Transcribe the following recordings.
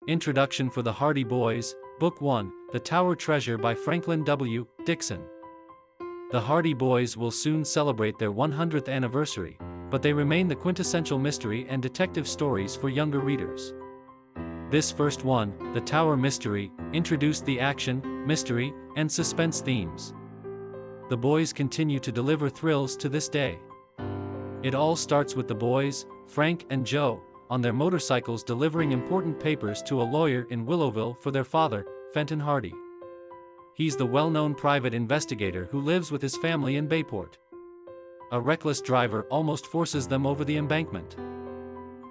Introduction for the Hardy Boys, Book 1, The Tower Treasure by Franklin W. Dixon. The Hardy Boys will soon celebrate their 100th anniversary, but they remain the quintessential mystery and detective stories for younger readers. This first one, The Tower Mystery, introduced the action, mystery, and suspense themes. The boys continue to deliver thrills to this day. It all starts with the boys, Frank and Joe, on their motorcycles delivering important papers to a lawyer in Willowville for their father, Fenton Hardy. He's the well-known private investigator who lives with his family in Bayport. A reckless driver almost forces them over the embankment.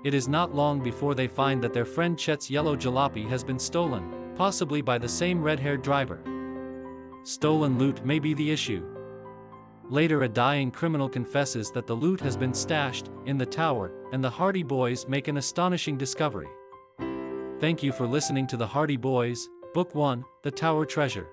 It is not long before they find that their friend Chet's yellow jalopy has been stolen, possibly by the same red-haired driver. Stolen loot may be the issue. Later, a dying criminal confesses that the loot has been stashed in the tower, and the Hardy Boys make an astonishing discovery. Thank you for listening to The Hardy Boys, Book 1, The Tower Treasure.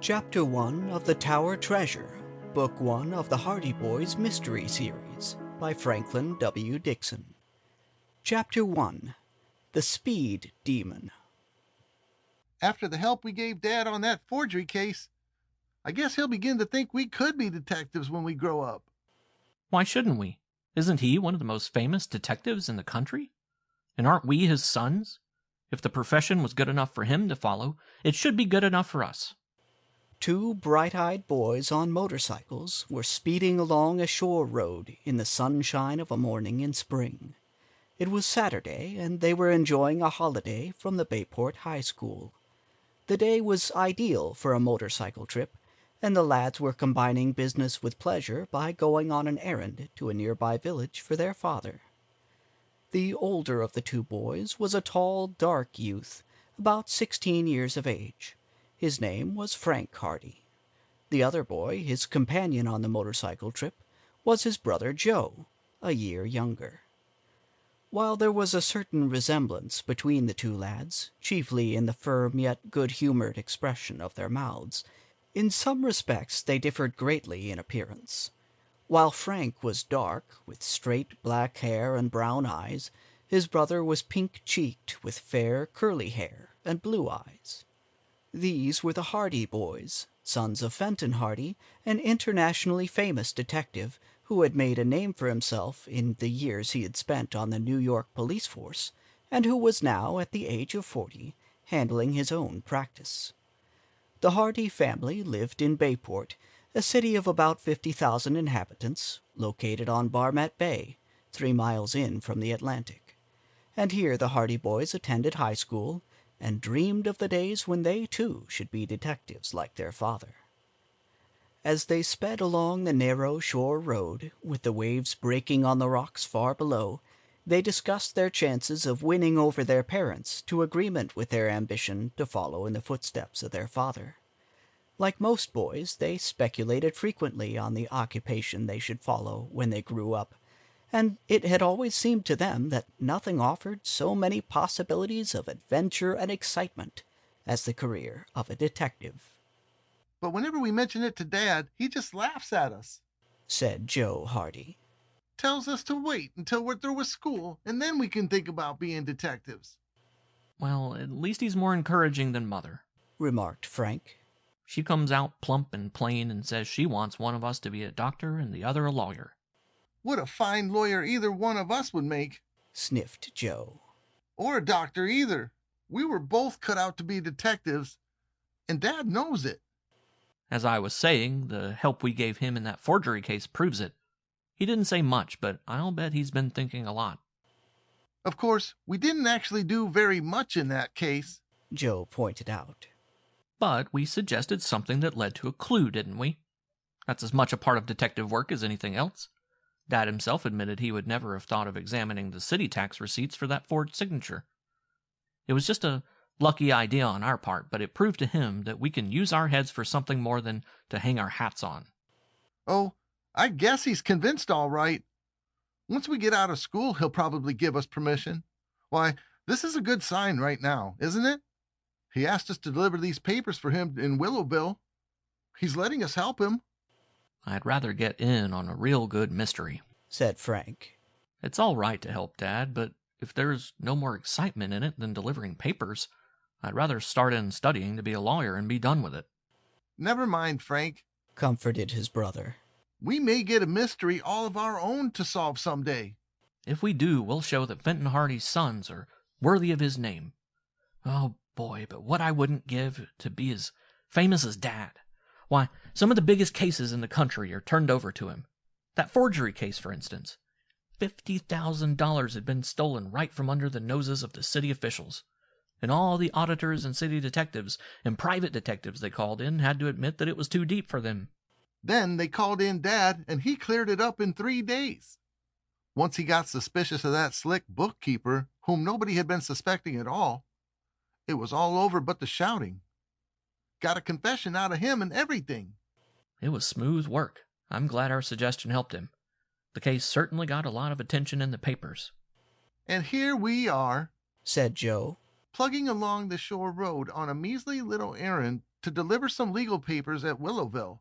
Chapter 1 of The Tower Treasure, Book 1 of the Hardy Boys Mystery Series, by Franklin W. Dixon. Chapter 1, The Speed Demon. After the help we gave Dad on that forgery case, I guess he'll begin to think we could be detectives when we grow up. Why shouldn't we? Isn't he one of the most famous detectives in the country? And aren't we his sons? If the profession was good enough for him to follow, it should be good enough for us. Two bright-eyed boys on motorcycles were speeding along a shore road in the sunshine of a morning in spring. It was Saturday, and they were enjoying a holiday from the Bayport High School. The day was ideal for a motorcycle trip, and the lads were combining business with pleasure by going on an errand to a nearby village for their father. The older of the two boys was a tall, dark youth, about 16 years of age. His name was Frank Hardy. The other boy, his companion on the motorcycle trip, was his brother Joe, a year younger. While there was a certain resemblance between the two lads, chiefly in the firm yet good-humored expression of their mouths, in some respects they differed greatly in appearance. While Frank was dark, with straight black hair and brown eyes, his brother was pink-cheeked with fair curly hair and blue eyes. These were the Hardy Boys, sons of Fenton Hardy, an internationally famous detective who had made a name for himself in the years he had spent on the New York police force, and who was now, at the age of 40, handling his own practice. The Hardy family lived in Bayport, a city of about 50,000 inhabitants, located on Barmet Bay, 3 miles in from the Atlantic. And here the Hardy Boys attended high school, and dreamed of the days when they, too, should be detectives like their father. As they sped along the narrow shore road, with the waves breaking on the rocks far below, they discussed their chances of winning over their parents to agreement with their ambition to follow in the footsteps of their father. Like most boys, they speculated frequently on the occupation they should follow when they grew up, and it had always seemed to them that nothing offered so many possibilities of adventure and excitement as the career of a detective. But whenever we mention it to Dad, he just laughs at us, said Joe Hardy. Tells us to wait until we're through with school, and then we can think about being detectives. Well, at least he's more encouraging than Mother, remarked Frank. She comes out plump and plain and says she wants one of us to be a doctor and the other a lawyer. What a fine lawyer either one of us would make, sniffed Joe. Or a doctor either. We were both cut out to be detectives, and Dad knows it. As I was saying, the help we gave him in that forgery case proves it. He didn't say much, but I'll bet he's been thinking a lot. Of course, we didn't actually do very much in that case, Joe pointed out. But we suggested something that led to a clue, didn't we? That's as much a part of detective work as anything else. Dad himself admitted he would never have thought of examining the city tax receipts for that forged signature. It was just a lucky idea on our part, but it proved to him that we can use our heads for something more than to hang our hats on. Oh, I guess he's convinced all right. Once we get out of school, he'll probably give us permission. Why, this is a good sign right now, isn't it? He asked us to deliver these papers for him in Willowville. He's letting us help him. I'd rather get in on a real good mystery, said Frank. It's all right to help Dad, but if there's no more excitement in it than delivering papers, I'd rather start in studying to be a lawyer and be done with it. Never mind, Frank. Comforted his brother. We may get a mystery all of our own to solve someday. If we do, we'll show that Fenton Hardy's sons are worthy of his name. Oh boy, but what I wouldn't give to be as famous as Dad. Why, some of the biggest cases in the country are turned over to him. That forgery case, for instance. $50,000 had been stolen right from under the noses of the city officials. And all the auditors and city detectives, and private detectives they called in, had to admit that it was too deep for them. Then they called in Dad, and he cleared it up in 3 days. Once he got suspicious of that slick bookkeeper, whom nobody had been suspecting at all, it was all over but the shouting. Got a confession out of him and everything. It was smooth work. I'm glad our suggestion helped him. The case certainly got a lot of attention in the papers. And here we are, said Joe, plugging along the shore road on a measly little errand to deliver some legal papers at Willowville.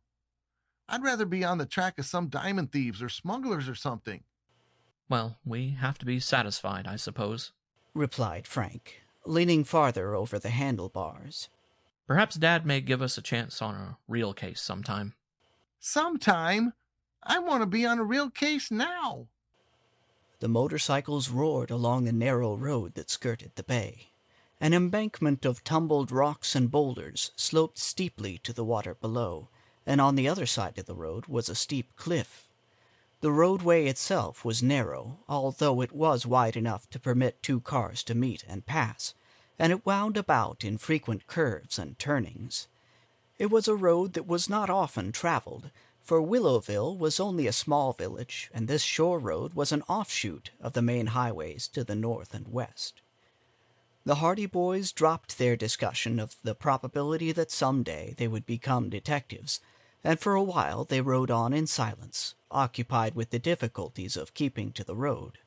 I'd rather be on the track of some diamond thieves or smugglers or something. Well, we have to be satisfied, I suppose, replied Frank, leaning farther over the handlebars. Perhaps Dad may give us a chance on a real case sometime. Sometime? I want to be on a real case now. The motorcycles roared along the narrow road that skirted the bay. An embankment of tumbled rocks and boulders sloped steeply to the water below, and on the other side of the road was a steep cliff. The roadway itself was narrow, although it was wide enough to permit 2 cars to meet and pass, and it wound about in frequent curves and turnings. It was a road that was not often traveled, for Willowville was only a small village, and this shore road was an offshoot of the main highways to the north and west. The Hardy boys dropped their discussion of the probability that someday they would become detectives, and for a while they rode on in silence, occupied with the difficulties of keeping to the road.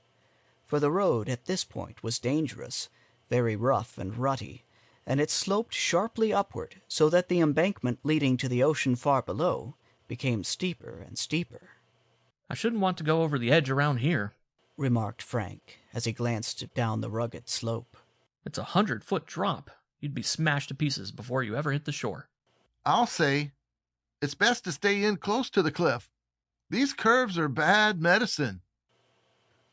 For the road at this point was dangerous, very rough and rutty, and it sloped sharply upward so that the embankment leading to the ocean far below became steeper and steeper. I shouldn't want to go over the edge around here, remarked Frank as he glanced down the rugged slope. It's a 100-foot drop. You'd be smashed to pieces before you ever hit the shore. I'll say, it's best to stay in close to the cliff. These curves are bad medicine.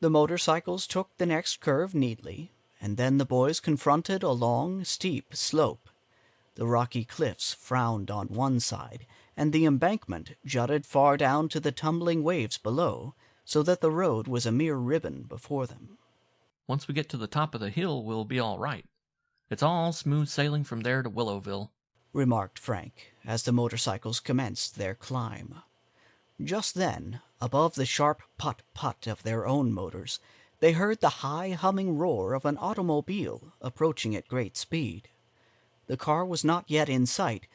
The motorcycles took the next curve neatly, and then the boys confronted a long, steep slope. The rocky cliffs frowned on one side, and the embankment jutted far down to the tumbling waves below, so that the road was a mere ribbon before them. Once we get to the top of the hill, we'll be all right. It's all smooth sailing from there to Willowville, remarked Frank, as the motorcycles commenced their climb. Just then, above the sharp putt-putt of their own motors, they heard the high humming roar of an automobile approaching at great speed. The car was not yet in sight,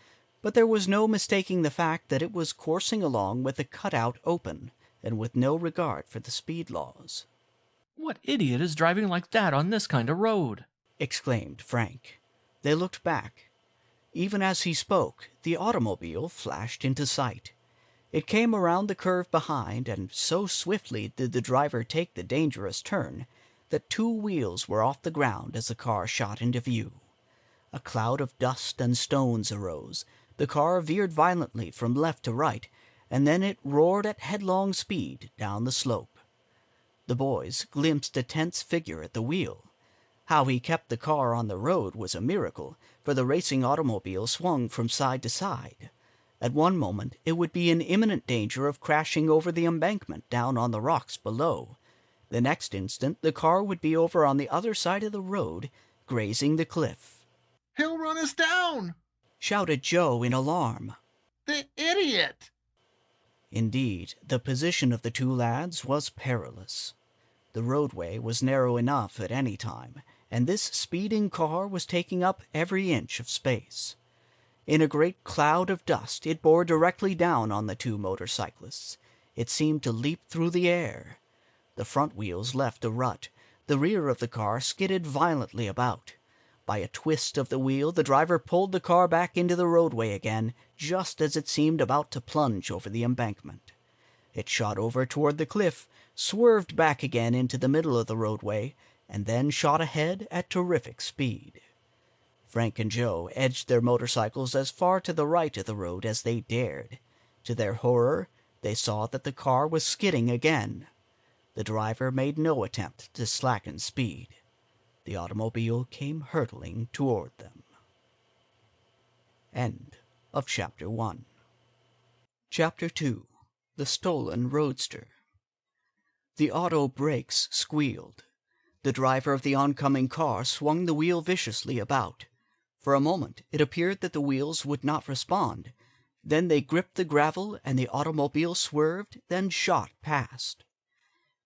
but there was no mistaking the fact that it was coursing along with the cutout open, and with no regard for the speed laws. What idiot is driving like that on this kind of road? Exclaimed Frank. They looked back. Even as he spoke, the automobile flashed into sight. It came around the curve behind, and so swiftly did the driver take the dangerous turn that 2 wheels were off the ground as the car shot into view. A cloud of dust and stones arose. The car veered violently from left to right, and then it roared at headlong speed down the slope. The boys glimpsed a tense figure at the wheel. How he kept the car on the road was a miracle, for the racing automobile swung from side to side. At one moment it would be in imminent danger of crashing over the embankment down on the rocks below. The next instant the car would be over on the other side of the road, grazing the cliff. He'll run us down! Shouted Joe in alarm. The idiot! Indeed, the position of the 2 lads was perilous. The roadway was narrow enough at any time, and this speeding car was taking up every inch of space. In a great cloud of dust it bore directly down on the 2 motorcyclists. It seemed to leap through the air. The front wheels left a rut. The rear of the car skidded violently about. By a twist of the wheel, the driver pulled the car back into the roadway again, just as it seemed about to plunge over the embankment. It shot over toward the cliff, swerved back again into the middle of the roadway, and then shot ahead at terrific speed. Frank and Joe edged their motorcycles as far to the right of the road as they dared. To their horror, they saw that the car was skidding again. The driver made no attempt to slacken speed. The automobile came hurtling toward them. End of Chapter 1. Chapter 2. The Stolen Roadster. The auto brakes squealed. The driver of the oncoming car swung the wheel viciously about. For a moment it appeared that the wheels would not respond. Then they gripped the gravel and the automobile swerved, then shot past.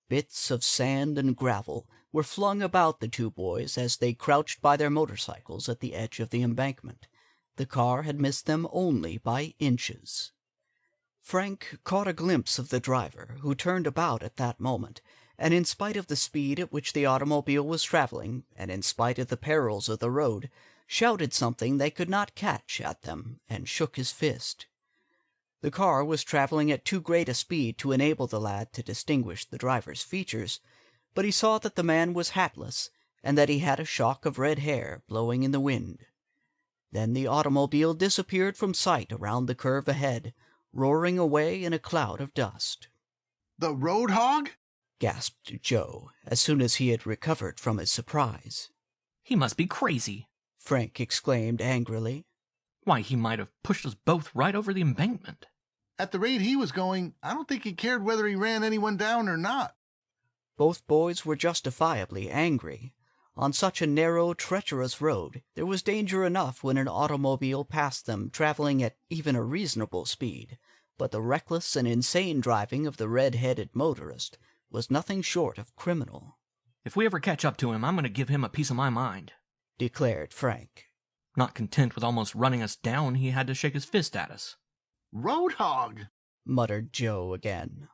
Bits of sand and gravel were flung about the two boys as they crouched by their motorcycles at the edge of the embankment. The car had missed them only by inches. Frank caught a glimpse of the driver, who turned about at that moment, and in spite of the speed at which the automobile was traveling, and in spite of the perils of the road, shouted something they could not catch at them, and shook his fist. The car was traveling at too great a speed to enable the lad to distinguish the driver's features, but he saw that the man was hatless, and that he had a shock of red hair blowing in the wind. Then the automobile disappeared from sight around the curve ahead, roaring away in a cloud of dust. The road hog? Gasped Joe, as soon as he had recovered from his surprise. He must be crazy. Frank exclaimed angrily. Why, he might have pushed us both right over the embankment. At the rate he was going, I don't think he cared whether he ran anyone down or not. Both boys were justifiably angry. On such a narrow, treacherous road, there was danger enough when an automobile passed them traveling at even a reasonable speed, but the reckless and insane driving of the red-headed motorist was nothing short of criminal. If we ever catch up to him, I'm going to give him a piece of my mind, declared Frank. Not content with almost running us down, he had to shake his fist at us. Road hog, muttered Joe again.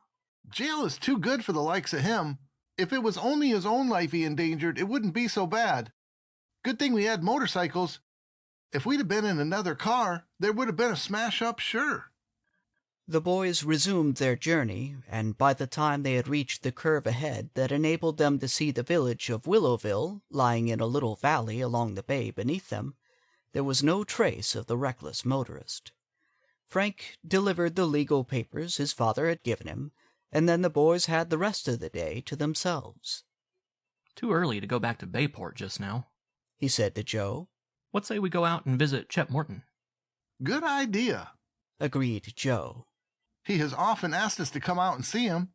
Jail is too good for the likes of him. If it was only his own life he endangered, it wouldn't be so bad. Good thing we had motorcycles. If we'd have been in another car, there would have been a smash-up, sure. The boys resumed their journey, and by the time they had reached the curve ahead that enabled them to see the village of Willowville lying in a little valley along the bay beneath them, there was no trace of the reckless motorist. Frank delivered the legal papers his father had given him, and then the boys had the rest of the day to themselves. Too early to go back to Bayport just now, he said to Joe. What say we go out and visit Chet Morton? Good idea, agreed Joe. He has often asked us to come out and see him.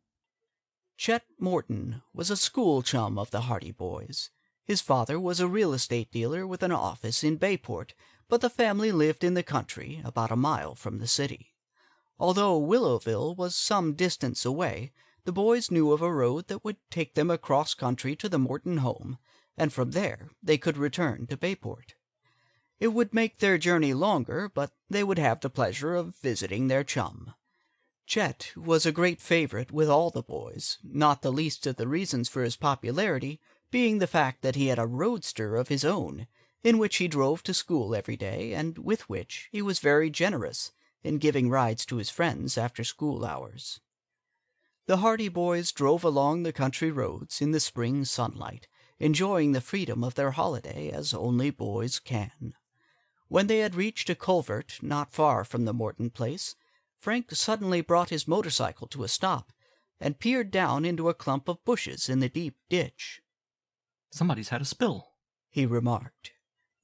Chet Morton was a school chum of the Hardy boys. His father was a real estate dealer with an office in Bayport, but the family lived in the country about a mile from the city. Although Willowville was some distance away, the boys knew of a road that would take them across country to the Morton home, and from there they could return to Bayport. It would make their journey longer, but they would have the pleasure of visiting their chum. Chet was a great favorite with all the boys, not the least of the reasons for his popularity being the fact that he had a roadster of his own, in which he drove to school every day, and with which he was very generous in giving rides to his friends after school hours. The Hardy boys drove along the country roads in the spring sunlight, enjoying the freedom of their holiday as only boys can. When they had reached a culvert not far from the Morton place, Frank suddenly brought his motorcycle to a stop and peered down into a clump of bushes in the deep ditch. Somebody's had a spill, he remarked.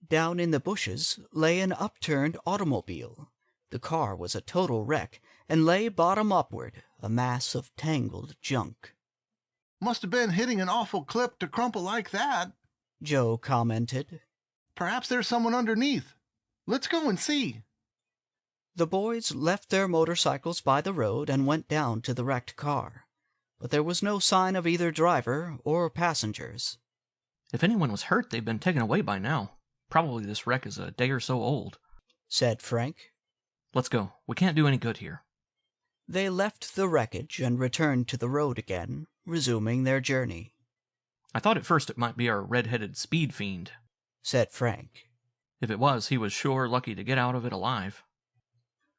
Down in the bushes lay an upturned automobile. The car was a total wreck and lay bottom upward, a mass of tangled junk. Must have been hitting an awful clip to crumple like that, Joe commented. Perhaps there's someone underneath. Let's go and see. The boys left their motorcycles by the road and went down to the wrecked car, but there was no sign of either driver or passengers. If anyone was hurt, they've been taken away by now. Probably this wreck is a day or so old, said Frank. Let's go. We can't do any good here. They left the wreckage and returned to the road again, resuming their journey. I thought at first it might be our red-headed speed fiend, said Frank. If it was, he was sure lucky to get out of it alive.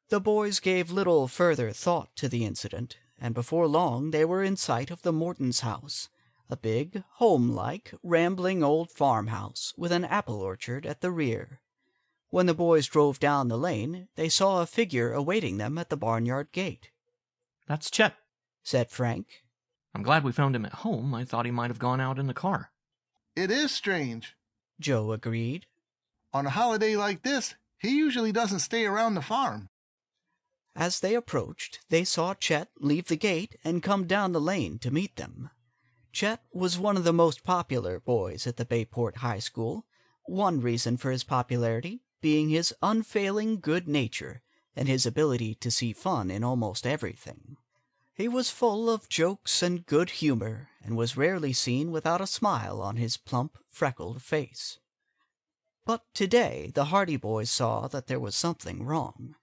The boys gave little further thought to the incident, and before long they were in sight of the Mortons' house, a big, home-like, rambling old farmhouse with an apple orchard at the rear. When the boys drove down the lane, they saw a figure awaiting them at the barnyard gate. "That's Chet," said Frank. "I'm glad we found him at home. I thought he might have gone out in the car." It is strange. Joe agreed. On a holiday like this, he usually doesn't stay around the farm. As they approached, they saw Chet leave the gate and come down the lane to meet them. Chet was one of the most popular boys at the Bayport High School, one reason for his popularity being his unfailing good nature and his ability to see fun in almost everything. He was full of jokes and good humor, and was rarely seen without a smile on his plump, freckled face. But today the Hardy boys saw that there was something wrong.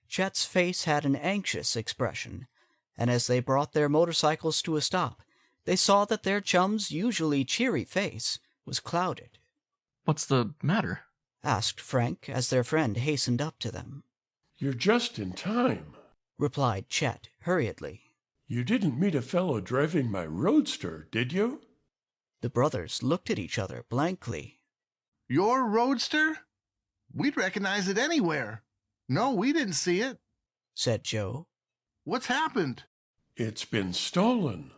Chet's face had an anxious expression, and as they brought their motorcycles to a stop, they saw that their chum's usually cheery face was clouded. "What's the matter?" asked Frank as their friend hastened up to them. "You're just in time," replied Chet hurriedly. "You didn't meet a fellow driving my roadster, did you?" The brothers looked at each other blankly. Your roadster? We'd recognize it anywhere. No, we didn't see it," said Joe. "What's happened?" "It's been stolen.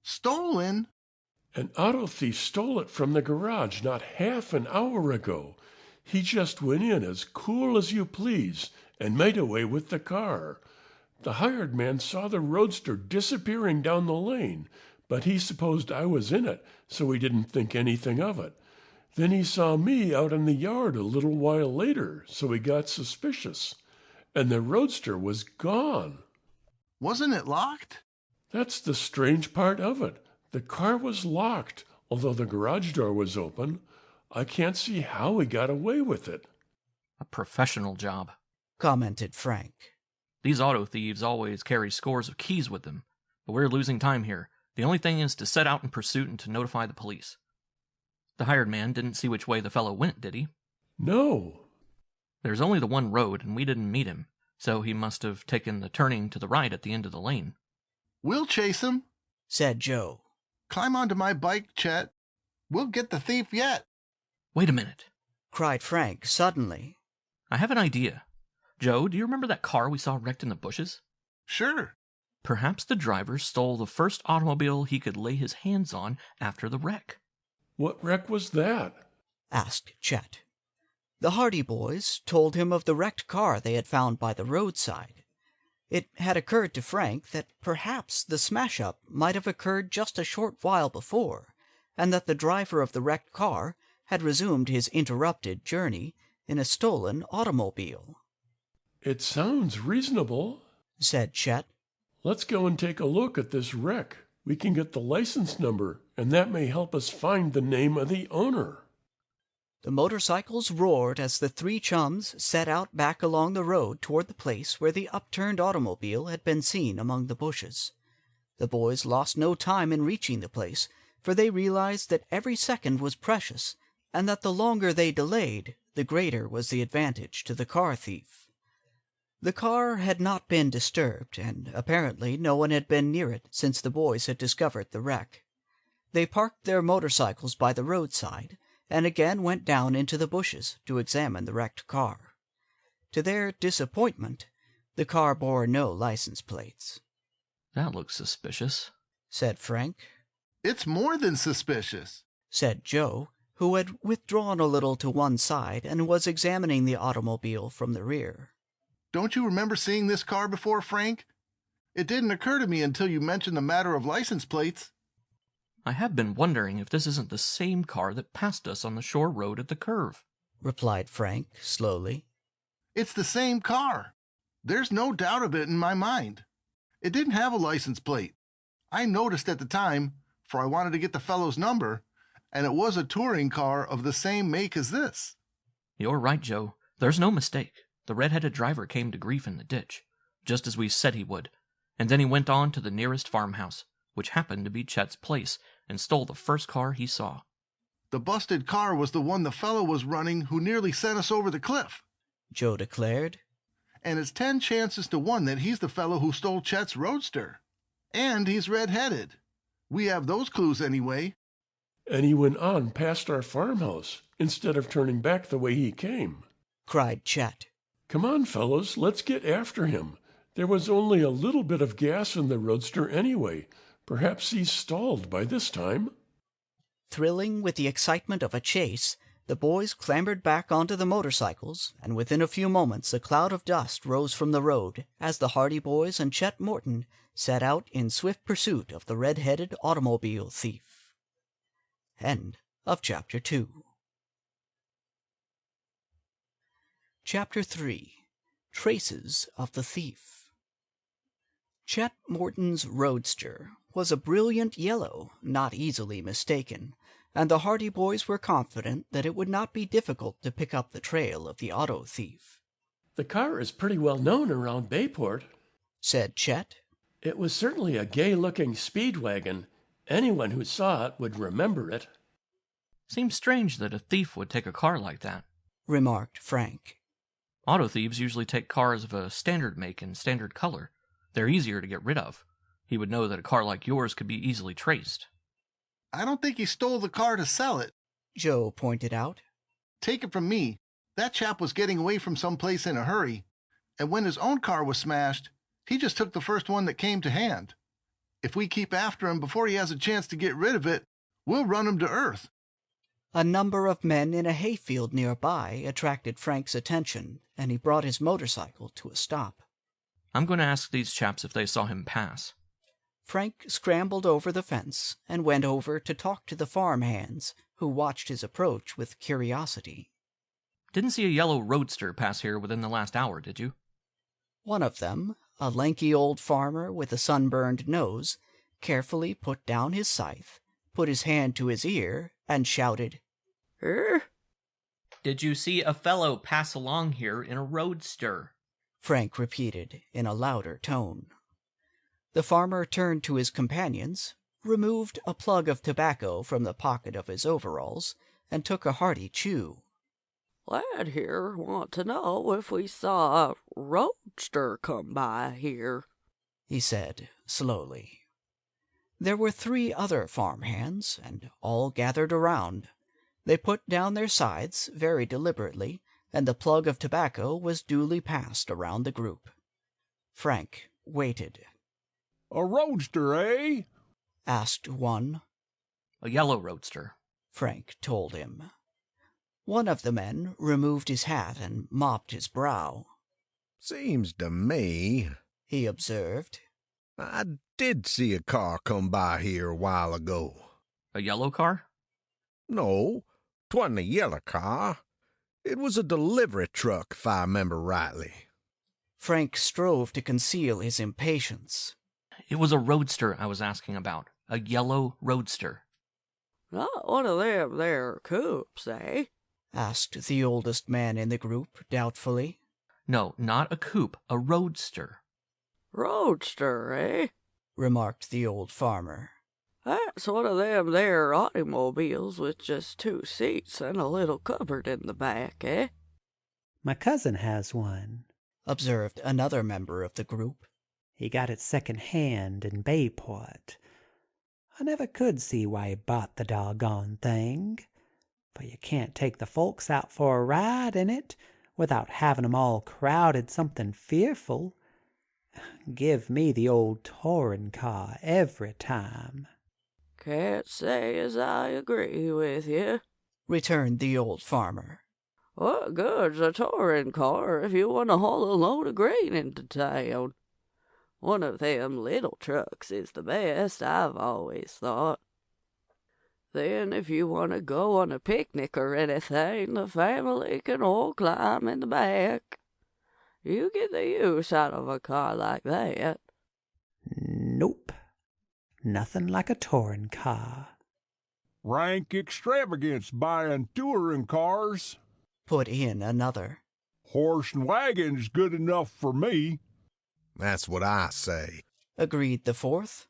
Stolen? An auto thief stole it from the garage not half an hour ago. He just went in as cool as you please and made away with the car. The hired man saw the roadster disappearing down the lane, but he supposed I was in it, so he didn't think anything of it. Then he saw me out in the yard a little while later, so he got suspicious. And the roadster was gone." Wasn't it locked? "That's the strange part of it. The car was locked, although the garage door was open. I can't see how he got away with it." "A professional job," commented Frank. "These auto thieves always carry scores of keys with them, but we're losing time here. The only thing is to set out in pursuit and to notify the police." The hired man didn't see which way the fellow went, did he? "No." "There's only the one road, and we didn't meet him, so he must have taken the turning to the right at the end of the lane." "We'll chase him," said Joe. "Climb onto my bike, Chet. We'll get the thief yet." "Wait a minute," cried Frank suddenly. "I have an idea. Joe, do you remember that car we saw wrecked in the bushes? "Sure." Perhaps the driver stole the first automobile he could lay his hands on after the wreck." "What wreck was that?" asked Chet. The Hardy boys told him of the wrecked car they had found by the roadside. It had occurred to Frank that perhaps the smash-up might have occurred just a short while before, and that the driver of the wrecked car had resumed his interrupted journey in a stolen automobile. "It sounds reasonable," said Chet. "Let's go and take a look at this wreck. We can get the license number, and that may help us find the name of the owner." The motorcycles roared as the three chums set out back along the road toward the place where the upturned automobile had been seen among the bushes. The boys lost no time in reaching the place, for they realized that every second was precious, and that the longer they delayed, the greater was the advantage to the car thief. The car had not been disturbed, and apparently no one had been near it since the boys had discovered the wreck. They parked their motorcycles by the roadside, and again went down into the bushes to examine the wrecked car. To their disappointment, the car bore no license plates. "That looks suspicious," said Frank. "It's more than suspicious," said Joe, who had withdrawn a little to one side and was examining the automobile from the rear. "Don't you remember seeing this car before, Frank? It didn't occur to me until you mentioned the matter of license plates." "I have been wondering if this isn't the same car that passed us on the shore road at the curve," replied Frank slowly. "It's the same car. There's no doubt of it in my mind. It didn't have a license plate. I noticed at the time, for I wanted to get the fellow's number, and it was a touring car of the same make as this." "You're right, Joe. There's no mistake. The red-headed driver came to grief in the ditch, just as we said he would, and then he went on to the nearest farmhouse, which happened to be Chet's place, and stole the first car he saw." "The busted car was the one the fellow was running who nearly sent us over the cliff," Joe declared. "and it's 10 chances to 1 that he's the fellow who stole Chet's roadster." And he's red-headed. We have those clues anyway. And he went on past our farmhouse instead of turning back the way he came," cried Chet. "Come on, fellows, let's get after him. There was only a little bit of gas in the roadster anyway. Perhaps he's stalled by this time." Thrilling with the excitement of a chase, the boys clambered back onto the motorcycles, and within a few moments a cloud of dust rose from the road as the Hardy boys and Chet Morton set out in swift pursuit of the red-headed automobile thief. End of Chapter 2. Chapter 3. Traces of the Thief. Chet Morton's roadster was a brilliant yellow, not easily mistaken, and the Hardy boys were confident that it would not be difficult to pick up the trail of the auto thief. "The car is pretty well known around Bayport," said Chet. "It was certainly a gay-looking speed wagon. Anyone who saw it would remember it." Seems strange that a thief would take a car like that, remarked Frank. Auto thieves usually take cars of a standard make and standard color. They're easier to get rid of. He would know that a car like yours could be easily traced. I don't think he stole the car to sell it, Joe pointed out. Take it from me, that chap was getting away from someplace in a hurry, and when his own car was smashed, he just took the first one that came to hand. If we keep after him before he has a chance to get rid of it, we'll run him to earth. A number of men in a hayfield nearby attracted Frank's attention, and he brought his motorcycle to a stop. I'm going to ask these chaps if they saw him pass. Frank scrambled over the fence and went over to talk to the farm hands, who watched his approach with curiosity. Didn't see a yellow roadster pass here within the last hour, did you? One of them, a lanky old farmer with a sunburned nose, carefully put down his scythe, put his hand to his ear, and shouted, Did you see a fellow pass along here in a roadster? Frank repeated in a louder tone. The farmer turned to his companions, removed a plug of tobacco from the pocket of his overalls, and took a hearty chew. "Lad here want to know if we saw a roadster come by here," he said slowly. There were 3 other farm hands, and all gathered around. They put down their scythes very deliberately, and the plug of tobacco was duly passed around the group. Frank waited. "A roadster, eh?" asked one. A yellow roadster, Frank told him. One of the men removed his hat and mopped his brow. "Seems to me," he observed, "I did see a car come by here a while ago." A yellow car? "No, 'twa'n't a yellow car. It was a delivery truck, if I remember rightly." Frank strove to conceal his impatience. It was a roadster I was asking about. A yellow roadster. "Not one of them there coupes, eh?" asked the oldest man in the group doubtfully. No, not a coupe, a roadster. "Roadster, eh?" remarked the old farmer. "That's one of them there automobiles with just 2 seats and a little cupboard in the back, eh?" My cousin has one, observed another member of the group. He got it second-hand in Bayport. I never could see why he bought the doggone thing, for you can't take the folks out for a ride in it without having 'em all crowded something fearful. Give me the old touring car every time." "Can't say as I agree with you," returned the old farmer. "What good's a touring car if you want to haul a load of grain into town? One of them little trucks is the best, I've always thought. Then if you want to go on a picnic or anything, the family can all climb in the back. You get the use out of a car like that." Nope. Nothing like a touring car. "Rank extravagance buying touring cars. Put in another. Horse and wagon's good enough for me." "That's what I say," agreed the fourth.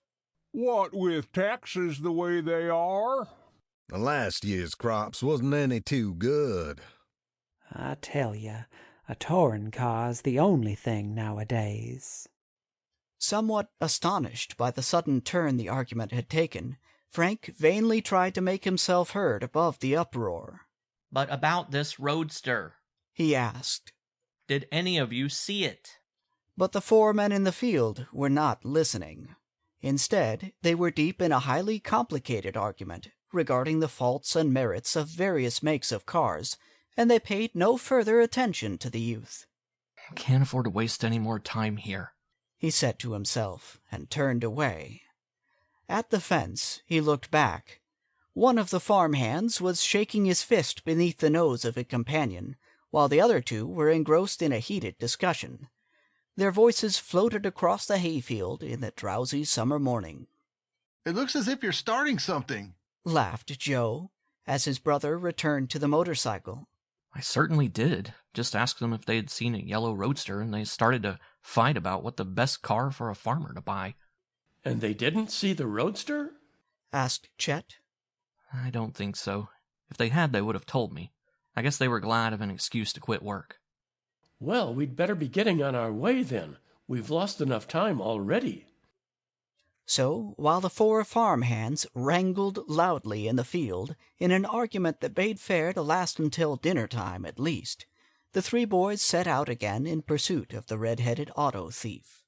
"What with taxes the way they are?" "The last year's crops wasn't any too good." I tell ya, a touring car's the only thing nowadays." Somewhat astonished by the sudden turn the argument had taken, Frank vainly tried to make himself heard above the uproar. But about this roadster, he asked. Did any of you see it? But the 4 men in the field were not listening. Instead, they were deep in a highly complicated argument regarding the faults and merits of various makes of cars, and they paid no further attention to the youth. Can't afford to waste any more time here, he said to himself, and turned away. At the fence, he looked back. One of the farmhands was shaking his fist beneath the nose of a companion, while the other 2 were engrossed in a heated discussion. Their voices floated across the hayfield in the drowsy summer morning. It looks as if you're starting something, laughed Joe, as his brother returned to the motorcycle. I certainly did. Just asked them if they had seen a yellow roadster, and they started to fight about what the best car for a farmer to buy. And they didn't see the roadster? asked Chet. I don't think so. If they had, they would have told me. I guess they were glad of an excuse to quit work. Well, we'd better be getting on our way then. We've lost enough time already. So, while the 4 farmhands wrangled loudly in the field, in an argument that bade fair to last until dinner time at least, the 3 boys set out again in pursuit of the red-headed auto thief.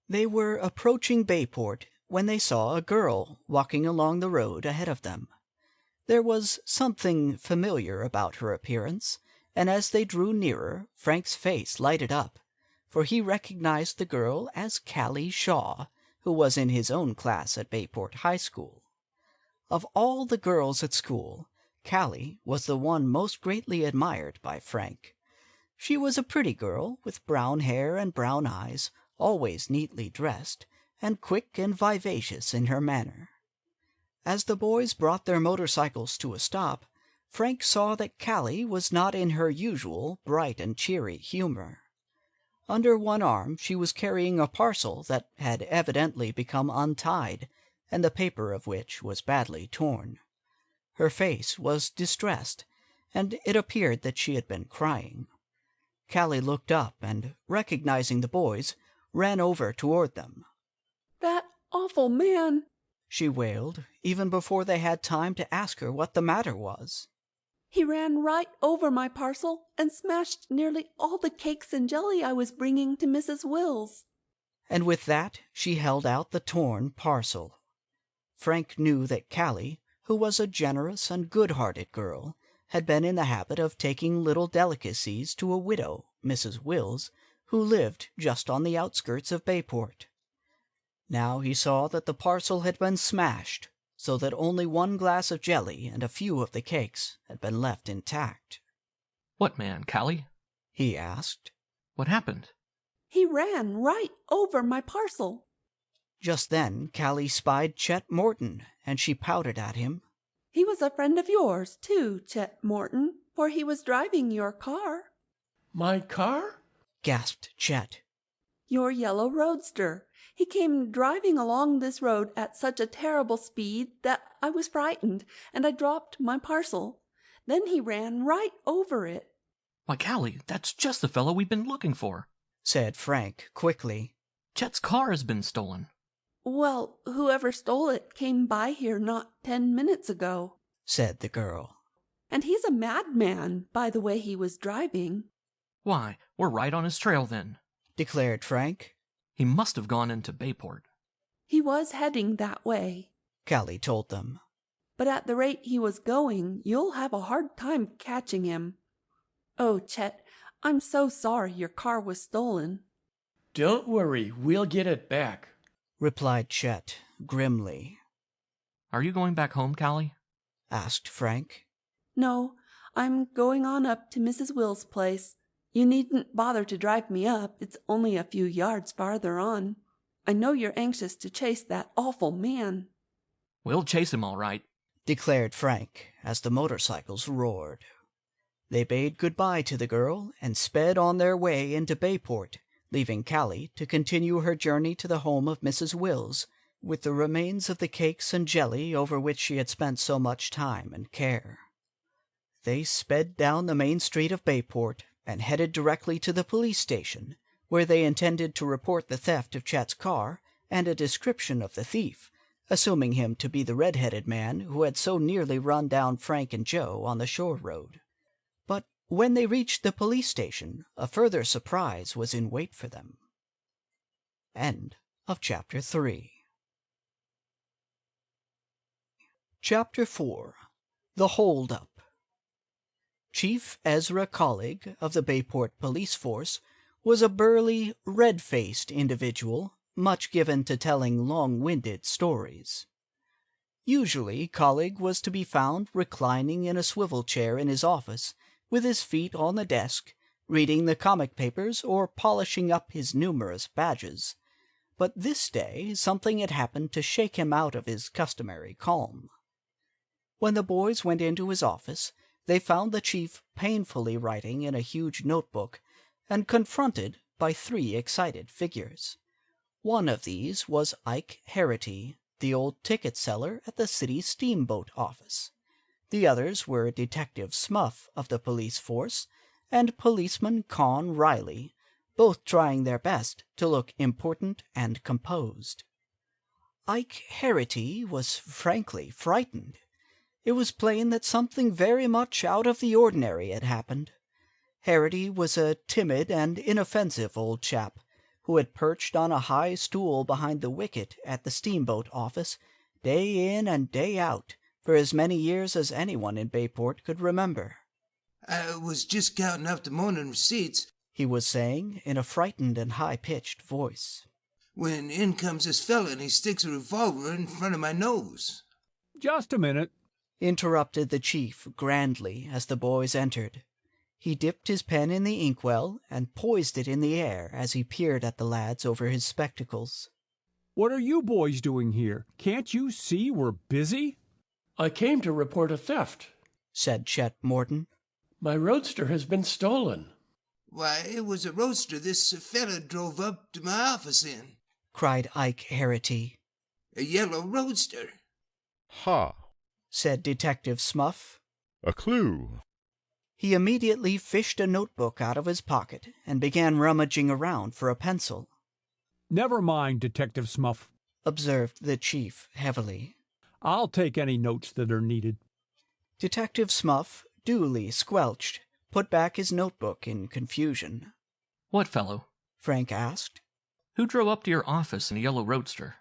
They were approaching Bayport when they saw a girl walking along the road ahead of them. There was something familiar about her appearance, and as they drew nearer, Frank's face lighted up, for he recognized the girl as Callie Shaw, who was in his own class at Bayport High School. Of all the girls at school, Callie was the one most greatly admired by Frank. She was a pretty girl, with brown hair and brown eyes, always neatly dressed, and quick and vivacious in her manner. As the boys brought their motorcycles to a stop, Frank saw that Callie was not in her usual bright and cheery humor. Under one arm she was carrying a parcel that had evidently become untied, and the paper of which was badly torn. Her face was distressed, and it appeared that she had been crying. Callie looked up and, recognizing the boys, ran over toward them. That awful man, she wailed, even before they had time to ask her what the matter was. He ran right over my parcel and smashed nearly all the cakes and jelly I was bringing to Mrs. Will's. And with that she held out the torn parcel. Frank knew that Callie, who was a generous and good-hearted girl, had been in the habit of taking little delicacies to a widow, Mrs. Will's, who lived just on the outskirts of Bayport. Now he saw that the parcel had been smashed, so that only one glass of jelly and a few of the cakes had been left intact. What man, Callie? he asked. What happened? He ran right over my parcel. Just then Callie spied Chet Morton, and she pouted at him. He was a friend of yours, too, Chet Morton, for he was driving your car. My car? Gasped Chet. Your yellow roadster. He came driving along this road at such a terrible speed that I was frightened, and I dropped my parcel. Then he ran right over it. Why, Callie, that's just the fellow we've been looking for, said Frank quickly. Chet's car has been stolen. Well, whoever stole it came by here not 10 minutes ago, said the girl. And he's a madman, by the way he was driving. Why, we're right on his trail then, declared Frank. He must have gone into Bayport. He was heading that way, Callie told them. But at the rate he was going, you'll have a hard time catching him. Oh, Chet, I'm so sorry your car was stolen. Don't worry, we'll get it back, replied Chet grimly. Are you going back home, Callie? asked Frank. No, I'm going on up to Mrs. Will's place. You needn't bother to drive me up. It's only a few yards farther on. I know you're anxious to chase that awful man. We'll chase him all right, declared Frank as the motorcycles roared. They bade goodbye to the girl and sped on their way into Bayport, leaving Callie to continue her journey to the home of Mrs. Will's, with the remains of the cakes and jelly over which she had spent so much time and care. They sped down the main street of Bayport and headed directly to the police station, where they intended to report the theft of Chet's car and a description of the thief, assuming him to be the red-headed man who had so nearly run down Frank and Joe on the shore road. But when they reached the police station, a further surprise was in wait for them. End of Chapter 3. Chapter 4. The Hold-Up. Chief Ezra Collig of the Bayport police force was a burly, red-faced individual, much given to telling long-winded stories. Usually, Collig was to be found reclining in a swivel chair in his office, with his feet on the desk, reading the comic papers or polishing up his numerous badges. But this day something had happened to shake him out of his customary calm. When the boys went into his office, they found the chief painfully writing in a huge notebook, and confronted by 3 excited figures. One of these was Ike Harity, the old ticket seller at the city steamboat office. The others were Detective Smuff of the police force and Policeman Con Riley, both trying their best to look important and composed. Ike Harity was frankly frightened. It was plain that something very much out of the ordinary had happened. Harity was a timid and inoffensive old chap, who had perched on a high stool behind the wicket at the steamboat office, day in and day out, for as many years as anyone in Bayport could remember. "I was just counting up the morning receipts," he was saying in a frightened and high-pitched voice, "when in comes this fella and he sticks a revolver in front of my nose." Just a minute, interrupted the chief grandly as the boys entered. He dipped his pen in the inkwell and poised it in the air as he peered at the lads over his spectacles. what are you boys doing here? Can't you see we're busy? I came to report a theft. Said Chet Morton. My roadster has been stolen. "Why, it was a roadster this fella drove up to my office in." Cried Ike Harity. "A yellow roadster." Ha! Said Detective Smuff. A clue. He immediately fished a notebook out of his pocket and began rummaging around for a pencil. Never mind, Detective Smuff. Observed the chief heavily. I'll take any notes that are needed. Detective Smuff, duly squelched, put back his notebook in confusion. What fellow? Frank asked. Who drove up to your office in a yellow roadster?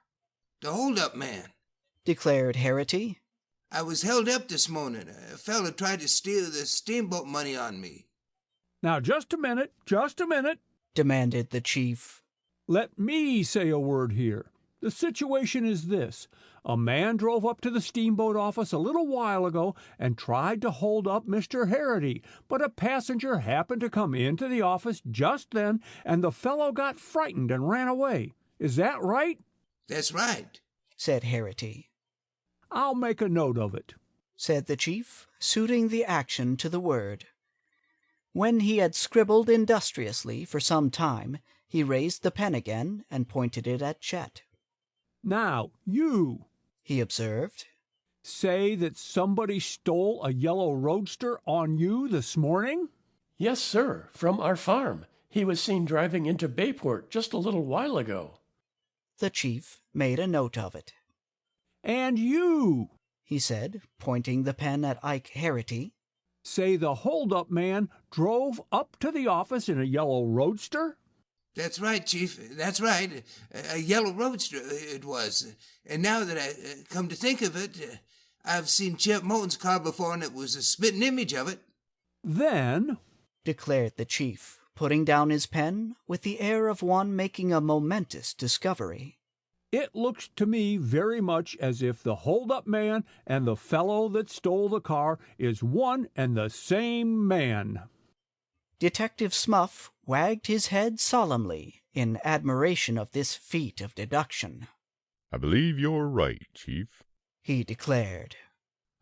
"The hold-up man," declared Harity. "I was held up this morning. A fella tried to steal the steamboat money on me." Now, just a minute, demanded the chief. Let me say a word here. The situation is this. A man drove up to the steamboat office a little while ago and tried to hold up Mr. Harity, but a passenger happened to come into the office just then, and the fellow got frightened and ran away. Is that right? "That's right," said Harity. I'll make a note of it, said the chief, suiting the action to the word. When he had scribbled industriously for some time, he raised the pen again and pointed it at Chet. Now, you, he observed, say that somebody stole a yellow roadster on you this morning? Yes, sir, from our farm. He was seen driving into Bayport just a little while ago. The chief made a note of it. And you, he said, pointing the pen at Ike Harity, say the hold-up man drove up to the office in a yellow roadster? "That's right, Chief. That's right. A yellow roadster it was. And now that I come to think of it, I've seen Chet Moulton's car before, and it was a spitting image of it." Then, declared the chief, putting down his pen with the air of one making a momentous discovery, it looks to me very much as if the hold-up man and the fellow that stole the car is one and the same man. Detective Smuff wagged his head solemnly in admiration of this feat of deduction. I believe you're right, Chief, he declared.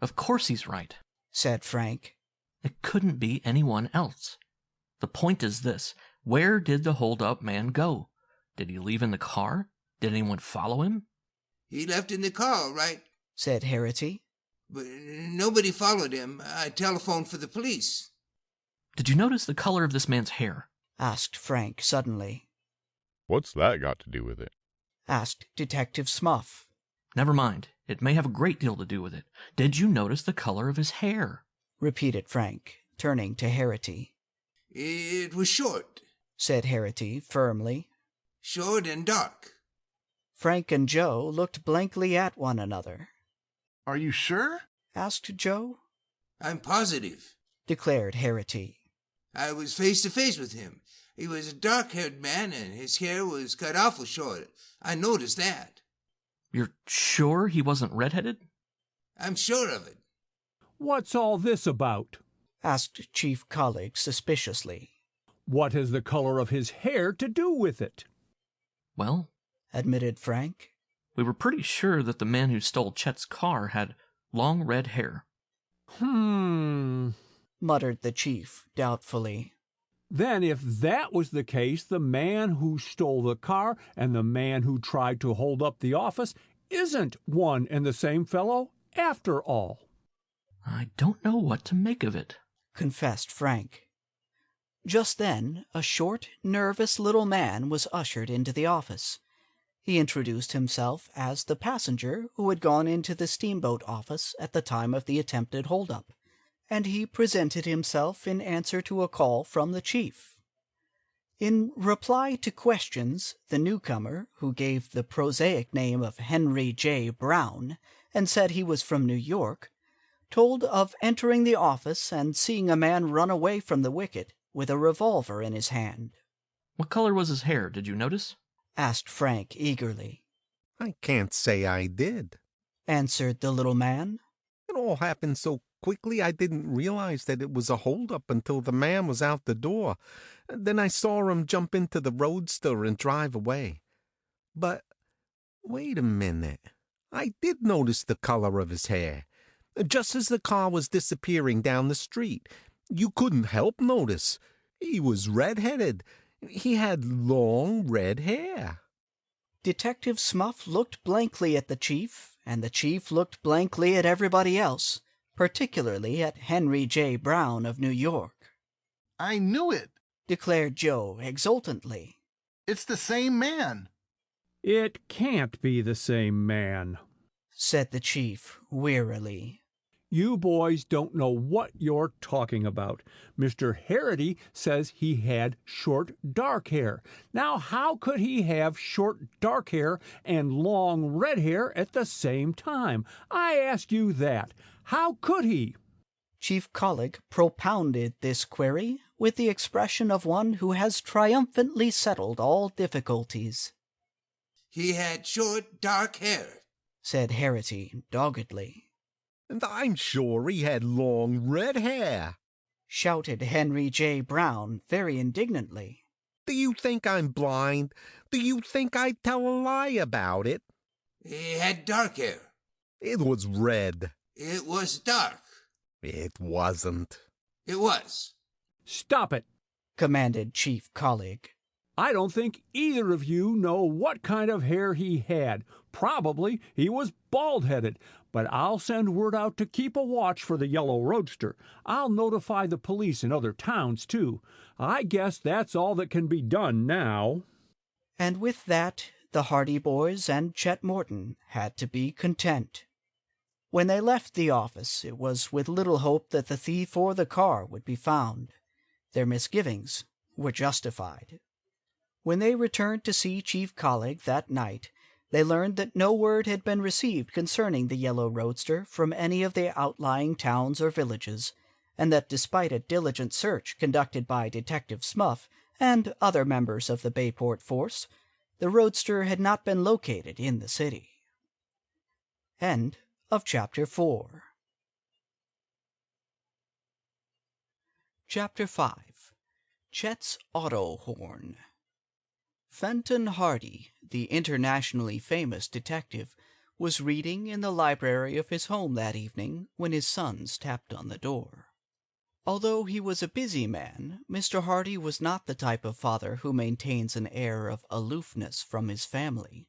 Of course he's right, said Frank. It couldn't be anyone else. The point is this. Where did the hold-up man go? Did he leave in the car? Did anyone follow him? "He left in the car, all right," said Harity. "but nobody followed him. I telephoned for the police." Did you notice the color of this man's hair? Asked Frank suddenly. What's that got to do with it? asked Detective Smuff. Never mind. It may have a great deal to do with it. Did you notice the color of his hair? Repeated Frank, turning to Harity. It was short. Said Harity firmly. Short and dark. Frank and Joe looked blankly at one another. Are you sure? Asked Joe. I'm positive, declared Harity. I was face to face with him. He was a dark-haired man, and his hair was cut awful short. I noticed that. You're sure he wasn't redheaded? I'm sure of it. What's all this about? Asked Chief Collig suspiciously. What has the color of his hair to do with it? Well, admitted Frank, we were pretty sure that the man who stole Chet's car had long red hair. Muttered the chief doubtfully. Then if that was the case, the man who stole the car and the man who tried to hold up the office isn't one and the same fellow after all. I don't know what to make of it, confessed Frank. Just then, a short, nervous little man was ushered into the office. He introduced himself as the passenger who had gone into the steamboat office at the time of the attempted holdup, and he presented himself in answer to a call from the chief. In reply to questions, the newcomer, who gave the prosaic name of Henry J. Brown and said he was from New York, told of entering the office and seeing a man run away from the wicket with a revolver in his hand. What color was his hair, did you notice? Asked Frank eagerly. I can't say I did, answered the little man. It all happened so quickly I didn't realize that it was a holdup until the man was out the door. Then I saw him jump into the roadster and drive away. But wait a minute. I did notice the color of his hair. Just as the car was disappearing down the street, you couldn't help notice. He was red-headed. He had long red hair. Detective Smuff looked blankly at the chief, and the chief looked blankly at everybody else, particularly at Henry J. Brown of New York. I knew it, declared Joe exultantly. It's the same man. It can't be the same man, said the chief wearily. You boys don't know what you're talking about. Mr. Harity says he had short, dark hair. Now, how could he have short, dark hair and long, red hair at the same time? I ask you that. How could he? Chief Collig propounded this query with the expression of one who has triumphantly settled all difficulties. He had short, dark hair, said Harity doggedly. And I'm sure he had long red hair, shouted Henry J. Brown very indignantly. Do you think I'm blind? Do you think I'd tell a lie about it? He had dark hair. It was red. It was dark. It wasn't. It was. Stop it, commanded Chief Collig. I don't think either of you know what kind of hair he had. Probably he was bald-headed, but I'll send word out to keep a watch for the yellow roadster. I'll notify the police in other towns, too. I guess that's all that can be done now. And with that, the Hardy boys and Chet Morton had to be content. When they left the office, it was with little hope that the thief or the car would be found. Their misgivings were justified. When they returned to see Chief Collig that night, they learned that no word had been received concerning the yellow roadster from any of the outlying towns or villages, and that despite a diligent search conducted by Detective Smuff and other members of the Bayport force, the roadster had not been located in the city. End of Chapter 4. Chapter 5. Chet's Auto Horn. Fenton Hardy, the internationally famous detective, was reading in the library of his home that evening when his sons tapped on the door. Although he was a busy man, Mr. Hardy was not the type of father who maintains an air of aloofness from his family,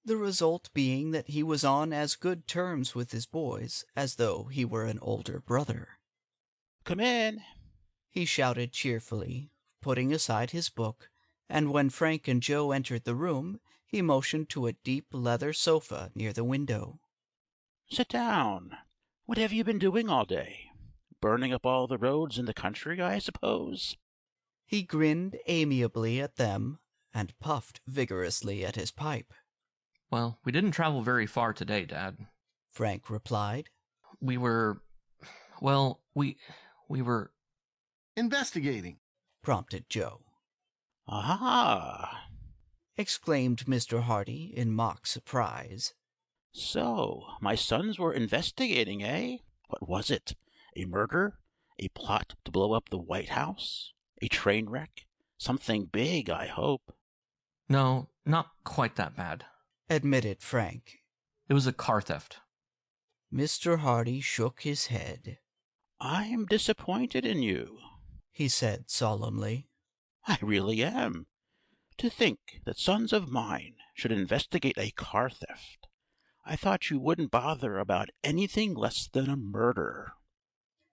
the result being that he was on as good terms with his boys as though he were an older brother. "Come in," he shouted cheerfully, putting aside his book and when Frank and Joe entered the room, he motioned to a deep leather sofa near the window. "Sit down. What have you been doing all day? Burning up all the roads in the country, I suppose?" He grinned amiably at them and puffed vigorously at his pipe. Well, we didn't travel very far today, Dad. Frank replied. We were Investigating, prompted Joe. "Aha!" exclaimed Mr. Hardy in mock surprise. "So my sons were investigating, eh? What was it? A murder? A plot to blow up the White House? A train wreck? Something big, I hope." No, not quite that bad. Admitted Frank. It was a car theft. Mr. Hardy shook his head. "I'm disappointed in you," he said solemnly. "I really am. To think that sons of mine should investigate a car theft. I thought you wouldn't bother about anything less than a murder."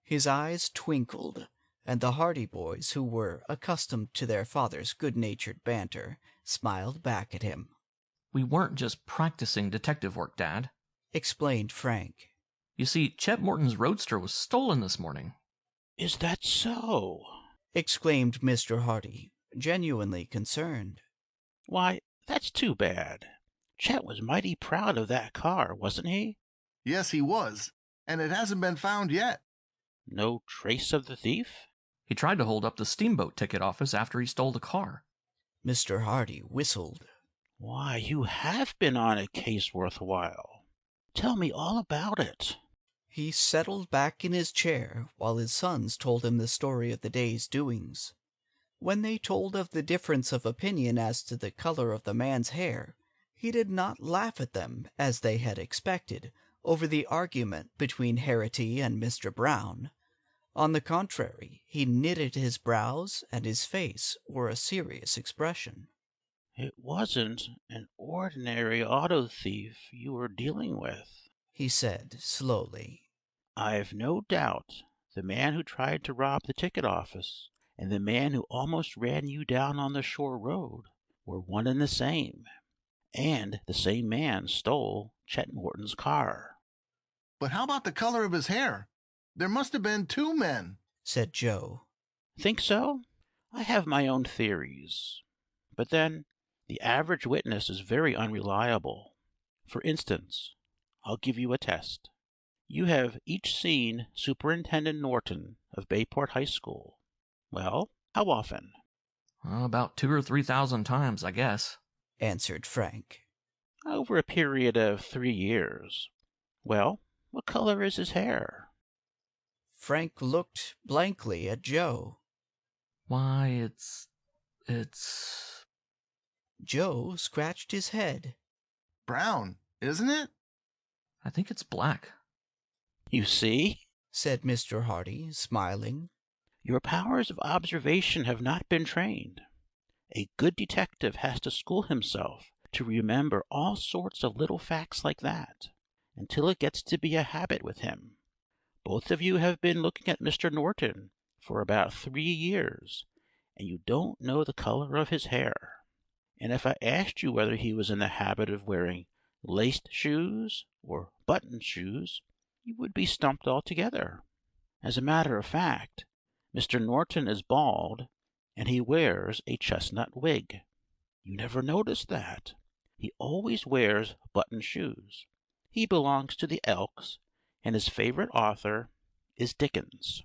His eyes twinkled, and the Hardy boys, who were accustomed to their father's good-natured banter, smiled back at him. We weren't just practicing detective work, Dad, explained Frank. You see, Chet Morton's roadster was stolen this morning. "Is that so?" exclaimed Mr. Hardy, genuinely concerned. "Why, that's too bad. Chet was mighty proud of that car, wasn't he?" Yes, he was, and it hasn't been found yet. "No trace of the thief?" He tried to hold up the steamboat ticket office after he stole the car. Mr. Hardy whistled. "Why, you have been on a case worthwhile. Tell me all about it." He settled back in his chair while his sons told him the story of the day's doings. When they told of the difference of opinion as to the color of the man's hair, he did not laugh at them, as they had expected, over the argument between Harity and Mr. Brown. On the contrary, he knitted his brows, and his face wore a serious expression. "It wasn't an ordinary auto thief you were dealing with," he said slowly. "I've no doubt the man who tried to rob the ticket office and the man who almost ran you down on the shore road were one and the same. And the same man stole Chet Morton's car." But how about the color of his hair? There must have been two men, said Joe. "Think so? I have my own theories. But then, the average witness is very unreliable. For instance, I'll give you a test. You have each seen Superintendent Norton of Bayport High School. Well, how often?" About 2,000 or 3,000 times, I guess, answered Frank. "Over a period of 3 years. Well, what color is his hair?" Frank looked blankly at Joe. Why, it's... Joe scratched his head. Brown, isn't it? I think it's black. "You see," said Mr. Hardy, smiling. "your powers of observation have not been trained. A good detective has to school himself to remember all sorts of little facts like that, until it gets to be a habit with him. Both of you have been looking at Mr. Norton for about 3 years, and you don't know the color of his hair. And if I asked you whether he was in the habit of wearing laced shoes or buttoned shoes, you would be stumped altogether. As a matter of fact, Mr. Norton is bald, and he wears a chestnut wig. You never noticed that. He always wears buttoned shoes. He belongs to the Elks, and his favorite author is Dickens."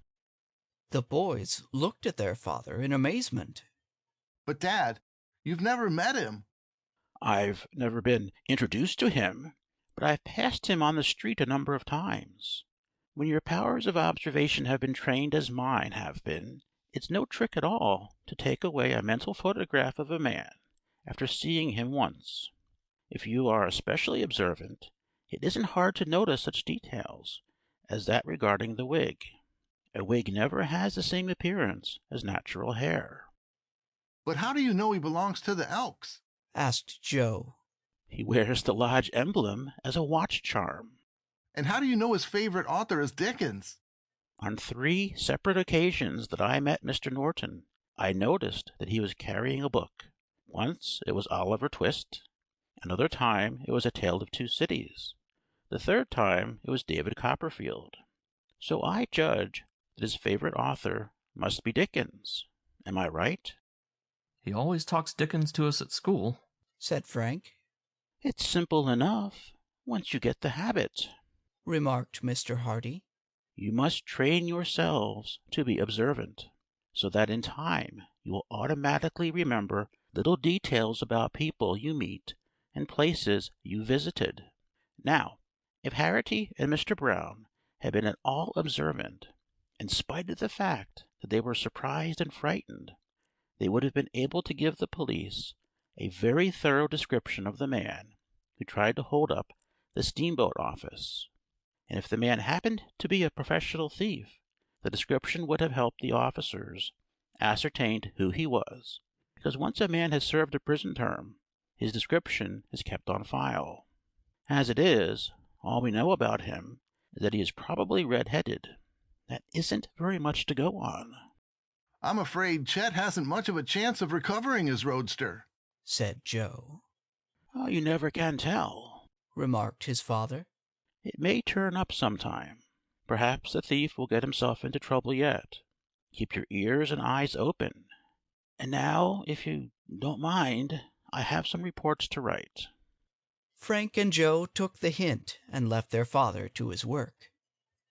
The boys looked at their father in amazement. But, Dad, you've never met him. "I've never been introduced to him, but I've passed him on the street a number of times. When your powers of observation have been trained as mine have been, it's no trick at all to take away a mental photograph of a man after seeing him once. If you are especially observant, it isn't hard to notice such details as that regarding the wig. A wig never has the same appearance as natural hair." But how do you know he belongs to the Elks? asked Joe. "He wears the lodge emblem as a watch charm." And how do you know his favorite author is Dickens? "On 3 separate occasions that I met Mr. Norton, I noticed that he was carrying a book. Once it was Oliver Twist. Another time it was A Tale of Two Cities. The third time it was David Copperfield. So I judge that his favorite author must be Dickens. Am I right? He always talks Dickens to us at school, said Frank. It's simple enough, once you get the habit, remarked Mr. Hardy. You must train yourselves to be observant, so that in time you will automatically remember little details about people you meet and places you visited. Now, if Harity and Mr. Brown had been at all observant, in spite of the fact that they were surprised and frightened, they would have been able to give the police a very thorough description of the man who tried to hold up the steamboat office. And if the man happened to be a professional thief, the description would have helped the officers ascertain who he was, because once a man has served a prison term, his description is kept on file. As it is, all we know about him is that he is probably red-headed. That isn't very much to go on. I'm afraid Chet hasn't much of a chance of recovering his roadster, said Joe. Oh, you never can tell, remarked his father. It may turn up sometime. Perhaps the thief will get himself into trouble yet. Keep your ears and eyes open. And now, if you don't mind, I have some reports to write. Frank and Joe took the hint and left their father to his work.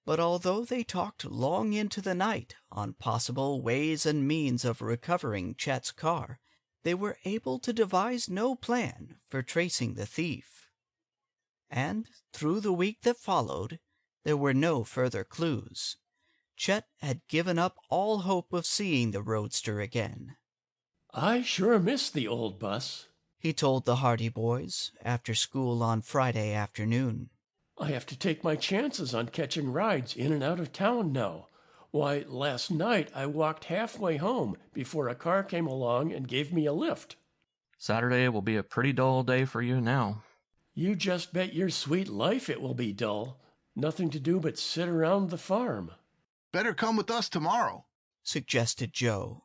But although they talked long into the night on possible ways and means of recovering Chet's car, they were able to devise no plan for tracing the thief. And through the week that followed, there were no further clues. Chet had given up all hope of seeing the roadster again. I sure miss the old bus, he told the Hardy boys after school on Friday afternoon. I have to take my chances on catching rides in and out of town now. Why, last night I walked halfway home before a car came along and gave me a lift. Saturday will be a pretty dull day for you now. You just bet your sweet life it will be dull. Nothing to do but sit around the farm. Better come with us tomorrow, suggested Joe.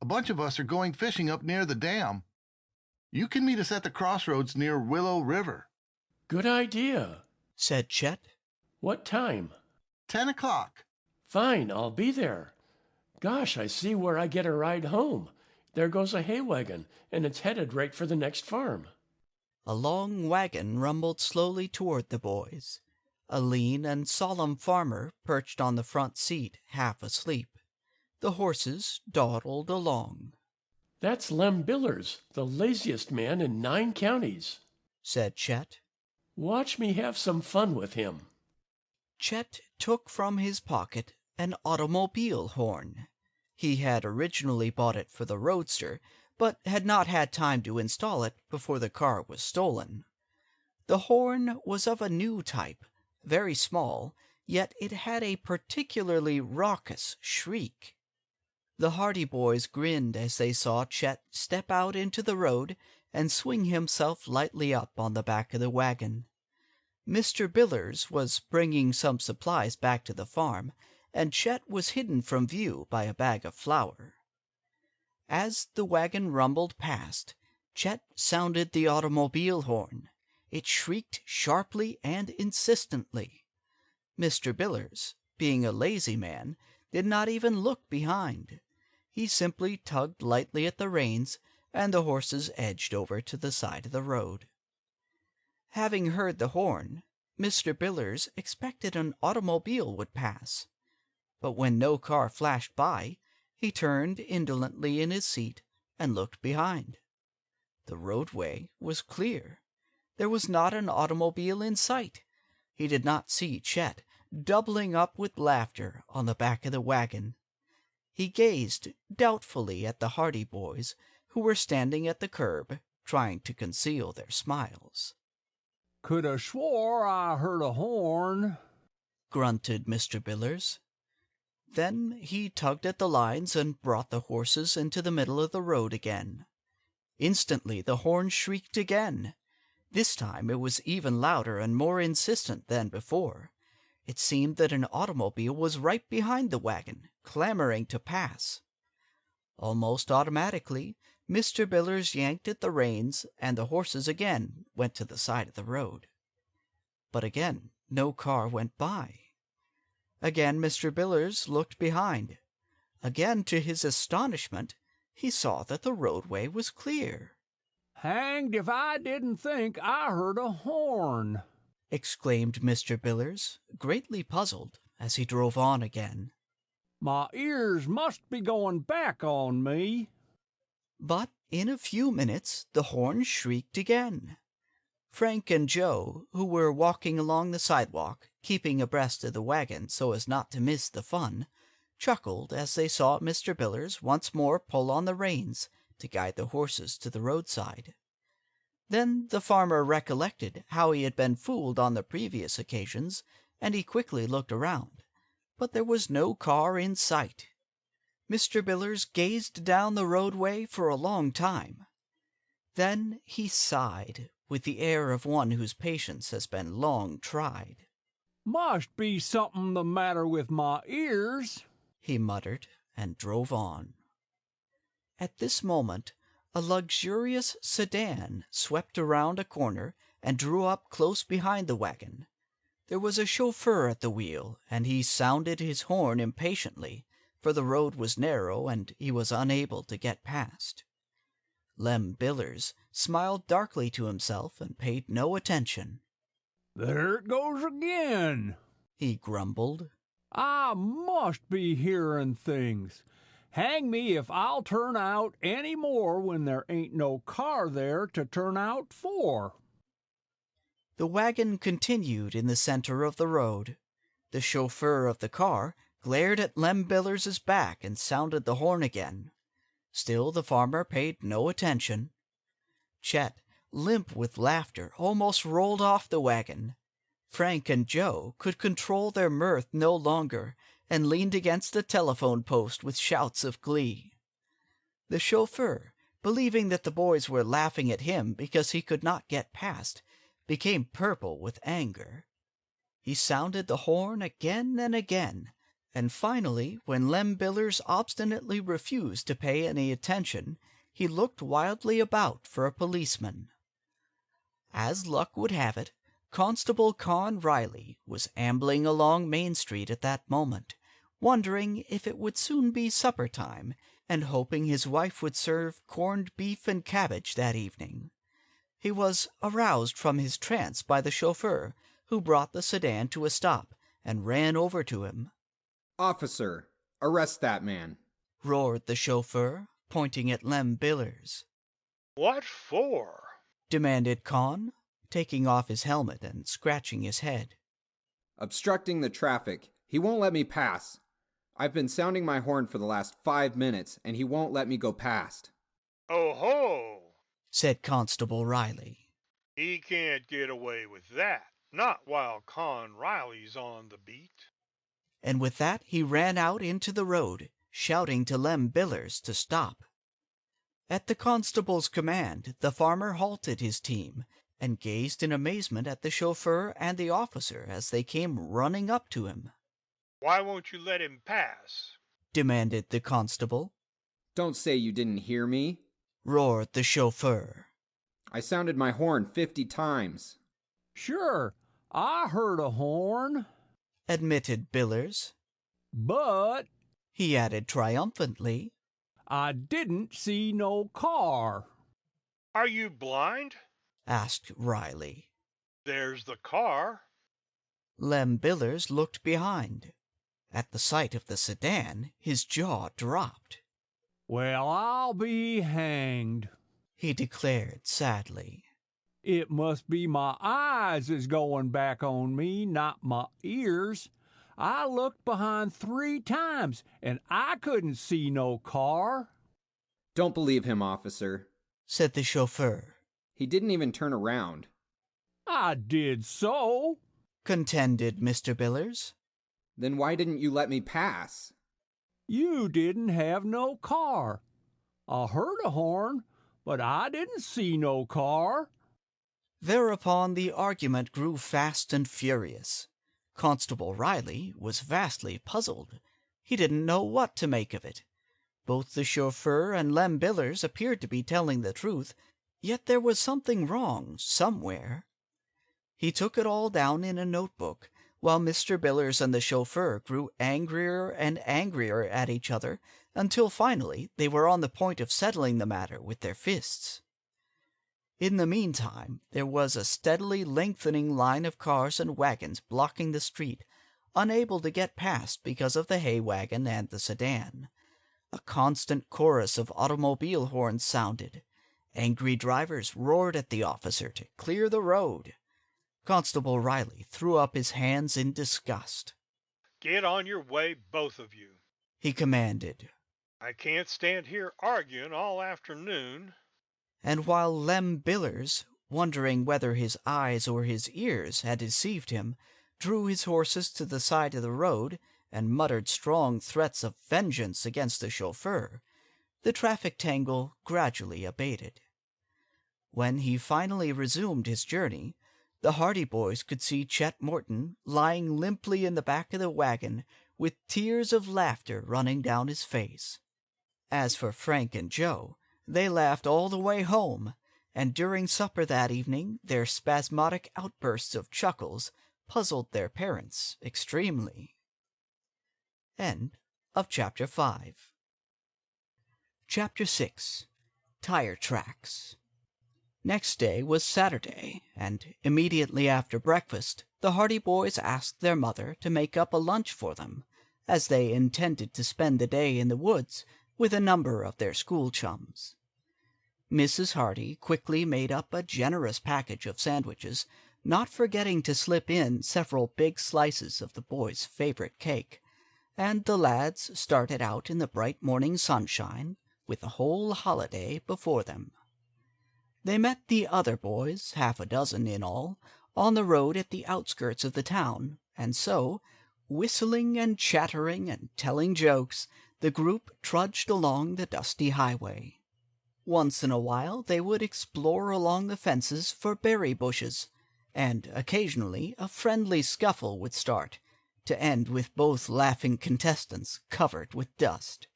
A bunch of us are going fishing up near the dam. You can meet us at the crossroads near Willow River. Good idea, said Chet. What time? 10 o'clock. Fine, I'll be there. Gosh, I see where I get a ride home. There goes a hay wagon, and it's headed right for the next farm. A long wagon rumbled slowly toward the boys. A lean and solemn farmer perched on the front seat, half asleep. The horses dawdled along. That's Lem Billers, the laziest man in 9 counties, said Chet. Watch me have some fun with him. Chet took from his pocket an automobile horn. He had originally bought it for the roadster, but had not had time to install it before the car was stolen. The horn was of a new type, very small, yet it had a particularly raucous shriek. The Hardy boys grinned as they saw Chet step out into the road and swing himself lightly up on the back of the wagon. Mr. Billers was bringing some supplies back to the farm, and Chet was hidden from view by a bag of flour. As the wagon rumbled past, Chet sounded the automobile horn. It shrieked sharply and insistently. Mr. Billers, being a lazy man, did not even look behind. He simply tugged lightly at the reins, and the horses edged over to the side of the road. Having heard the horn, Mr. Billers expected an automobile would pass. But when no car flashed by, he turned indolently in his seat and looked behind. The roadway was clear. There was not an automobile in sight. He did not see Chet doubling up with laughter on the back of the wagon. He gazed doubtfully at the Hardy boys, who were standing at the curb, trying to conceal their smiles. Could have swore I heard a horn, grunted Mr. Billers. Then he tugged at the lines and brought the horses into the middle of the road again. Instantly the horn shrieked again. This time it was even louder and more insistent than before. It seemed that an automobile was right behind the wagon, clamoring to pass. Almost automatically, Mr. Billers yanked at the reins, and the horses again went to the side of the road. But again no car went by. Again Mr. Billers looked behind. Again, to his astonishment, he saw that the roadway was clear. "Hanged if I didn't think I heard a horn!" exclaimed Mr. Billers, greatly puzzled, as he drove on again. "My ears must be going back on me." But in a few minutes the horn shrieked again. Frank and Joe, who were walking along the sidewalk, keeping abreast of the wagon so as not to miss the fun, chuckled as they saw Mr. Billers once more pull on the reins to guide the horses to the roadside. Then the farmer recollected how he had been fooled on the previous occasions, and he quickly looked around, but there was no car in sight. Mr. Billers gazed down the roadway for a long time. Then he sighed, with the air of one whose patience has been long tried. "Must be something the matter with my ears," he muttered, and drove on. At this moment a luxurious sedan swept around a corner and drew up close behind the wagon. There was a chauffeur at the wheel, and he sounded his horn impatiently, for the road was narrow and he was unable to get past. Lem Billers smiled darkly to himself and paid no attention. "There it goes again," he grumbled. "I must be hearing things. Hang me if I'll turn out any more when there ain't no car there to turn out for." The wagon continued in the center of the road. The chauffeur of the car glared at Lem Billers's back and sounded the horn again. Still the farmer paid no attention. Chet, limp with laughter, almost rolled off the wagon. Frank and Joe could control their mirth no longer and leaned against the telephone post with shouts of glee. The chauffeur, believing that the boys were laughing at him because he could not get past, became purple with anger. He sounded the horn again and again, and finally, when Lem Billers obstinately refused to pay any attention, he looked wildly about for a policeman. As luck would have it, Constable Con Riley was ambling along Main Street at that moment, wondering if it would soon be supper time, and hoping his wife would serve corned beef and cabbage that evening. He was aroused from his trance by the chauffeur, who brought the sedan to a stop and ran over to him. "Officer, arrest that man," roared the chauffeur, pointing at Lem Billers. "What for?" demanded Con, taking off his helmet and scratching his head. "Obstructing the traffic. He won't let me pass. I've been sounding my horn for the last 5 minutes, and he won't let me go past." "Oh ho!" said Constable Riley. "He can't get away with that. Not while Con Riley's on the beat." And with that he ran out into the road, shouting to Lem Billers to stop. At the constable's command, the farmer halted his team and gazed in amazement at the chauffeur and the officer as they came running up to him. "Why won't you let him pass?" demanded the constable. "Don't say you didn't hear me," roared the chauffeur. "I sounded my horn 50 times. "Sure, I heard a horn," admitted Billers. "But," he added triumphantly, "I didn't see no car." "Are you blind?" asked Riley. "There's the car." Lem Billers looked behind. At the sight of the sedan, his jaw dropped. "Well, I'll be hanged," he declared sadly. "It must be my eyes is going back on me, not my ears. I looked behind 3 times, and I couldn't see no car." "Don't believe him, officer," said the chauffeur. "He didn't even turn around." "I did so," contended Mr. Billers. "Then why didn't you let me pass?" "You didn't have no car. I heard a horn, but I didn't see no car." Thereupon the argument grew fast and furious. Constable Riley was vastly puzzled. He didn't know what to make of it. Both the chauffeur and Lem Billers appeared to be telling the truth, yet there was something wrong somewhere. He took it all down in a notebook, while Mr. Billers and the chauffeur grew angrier and angrier at each other until finally they were on the point of settling the matter with their fists. In the meantime, there was a steadily lengthening line of cars and wagons blocking the street, unable to get past because of the hay wagon and the sedan. A constant chorus of automobile horns sounded. Angry drivers roared at the officer to clear the road. Constable Riley threw up his hands in disgust. "Get on your way, both of you," he commanded. "I can't stand here arguing all afternoon." And while Lem Billers, wondering whether his eyes or his ears had deceived him, drew his horses to the side of the road and muttered strong threats of vengeance against the chauffeur, the traffic tangle gradually abated. When he finally resumed his journey, the Hardy boys could see Chet Morton lying limply in the back of the wagon with tears of laughter running down his face. As for Frank and Joe, they laughed all the way home, and during supper that evening their spasmodic outbursts of chuckles puzzled their parents extremely. End of Chapter 5. Chapter 6. Tire Tracks. Next day was Saturday, and immediately after breakfast the Hardy boys asked their mother to make up a lunch for them, as they intended to spend the day in the woods with a number of their school chums. Mrs. Hardy quickly made up a generous package of sandwiches, not forgetting to slip in several big slices of the boys' favorite cake, and the lads started out in the bright morning sunshine, with the whole holiday before them. They met the other boys, half a dozen in all, on the road at the outskirts of the town, and so, whistling and chattering and telling jokes, the group trudged along the dusty highway. Once in a while they would explore along the fences for berry bushes, and occasionally a friendly scuffle would start, to end with both laughing contestants covered with dust.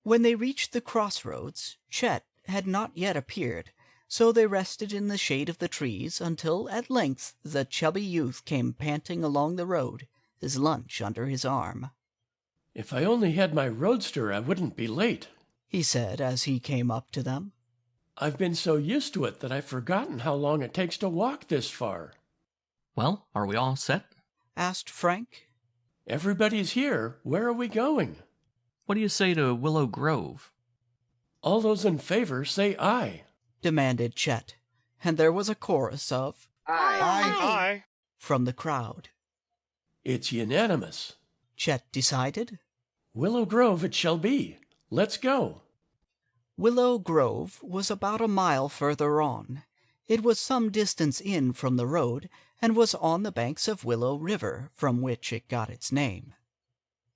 When they reached the crossroads, Chet had not yet appeared, so they rested in the shade of the trees until at length the chubby youth came panting along the road, his lunch under his arm. "If I only had my roadster, I wouldn't be late," he said as he came up to them. "I've been so used to it that I've forgotten how long it takes to walk this far." "Well, are we all set?" asked Frank. "Everybody's here. Where are we going?" "What do you say to Willow Grove?" "All those in favor say aye," demanded Chet, and there was a chorus of Aye. from the crowd. "It's unanimous," Chet decided. "Willow Grove it shall be. Let's go." Willow Grove was about a mile further on. It was some distance in from the road, and was on the banks of Willow River, from which it got its name.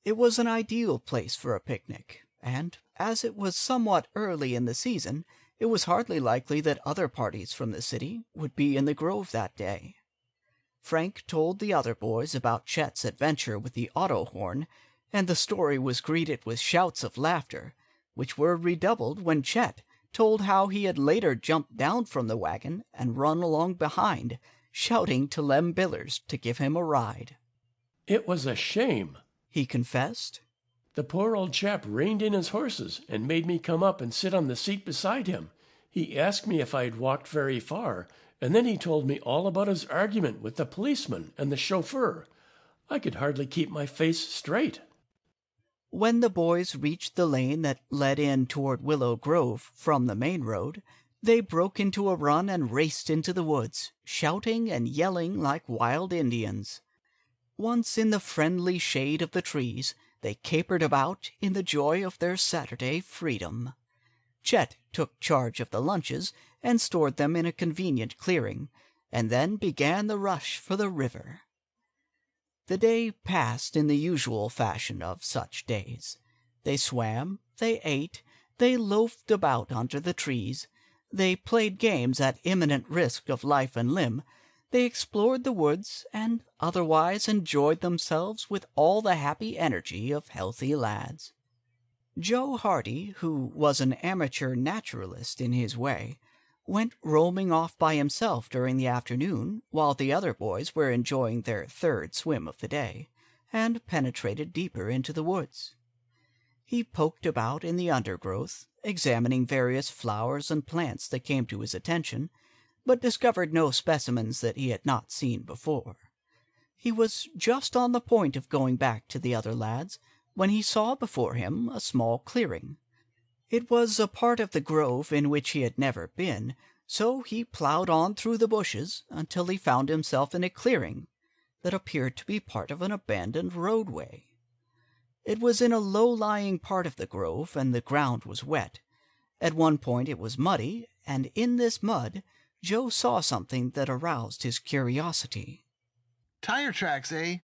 It was an ideal place for a picnic, and, as it was somewhat early in the season, it was hardly likely that other parties from the city would be in the grove that day. Frank told the other boys about Chet's adventure with the auto horn, and the story was greeted with shouts of laughter, which were redoubled when Chet told how he had later jumped down from the wagon and run along behind, shouting to Lem Billers to give him a ride. "It was a shame," he confessed. "The poor old chap reined in his horses and made me come up and sit on the seat beside him. He asked me if I had walked very far, and then he told me all about his argument with the policeman and the chauffeur. I could hardly keep my face straight." When the boys reached the lane that led in toward Willow Grove from the main road, they broke into a run and raced into the woods, shouting and yelling like wild Indians. Once in the friendly shade of the trees, they capered about in the joy of their Saturday freedom. Chet took charge of the lunches and stored them in a convenient clearing, and then began the rush for the river. The day passed in the usual fashion of such days. They swam, they ate, they loafed about under the trees, they played games at imminent risk of life and limb, they explored the woods, and otherwise enjoyed themselves with all the happy energy of healthy lads. Joe Hardy, who was an amateur naturalist in his way, went roaming off by himself during the afternoon while the other boys were enjoying their third swim of the day, and penetrated deeper into the woods. He poked about in the undergrowth, examining various flowers and plants that came to his attention, but discovered no specimens that he had not seen before. He was just on the point of going back to the other lads when he saw before him a small clearing. It was a part of the grove in which he had never been, so he plowed on through the bushes until he found himself in a clearing that appeared to be part of an abandoned roadway. It was in a low-lying part of the grove, and the ground was wet. At one point it was muddy, and in this mud Joe saw something that aroused his curiosity. Tire tracks, eh?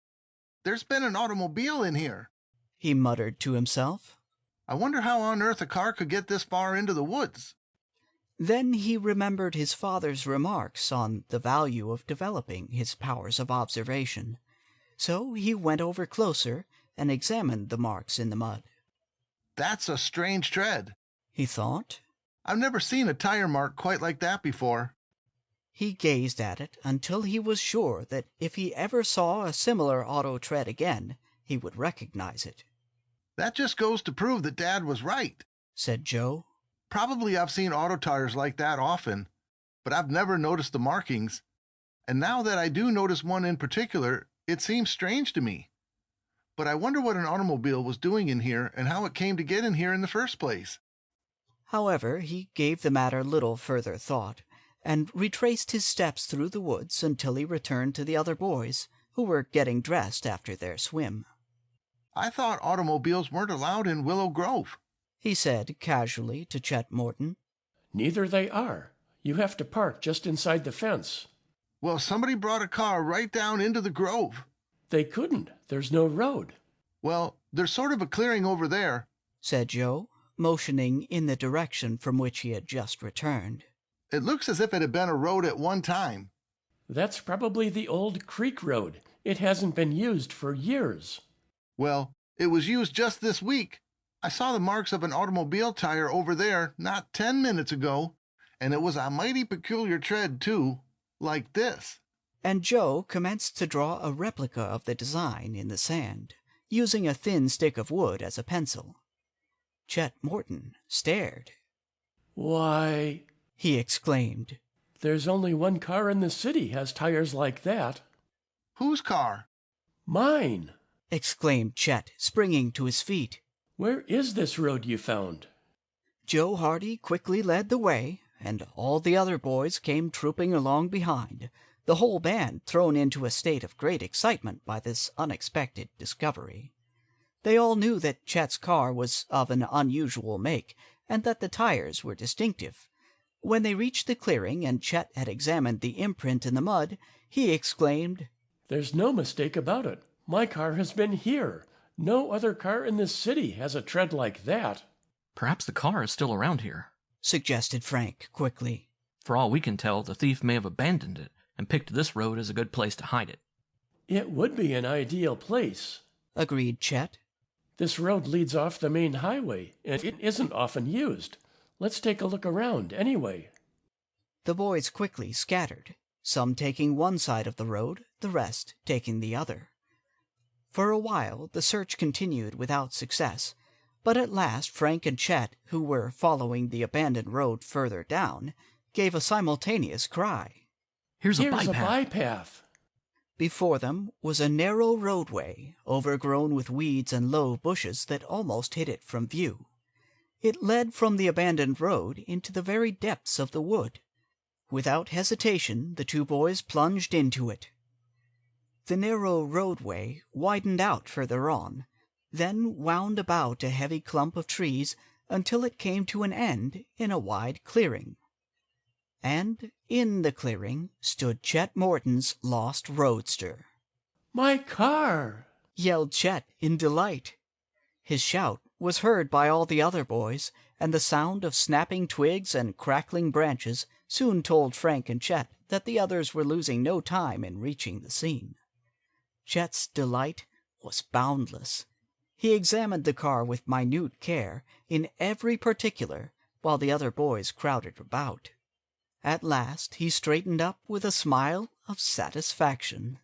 There's been an automobile in here, he muttered to himself. I wonder how on earth a car could get this far into the woods. Then he remembered his father's remarks on the value of developing his powers of observation, so he went over closer and examined the marks in the mud. That's a strange tread, he thought. I've never seen a tire mark quite like that before. He gazed at it until he was sure that if he ever saw a similar auto tread again, he would recognize it. That just goes to prove that Dad was right, said Joe. Probably I've seen auto tires like that often, but I've never noticed the markings. And now that I do notice one in particular, it seems strange to me. But I wonder what an automobile was doing in here and how it came to get in here in the first place. However, he gave the matter little further thought, and retraced his steps through the woods until he returned to the other boys, who were getting dressed after their swim. I thought automobiles weren't allowed in Willow Grove, he said casually to Chet Morton. Neither they are. You have to park just inside the fence. Well, somebody brought a car right down into the grove. They couldn't. There's no road. Well, there's sort of a clearing over there, said Joe, motioning in the direction from which he had just returned. It looks as if it had been a road at one time. That's probably the old creek road. It hasn't been used for years. Well, it was used just this week. I saw the marks of an automobile tire over there not 10 minutes ago, and it was a mighty peculiar tread, too, like this. And Joe commenced to draw a replica of the design in the sand, using a thin stick of wood as a pencil. Chet Morton stared. Why, he exclaimed, there's only one car in the city has tires like that. Whose car? Mine, exclaimed Chet, springing to his feet. Where is this road you found? Joe Hardy quickly led the way, and all the other boys came trooping along behind, the whole band thrown into a state of great excitement by this unexpected discovery. They all knew that Chet's car was of an unusual make, and that the tires were distinctive. When they reached the clearing and Chet had examined the imprint in the mud, he exclaimed, There's no mistake about it. My car has been here. No other car in this city has a tread like that. Perhaps the car is still around here, suggested Frank quickly. For all we can tell, the thief may have abandoned it and picked this road as a good place to hide it. It would be an ideal place, agreed Chet. This road leads off the main highway, and it isn't often used. Let's take a look around anyway. The boys quickly scattered, some taking one side of the road, the rest taking the other. For a while the search continued without success, but at last Frank and Chet, who were following the abandoned road further down, gave a simultaneous cry. Here's a bypath. Before them was a narrow roadway, overgrown with weeds and low bushes that almost hid it from view. It led from the abandoned road into the very depths of the wood. Without hesitation, the two boys plunged into it. The narrow roadway widened out further on, then wound about a heavy clump of trees until it came to an end in a wide clearing. And in the clearing stood Chet Morton's lost roadster. My car! Yelled Chet in delight. His shout was heard by all the other boys, and the sound of snapping twigs and crackling branches soon told Frank and Chet that the others were losing no time in reaching the scene. Chet's delight was boundless. He examined the car with minute care, in every particular, while the other boys crowded about. At last he straightened up with a smile of satisfaction.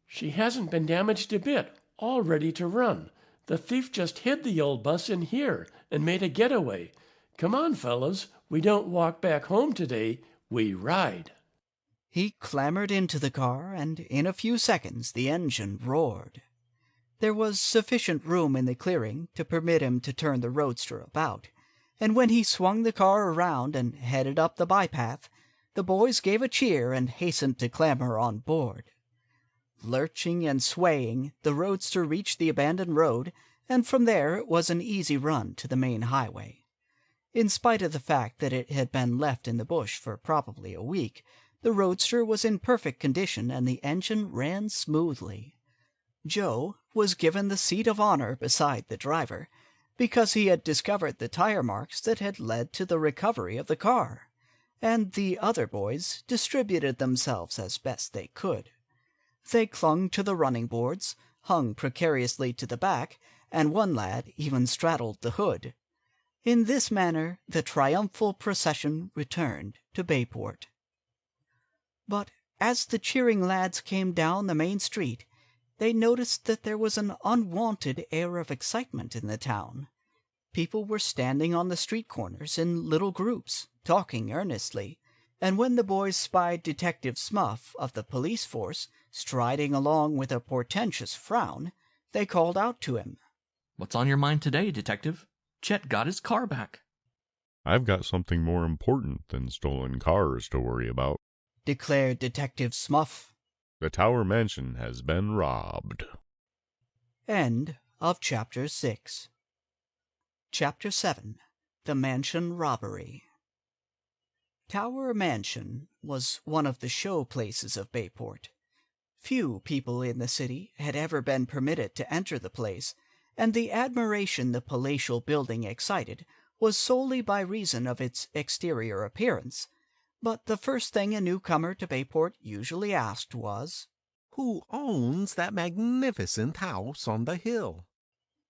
She hasn't been damaged a bit, all ready to run. The thief just hid the old bus in here and made a getaway. Come on, fellas, we don't walk back home today, we ride. He clambered into the car, and in a few seconds the engine roared. There was sufficient room in the clearing to permit him to turn the roadster about, and when he swung the car around and headed up the bypath, the boys gave a cheer and hastened to clamber on board. Lurching and swaying, the roadster reached the abandoned road, and from there it was an easy run to the main highway. In spite of the fact that it had been left in the bush for probably a week, the roadster was in perfect condition and the engine ran smoothly. Joe was given the seat of honor beside the driver, because he had discovered the tire marks that had led to the recovery of the car, and the other boys distributed themselves as best they could. They clung to the running boards, hung precariously to the back, and one lad even straddled the hood. In this manner the triumphal procession returned to Bayport. But as the cheering lads came down the main street, they noticed that there was an unwonted air of excitement in the town. People were standing on the street corners in little groups, talking earnestly, and when the boys spied Detective Smuff of the police force striding along with a portentous frown, they called out to him. "What's on your mind today, Detective? Chet got his car back." "I've got something more important than stolen cars to worry about," declared Detective Smuff. "The Tower Mansion has been robbed." End of Chapter 6. Chapter 7. The Mansion Robbery. Tower Mansion was one of the show places of Bayport. Few people in the city had ever been permitted to enter the place, and the admiration the palatial building excited was solely by reason of its exterior appearance. But the first thing a newcomer to Bayport usually asked was, "Who owns that magnificent house on the hill?"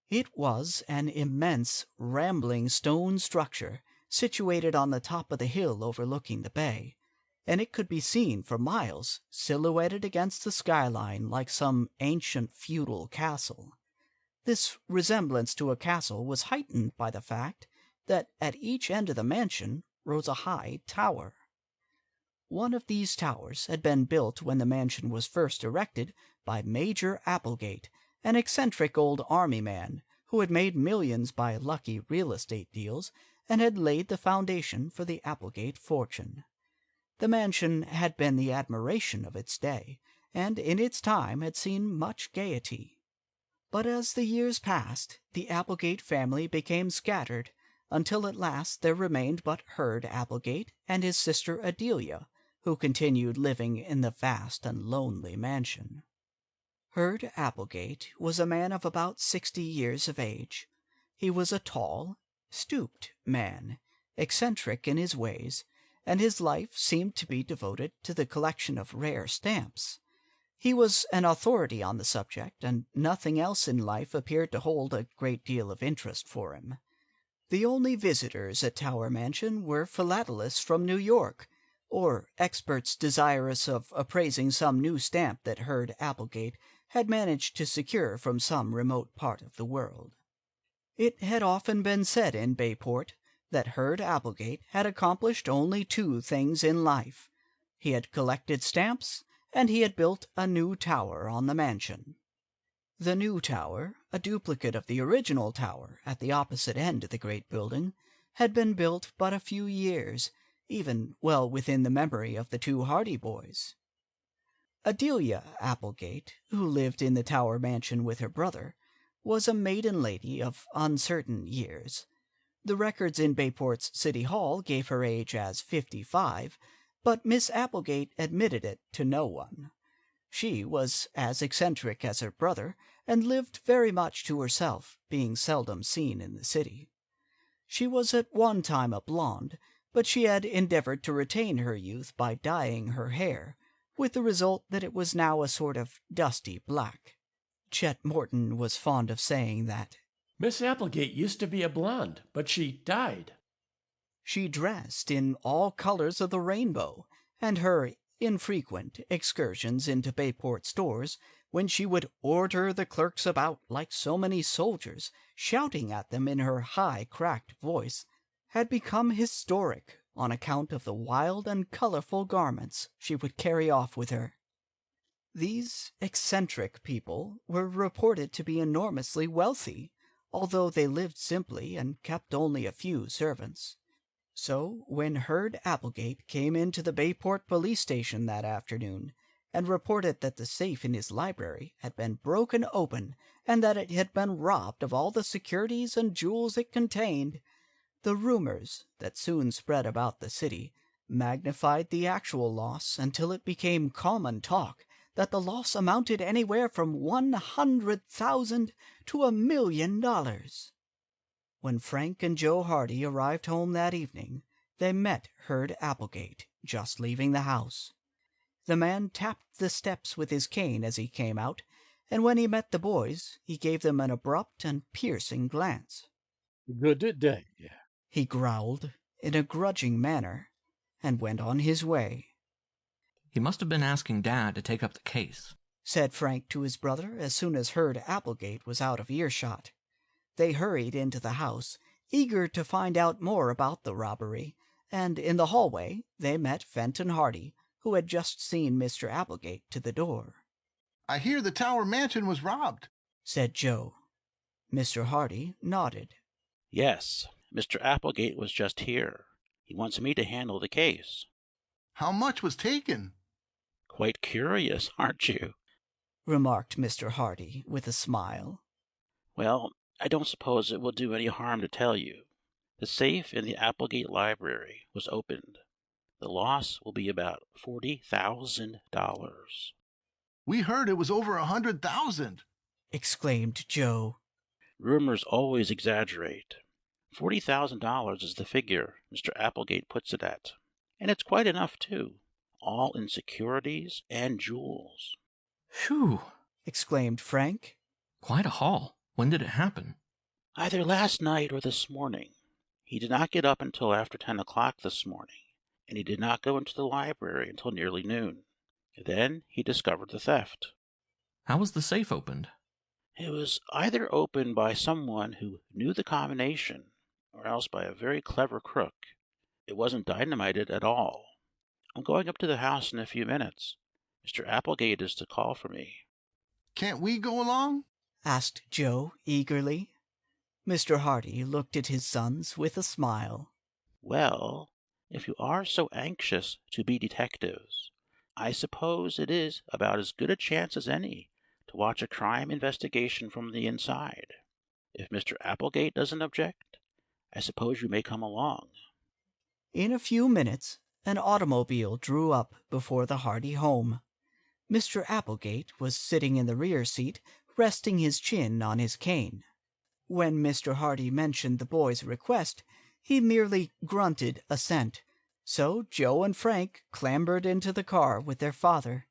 It was an immense, rambling stone structure situated on the top of the hill overlooking the bay, and it could be seen for miles, silhouetted against the skyline like some ancient feudal castle. This resemblance to a castle was heightened by the fact that at each end of the mansion rose a high tower. One of these towers had been built when the mansion was first erected by Major Applegate, an eccentric old army man who had made millions by lucky real estate deals and had laid the foundation for the Applegate fortune. The mansion had been the admiration of its day, and in its time had seen much gaiety. But as the years passed, the Applegate family became scattered, until at last there remained but Hurd Applegate and his sister Adelia, who continued living in the vast and lonely mansion. Hurd Applegate was a man of about 60 years of age. He was a tall, stooped man, eccentric in his ways, and his life seemed to be devoted to the collection of rare stamps. He was an authority on the subject, and nothing else in life appeared to hold a great deal of interest for him. The only visitors at Tower Mansion were philatelists from New York, or experts desirous of appraising some new stamp that Hurd Applegate had managed to secure from some remote part of the world. It had often been said in Bayport that Hurd Applegate had accomplished only 2 things in life. He had collected stamps, and he had built a new tower on the mansion. The new tower, a duplicate of the original tower at the opposite end of the great building, had been built but a few years, even well within the memory of the 2 Hardy boys. Adelia Applegate, who lived in the Tower Mansion with her brother, was a maiden lady of uncertain years. The records in Bayport's City Hall gave her age as 55, but Miss Applegate admitted it to no one. She was as eccentric as her brother, and lived very much to herself, being seldom seen in the city. She was at one time a blonde, but she had endeavored to retain her youth by dyeing her hair, with the result that it was now a sort of dusty black. Chet Morton was fond of saying that Miss Applegate used to be a blonde, but she died. She dressed in all colors of the rainbow, and her infrequent excursions into Bayport stores, when she would order the clerks about like so many soldiers, shouting at them in her high, cracked voice, had become historic on account of the wild and colorful garments she would carry off with her. These eccentric people were reported to be enormously wealthy, although they lived simply and kept only a few servants. So when Herd Applegate came into the Bayport police station that afternoon and reported that the safe in his library had been broken open and that it had been robbed of all the securities and jewels it contained, the rumors that soon spread about the city magnified the actual loss until it became common talk that the loss amounted anywhere from $100,000 to $1 million. When Frank and Joe Hardy arrived home that evening, they met Herd Applegate just leaving the house. The man tapped the steps with his cane as he came out, and when he met the boys, he gave them an abrupt and piercing glance. "Good day," he growled in a grudging manner, and went on his way. He must have been asking Dad to take up the case, said Frank to his brother as soon as Herd Applegate was out of earshot. They hurried into the house, eager to find out more about the robbery, and in the hallway they met Fenton Hardy, who had just seen Mr. Applegate to the door. "I hear the Tower Mansion was robbed," said Joe. Mr. Hardy nodded. "Yes, Mr. Applegate was just here. He wants me to handle the case." "How much was taken?" "Quite curious, aren't you?" remarked Mr. Hardy with a smile. "Well, I don't suppose it will do any harm to tell you. The safe in the Applegate library was opened. The loss will be about $40,000. "We heard it was over 100,000. exclaimed Joe. "Rumors always exaggerate. $40,000 is the figure Mr. Applegate puts it at. And it's quite enough, too. All in securities and jewels." "Phew!" exclaimed Frank. "Quite a haul. When did it happen?" "Either last night or this morning. He did not get up until after 10 o'clock this morning, and he did not go into the library until nearly noon. Then he discovered the theft." "How was the safe opened?" "It was either opened by someone who knew the combination, or else by a very clever crook. It wasn't dynamited at all. I'm going up to the house in a few minutes. Mr. Applegate is to call for me." "Can't we go along?" asked Joe eagerly. Mr. Hardy looked at his sons with a smile. "Well, if you are so anxious to be detectives, I suppose it is about as good a chance as any to watch a crime investigation from the inside. If Mr. Applegate doesn't object, I suppose you may come along." In a few minutes, an automobile drew up before the Hardy home. Mr. Applegate was sitting in the rear seat, resting his chin on his cane. When Mr. Hardy mentioned the boy's request, he merely grunted assent, so Joe and Frank clambered into the car with their father.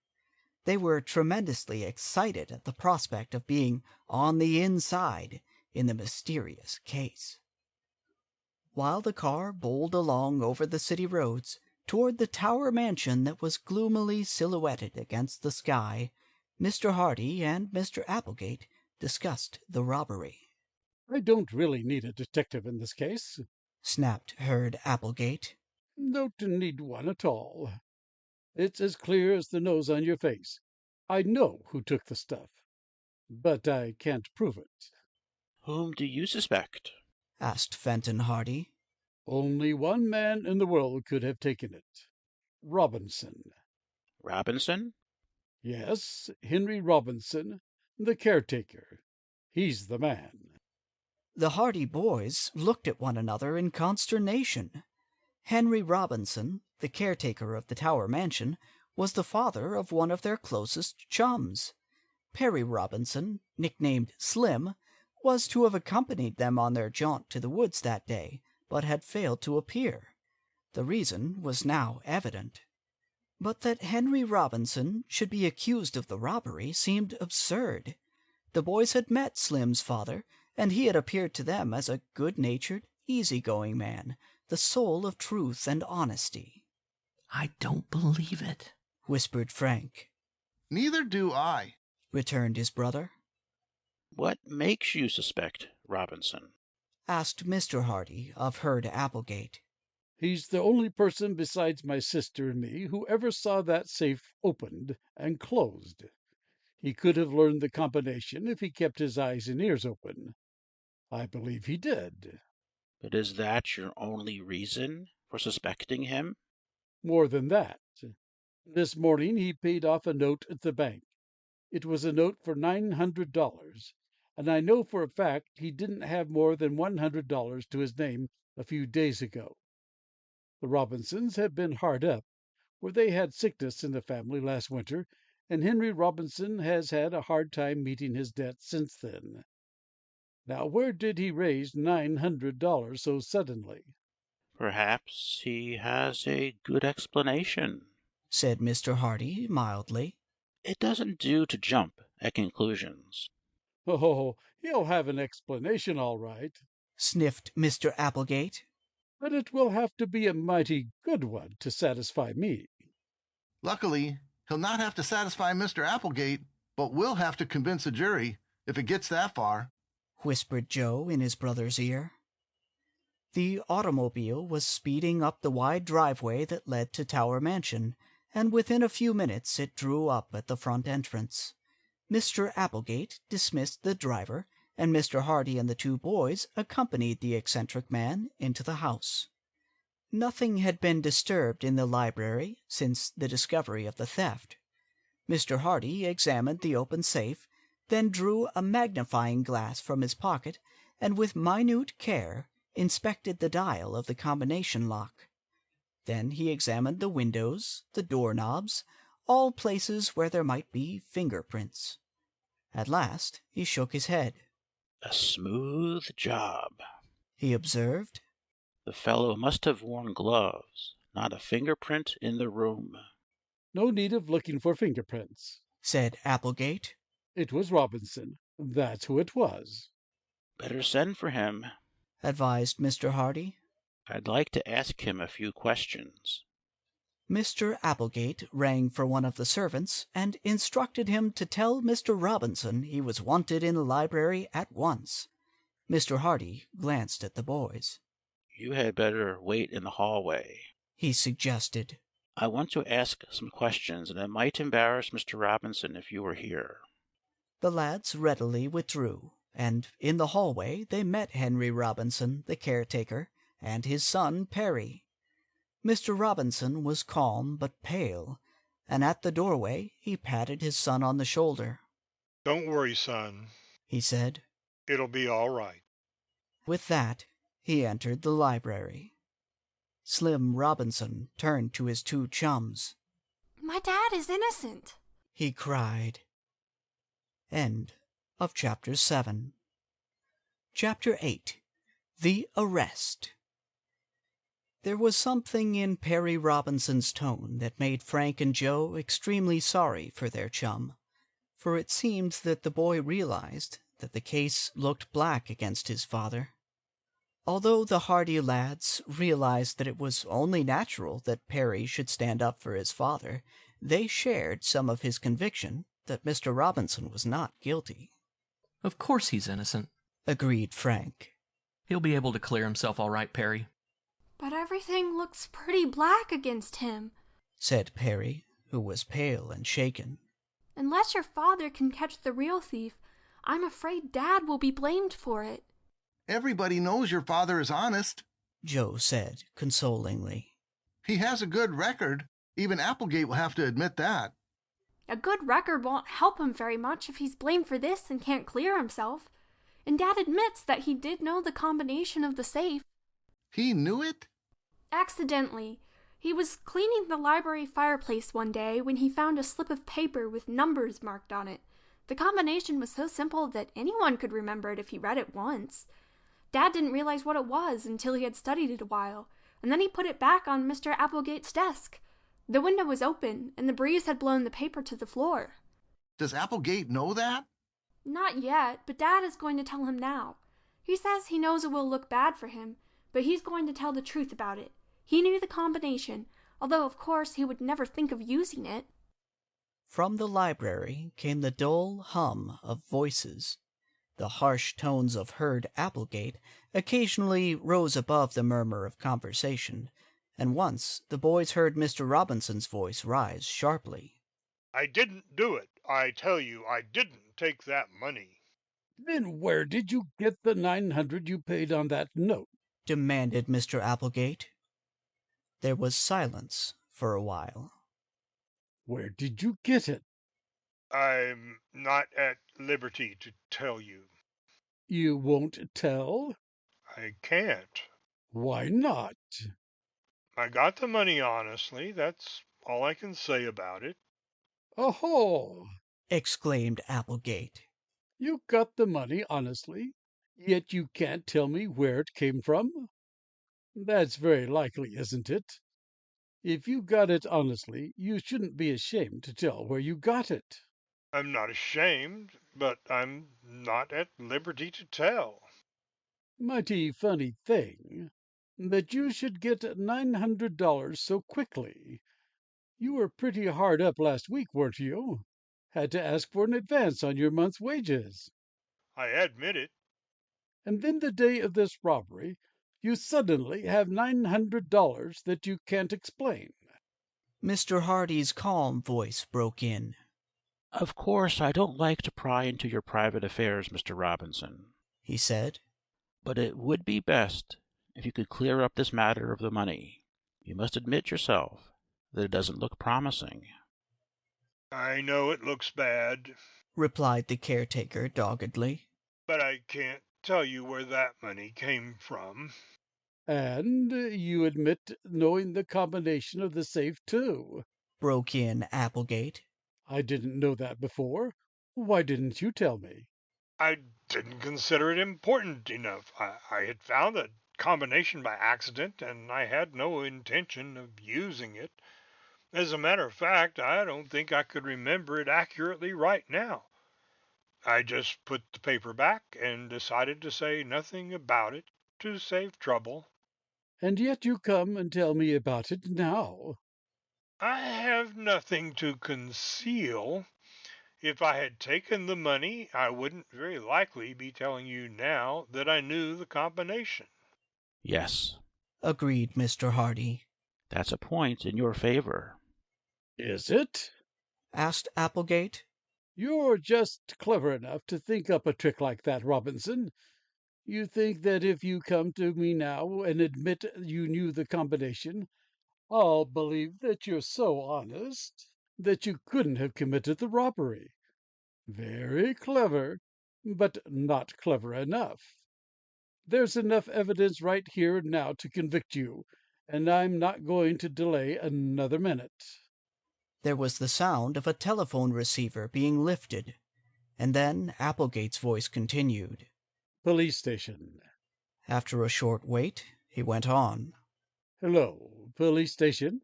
They were tremendously excited at the prospect of being on the inside in the mysterious case. While the car bowled along over the city roads toward the Tower Mansion that was gloomily silhouetted against the sky, Mr. Hardy and Mr. Applegate discussed the robbery. "I don't really need a detective in this case." snapped Herd Applegate. "Don't need one at all. It's as clear as the nose on your face. I know who took the stuff, but I can't prove it." "Whom do you suspect?" asked Fenton Hardy. "Only one man in the world could have taken it. Robinson." "Robinson?" "Yes, Henry Robinson, the caretaker. He's the man." The Hardy boys looked at one another in consternation. Henry Robinson, the caretaker of the Tower Mansion, was the father of one of their closest chums. Perry Robinson, nicknamed Slim, was to have accompanied them on their jaunt to the woods that day, but had failed to appear. The reason was now evident. But that Henry Robinson should be accused of the robbery seemed absurd. The boys had met Slim's father, and he had appeared to them as a good-natured, easy-going man, the soul of truth and honesty. I don't believe it, whispered Frank. Neither do I, returned his brother. What makes you suspect Robinson? asked Mr. Hardy of Herd Applegate. He's the only person besides my sister and me who ever saw that safe opened and closed. He could have learned the combination if he kept his eyes and ears open. I believe he did. But is that your only reason for suspecting him? More than that. This morning he paid off a note at the bank. It was a note for $900, and I know for a fact he didn't have more than $100 to his name a few days ago. The Robinsons have been hard up, for they had sickness in the family last winter, and Henry Robinson has had a hard time meeting his debts since then. Now, where did he raise $900 so suddenly? Perhaps he has a good explanation, said Mr. Hardy mildly. It doesn't do to jump at conclusions. Oh, he'll have an explanation all right, sniffed Mr. Applegate. But it will have to be a mighty good one to satisfy me. Luckily, he'll not have to satisfy Mr. Applegate, but will have to convince a jury if it gets that far, whispered Joe in his brother's ear. The automobile was speeding up the wide driveway that led to Tower Mansion, and within a few minutes it drew up at the front entrance. Mr. Applegate dismissed the driver, and Mr. Hardy and the two boys accompanied the eccentric man into the house. Nothing had been disturbed in the library since the discovery of the theft. Mr. Hardy examined the open safe, then drew a magnifying glass from his pocket, and with minute care inspected the dial of the combination lock. Then he examined the windows, the doorknobs, all places where there might be fingerprints. At last he shook his head. A smooth job, he observed. The fellow must have worn gloves, not a fingerprint in the room. No need of looking for fingerprints, said Applegate. It was Robinson. That's who it was. Better send for him, advised Mr. Hardy. I'd like to ask him a few questions. Mr. Applegate rang for one of the servants and instructed him to tell Mr. Robinson he was wanted in the library at once. Mr. Hardy glanced at the boys. You had better wait in the hallway, he suggested. I want to ask some questions, and it might embarrass Mr. Robinson if you were here. The lads readily withdrew, and in the hallway they met Henry Robinson, the caretaker, and his son Perry. Mr. Robinson was calm but pale, and at the doorway he patted his son on the shoulder. Don't worry, son, he said. It'll be all right. With that, he entered the library. Slim Robinson turned to his two chums. My dad is innocent, he cried. End of Chapter 7. Chapter 8. The Arrest. There was something in Perry Robinson's tone that made Frank and Joe extremely sorry for their chum, for it seemed that the boy realized that the case looked black against his father. Although the Hardy lads realized that it was only natural that Perry should stand up for his father, they shared some of his conviction that Mr. Robinson was not guilty. Of course he's innocent, agreed Frank. He'll be able to clear himself all right, Perry. But everything looks pretty black against him, said Perry, who was pale and shaken. Unless your father can catch the real thief, I'm afraid Dad will be blamed for it. Everybody knows your father is honest, Joe said consolingly. He has a good record. Even Applegate will have to admit that. A good record won't help him very much if he's blamed for this and can't clear himself. And Dad admits that he did know the combination of the safe. He knew it? Accidentally. He was cleaning the library fireplace one day when he found a slip of paper with numbers marked on it. The combination was so simple that anyone could remember it if he read it once. Dad didn't realize what it was until he had studied it a while, and then he put it back on Mr. Applegate's desk. The window was open, and the breeze had blown the paper to the floor. Does Applegate know that? Not yet, but Dad is going to tell him now. He says he knows it will look bad for him, but he's going to tell the truth about it. He knew the combination, although of course he would never think of using it. From the library came the dull hum of voices. The harsh tones of Herd Applegate occasionally rose above the murmur of conversation, and once the boys heard Mr. Robinson's voice rise sharply. I didn't do it. I tell you, I didn't take that money. Then where did you get the 900 you paid on that note? Demanded Mr. Applegate. There was silence for a while. Where did you get it? I'm not at liberty to tell you. You won't tell? I can't. Why not? I got the money honestly. That's all I can say about it. Oh! Exclaimed Applegate. You got the money honestly, yet you can't tell me where it came from? That's very likely, isn't it? If you got it honestly, you shouldn't be ashamed to tell where you got it. I'm not ashamed, but I'm not at liberty to tell. Mighty funny thing that you should get $900 so quickly. You were pretty hard up last week, weren't you? Had to ask for an advance on your month's wages. I admit it. And then the day of this robbery, you suddenly have $900 that you can't explain. Mr. Hardy's calm voice broke in. Of course, I don't like to pry into your private affairs, Mr. Robinson, he said. But it would be best if you could clear up this matter of the money. You must admit yourself that it doesn't look promising. I know it looks bad, replied the caretaker doggedly. But I can't tell you where that money came from. And you admit knowing the combination of the safe, too, broke in Applegate. I didn't know that before. Why didn't you tell me? I didn't consider it important enough. I had found the combination by accident, and I had no intention of using it. As a matter of fact, I don't think I could remember it accurately right now. I just put the paper back and decided to say nothing about it to save trouble. And yet you come and tell me about it now. I have nothing to conceal. If I had taken the money, I wouldn't very likely be telling you now that I knew the combination. Yes, agreed Mr. Hardy. That's a point in your favor. Is it? Asked Applegate. You're just clever enough to think up a trick like that, Robinson. You think that if you come to me now and admit you knew the combination, I'll believe that you're so honest that you couldn't have committed the robbery. Very clever, but not clever enough. There's enough evidence right here and now to convict you, and I'm not going to delay another minute. There was the sound of a telephone receiver being lifted, and then Applegate's voice continued. Police station. After a short wait, he went on. Hello, police station.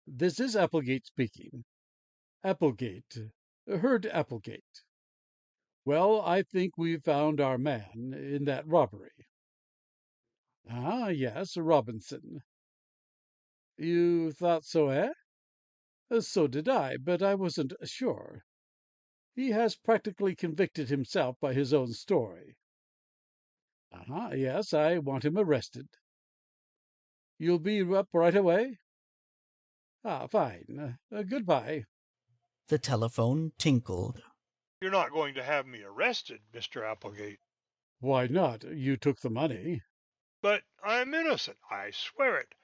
This is Applegate speaking. Applegate. Herd Applegate. Well, I think we've found our man in that robbery. Ah, yes, Robinson. You thought so, eh? So did I, but I wasn't sure. He has practically convicted himself by his own story. Yes, I want him arrested. You'll be up right away? Fine. Goodbye. The telephone tinkled. You're not going to have me arrested, Mr. Applegate. Why not? You took the money. But I'm innocent, I swear it.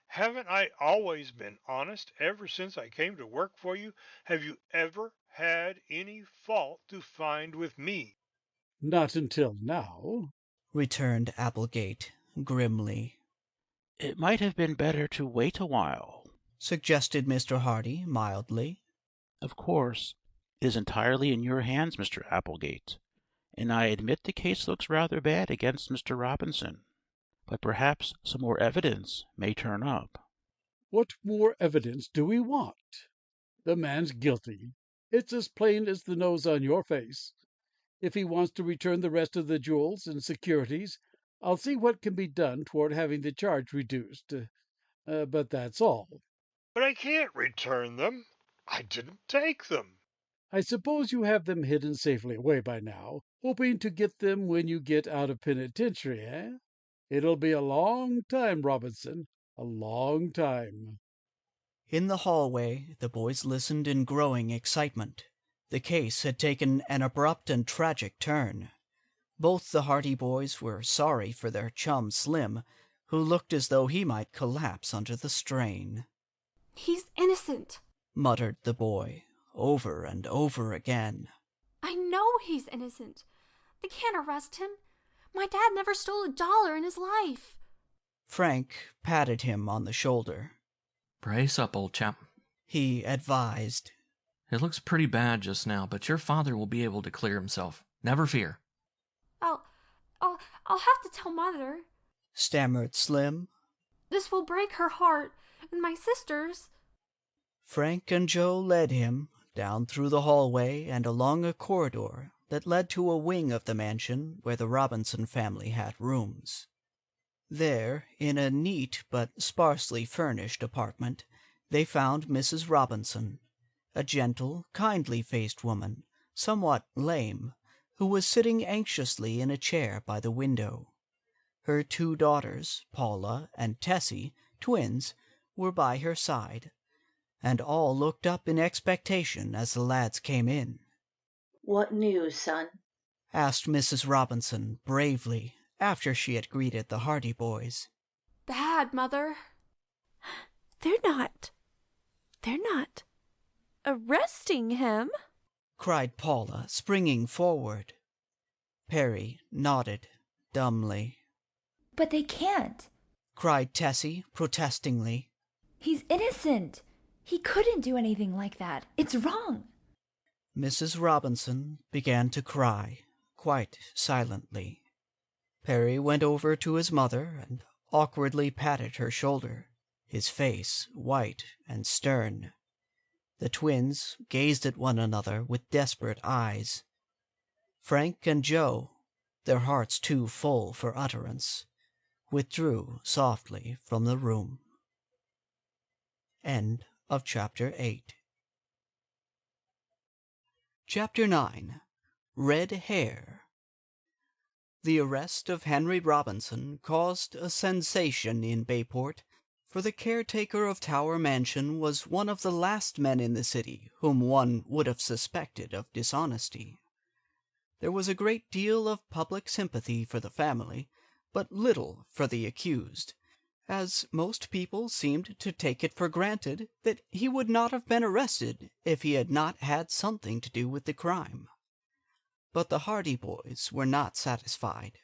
Haven't I always been honest ever since I came to work for you? Have you ever had any fault to find with me? Not until now, returned Applegate grimly. It might have been better to wait a while, suggested Mr. Hardy mildly. Of course, it is entirely in your hands, Mr. Applegate, and I admit the case looks rather bad against Mr. Robinson. But perhaps some more evidence may turn up. What more evidence do we want? The man's guilty. It's as plain as the nose on your face. If he wants to return the rest of the jewels and securities, I'll see what can be done toward having the charge reduced. But that's all. But I can't return them. I didn't take them. I suppose you have them hidden safely away by now, hoping to get them when you get out of penitentiary, eh? It'll be a long time, Robinson, a long time. In the hallway, the boys listened in growing excitement. The case had taken an abrupt and tragic turn. Both the Hardy boys were sorry for their chum Slim, who looked as though he might collapse under the strain. He's innocent, muttered the boy, over and over again. I know he's innocent. They can't arrest him. My dad never stole $1 in his life. Frank patted him on the shoulder. Brace up, old chap, he advised. It looks pretty bad just now, but your father will be able to clear himself. Never fear. I'll have to tell Mother, stammered Slim. This will break her heart, and my sister's. Frank and Joe led him down through the hallway and along a corridor that led to a wing of the mansion where the Robinson family had rooms. There, in a neat but sparsely furnished apartment, they found Mrs. Robinson, a gentle, kindly-faced woman, somewhat lame, who was sitting anxiously in a chair by the window. Her 2 daughters, Paula and Tessie, twins, were by her side, and all looked up in expectation as the lads came in. "What news, son?" asked Mrs. Robinson bravely, after she had greeted the Hardy boys. Bad, Mother. They're not arresting him, cried Paula, springing forward. Perry nodded dumbly. But they can't, cried Tessie protestingly. He's innocent. He couldn't do anything like that. It's wrong. Mrs. Robinson began to cry, quite silently. Perry went over to his mother and awkwardly patted her shoulder, his face white and stern. The twins gazed at one another with desperate eyes. Frank and Joe, their hearts too full for utterance, withdrew softly from the room. End of Chapter 8. Chapter 9. Red Hair. The arrest of Henry Robinson caused a sensation in Bayport, for the caretaker of Tower Mansion was one of the last men in the city whom one would have suspected of dishonesty. There was a great deal of public sympathy for the family, but little for the accused, as most people seemed to take it for granted that he would not have been arrested if he had not had something to do with the crime. But the Hardy boys were not satisfied.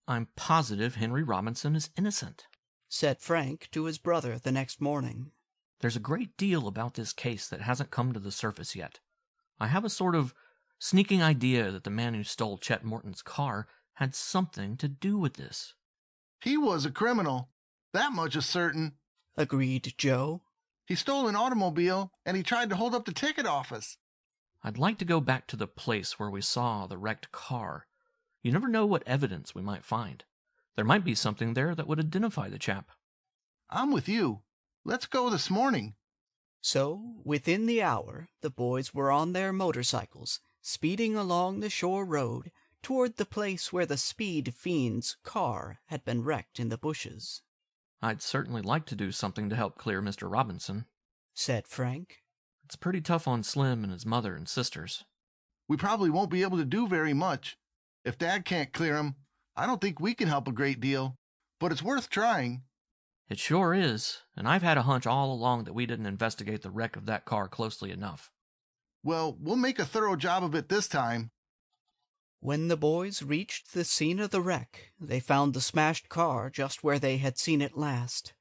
I'm positive Henry Robinson is innocent, said Frank to his brother the next morning. There's a great deal about this case that hasn't come to the surface yet. I have a sort of sneaking idea that the man who stole Chet Morton's car had something to do with this. He was a criminal. That much is certain, agreed Joe. He stole an automobile, and he tried to hold up the ticket office. I'd like to go back to the place where we saw the wrecked car. You never know what evidence we might find. There might be something there that would identify the chap. I'm with you. Let's go this morning. So, within the hour, the boys were on their motorcycles, speeding along the shore road toward the place where the speed fiend's car had been wrecked in the bushes. I'd certainly like to do something to help clear Mr. Robinson, said Frank. It's pretty tough on Slim and his mother and sisters. We probably won't be able to do very much. If Dad can't clear him, I don't think we can help a great deal, but it's worth trying. It sure is, and I've had a hunch all along that we didn't investigate the wreck of that car closely enough. Well, we'll make a thorough job of it this time. When the boys reached the scene of the wreck, they found the smashed car just where they had seen it last.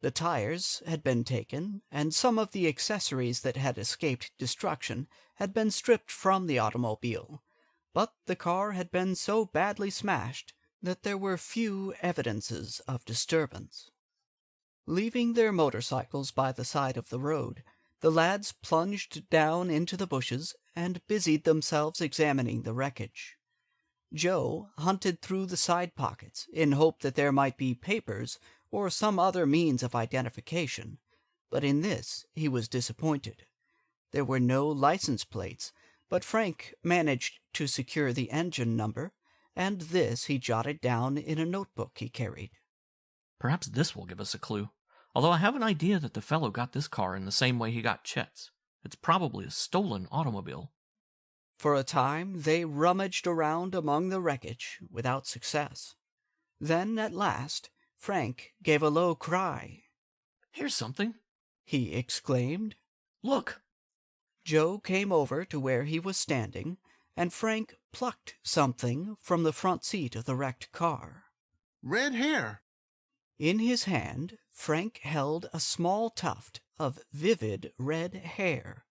The tires had been taken, and some of the accessories that had escaped destruction had been stripped from the automobile, but the car had been so badly smashed that there were few evidences of disturbance. Leaving their motorcycles by the side of the road, The lads plunged down into the bushes and busied themselves examining the wreckage. Joe hunted through the side pockets in hope that there might be papers or some other means of identification, but in this he was disappointed. There were no license plates, but Frank managed to secure the engine number, and this he jotted down in a notebook he carried. Perhaps this will give us a clue, although I have an idea that the fellow got this car in the same way he got Chet's. It's probably a stolen automobile. For a time they rummaged around among the wreckage without success. Then, at last, Frank gave a low cry. "Here's something," he exclaimed. "Look!" Joe came over to where he was standing, and Frank plucked something from the front seat of the wrecked car. Red hair. In his hand, Frank held a small tuft of vivid red hair.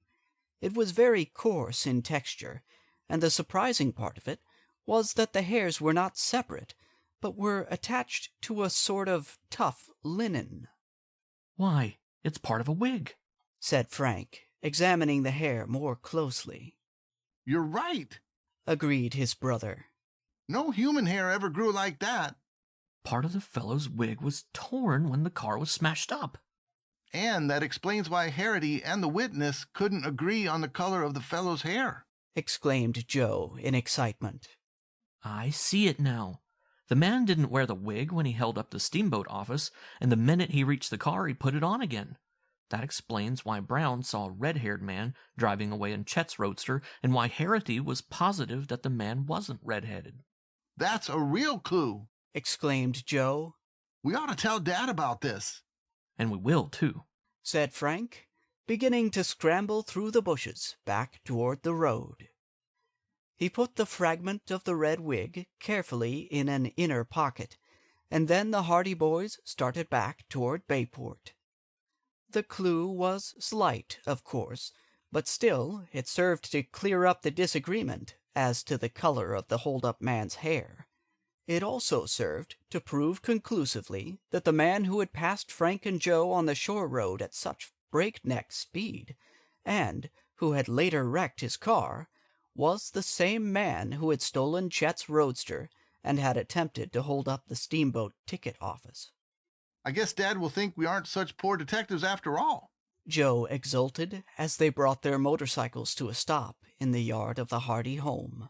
It was very coarse in texture, and the surprising part of it was that the hairs were not separate, but were attached to a sort of tough linen. "Why, it's part of a wig," said Frank, examining the hair more closely. "You're right," agreed his brother. "No human hair ever grew like that." "Part of the fellow's wig was torn when the car was smashed up." "And that explains why Hardy and the witness couldn't agree on the color of the fellow's hair," exclaimed Joe in excitement. "I see it now. The man didn't wear the wig when he held up the steamboat office, and the minute he reached the car he put it on again. That explains why Brown saw a red-haired man driving away in Chet's roadster, and why Harity was positive that the man wasn't red-headed." "That's a real clue," exclaimed Joe. "We ought to tell Dad about this." "And we will, too," said Frank, beginning to scramble through the bushes back toward the road. He put the fragment of the red wig carefully in an inner pocket, and then the Hardy boys started back toward Bayport. The clue was slight, of course, but still it served to clear up the disagreement as to the color of the hold-up man's hair. It also served to prove conclusively that the man who had passed Frank and Joe on the shore road at such breakneck speed, and who had later wrecked his car, was the same man who had stolen Chet's roadster and had attempted to hold up the steamboat ticket office. "I guess Dad will think we aren't such poor detectives after all," Joe exulted as they brought their motorcycles to a stop in the yard of the Hardy home.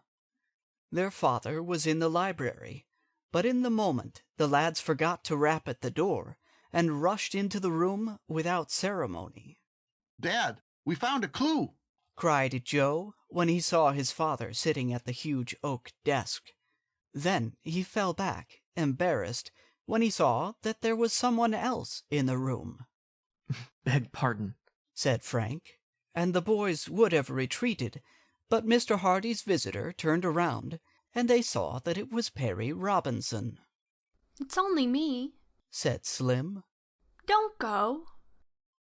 Their father was in the library, but in the moment the lads forgot to rap at the door and rushed into the room without ceremony. "Dad, we found a clue," cried Joe when he saw his father sitting at the huge oak desk. Then he fell back, embarrassed, when he saw that there was someone else in the room. "Beg pardon," said Frank, and the boys would have retreated, but Mr. Hardy's visitor turned around, and they saw that it was Perry Robinson. "It's only me," said Slim. "Don't go."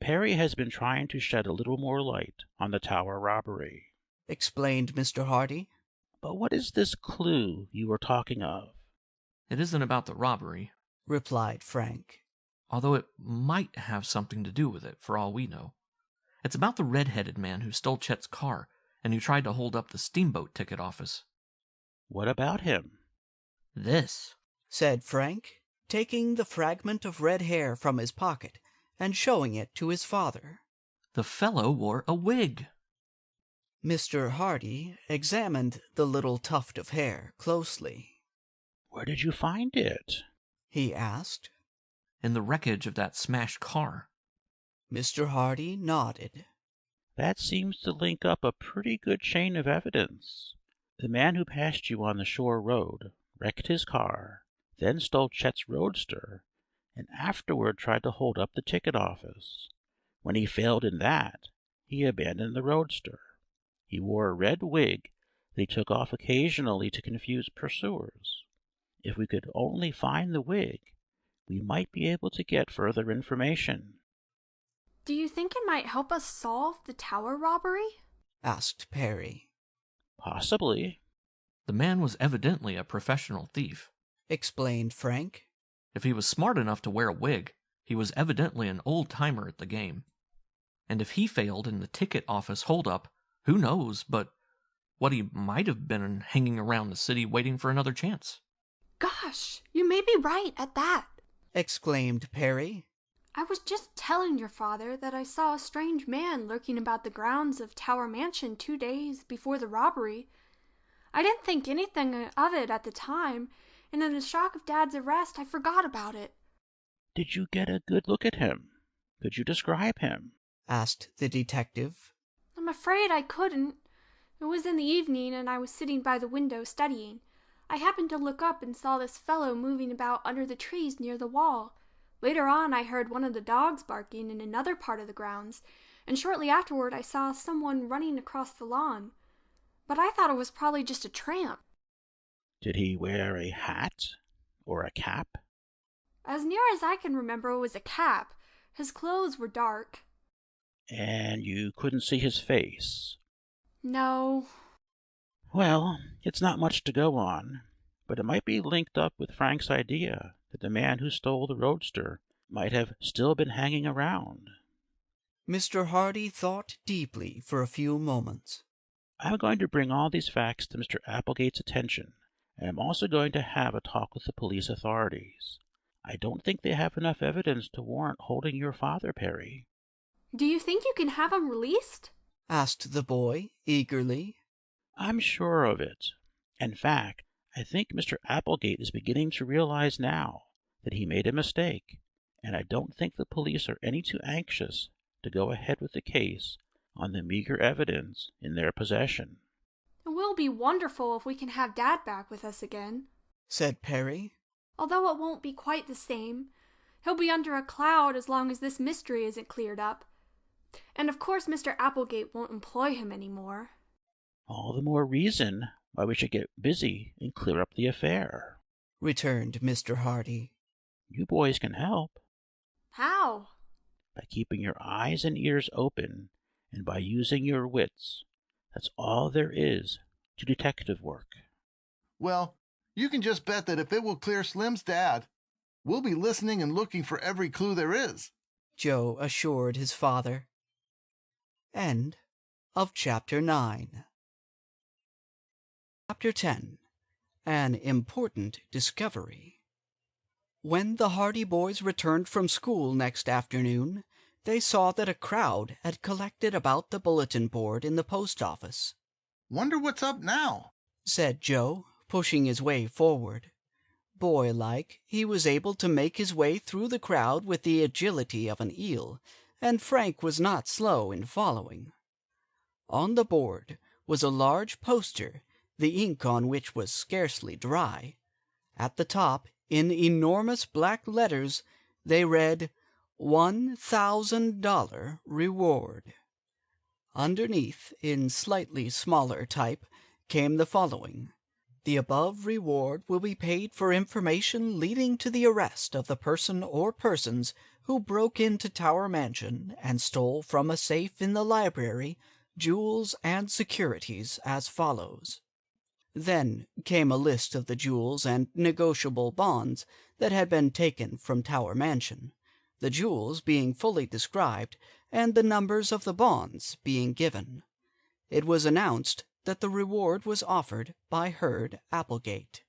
Perry has been trying to shed a little more light on the tower robbery, explained Mr. Hardy. "But what is this clue you were talking of?" "It isn't about the robbery," replied Frank, "although it might have something to do with it, for all we know. It's about the red-headed man who stole Chet's car and who tried to hold up the steamboat ticket office." "What about him?" "This," said Frank, taking the fragment of red hair from his pocket and showing it to his father. "The fellow wore a wig." Mr. Hardy examined the little tuft of hair closely. "Where did you find it?" he asked. "In the wreckage of that smashed car." Mr. Hardy nodded. "That seems to link up a pretty good chain of evidence. The man who passed you on the shore road wrecked his car, then stole Chet's roadster, and afterward tried to hold up the ticket office. When he failed in that, he abandoned the roadster. He wore a red wig that he took off occasionally to confuse pursuers. If we could only find the wig, we might be able to get further information." "Do you think it might help us solve the tower robbery?" asked Perry. "Possibly." "The man was evidently a professional thief," explained Frank. "If he was smart enough to wear a wig, he was evidently an old-timer at the game. And if he failed in the ticket office holdup, who knows but what he might have been hanging around the city waiting for another chance. Gosh, you may be right at that, exclaimed Perry. I was just telling your father that I saw a strange man lurking about the grounds of Tower Mansion 2 days before the robbery. I didn't think anything of it at the time, and in the shock of Dad's arrest, I forgot about it. Did you get a good look at him? Could you describe him? Asked the detective. I'm afraid I couldn't. It was in the evening, and I was sitting by the window studying. I happened to look up and saw this fellow moving about under the trees near the wall. Later on, I heard one of the dogs barking in another part of the grounds, and shortly afterward I saw someone running across the lawn. But I thought it was probably just a tramp. Did he wear a hat or a cap? As near as I can remember, it was a cap. His clothes were dark. And you couldn't see his face? No. Well, it's not much to go on, but it might be linked up with Frank's idea that the man who stole the roadster might have still been hanging around. Mr. Hardy thought deeply for a few moments. I'm going to bring all these facts to Mr. Applegate's attention, and I'm also going to have a talk with the police authorities. I don't think they have enough evidence to warrant holding your father, Perry. Do you think you can have him released? Asked the boy eagerly. I'm sure of it. In fact, I think Mr. Applegate is beginning to realize now that he made a mistake, and I don't think the police are any too anxious to go ahead with the case on the meager evidence in their possession. It will be wonderful if we can have Dad back with us again, said Perry. Although it won't be quite the same. He'll be under a cloud as long as this mystery isn't cleared up. And of course Mr. Applegate won't employ him any more. All the more reason why we should get busy and clear up the affair, returned Mr. Hardy. You boys can help. How? By keeping your eyes and ears open and by using your wits. That's all there is to detective work. Well, you can just bet that if it will clear Slim's dad, we'll be listening and looking for every clue there is, Joe assured his father. End of Chapter 9. Chapter 10. An Important Discovery. When the Hardy boys returned from school next afternoon, they saw that a crowd had collected about the bulletin board in the post office. Wonder what's up now, said Joe, pushing his way forward. Boy-like, he was able to make his way through the crowd with the agility of an eel, and Frank was not slow in following. On the board was a large poster, the ink on which was scarcely dry. At the top, in enormous black letters, they read, $1,000 reward. Underneath, in slightly smaller type, came the following. The above reward will be paid for information leading to the arrest of the person or persons who broke into Tower Mansion and stole from a safe in the library jewels and securities as follows. Then came a list of the jewels and negotiable bonds that had been taken from Tower Mansion, the jewels being fully described and the numbers of the bonds being given. It was announced that the reward was offered by Herd Applegate.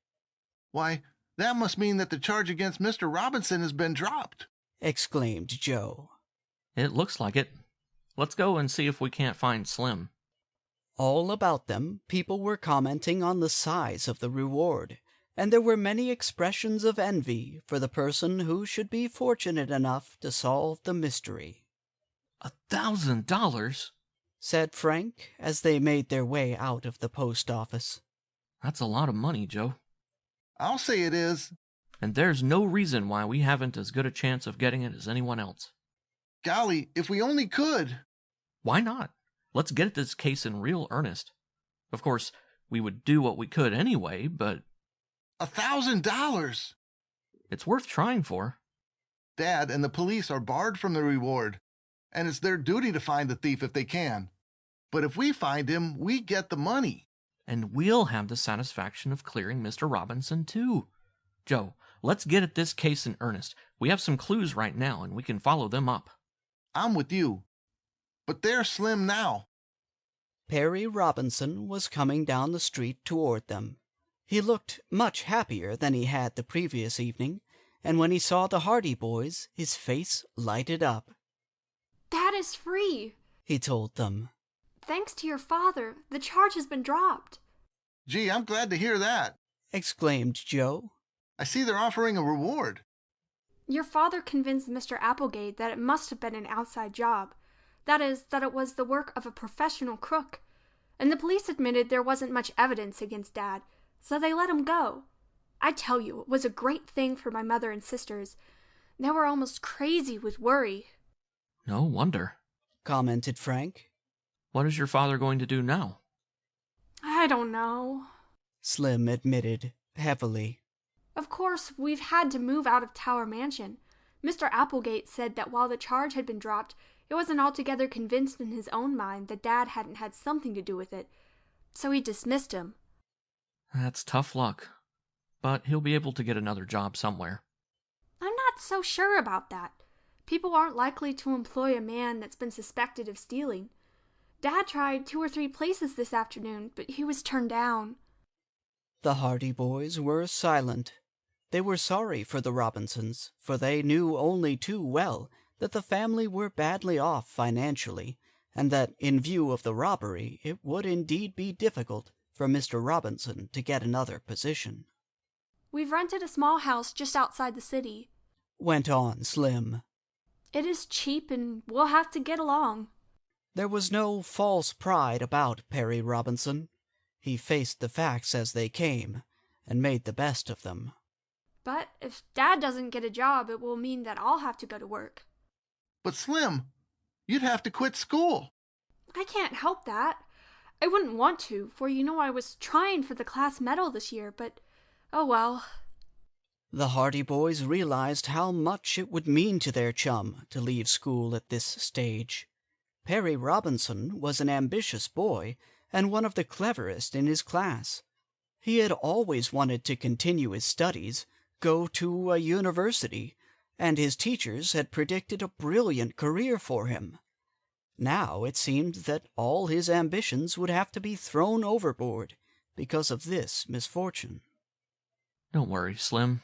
Why, that must mean that the charge against Mr. Robinson has been dropped, exclaimed Joe. It looks like it. Let's go and see if we can't find Slim. All about them, people were commenting on the size of the reward, and there were many expressions of envy for the person who should be fortunate enough to solve the mystery. $1,000? said Frank, as they made their way out of the post office. That's a lot of money, Joe. I'll say it is. And there's no reason why we haven't as good a chance of getting it as anyone else. Golly, if we only could. Why not? Let's get at this case in real earnest. Of course, we would do what we could anyway, but... $1,000! It's worth trying for. Dad and the police are barred from the reward, and it's their duty to find the thief if they can. But if we find him, we get the money. And we'll have the satisfaction of clearing Mr. Robinson, too. Joe, let's get at this case in earnest. We have some clues right now, and we can follow them up. I'm with you. But there's Slim now. Perry Robinson was coming down the street toward them. He looked much happier than he had the previous evening, and when he saw the Hardy boys, his face lighted up. Dad is free, he told them. Thanks to your father, the charge has been dropped. Gee, I'm glad to hear that, exclaimed Joe. I see they're offering a reward. Your father convinced Mr. Applegate that it must have been an outside job. That is, that it was the work of a professional crook. And the police admitted there wasn't much evidence against Dad, so they let him go. I tell you, it was a great thing for my mother and sisters. They were almost crazy with worry. No wonder, commented Frank. What is your father going to do now? I don't know, Slim admitted heavily. Of course, we've had to move out of Tower Mansion. Mr. Applegate said that while the charge had been dropped, he wasn't altogether convinced in his own mind that Dad hadn't had something to do with it, so he dismissed him. That's tough luck, but he'll be able to get another job somewhere. I'm not so sure about that. People aren't likely to employ a man that's been suspected of stealing. Dad tried 2 or 3 places this afternoon, but he was turned down. The Hardy boys were silent. They were sorry for the Robinsons, for they knew only too well that the family were badly off financially, and that, in view of the robbery, it would indeed be difficult for Mr. Robinson to get another position. We've rented a small house just outside the city, went on Slim. It is cheap and we'll have to get along. There was no false pride about Perry Robinson. He faced the facts as they came, and made the best of them. But if Dad doesn't get a job, it will mean that I'll have to go to work. But Slim, you'd have to quit school. I can't help that. I wouldn't want to, for you know I was trying for the class medal this year, but oh well. The Hardy boys realized how much it would mean to their chum to leave school at this stage. Perry Robinson was an ambitious boy, and one of the cleverest in his class. He had always wanted to continue his studies, go to a university, and his teachers had predicted a brilliant career for him. Now it seemed that all his ambitions would have to be thrown overboard because of this misfortune. Don't worry, Slim,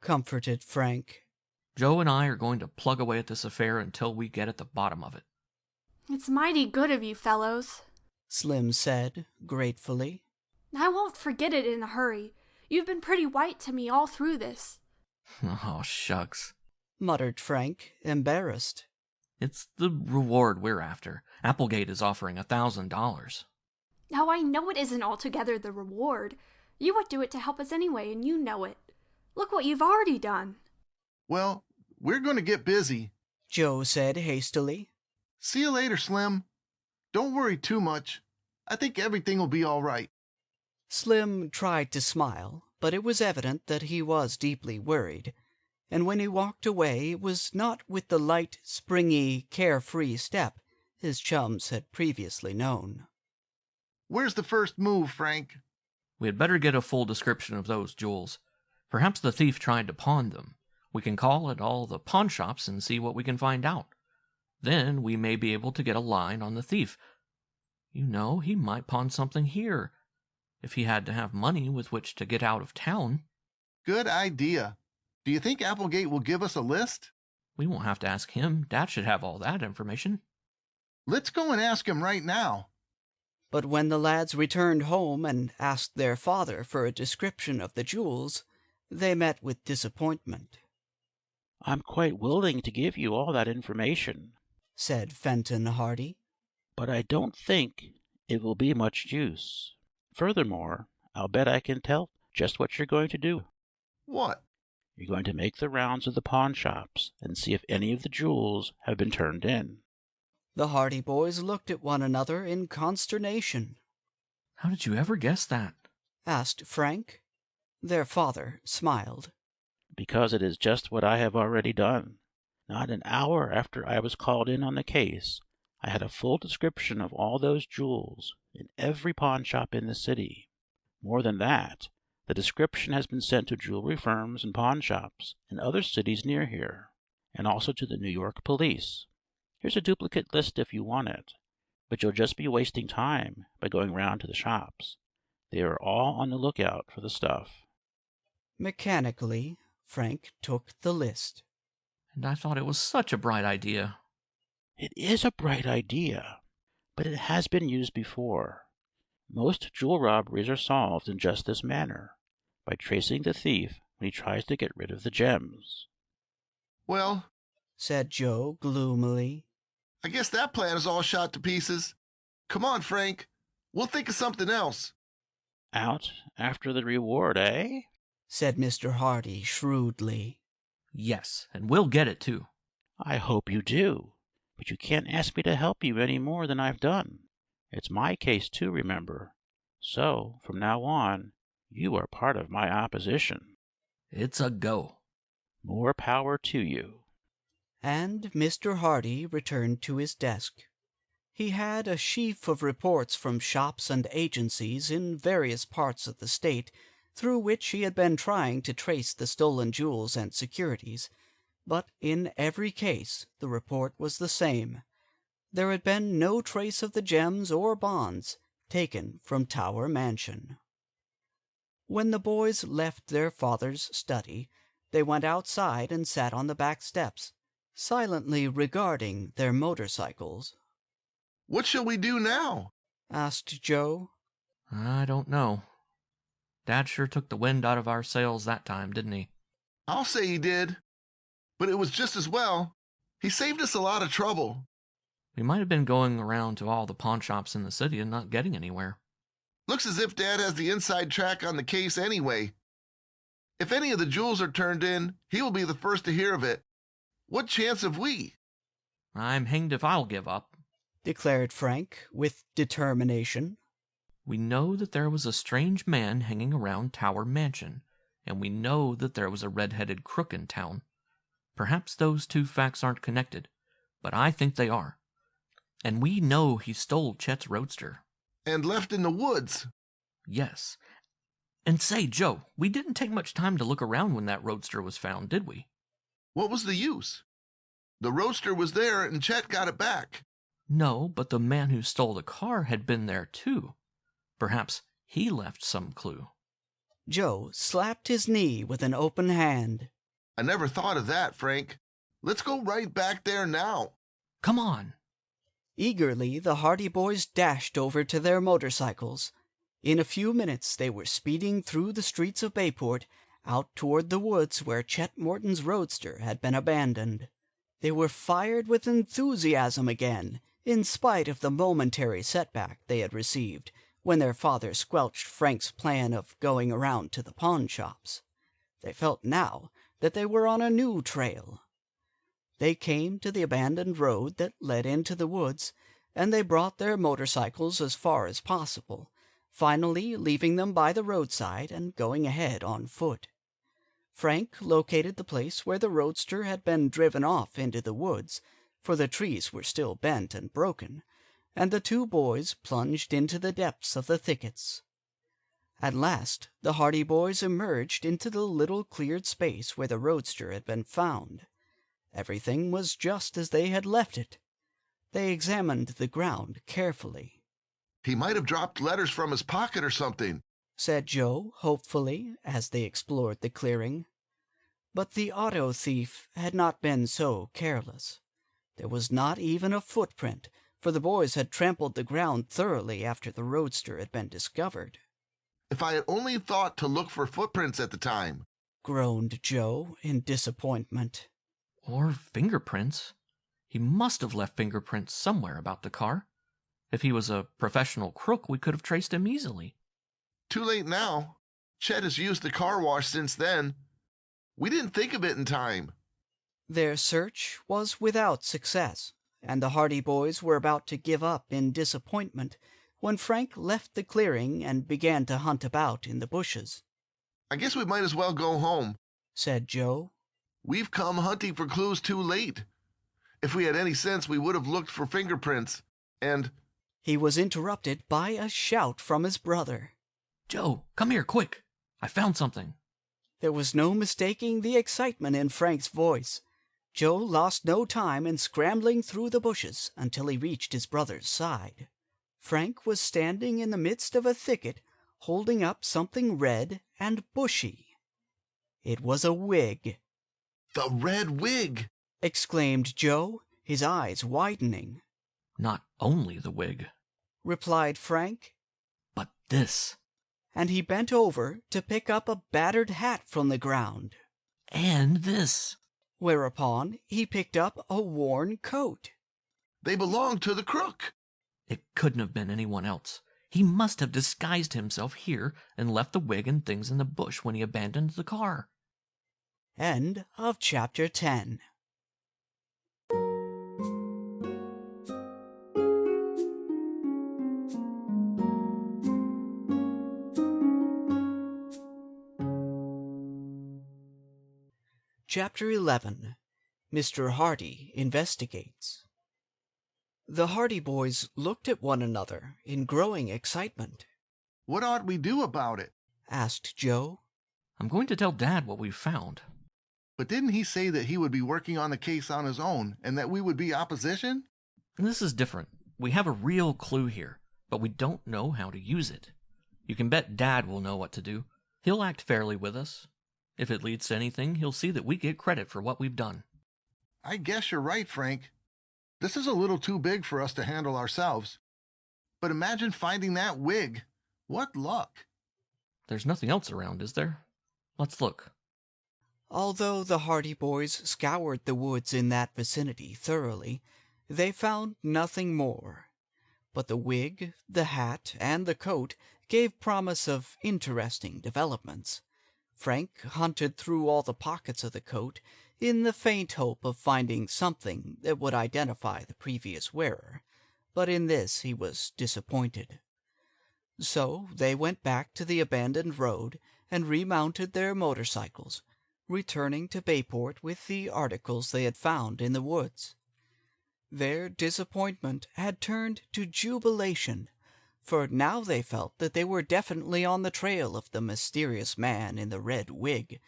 comforted Frank. Joe and I are going to plug away at this affair until we get at the bottom of it. It's mighty good of you fellows, Slim said gratefully. I won't forget it in a hurry. You've been pretty white to me all through this. Oh, shucks, muttered Frank, embarrassed. It's the reward we're after. Applegate is offering $1,000. Oh, I know it isn't altogether the reward. You would do it to help us anyway, and you know it. Look what you've already done. Well, we're going to get busy, Joe said hastily. See you later, Slim. Don't worry too much. I think everything will be all right. Slim tried to smile, but it was evident that he was deeply worried, and when he walked away it was not with the light, springy, carefree step his chums had previously known. Where's the first move, Frank? We had better get a full description of those jewels. Perhaps the thief tried to pawn them. We can call at all the pawn shops and see what we can find out. Then we may be able to get a line on the thief. You know, he might pawn something here, if he had to have money with which to get out of town. Good idea. Do you think Applegate will give us a list? We won't have to ask him. Dad should have all that information. Let's go and ask him right now. But when the lads returned home and asked their father for a description of the jewels, they met with disappointment. I'm quite willing to give you all that information, said Fenton Hardy, but I don't think it will be much use. Furthermore, I'll bet I can tell just what you're going to do. What? You're going to make the rounds of the pawn shops and see if any of the jewels have been turned in. The Hardy boys looked at one another in consternation. How did you ever guess that? asked Frank. Their father smiled. Because it is just what I have already done. Not an hour after I was called in on the case, I had a full description of all those jewels in every pawn shop in the city. More than that, the description has been sent to jewelry firms and pawn shops in other cities near here, and also to the New York police. Here's a duplicate list if you want it, but you'll just be wasting time by going round to the shops. They are all on the lookout for the stuff." Mechanically, Frank took the list. And I thought it was such a bright idea. It is a bright idea, but it has been used before. Most jewel robberies are solved in just this manner, by tracing the thief when he tries to get rid of the gems. "Well," said Joe gloomily, "I guess that plan is all shot to pieces. Come on, Frank. We'll think of something else." "Out after the reward, eh?" said Mr. Hardy shrewdly. "Yes, and we'll get it, too." "I hope you do, but you can't ask me to help you any more than I've done. It's my case, too, remember. So, from now on, you are part of my opposition." "It's a go." "More power to you." And Mr. Hardy returned to his desk. He had a sheaf of reports from shops and agencies in various parts of the state, through which he had been trying to trace the stolen jewels and securities, but in every case the report was the same. There had been no trace of the gems or bonds taken from Tower Mansion. When the boys left their father's study, they went outside and sat on the back steps, silently regarding their motorcycles. "What shall we do now?" asked Joe. "I don't know. Dad sure took the wind out of our sails that time, didn't he?" "I'll say he did. But it was just as well. He saved us a lot of trouble." "We might have been going around to all the pawn shops in the city and not getting anywhere." "Looks as if Dad has the inside track on the case anyway. If any of the jewels are turned in, he will be the first to hear of it. What chance have we?" "I'm hanged if I'll give up," declared Frank with determination. "We know that there was a strange man hanging around Tower Mansion, and we know that there was a red-headed crook in town. Perhaps those two facts aren't connected, but I think they are. And we know he stole Chet's roadster." "And left in the woods." "Yes. And say, Joe, we didn't take much time to look around when that roadster was found, did we?" "What was the use? The roadster was there and Chet got it back." "No, but the man who stole the car had been there too. Perhaps he left some clue." Joe slapped his knee with an open hand. "I never thought of that, Frank. Let's go right back there now." "Come on." Eagerly the Hardy boys dashed over to their motorcycles. In a few minutes they were speeding through the streets of Bayport, out toward the woods where Chet Morton's roadster had been abandoned. They were fired with enthusiasm again, in spite of the momentary setback they had received when their father squelched Frank's plan of going around to the pawn shops. They felt now that they were on a new trail. They came to the abandoned road that led into the woods, and they brought their motorcycles as far as possible, finally leaving them by the roadside and going ahead on foot. Frank located the place where the roadster had been driven off into the woods, for the trees were still bent and broken, and the two boys plunged into the depths of the thickets. At last the Hardy boys emerged into the little cleared space where the roadster had been found. Everything was just as they had left it. They examined the ground carefully. "He might have dropped letters from his pocket or something," said Joe hopefully as they explored the clearing. But the auto thief had not been so careless. There was not even a footprint, for the boys had trampled the ground thoroughly after the roadster had been discovered. "If I had only thought to look for footprints at the time," groaned Joe in disappointment. "Or fingerprints. He must have left fingerprints somewhere about the car. If he was a professional crook, we could have traced him easily." "Too late now. Chet has used the car wash since then. We didn't think of it in time." Their search was without success, and the Hardy boys were about to give up in disappointment when Frank left the clearing and began to hunt about in the bushes. "I guess we might as well go home," said Joe. "We've come hunting for clues too late. If we had any sense, we would have looked for fingerprints. And—" He was interrupted by a shout from his brother. "Joe, come here, quick! I found something." There was no mistaking the excitement in Frank's voice. Joe lost no time in scrambling through the bushes until he reached his brother's side. Frank was standing in the midst of a thicket, holding up something red and bushy. It was a wig. The red wig! Exclaimed Joe, his eyes widening. Not only the wig, replied Frank, but this. And he bent over to pick up a battered hat from the ground. And this. Whereupon he picked up a worn coat. They belong to the crook. It couldn't have been anyone else. He must have disguised himself here and left the wig and things in the bush when he abandoned the car. End of chapter 10. Chapter 11. Mr. Hardy Investigates. The Hardy boys looked at one another in growing excitement. What ought we do about it? Asked Joe. I'm going to tell Dad what we've found. But didn't he say that he would be working on the case on his own and that we would be opposition? This is different. We have a real clue here, but we don't know how to use it. You can bet Dad will know what to do. He'll act fairly with us. If it leads to anything, he'll see that we get credit for what we've done. I guess you're right, Frank. This is a little too big for us to handle ourselves. But imagine finding that wig. What luck. There's nothing else around, is there? Let's look. Although the Hardy boys scoured the woods in that vicinity thoroughly, they found nothing more. But the wig, the hat, and the coat gave promise of interesting developments. Frank hunted through all the pockets of the coat in the faint hope of finding something that would identify the previous wearer, but in this he was disappointed. So they went back to the abandoned road and remounted their motorcycles, returning to Bayport with the articles they had found in the woods. Their disappointment had turned to jubilation, for now they felt that they were definitely on the trail of the mysterious man in the red wig,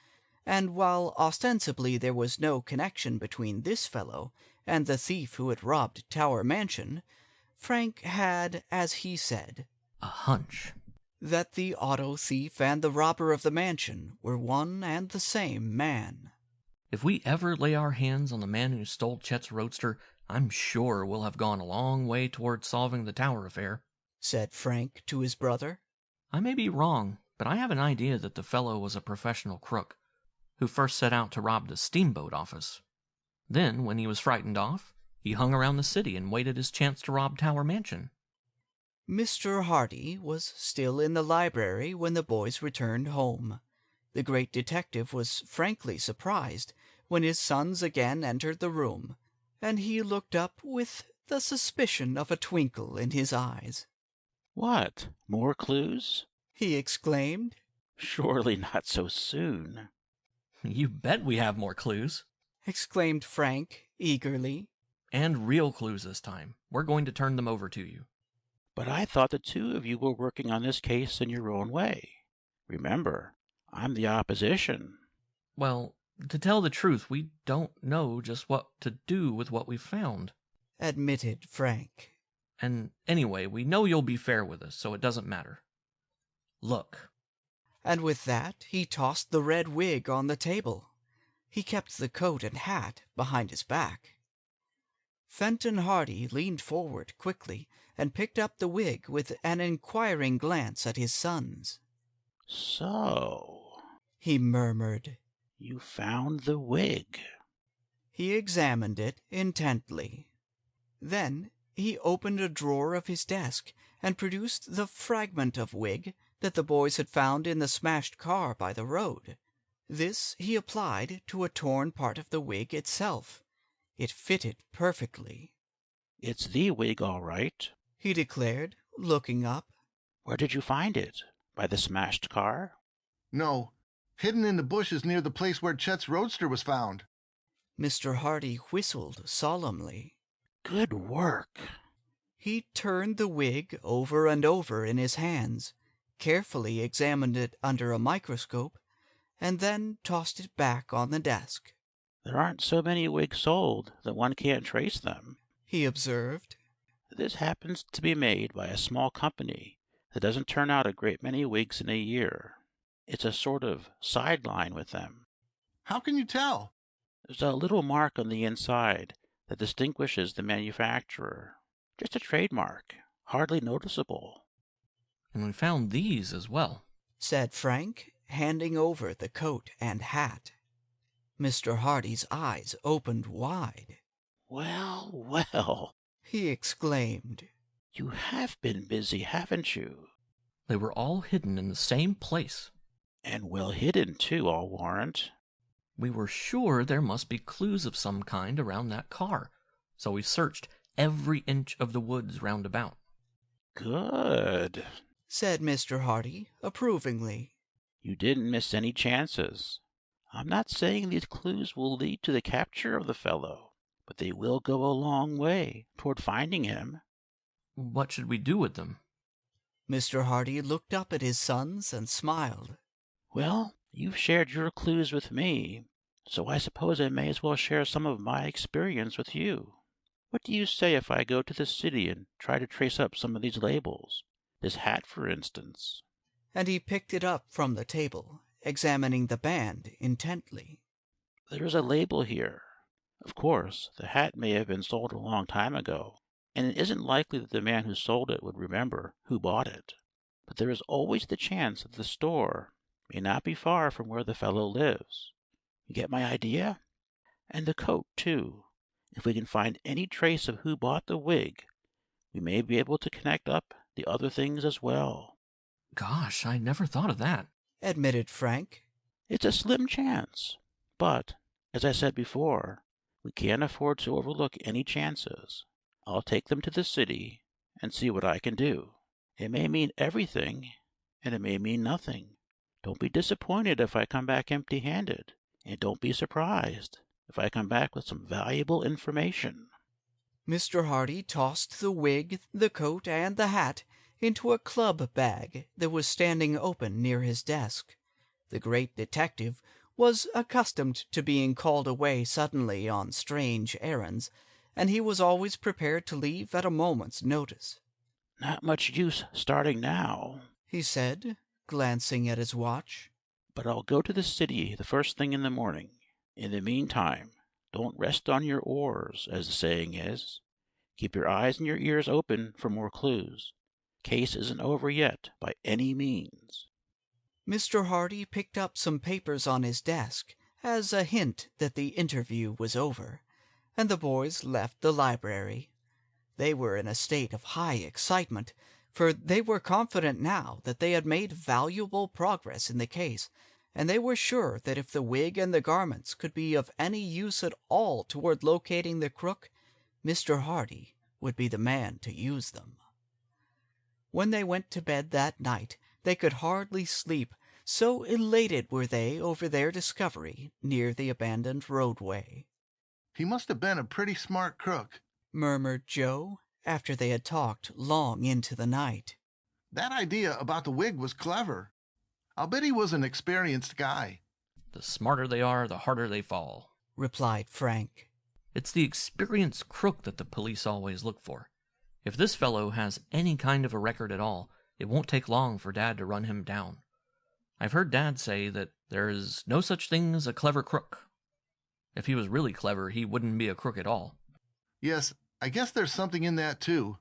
and while ostensibly there was no connection between this fellow and the thief who had robbed Tower Mansion, Frank had, as he said, a hunch that the auto thief and the robber of the mansion were one and the same man. If we ever lay our hands on the man who stole Chet's roadster, I'm sure we'll have gone a long way toward solving the Tower affair, said Frank to his brother. I may be wrong, but I have an idea that the fellow was a professional crook, who first set out to rob the steamboat office. Then, when he was frightened off, he hung around the city and waited his chance to rob Tower Mansion. Mr. Hardy was still in the library when the boys returned home. The great detective was frankly surprised when his sons again entered the room, and he looked up with the suspicion of a twinkle in his eyes. What? More clues? He exclaimed. Surely not so soon. You bet we have more clues, exclaimed Frank eagerly. And real clues this time. We're going to turn them over to you. But I thought the two of you were working on this case in your own way. Remember, I'm the opposition. Well, to tell the truth, we don't know just what to do with what we've found, admitted Frank. And anyway, we know you'll be fair with us, so it doesn't matter. Look. And with that, he tossed the red wig on the table. He kept the coat and hat behind his back. Fenton Hardy leaned forward quickly and picked up the wig with an inquiring glance at his sons. So, he murmured, you found the wig. He examined it intently. Then he opened a drawer of his desk and produced the fragment of wig that the boys had found in the smashed car by the road. This he applied to a torn part of the wig itself. It fitted perfectly. It's the wig, all right, he declared, looking up. Where did you find it? By the smashed car? No, hidden in the bushes near the place where Chet's roadster was found. Mr. Hardy whistled solemnly. Good work. He turned the wig over and over in his hands, carefully examined it under a microscope, and then tossed it back on the desk. There aren't so many wigs sold that one can't trace them, he observed. This happens to be made by a small company that doesn't turn out a great many wigs in a year. It's a sort of sideline with them. How can you tell? There's a little mark on the inside that distinguishes the manufacturer. Just a trademark, hardly noticeable. And we found these as well, said Frank, handing over the coat and hat. Mr. Hardy's eyes opened wide. Well, well, he exclaimed. You have been busy, haven't you? They were all hidden in the same place. And well hidden, too, I'll warrant. We were sure there must be clues of some kind around that car, so we searched every inch of the woods round about. Good, said Mr. Hardy approvingly. You didn't miss any chances. I'm not saying these clues will lead to the capture of the fellow, but they will go a long way toward finding him. What should we do with them? Mr. Hardy looked up at his sons and smiled. Well, you've shared your clues with me, so I suppose I may as well share some of my experience with you. What do you say if I go to the city and try to trace up some of these labels? This hat, for instance. And he picked it up from the table, examining the band intently. There's a label here. Of course, the hat may have been sold a long time ago, and it isn't likely that the man who sold it would remember who bought it. But there is always the chance that the store may not be far from where the fellow lives. You get my idea? And the coat, too. If we can find any trace of who bought the wig, we may be able to connect up the other things as well. Gosh, I never thought of that, admitted Frank. It's a slim chance, but, as I said before, we can't afford to overlook any chances. I'll take them to the city and see what I can do. It may mean everything, and it may mean nothing. Don't be disappointed if I come back empty-handed, and don't be surprised if I come back with some valuable information. Mr. Hardy tossed the wig, the coat, and the hat into a club bag that was standing open near his desk. The great detective was accustomed to being called away suddenly on strange errands, and he was always prepared to leave at a moment's notice. Not much use starting now, he said, glancing at his watch. But I'll go to the city the first thing in the morning. In the meantime, don't rest on your oars, as the saying is. Keep your eyes and your ears open for more clues. Case isn't over yet, by any means. Mr. Hardy picked up some papers on his desk as a hint that the interview was over, and the boys left the library. They were in a state of high excitement, for they were confident now that they had made valuable progress in the case, and they were sure that if the wig and the garments could be of any use at all toward locating the crook, Mr. Hardy would be the man to use them. When they went to bed that night, they could hardly sleep, so elated were they over their discovery near the abandoned roadway. He must have been a pretty smart crook, murmured Joe, after they had talked long into the night. That idea about the wig was clever. I'll bet he was an experienced guy. The smarter they are, the harder they fall, replied Frank. It's the experienced crook that the police always look for. If this fellow has any kind of a record at all, it won't take long for Dad to run him down. I've heard Dad say that there is no such thing as a clever crook. If he was really clever, he wouldn't be a crook at all. Yes, I guess there's something in that too.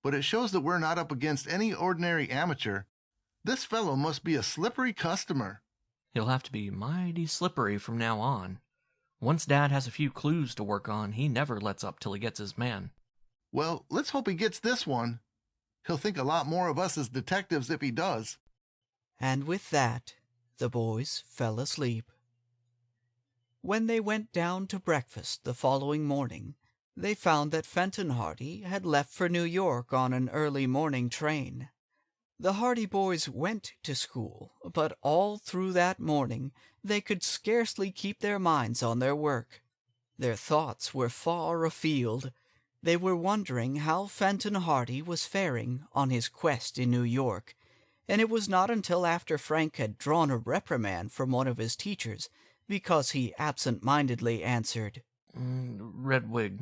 But it shows that we're not up against any ordinary amateur. This fellow must be a slippery customer. He'll have to be mighty slippery from now on. Once Dad has a few clues to work on, he never lets up till he gets his man. Well, let's hope he gets this one. He'll think a lot more of us as detectives if he does. And with that, the boys fell asleep. When they went down to breakfast the following morning, they found that Fenton Hardy had left for New York on an early morning train. The Hardy boys went to school, but all through that morning they could scarcely keep their minds on their work. Their thoughts were far afield. They were wondering how Fenton Hardy was faring on his quest in New York, and it was not until after Frank had drawn a reprimand from one of his teachers because he absent-mindedly answered, Red wig.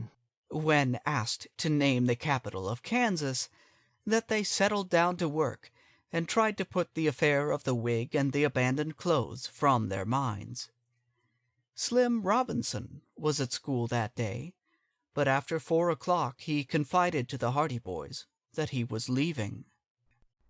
When asked to name the capital of Kansas, that they settled down to work and tried to put the affair of the wig and the abandoned clothes from their minds. Slim Robinson was at school that day, but after 4 o'clock he confided to the Hardy boys that he was leaving.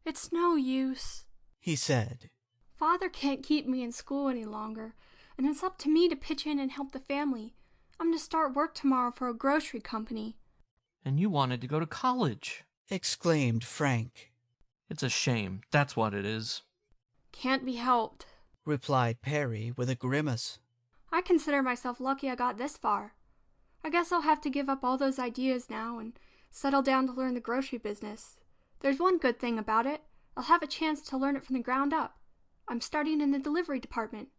It's no use, he said. Father can't keep me in school any longer, and it's up to me to pitch in and help the family. I'm to start work tomorrow for a grocery company. And you wanted to go to college, exclaimed Frank. It's a shame, that's what it is. Can't be helped, replied Perry with a grimace. I consider myself lucky I got this far. I guess I'll have to give up all those ideas now and settle down to learn the grocery business. There's one good thing about it. I'll have a chance to learn it from the ground up. I'm starting in the delivery department.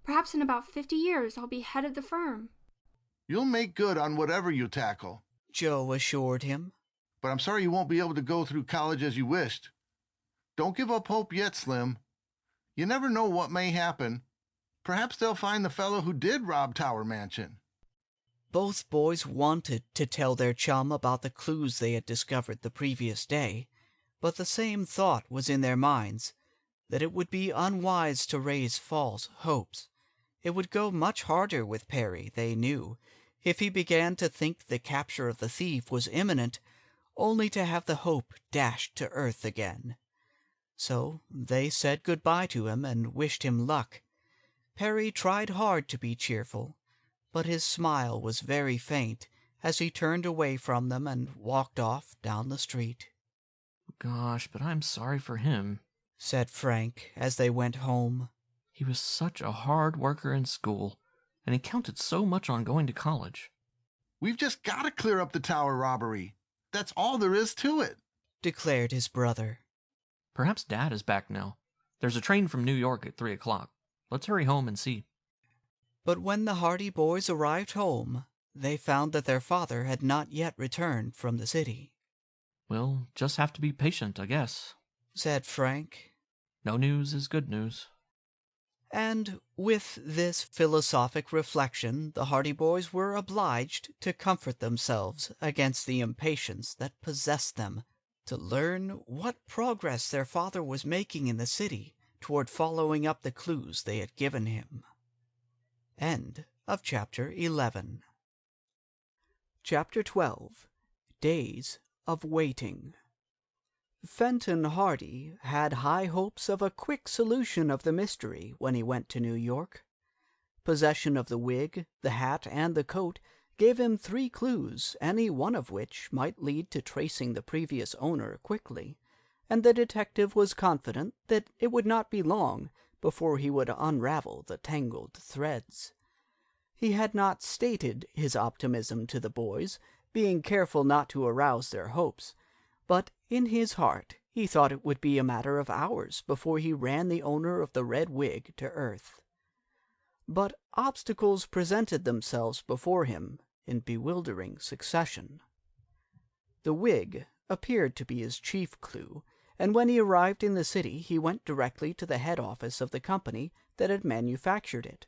Perhaps in about 50 years I'll be head of the firm. You'll make good on whatever you tackle, Joe assured him. But I'm sorry you won't be able to go through college as you wished. Don't give up hope yet, Slim. You never know what may happen. Perhaps they'll find the fellow who did rob Tower Mansion. Both boys wanted to tell their chum about the clues they had discovered the previous day, but the same thought was in their minds, that it would be unwise to raise false hopes. It would go much harder with Perry, they knew, if he began to think the capture of the thief was imminent, only to have the hope dashed to earth again. So they said good-bye to him and wished him luck. Perry tried hard to be cheerful, but his smile was very faint as he turned away from them and walked off down the street. Gosh, but I'm sorry for him, said Frank as they went home. He was such a hard worker in school, and he counted so much on going to college. We've just got to clear up the tower robbery. That's all there is to it, declared his brother. Perhaps Dad is back now. There's a train from New York at 3 o'clock. Let's hurry home and see. But when the Hardy boys arrived home, they found that their father had not yet returned from the city. We'll just have to be patient, I guess, said Frank. No news is good news. And with this philosophic reflection, the Hardy boys were obliged to comfort themselves against the impatience that possessed them to learn what progress their father was making in the city toward following up the clues they had given him. End of Chapter 11. Chapter 12. Days of Waiting. Fenton Hardy had high hopes of a quick solution of the mystery when he went to New York. Possession of the wig, the hat, and the coat gave him 3 clues, any one of which might lead to tracing the previous owner quickly, and the detective was confident that it would not be long before he would unravel the tangled threads. He had not stated his optimism to the boys, being careful not to arouse their hopes, but in his heart he thought it would be a matter of hours before he ran the owner of the red wig to earth. But obstacles presented themselves before him in bewildering succession. The wig appeared to be his chief clue, and when he arrived in the city he went directly to the head office of the company that had manufactured it.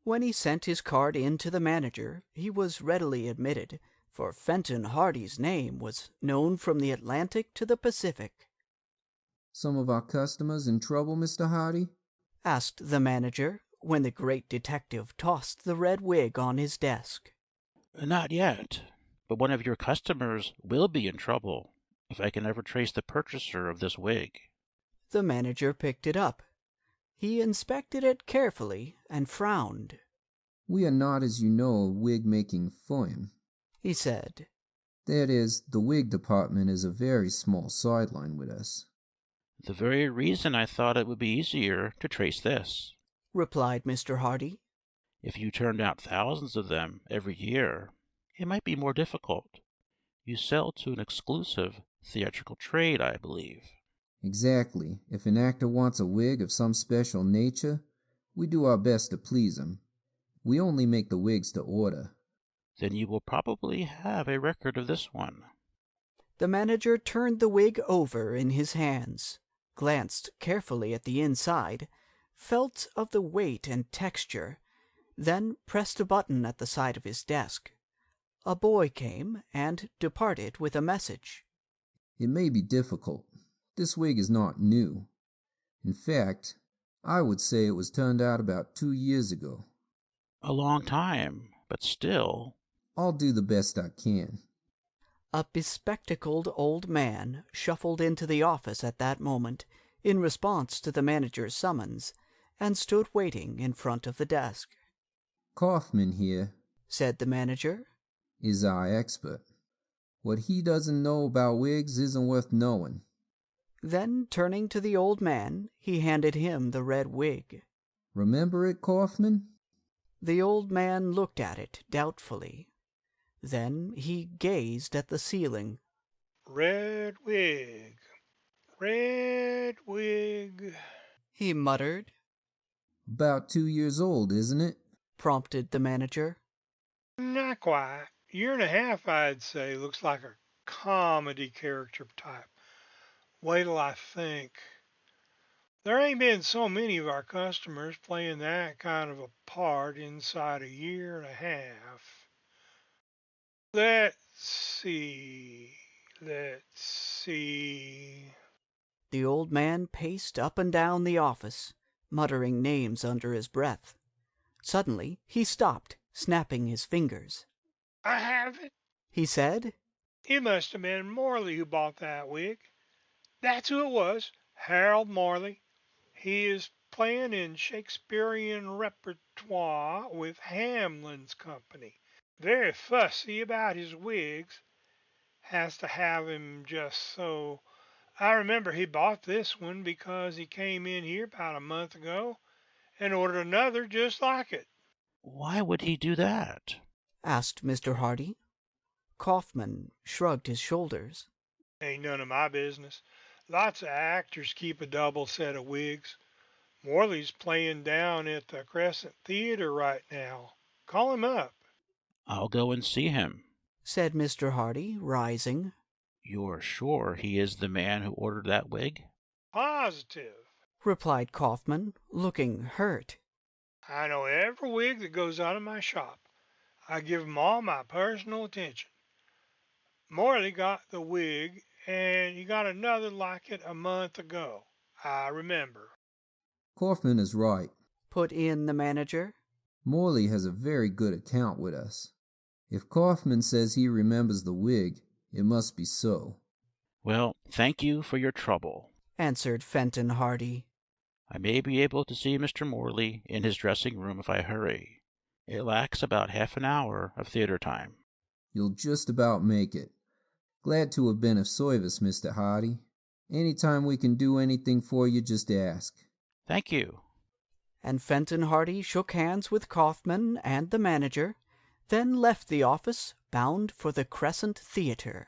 When he sent his card in to the manager, he was readily admitted, for Fenton Hardy's name was known from the Atlantic to the Pacific. "Some of our customers in trouble, Mr. Hardy?" asked the manager, when the great detective tossed the red wig on his desk. Not yet, but one of your customers will be in trouble if I can ever trace the purchaser of this wig. The manager picked it up. He inspected it carefully and frowned. "We are not, as you know, a wig-making firm," he said. "That is, the wig department is a very small sideline with us." The very reason I thought it would be easier to trace this, replied Mr. Hardy. If you turned out thousands of them every year, it might be more difficult. You sell to an exclusive theatrical trade, I believe. Exactly. If an actor wants a wig of some special nature, we do our best to please him. We only make the wigs to order. Then you will probably have a record of this one. The manager turned the wig over in his hands, glanced carefully at the inside, felt of the weight and texture, then pressed a button at the side of his desk. A boy came and departed with a message. It may be difficult. This wig is not new. In fact, I would say it was turned out about 2 years ago. A long time, but still. I'll do the best I can. A bespectacled old man shuffled into the office at that moment, in response to the manager's summons, and stood waiting in front of the desk. Kaufman here, said the manager, is our expert. What he doesn't know about wigs isn't worth knowing. Then, turning to the old man, he handed him the red wig. Remember it, Kaufman? The old man looked at it doubtfully. Then he gazed at the ceiling. Red wig, he muttered. About 2 years old, isn't it? Prompted the manager. Not quite. Year and a half, I'd say. Looks like a comedy character type. Wait till I think. There ain't been so many of our customers playing that kind of a part inside a year and a half. Let's see. The old man paced up and down the office, muttering names under his breath. Suddenly he stopped, snapping his fingers. I have it, he said. It must have been Morley who bought that wig. That's who it was, Harold Morley. He is playing in Shakespearean repertoire with Hamlin's company. Very fussy about his wigs. Has to have him just so. I remember he bought this one because he came in here about a month ago and ordered another just like it. Why would he do that? Asked Mr. Hardy. Kaufman shrugged his shoulders. Ain't none of my business. Lots of actors keep a double set of wigs. Morley's playing down at the Crescent Theater right now. Call him up. I'll go and see him, said Mr. Hardy, rising. You're sure he is the man who ordered that wig? Positive, replied Kaufman, looking hurt. I know every wig that goes out of my shop. I give 'em all my personal attention. Morley got the wig, and he got another like it a month ago. I remember. Kaufman is right, put in the manager. Morley has a very good account with us. If Kaufman says he remembers the wig, it must be so. Well, thank you for your trouble, answered Fenton Hardy. I may be able to see Mr. Morley in his dressing room if I hurry. It lacks about half an hour of theater time. You'll just about make it. Glad to have been of service, Mr. Hardy. Any time we can do anything for you, just ask. Thank you. And Fenton Hardy shook hands with Kaufman and the manager, then left the office, bound for the Crescent Theater.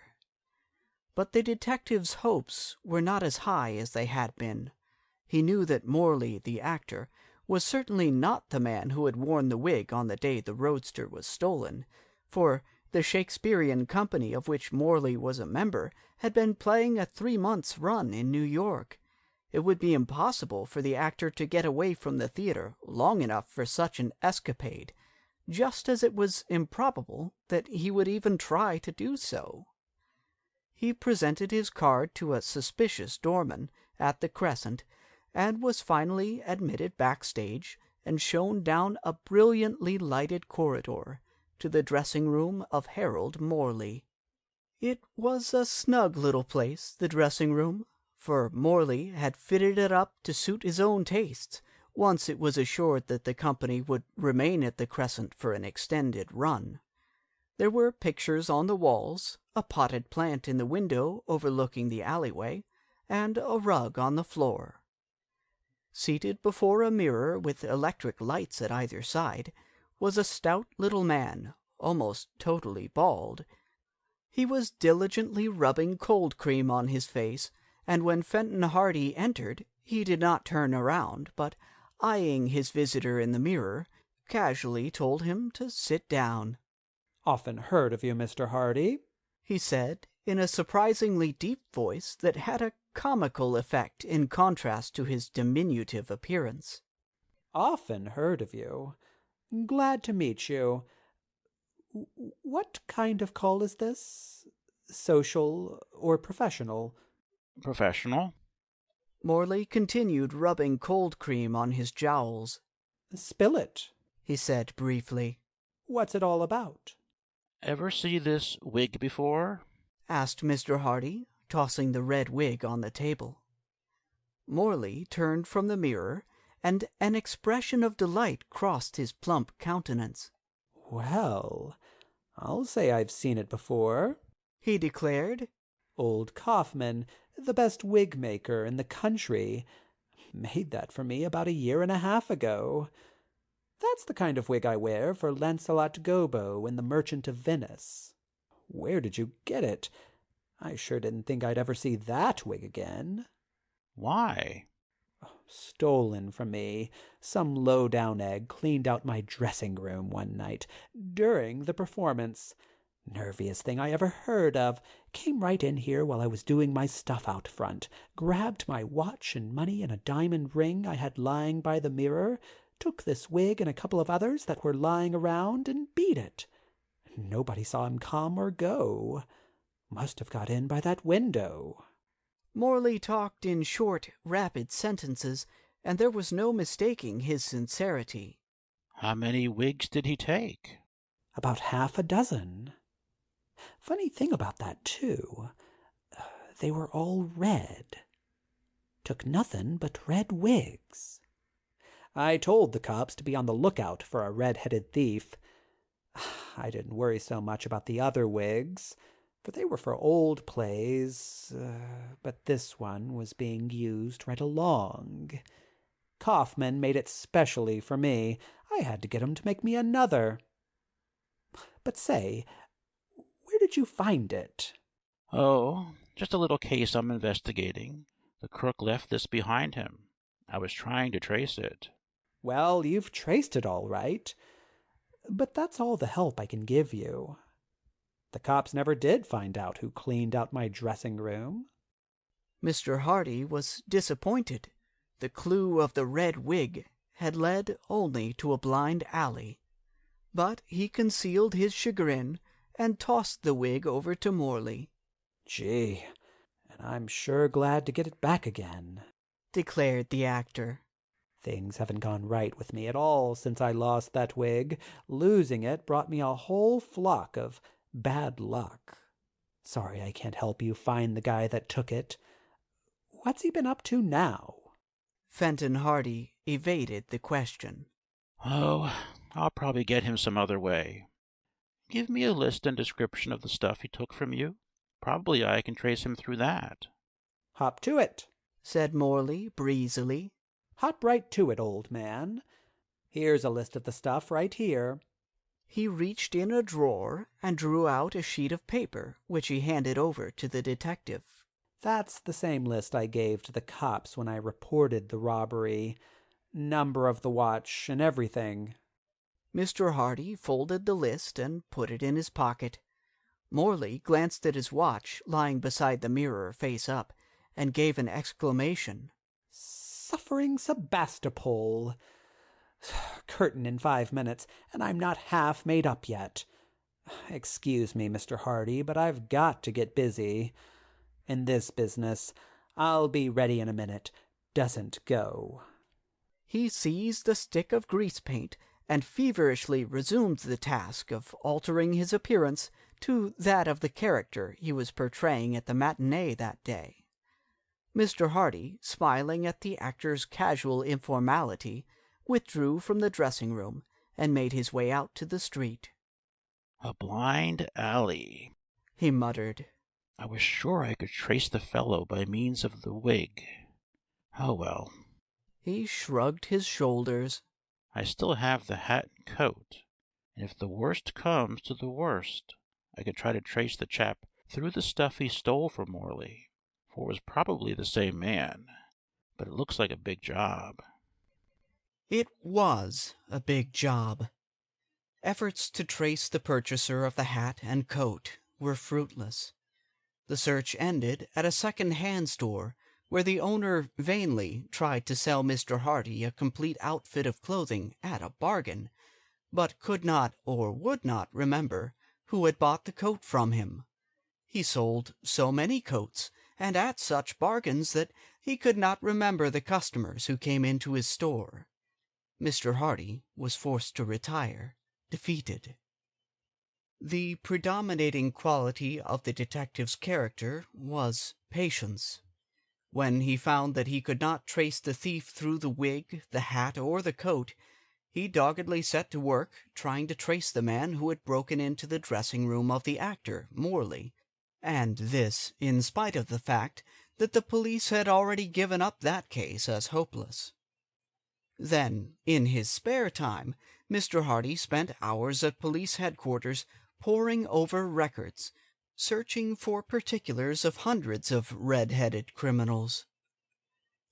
But the detective's hopes were not as high as they had been. He knew that Morley, the actor, was certainly not the man who had worn the wig on the day the roadster was stolen, for the Shakespearean company of which Morley was a member had been playing a 3 months' run in New York. It would be impossible for the actor to get away from the theater long enough for such an escapade, just as it was improbable that he would even try to do so. He presented his card to a suspicious doorman at the Crescent, and was finally admitted backstage and shown down a brilliantly lighted corridor to the dressing-room of Harold Morley. It was a snug little place, the dressing-room, for Morley had fitted it up to suit his own tastes, once it was assured that the company would remain at the Crescent for an extended run. There were pictures on the walls, a potted plant in the window overlooking the alleyway, and a rug on the floor. Seated before a mirror with electric lights at either side was a stout little man, almost totally bald. He was diligently rubbing cold cream on his face, and when Fenton Hardy entered, he did not turn around, but, eyeing his visitor in the mirror, casually told him to sit down. "Often heard of you, Mr. Hardy," he said, in a surprisingly deep voice that had a comical effect in contrast to his diminutive appearance. Often heard of you. Glad to meet you. What kind of call is this? Social or professional? Professional. Morley continued rubbing cold cream on his jowls. Spill it, he said briefly. What's it all about? Ever see this wig before? Asked Mr. Hardy, tossing the red wig on the table. Morley turned from the mirror, and an expression of delight crossed his plump countenance. Well, I'll say I've seen it before, he declared. Old Kaufman, the best wig maker in the country, made that for me about 1.5 years ago. That's the kind of wig I wear for Lancelot Gobbo in The Merchant of Venice. Where did you get it? I sure didn't think I'd ever see that wig again. Why? Stolen from me. Some low-down egg cleaned out my dressing room one night during the performance. Nerviest thing I ever heard of. Came right in here while I was doing my stuff out front, grabbed my watch and money and a diamond ring I had lying by the mirror, took this wig and a couple of others that were lying around, and beat it. Nobody saw him come or go. Must have got in by that window. Morley talked in short, rapid sentences, and there was no mistaking his sincerity. How many wigs did he take? About 6. Funny thing about that, too. They were all red. Took nothing but red wigs. I told the cops to be on the lookout for a red-headed thief. I didn't worry so much about the other wigs, for they were for old plays, but this one was being used right along. Kaufman made it specially for me. I had to get him to make me another. But say, where did you find it? Oh, just a little case I'm investigating. The crook left this behind him. I was trying to trace it. Well, you've traced it all right. But that's all the help I can give you. The cops never did find out who cleaned out my dressing room. Mr. Hardy was disappointed. The clue of the red wig had led only to a blind alley. But he concealed his chagrin and tossed the wig over to Morley. Gee, and I'm sure glad to get it back again, declared the actor. Things haven't gone right with me at all since I lost that wig. Losing it brought me a whole flock of bad luck. Sorry I can't help you find the guy that took it. What's he been up to now? Fenton Hardy evaded the question. Oh, I'll probably get him some other way. Give me a list and description of the stuff he took from you. Probably I can trace him through that. Hop to it, said Morley breezily. Hop right to it, old man. Here's a list of the stuff right here. He reached in a drawer and drew out a sheet of paper, which he handed over to the detective. That's the same list I gave to the cops when I reported the robbery. Number of the watch and everything. Mr. Hardy folded the list and put it in his pocket. Morley glanced at his watch lying beside the mirror face up and gave an exclamation. Suffering Sebastopol. Curtain in 5 minutes, and I'm not half made up yet. Excuse me, Mr. Hardy, but I've got to get busy. In this business, I'll be ready in a minute. Doesn't go. He seized a stick of grease paint and feverishly resumed the task of altering his appearance to that of the character he was portraying at the matinee that day. Mr. Hardy, smiling at the actor's casual informality, withdrew from the dressing room and made his way out to the street. A blind alley, he muttered. I was sure I could trace the fellow by means of the wig. Oh well. He shrugged his shoulders. I still have the hat and coat, and if the worst comes to the worst, I could try to trace the chap through the stuff he stole from Morley, for it was probably the same man, but it looks like a big job. It was a big job. Efforts to trace the purchaser of the hat and coat were fruitless. The search ended at a second-hand store where the owner vainly tried to sell Mr. Hardy a complete outfit of clothing at a bargain, but could not or would not remember who had bought the coat from him. He sold so many coats, and at such bargains, that he could not remember the customers who came into his store. Mr. Hardy was forced to retire, defeated. The predominating quality of the detective's character was patience. When he found that he could not trace the thief through the wig, the hat, or the coat, he doggedly set to work trying to trace the man who had broken into the dressing-room of the actor, Morley, and this in spite of the fact that the police had already given up that case as hopeless. Then, in his spare time, Mr. Hardy spent hours at police headquarters poring over records, searching for particulars of hundreds of red-headed criminals.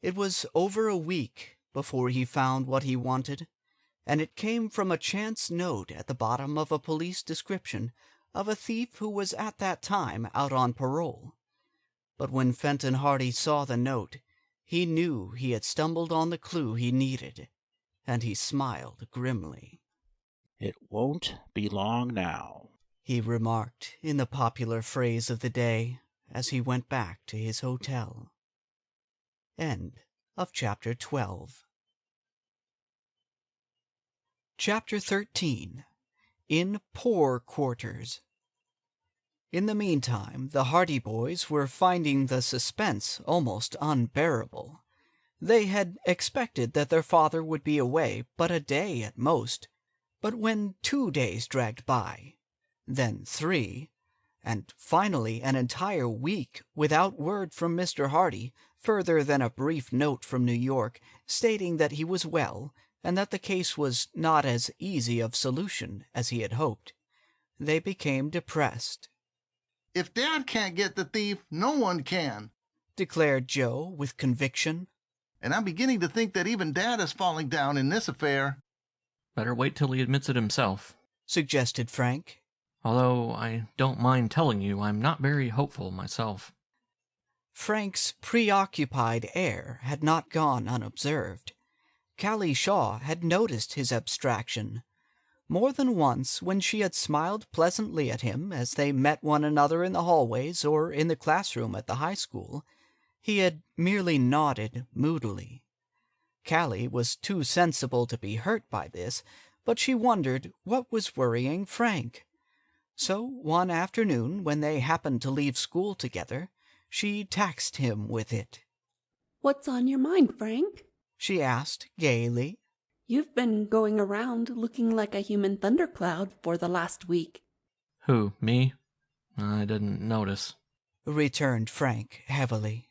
It was over a week before he found what he wanted, and it came from a chance note at the bottom of a police description of a thief who was at that time out on parole. But when Fenton Hardy saw the note, he knew he had stumbled on the clue he needed, and he smiled grimly. "It won't be long now," he remarked in the popular phrase of the day as he went back to his hotel. End of Chapter 12. Chapter 13. In Poor Quarters. In the meantime, the Hardy boys were finding the suspense almost unbearable. They had expected that their father would be away but a day at most, but when 2 days dragged by, then 3, and finally an entire week without word from Mr. Hardy further than a brief note from New York stating that he was well and that the case was not as easy of solution as he had hoped, they became depressed. "If Dad can't get the thief, no one can," declared Joe with conviction. "And I'm beginning to think that even Dad is falling down in this affair." Better wait till he admits it himself, suggested Frank. Although I don't mind telling you I'm not very hopeful myself. Frank's preoccupied air had not gone unobserved. Callie Shaw had noticed his abstraction. More than once, when she had smiled pleasantly at him as they met one another in the hallways or in the classroom at the high school, he had merely nodded moodily. Callie was too sensible to be hurt by this, but she wondered what was worrying Frank. So one afternoon, when they happened to leave school together, she taxed him with it. "What's on your mind, Frank?" she asked gaily. "You've been going around looking like a human thundercloud for the last week." Who, me? I didn't notice, returned Frank heavily.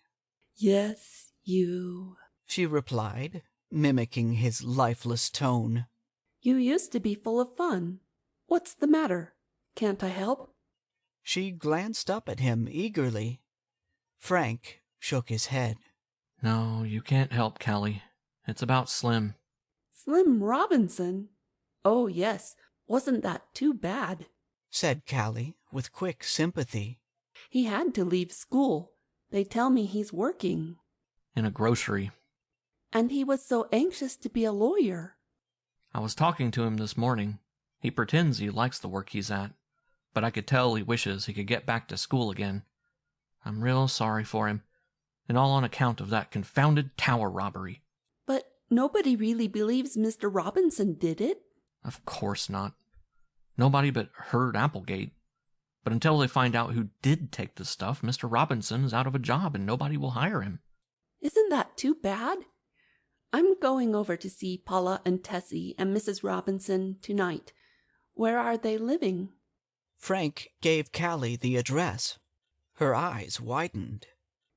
"Yes, you," she replied, mimicking his lifeless tone. "You used to be full of fun. What's the matter? Can't I help?" She glanced up at him eagerly. Frank shook his head. No, you can't help, Callie. It's about Slim. "Slim Robinson? Oh, yes. Wasn't that too bad?" said Callie with quick sympathy. "He had to leave school. They tell me he's working." In a grocery. "And he was so anxious to be a lawyer." I was talking to him this morning. He pretends he likes the work he's at, but I could tell he wishes he could get back to school again. I'm real sorry for him, and all on account of that confounded tower robbery. "But nobody really believes Mr. Robinson did it." Of course not. Nobody but Herd Applegate. But until they find out who did take the stuff, Mr. Robinson is out of a job and nobody will hire him. "Isn't that too bad? I'm going over to see Paula and Tessie and Mrs. Robinson tonight. Where are they living?" Frank gave Callie the address. Her eyes widened.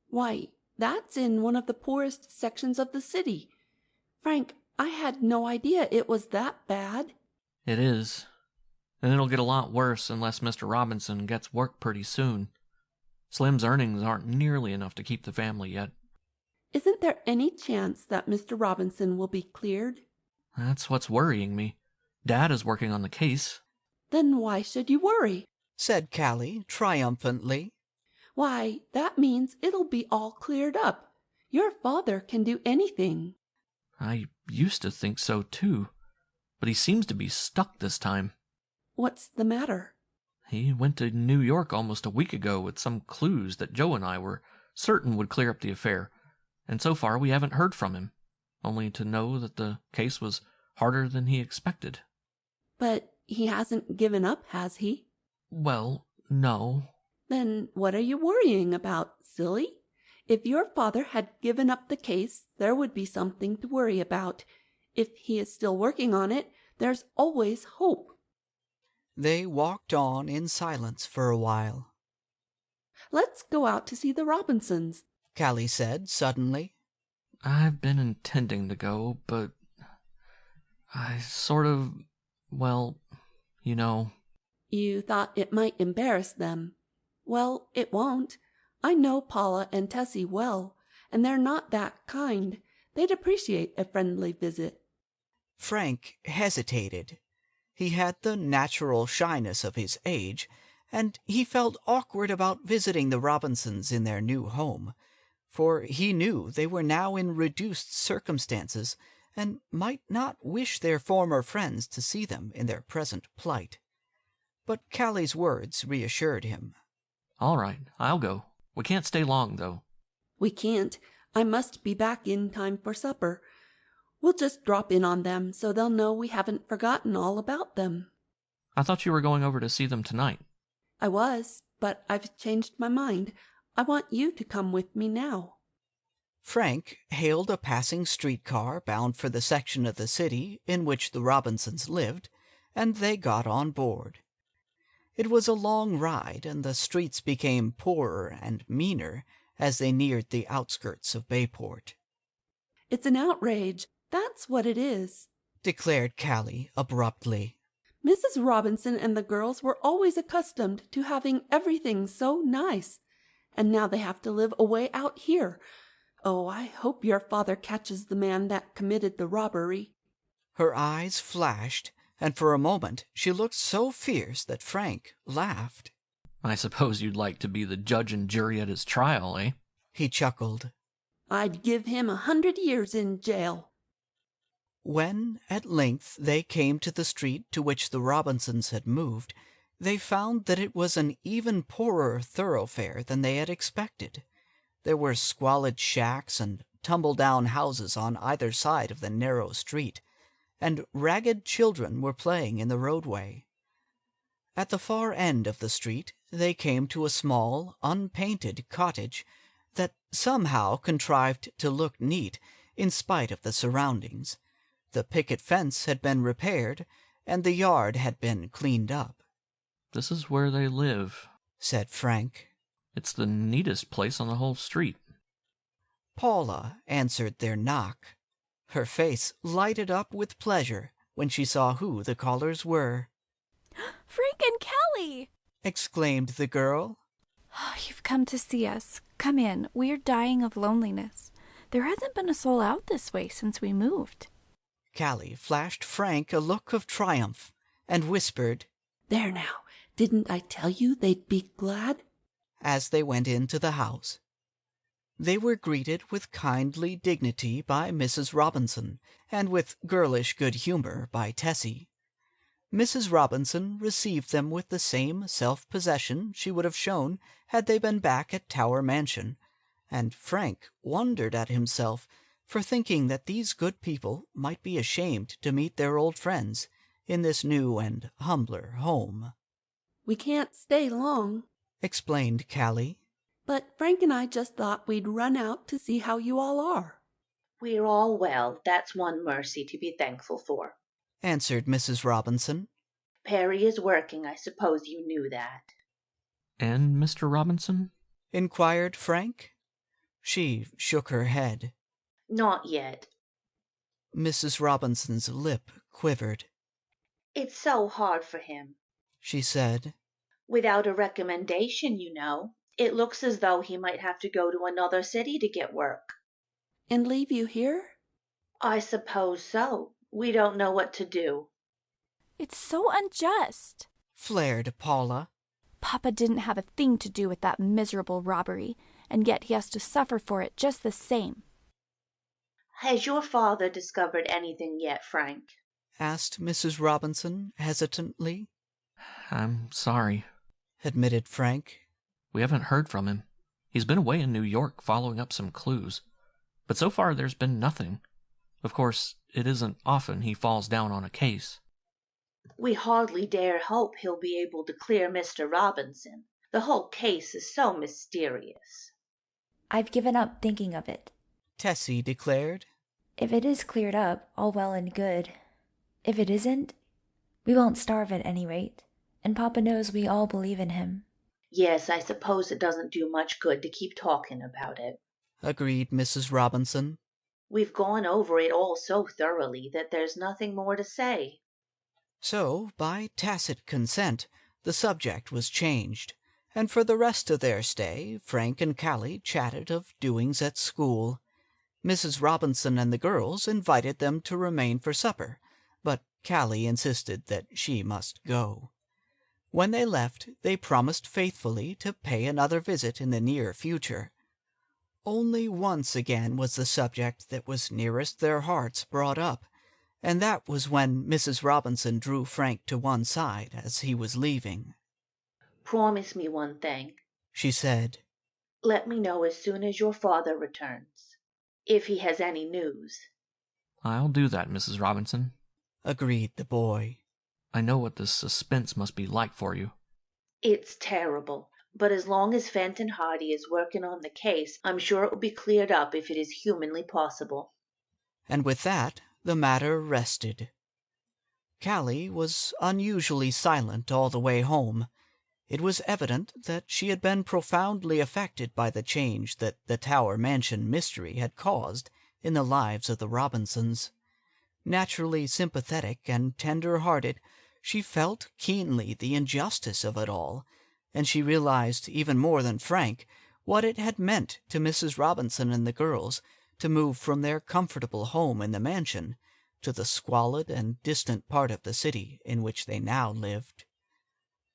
"Why, that's in one of the poorest sections of the city. Frank, I had no idea it was that bad." It is. And it'll get a lot worse unless Mr. Robinson gets work pretty soon. Slim's earnings aren't nearly enough to keep the family yet. "Isn't there any chance that Mr. Robinson will be cleared?" That's what's worrying me. Dad is working on the case. "Then why should you worry?" said Callie triumphantly. "Why, that means it'll be all cleared up. Your father can do anything. I used to think so, too. But he seems to be stuck this time. What's the matter? He went to New York almost a week ago with some clues that Joe and I were certain would clear up the affair, and so far we haven't heard from him, only to know that the case was harder than he expected. But he hasn't given up, has he? Well, no. Then what are you worrying about, silly? If your father had given up the case, there would be something to worry about. If he is still working on it, there's always hope. They walked on in silence for a while. Let's go out to see the Robinsons, Callie said suddenly. I've been intending to go, but I sort of, well, you know. You thought it might embarrass them. Well, it won't. I know Paula and Tessie well, and they're not that kind. They'd appreciate a friendly visit. Frank hesitated. He had the natural shyness of his age, and he felt awkward about visiting the Robinsons in their new home, for he knew they were now in reduced circumstances and might not wish their former friends to see them in their present plight. But Callie's words reassured him. All right, I'll go. We can't stay long, though. We can't. I must be back in time for supper. We'll just drop in on them so they'll know we haven't forgotten all about them. I thought you were going over to see them tonight. I was, but I've changed my mind. I want you to come with me now. Frank hailed a passing streetcar bound for the section of the city in which the Robinsons lived, and they got on board. It was a long ride, and the streets became poorer and meaner as they neared the outskirts of Bayport. It's an outrage. That's what it is, declared Callie abruptly. Mrs. Robinson and the girls were always accustomed to having everything so nice, and now they have to live away out here. Oh, I hope your father catches the man that committed the robbery. Her eyes flashed, and for a moment she looked so fierce that Frank laughed. I suppose you'd like to be the judge and jury at his trial, eh? He chuckled. I'd give him 100 years in jail. When, at length, they came to the street to which the Robinsons had moved, they found that it was an even poorer thoroughfare than they had expected. There were squalid shacks and tumble-down houses on either side of the narrow street, and ragged children were playing in the roadway. At the far end of the street they came to a small, unpainted cottage that somehow contrived to look neat in spite of the surroundings. The picket fence had been repaired, and the yard had been cleaned up. This is where they live, said Frank. It's the neatest place on the whole street. Paula answered their knock. Her face lighted up with pleasure when she saw who the callers were. Frank and Callie! Exclaimed the girl. Oh, you've come to see us. Come in. We're dying of loneliness. There hasn't been a soul out this way since we moved. Callie flashed Frank a look of triumph and whispered, There now, didn't I tell you they'd be glad? As they went into the house. They were greeted with kindly dignity by Mrs. Robinson, and with girlish good humor by Tessie. Mrs. Robinson received them with the same self-possession she would have shown had they been back at Tower Mansion, and Frank wondered at himself for thinking that these good people might be ashamed to meet their old friends in this new and humbler home. We can't stay long, explained Callie. But Frank and I just thought we'd run out to see how you all are. We're all well. That's one mercy to be thankful for, answered Mrs. Robinson. Perry is working. I suppose you knew that. And Mr. Robinson? Inquired Frank. She shook her head. Not yet. Mrs. Robinson's lip quivered. It's so hard for him, she said. Without a recommendation, you know. It looks as though he might have to go to another city to get work. And leave you here? I suppose so. We don't know what to do. It's so unjust, flared Paula. Papa didn't have a thing to do with that miserable robbery, and yet he has to suffer for it just the same. Has your father discovered anything yet, Frank? Asked Mrs. Robinson hesitantly. I'm sorry, admitted Frank. We haven't heard from him. He's been away in New York following up some clues. But so far there's been nothing. Of course, it isn't often he falls down on a case. We hardly dare hope he'll be able to clear Mr. Robinson. The whole case is so mysterious. I've given up thinking of it, Tessie declared. If it is cleared up, all well and good. If it isn't, we won't starve at any rate, and Papa knows we all believe in him. Yes, I suppose it doesn't do much good to keep talking about it, agreed Mrs. Robinson. We've gone over it all so thoroughly that there's nothing more to say. So, by tacit consent, the subject was changed, and for the rest of their stay, Frank and Callie chatted of doings at school. Mrs. Robinson and the girls invited them to remain for supper, but Callie insisted that she must go. When they left, they promised faithfully to pay another visit in the near future. Only once again was the subject that was nearest their hearts brought up, and that was when Mrs. Robinson drew Frank to one side as he was leaving. Promise me one thing, she said. Let me know as soon as your father returns, if he has any news. I'll do that, Mrs. Robinson, agreed the boy. I know what this suspense must be like for you. It's terrible, but as long as Fenton Hardy is working on the case, I'm sure it will be cleared up if it is humanly possible. And with that, the matter rested. Callie was unusually silent all the way home. It was evident that she had been profoundly affected by the change that the Tower Mansion mystery had caused in the lives of the Robinsons. Naturally sympathetic and tender-hearted, she felt keenly the injustice of it all, and she realized even more than Frank what it had meant to Mrs. Robinson and the girls to move from their comfortable home in the mansion to the squalid and distant part of the city in which they now lived.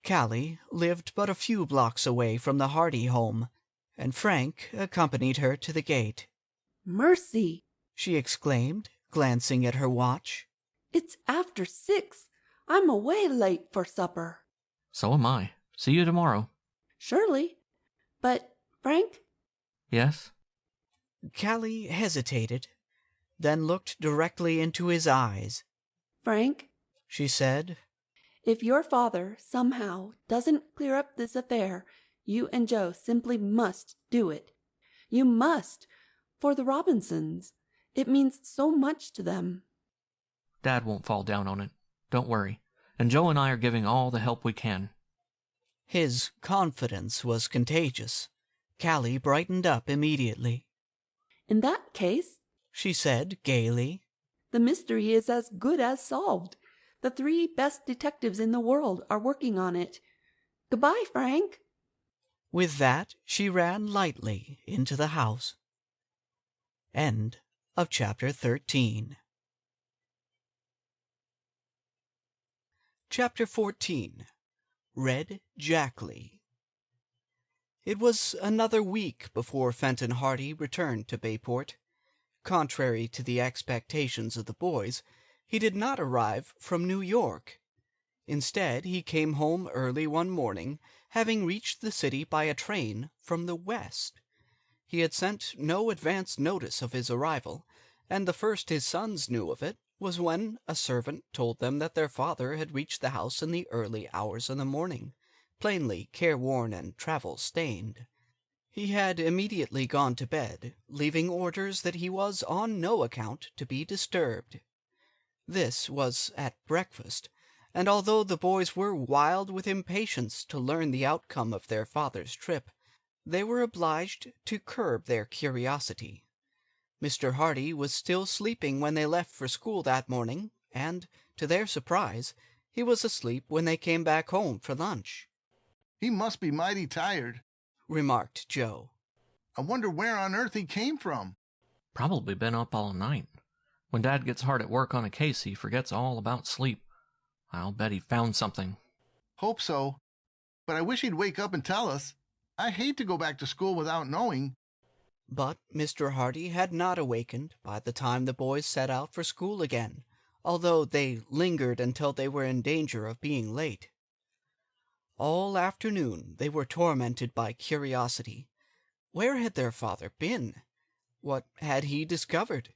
Callie lived but a few blocks away from the Hardy home, and Frank accompanied her to the gate. Mercy! She exclaimed, glancing at her watch. It's after 6. I'm away late for supper. So am I. See you tomorrow. Surely. But, Frank? Yes? Callie hesitated, then looked directly into his eyes. Frank, she said, if your father somehow doesn't clear up this affair, you and Joe simply must do it. You must, for the Robinsons. It means so much to them. Dad won't fall down on it. Don't worry. And Joe and I are giving all the help we can. His confidence was contagious. Callie brightened up immediately. In that case, she said gaily, the mystery is as good as solved. The 3 best detectives in the world are working on it. Goodbye, Frank. With that, she ran lightly into the house. End of chapter 13. Chapter 14. Red Jackley. It was another week before Fenton Hardy returned to Bayport. Contrary to the expectations of the boys, he did not arrive from New York. Instead, he came home early one morning, having reached the city by a train from the west. He had sent no advance notice of his arrival, and the first his sons knew of it was when a servant told them that their father had reached the house in the early hours of the morning, plainly careworn and travel-stained. He had immediately gone to bed, leaving orders that he was on no account to be disturbed. This was at breakfast, and although the boys were wild with impatience to learn the outcome of their father's trip, they were obliged to curb their curiosity. Mr. Hardy was still sleeping when they left for school that morning, and, to their surprise, he was asleep when they came back home for lunch. He must be mighty tired, remarked Joe. I wonder where on earth he came from. Probably been up all night. When Dad gets hard at work on a case, he forgets all about sleep. I'll bet he found something. Hope so, but I wish he'd wake up and tell us. I hate to go back to school without knowing. But Mr. Hardy had not awakened by the time the boys set out for school again, although they lingered until they were in danger of being late. All afternoon they were tormented by curiosity. Where had their father been? What had he discovered?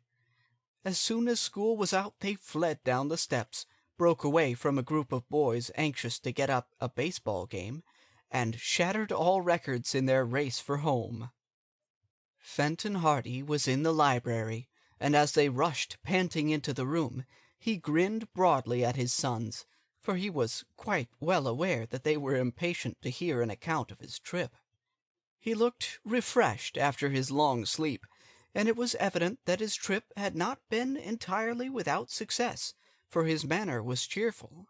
As soon as school was out, they fled down the steps, broke away from a group of boys anxious to get up a baseball game, and shattered all records in their race for home. Fenton Hardy was in the library, and as they rushed panting into the room, he grinned broadly at his sons, for he was quite well aware that they were impatient to hear an account of his trip. He looked refreshed after his long sleep, and it was evident that his trip had not been entirely without success, for his manner was cheerful.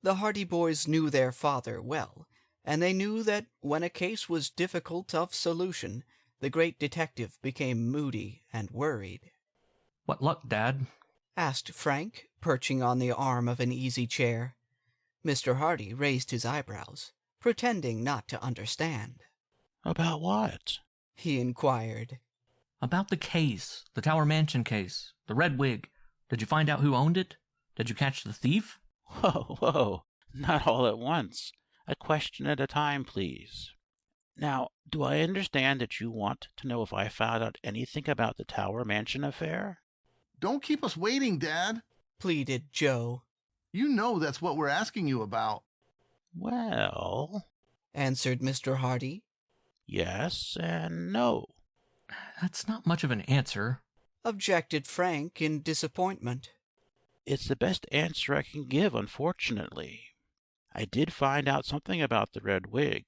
The Hardy boys knew their father well, and they knew that when a case was difficult of solution, the great detective became moody and worried. "What luck, Dad?" asked Frank, perching on the arm of an easy chair. Mr. Hardy raised his eyebrows, pretending not to understand. "About what?" he inquired. "About the case, the Tower Mansion case, the red wig. Did you find out who owned it? Did you catch the thief?" Whoa, not all at once. A question at a time, please. Now, do I understand that you want to know if I found out anything about the Tower Mansion affair? Don't keep us waiting, Dad, pleaded Joe. You know that's what we're asking you about. Well, answered Mr. Hardy. Yes and no. That's not much of an answer, objected Frank in disappointment. It's the best answer I can give, unfortunately. I did find out something about the red wig,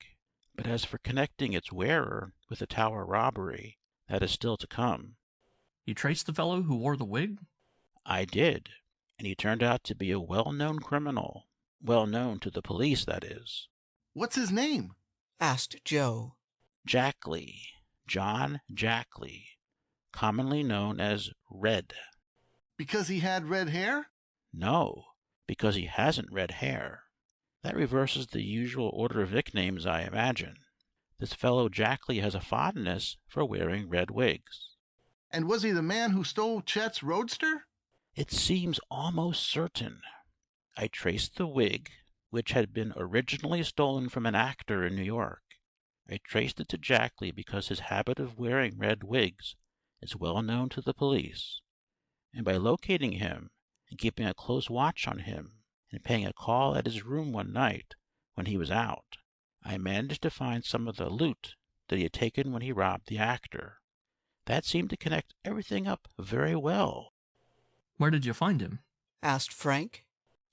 but as for connecting its wearer with the Tower robbery, that is still to come. You traced the fellow who wore the wig? I did, and he turned out to be a well-known criminal. Well-known to the police, that is. What's his name? asked Joe. Jackley. John Jackley. Commonly known as Red. Because he had red hair? No, because he hasn't red hair. That reverses the usual order of nicknames, I imagine. This fellow Jackley has a fondness for wearing red wigs. And was he the man who stole Chet's roadster? It seems almost certain. I traced the wig, which had been originally stolen from an actor in New York. I traced it to Jackley because his habit of wearing red wigs is well known to the police. And by locating him and keeping a close watch on him and paying a call at his room one night when he was out, I managed to find some of the loot that he had taken when he robbed the actor. That seemed to connect everything up very well. Where did you find him? asked Frank.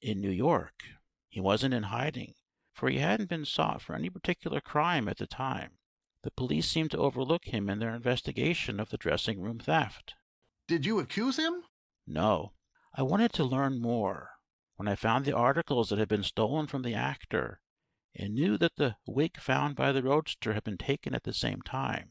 In New York. He wasn't in hiding, for he hadn't been sought for any particular crime at the time. The police seemed to overlook him in their investigation of the dressing room theft. Did you accuse him? No. I wanted to learn more. When I found the articles that had been stolen from the actor, and knew that the wig found by the roadster had been taken at the same time,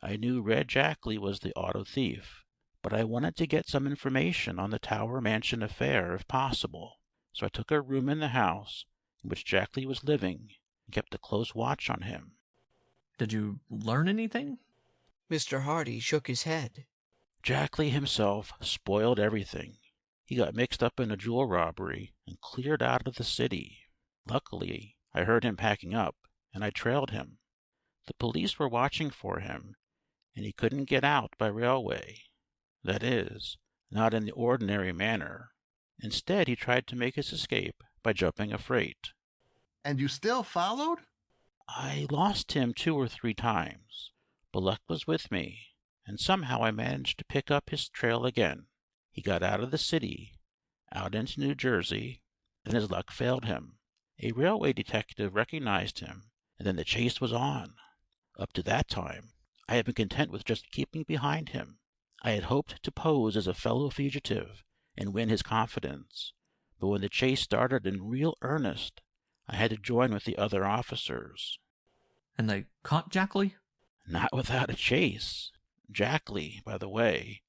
I knew Red Jackley was the auto thief. But I wanted to get some information on the Tower Mansion affair, if possible. So I took a room in the house in which Jackley was living and kept a close watch on him. Did you learn anything? Mr. Hardy shook his head. Jackley himself spoiled everything. He got mixed up in a jewel robbery and cleared out of the city. Luckily, I heard him packing up, and I trailed him. The police were watching for him, and he couldn't get out by railway. That is, not in the ordinary manner. Instead, he tried to make his escape by jumping a freight. And you still followed? I lost him 2 or 3 times, but luck was with me, and somehow I managed to pick up his trail again. He got out of the city, out into New Jersey, then his luck failed him. A railway detective recognized him, and then the chase was on. Up to that time, I had been content with just keeping behind him. I had hoped to pose as a fellow fugitive and win his confidence, but when the chase started in real earnest, I had to join with the other officers. And they caught Jackley? Not without a chase. Jackley, by the way,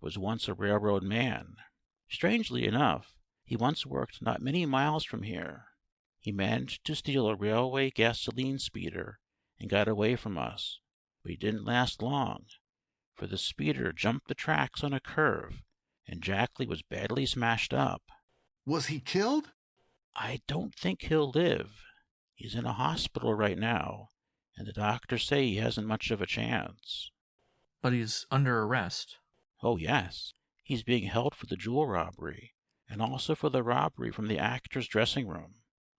was once a railroad man. Strangely enough, he once worked not many miles from here. He managed to steal a railway gasoline speeder and got away from us. But he didn't last long, for the speeder jumped the tracks on a curve, and Jackley was badly smashed up. Was he killed? I don't think he'll live. He's in a hospital right now, and the doctors say he hasn't much of a chance. But he's under arrest. Oh, yes. He's being held for the jewel robbery, and also for the robbery from the actor's dressing room.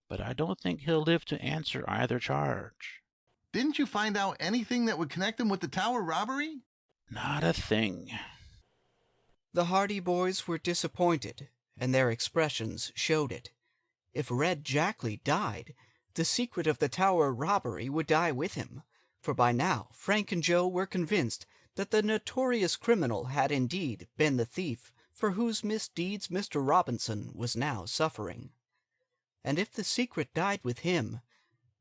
But I don't think he'll live to answer either charge. Didn't you find out anything that would connect him with the tower robbery? Not a thing. The Hardy boys were disappointed, and their expressions showed it. If Red Jackley died, the secret of the tower robbery would die with him, for by now Frank and Joe were convinced that the notorious criminal had indeed been the thief for whose misdeeds Mr. Robinson was now suffering. And if the secret died with him,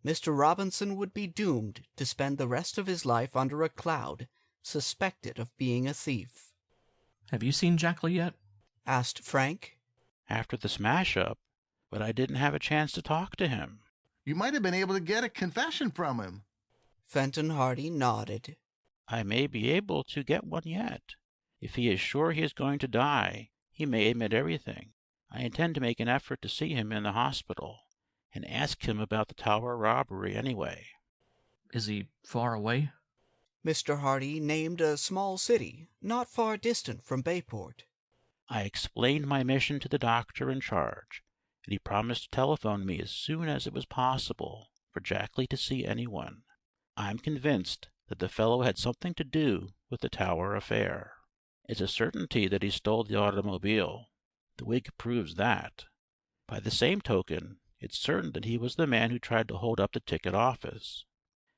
Mr. Robinson would be doomed to spend the rest of his life under a cloud, suspected of being a thief. Have you seen Jackley yet? Asked Frank. After the smash-up, but I didn't have a chance to talk to him. You might have been able to get a confession from him. Fenton Hardy nodded. I may be able to get one yet. If he is sure he is going to die, he may admit everything. I intend to make an effort to see him in the hospital, and ask him about the tower robbery anyway. Is he far away? Mr. Hardy named a small city, not far distant from Bayport. I explained my mission to the doctor in charge, and he promised to telephone me as soon as it was possible for Jackley to see anyone. I'm convinced that the fellow had something to do with the tower affair. It's a certainty that he stole the automobile. The wig proves that. By the same token, it's certain that he was the man who tried to hold up the ticket office.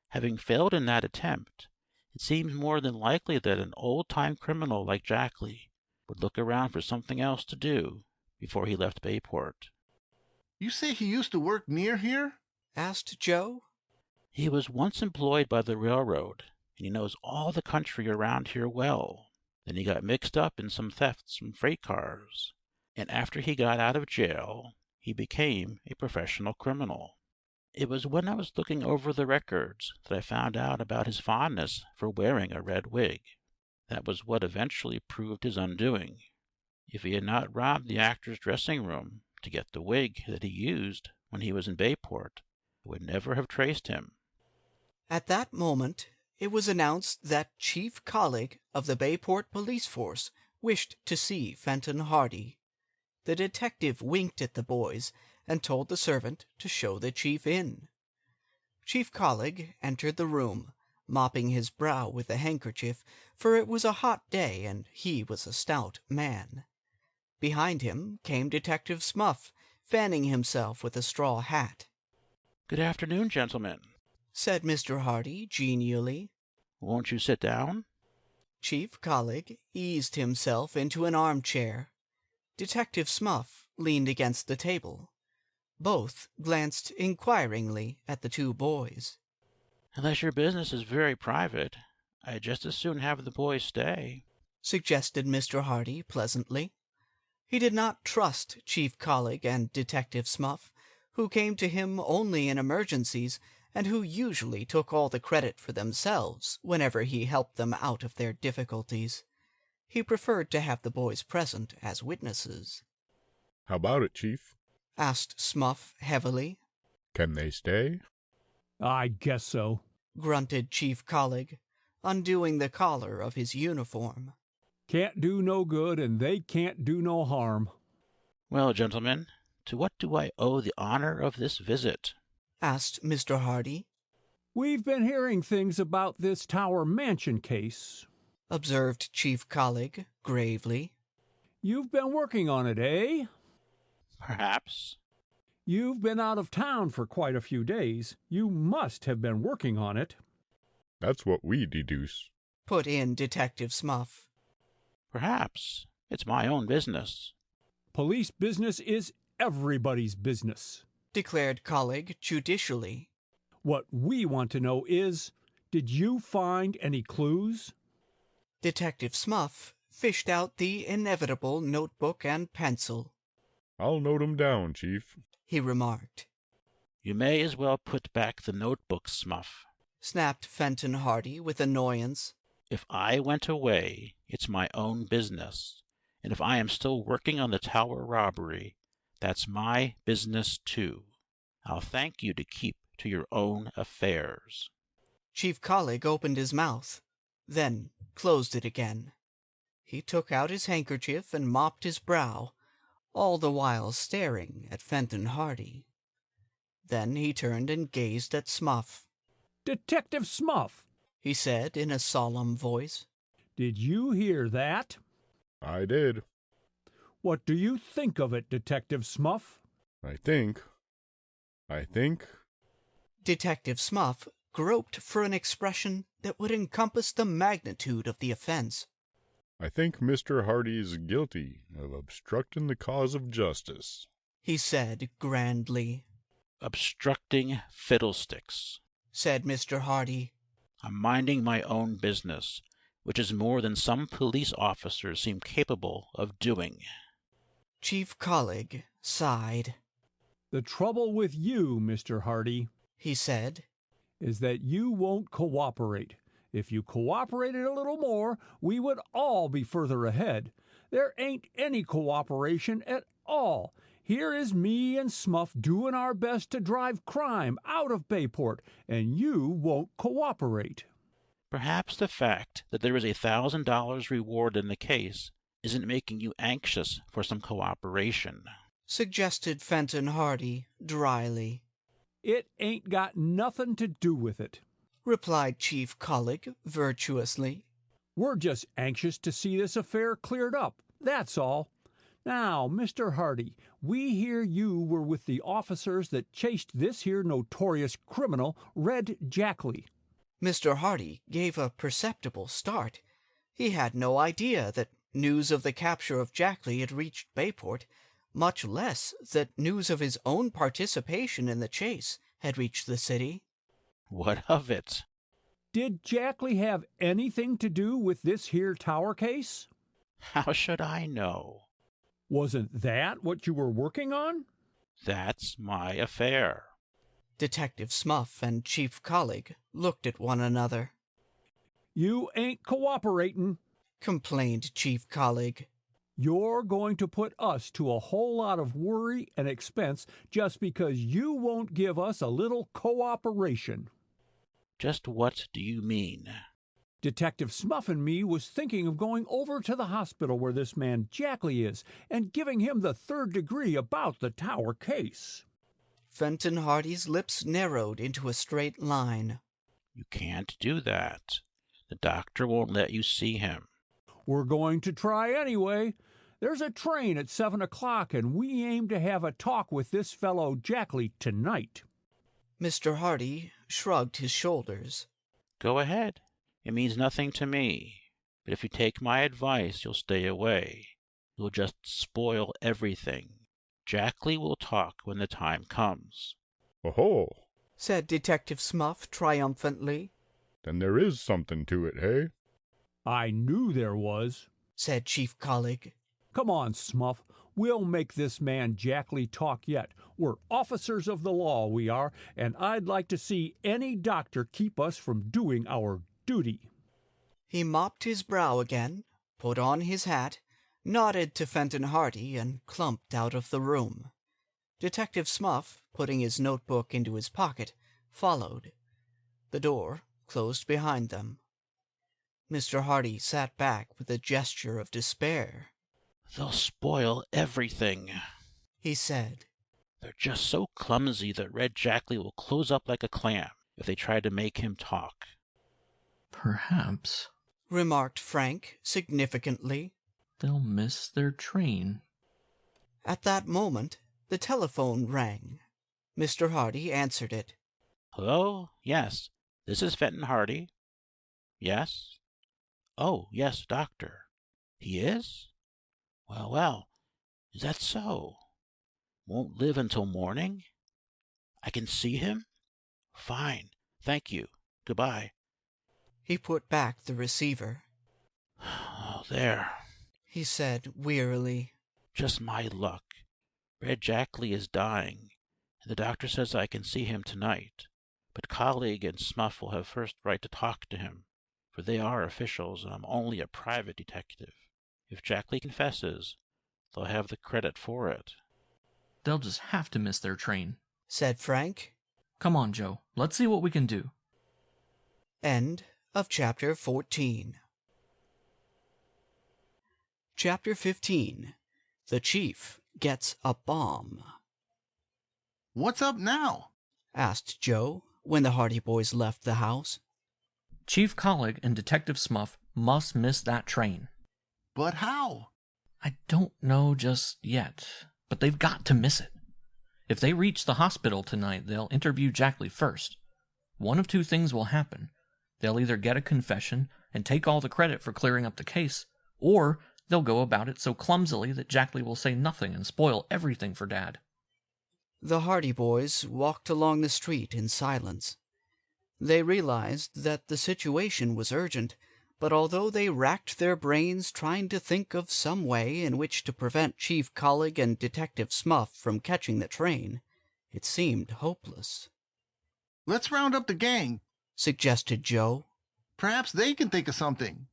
Having failed in that attempt, it seems more than likely that an old-time criminal like Jackley would look around for something else to do before he left Bayport. You say he used to work near here? Asked Joe. He was once employed by the railroad, and he knows all the country around here well. Then he got mixed up in some thefts from freight cars, and after he got out of jail, he became a professional criminal. It was when I was looking over the records that I found out about his fondness for wearing a red wig. That was what eventually proved his undoing. If he had not robbed the actor's dressing room to get the wig that he used when he was in Bayport, I would never have traced him. At that moment, it was announced that Chief Colleague of the Bayport police force wished to see Fenton Hardy. The detective winked at the boys and told the servant to show the chief in. Chief Colleague entered the room, mopping his brow with a handkerchief, for it was a hot day and he was a stout man. Behind him came Detective Smuff, fanning himself with a straw hat. "Good afternoon, gentlemen," said Mr. Hardy genially. "Won't you sit down?" Chief Colleague eased himself into an armchair. Detective Smuff leaned against the table. Both glanced inquiringly at the two boys. "Unless your business is very private, I'd just as soon have the boys stay," suggested Mr. Hardy pleasantly. He did not trust Chief Colleague and Detective Smuff, who came to him only in emergencies, and who usually took all the credit for themselves whenever he helped them out of their difficulties. He preferred to have the boys present as witnesses. How about it, Chief? Asked Smuff heavily. Can they stay? I guess so, grunted Chief Colleague, undoing the collar of his uniform. Can't do no good, and they can't do no harm. "Well, gentlemen, to what do I owe the honor of this visit?" asked Mr. Hardy. We've been hearing things about this Tower Mansion case, observed Chief Colleague gravely. You've been working on it, eh? Perhaps. You've been out of town for quite a few days. You must have been working on it. That's what we deduce, put in Detective Smuff. Perhaps. It's my own business. Police business is everybody's business, declared Colleague judicially. What we want to know is, did you find any clues? Detective Smuff fished out the inevitable notebook and pencil. I'll note 'em down, Chief, he remarked. You may as well put back the notebook, Smuff. snapped Fenton Hardy with annoyance. If I went away, it's my own business. And if I am still working on the tower robbery, that's my business too. I'll thank you to keep to your own affairs. Chief Collig opened his mouth, then closed it again. He took out his handkerchief and mopped his brow, all the while staring at Fenton Hardy. Then he turned and gazed at Smuff. Detective Smuff, he said in a solemn voice. Did you hear that? I did. What do you think of it, Detective Smuff? I think. Detective Smuff groped for an expression that would encompass the magnitude of the offense. I think Mr. Hardy's guilty of obstructing the cause of justice, he said grandly. Obstructing fiddlesticks, said Mr. Hardy. I'm minding my own business, which is more than some police officers seem capable of doing. Chief Collig sighed. The trouble with you, Mr. Hardy, he said, is that you won't cooperate. If you cooperated a little more, we would all be further ahead. There ain't any cooperation at all. Here is me and Smuff doing our best to drive crime out of Bayport, and you won't cooperate. Perhaps the fact that there is $1,000 reward in the case isn't making you anxious for some cooperation, suggested Fenton Hardy dryly. It ain't got nothing to do with it, replied Chief Collig virtuously. We're just anxious to see this affair cleared up, that's all. Now, Mr. Hardy, we hear you were with the officers that chased this here notorious criminal, Red Jackley. Mr. Hardy gave a perceptible start. He had no idea that news of the capture of Jackley had reached Bayport, much less that news of his own participation in the chase had reached the city. What of it? Did Jackley have anything to do with this here tower case? How should I know? Wasn't that what you were working on? That's my affair. Detective Smuff and Chief Collig looked at one another. You ain't cooperating, complained Chief Collig. You're going to put us to a whole lot of worry and expense just because you won't give us a little cooperation. Just what do you mean? Detective Smuff and me was thinking of going over to the hospital where this man Jackley is and giving him the 3rd degree about the tower case. Fenton Hardy's lips narrowed into a straight line. You can't do that. The doctor won't let you see him. We're going to try anyway. There's a train at 7 o'clock, and we aim to have a talk with this fellow Jackley tonight. Mr. Hardy shrugged his shoulders. Go ahead. It means nothing to me. But if you take my advice, you'll stay away. You'll just spoil everything. Jackley will talk when the time comes. Oh-ho, said Detective Smuff triumphantly. Then there is something to it, hey? I knew there was, said Chief Collig. Come on, Smuff. We'll make this man Jackley talk yet. We're officers of the law, we are, and I'd like to see any doctor keep us from doing our duty. He mopped his brow again, put on his hat, nodded to Fenton Hardy, and clumped out of the room. Detective Smuff, putting his notebook into his pocket, followed. The door closed behind them. Mr. Hardy sat back with a gesture of despair. They'll spoil everything, he said. They're just so clumsy that Red Jackley will close up like a clam if they try to make him talk. Perhaps, remarked Frank significantly, they'll miss their train. At that moment, the telephone rang. Mr. Hardy answered it. Hello? Yes. This is Fenton Hardy. Yes? Oh, yes, doctor. He is? Well, well. Is that so? Won't live until morning? I can see him? Fine. Thank you. Goodbye. He put back the receiver. Oh, there, he said wearily. Just my luck. Red Jackley is dying, and the doctor says I can see him tonight. But colleague and Smuff will have first right to talk to him, for they are officials and I'm only a private detective. If Jackley confesses, they'll have the credit for it. They'll just have to miss their train, said Frank. Come on, Joe. Let's see what we can do. End of Chapter 14. Chapter 15. The Chief Gets a Bomb. What's up now? Asked Joe when the Hardy boys left the house. Chief Collig and Detective Smuff must miss that train. But how? I don't know just yet, but they've got to miss it. If they reach the hospital tonight, they'll interview Jackley first. One of two things will happen. They'll either get a confession and take all the credit for clearing up the case, or they'll go about it so clumsily that Jackley will say nothing and spoil everything for Dad. The Hardy boys walked along the street in silence. They realized that the situation was urgent, but although they racked their brains trying to think of some way in which to prevent Chief Collig and Detective Smuff from catching the train, it seemed hopeless. Let's round up the gang, suggested Joe. Perhaps they can think of something.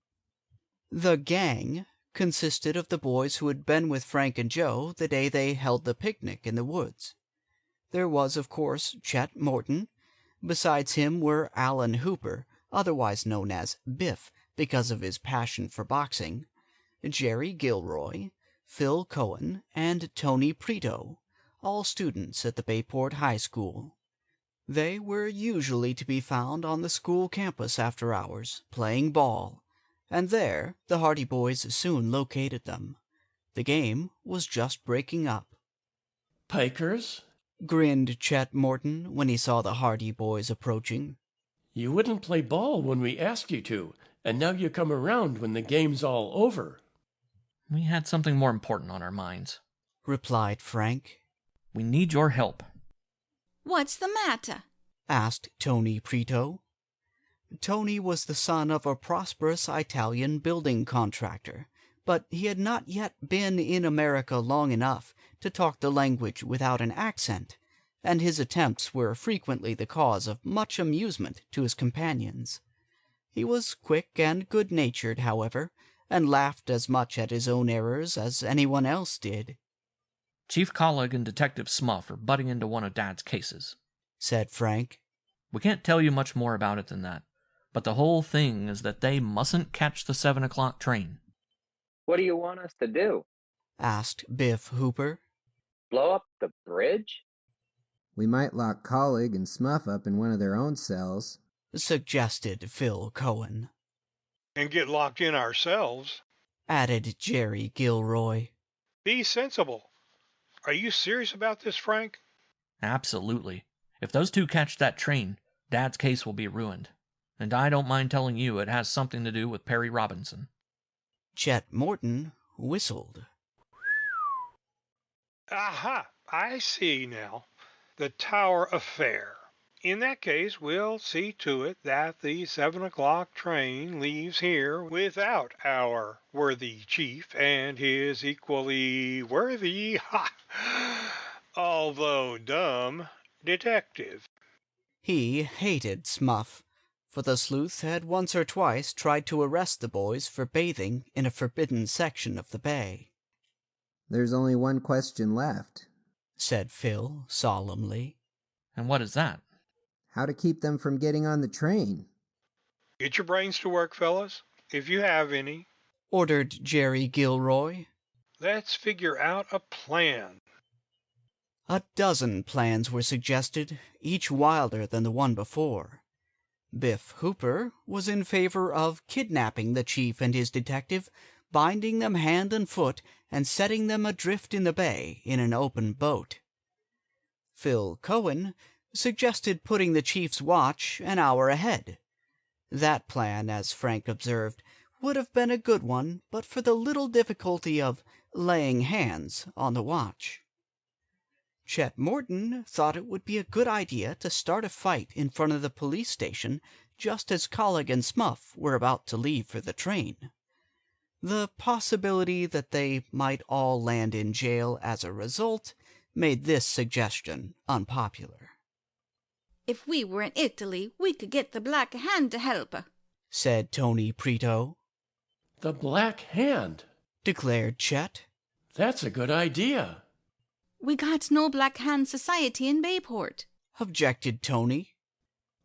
The gang consisted of the boys who had been with Frank and Joe the day they held the picnic in the woods. There was, of course, Chet Morton. Besides him were Alan Hooper, otherwise known as Biff because of his passion for boxing, Jerry Gilroy, Phil Cohen, and Tony Preto, all students at the Bayport High School. They were usually to be found on the school campus after hours, playing ball, and there the Hardy boys soon located them. The game was just breaking up. Pikers? Grinned Chet Morton when he saw the Hardy boys approaching. You wouldn't play ball when we asked you to, and now you come around when the game's all over. We had something more important on our minds, replied Frank. We need your help. What's the matter? Asked Tony Preto. Tony was the son of a prosperous Italian building contractor, but he had not yet been in America long enough to talk the language without an accent, and his attempts were frequently the cause of much amusement to his companions. He was quick and good-natured, however, and laughed as much at his own errors as anyone else did. Chief Collig and Detective Smuff are butting into one of Dad's cases, said Frank. We can't tell you much more about it than that, but the whole thing is that they mustn't catch the 7 o'clock train. What do you want us to do? Asked Biff Hooper. Blow up the bridge? We might lock Collig and Smuff up in one of their own cells, suggested Phil Cohen. And get locked in ourselves, added Jerry Gilroy. Be sensible. Are you serious about this, Frank? Absolutely. If those two catch that train, Dad's case will be ruined. And I don't mind telling you it has something to do with Perry Robinson. Chet Morton whistled. Aha! I see now. The Tower affair. In that case, we'll see to it that the 7 o'clock train leaves here without our worthy chief and his equally worthy, although dumb, detective. He hated Smuff, for the sleuth had once or twice tried to arrest the boys for bathing in a forbidden section of the bay. There's only one question left, said Phil solemnly. And what is that? How to keep them from getting on the train. Get your brains to work, fellas, if you have any, ordered Jerry Gilroy. Let's figure out a plan. A dozen plans were suggested, each wilder than the one before. Biff Hooper was in favor of kidnapping the chief and his detective, binding them hand and foot, and setting them adrift in the bay in an open boat. Phil Cohen suggested putting the chief's watch an hour ahead. That plan, as Frank observed, would have been a good one, but for the little difficulty of laying hands on the watch. Chet Morton thought it would be a good idea to start a fight in front of the police station just as Collig and Smuff were about to leave for the train. The possibility that they might all land in jail as a result made this suggestion unpopular. If we were in Italy, we could get the Black Hand to help," said Tony Prito. The Black Hand, declared Chet. That's a good idea. "We got no Black Hand Society in Bayport," objected Tony.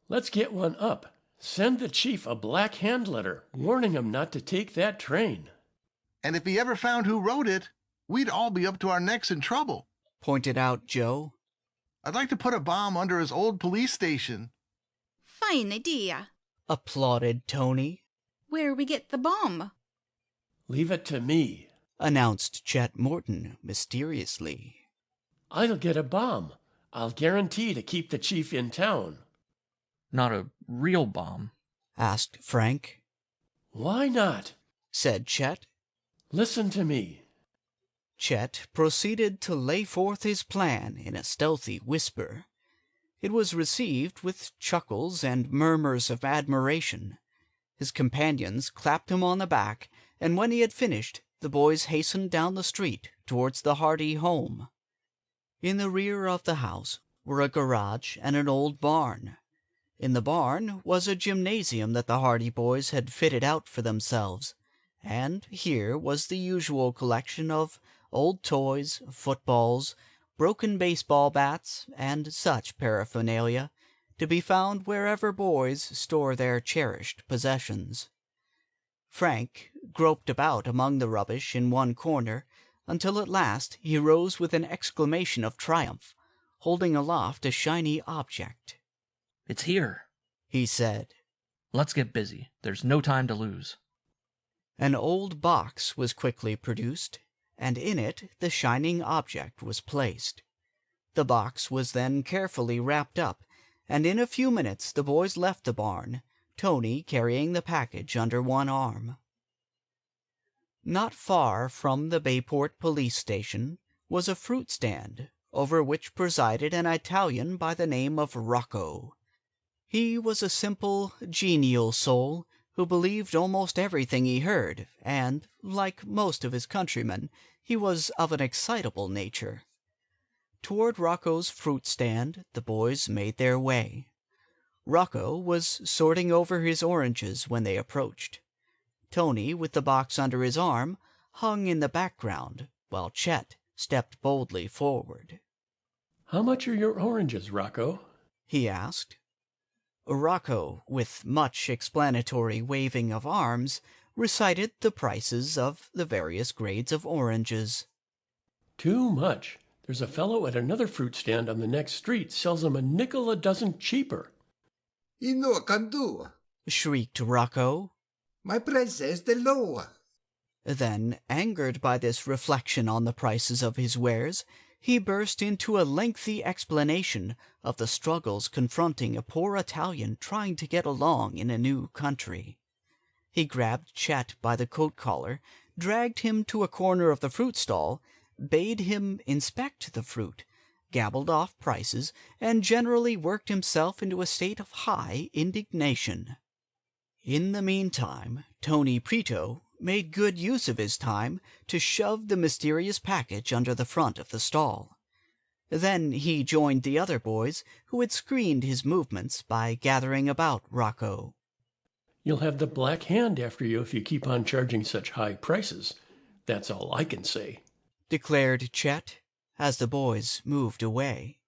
Let's get one up. Send the chief a Black Hand letter, warning him not to take that train. And if he ever found who wrote it, we'd all be up to our necks in trouble, pointed out Joe. I'd like to put a bomb under his old police station. "Fine idea," applauded Tony. "Where we get the bomb?" Leave it to me, announced Chet Morton mysteriously. I'll get a bomb. I'll guarantee to keep the chief in town. Not a real bomb? asked Frank. Why not? said Chet. Listen to me. Chet proceeded to lay forth his plan in a stealthy whisper. It was received with chuckles and murmurs of admiration. His companions clapped him on the back, and when he had finished, the boys hastened down the street towards the Hardy home. In the rear of the house were a garage and an old barn. In the barn was a gymnasium that the Hardy boys had fitted out for themselves, and here was the usual collection of old toys, footballs, broken baseball bats, and such paraphernalia, to be found wherever boys store their cherished possessions. Frank groped about among the rubbish in one corner, until at last he rose with an exclamation of triumph, holding aloft a shiny object. "It's here," he said. "Let's get busy. There's no time to lose." An old box was quickly produced, and in it the shining object was placed. The box was then carefully wrapped up, and in a few minutes the boys left the barn, Tony carrying the package under one arm. Not far from the Bayport police station was a fruit stand, over which presided an Italian by the name of Rocco. He was a simple, genial soul, who believed almost everything he heard, and, like most of his countrymen, he was of an excitable nature. Toward Rocco's fruit stand the boys made their way. Rocco was sorting over his oranges when they approached. Tony, with the box under his arm, hung in the background, while Chet stepped boldly forward. "How much are your oranges, Rocco?" he asked. Rocco, with much explanatory waving of arms, recited the prices of the various grades of oranges. "Too much. There's a fellow at another fruit stand on the next street sells them a nickel a dozen cheaper." "You know what I can do?" shrieked Rocco. "My price is the lower." Then, angered by this reflection on the prices of his wares, he burst into a lengthy explanation of the struggles confronting a poor Italian trying to get along in a new country. He grabbed Chet by the coat collar, dragged him to a corner of the fruit stall, bade him inspect the fruit, gabbled off prices, and generally worked himself into a state of high indignation. In the meantime, Tony Prito made good use of his time to shove the mysterious package under the front of the stall. Then he joined the other boys, who had screened his movements by gathering about Rocco. "You'll have the Black Hand after you if you keep on charging such high prices. That's all I can say," declared Chet, as the boys moved away.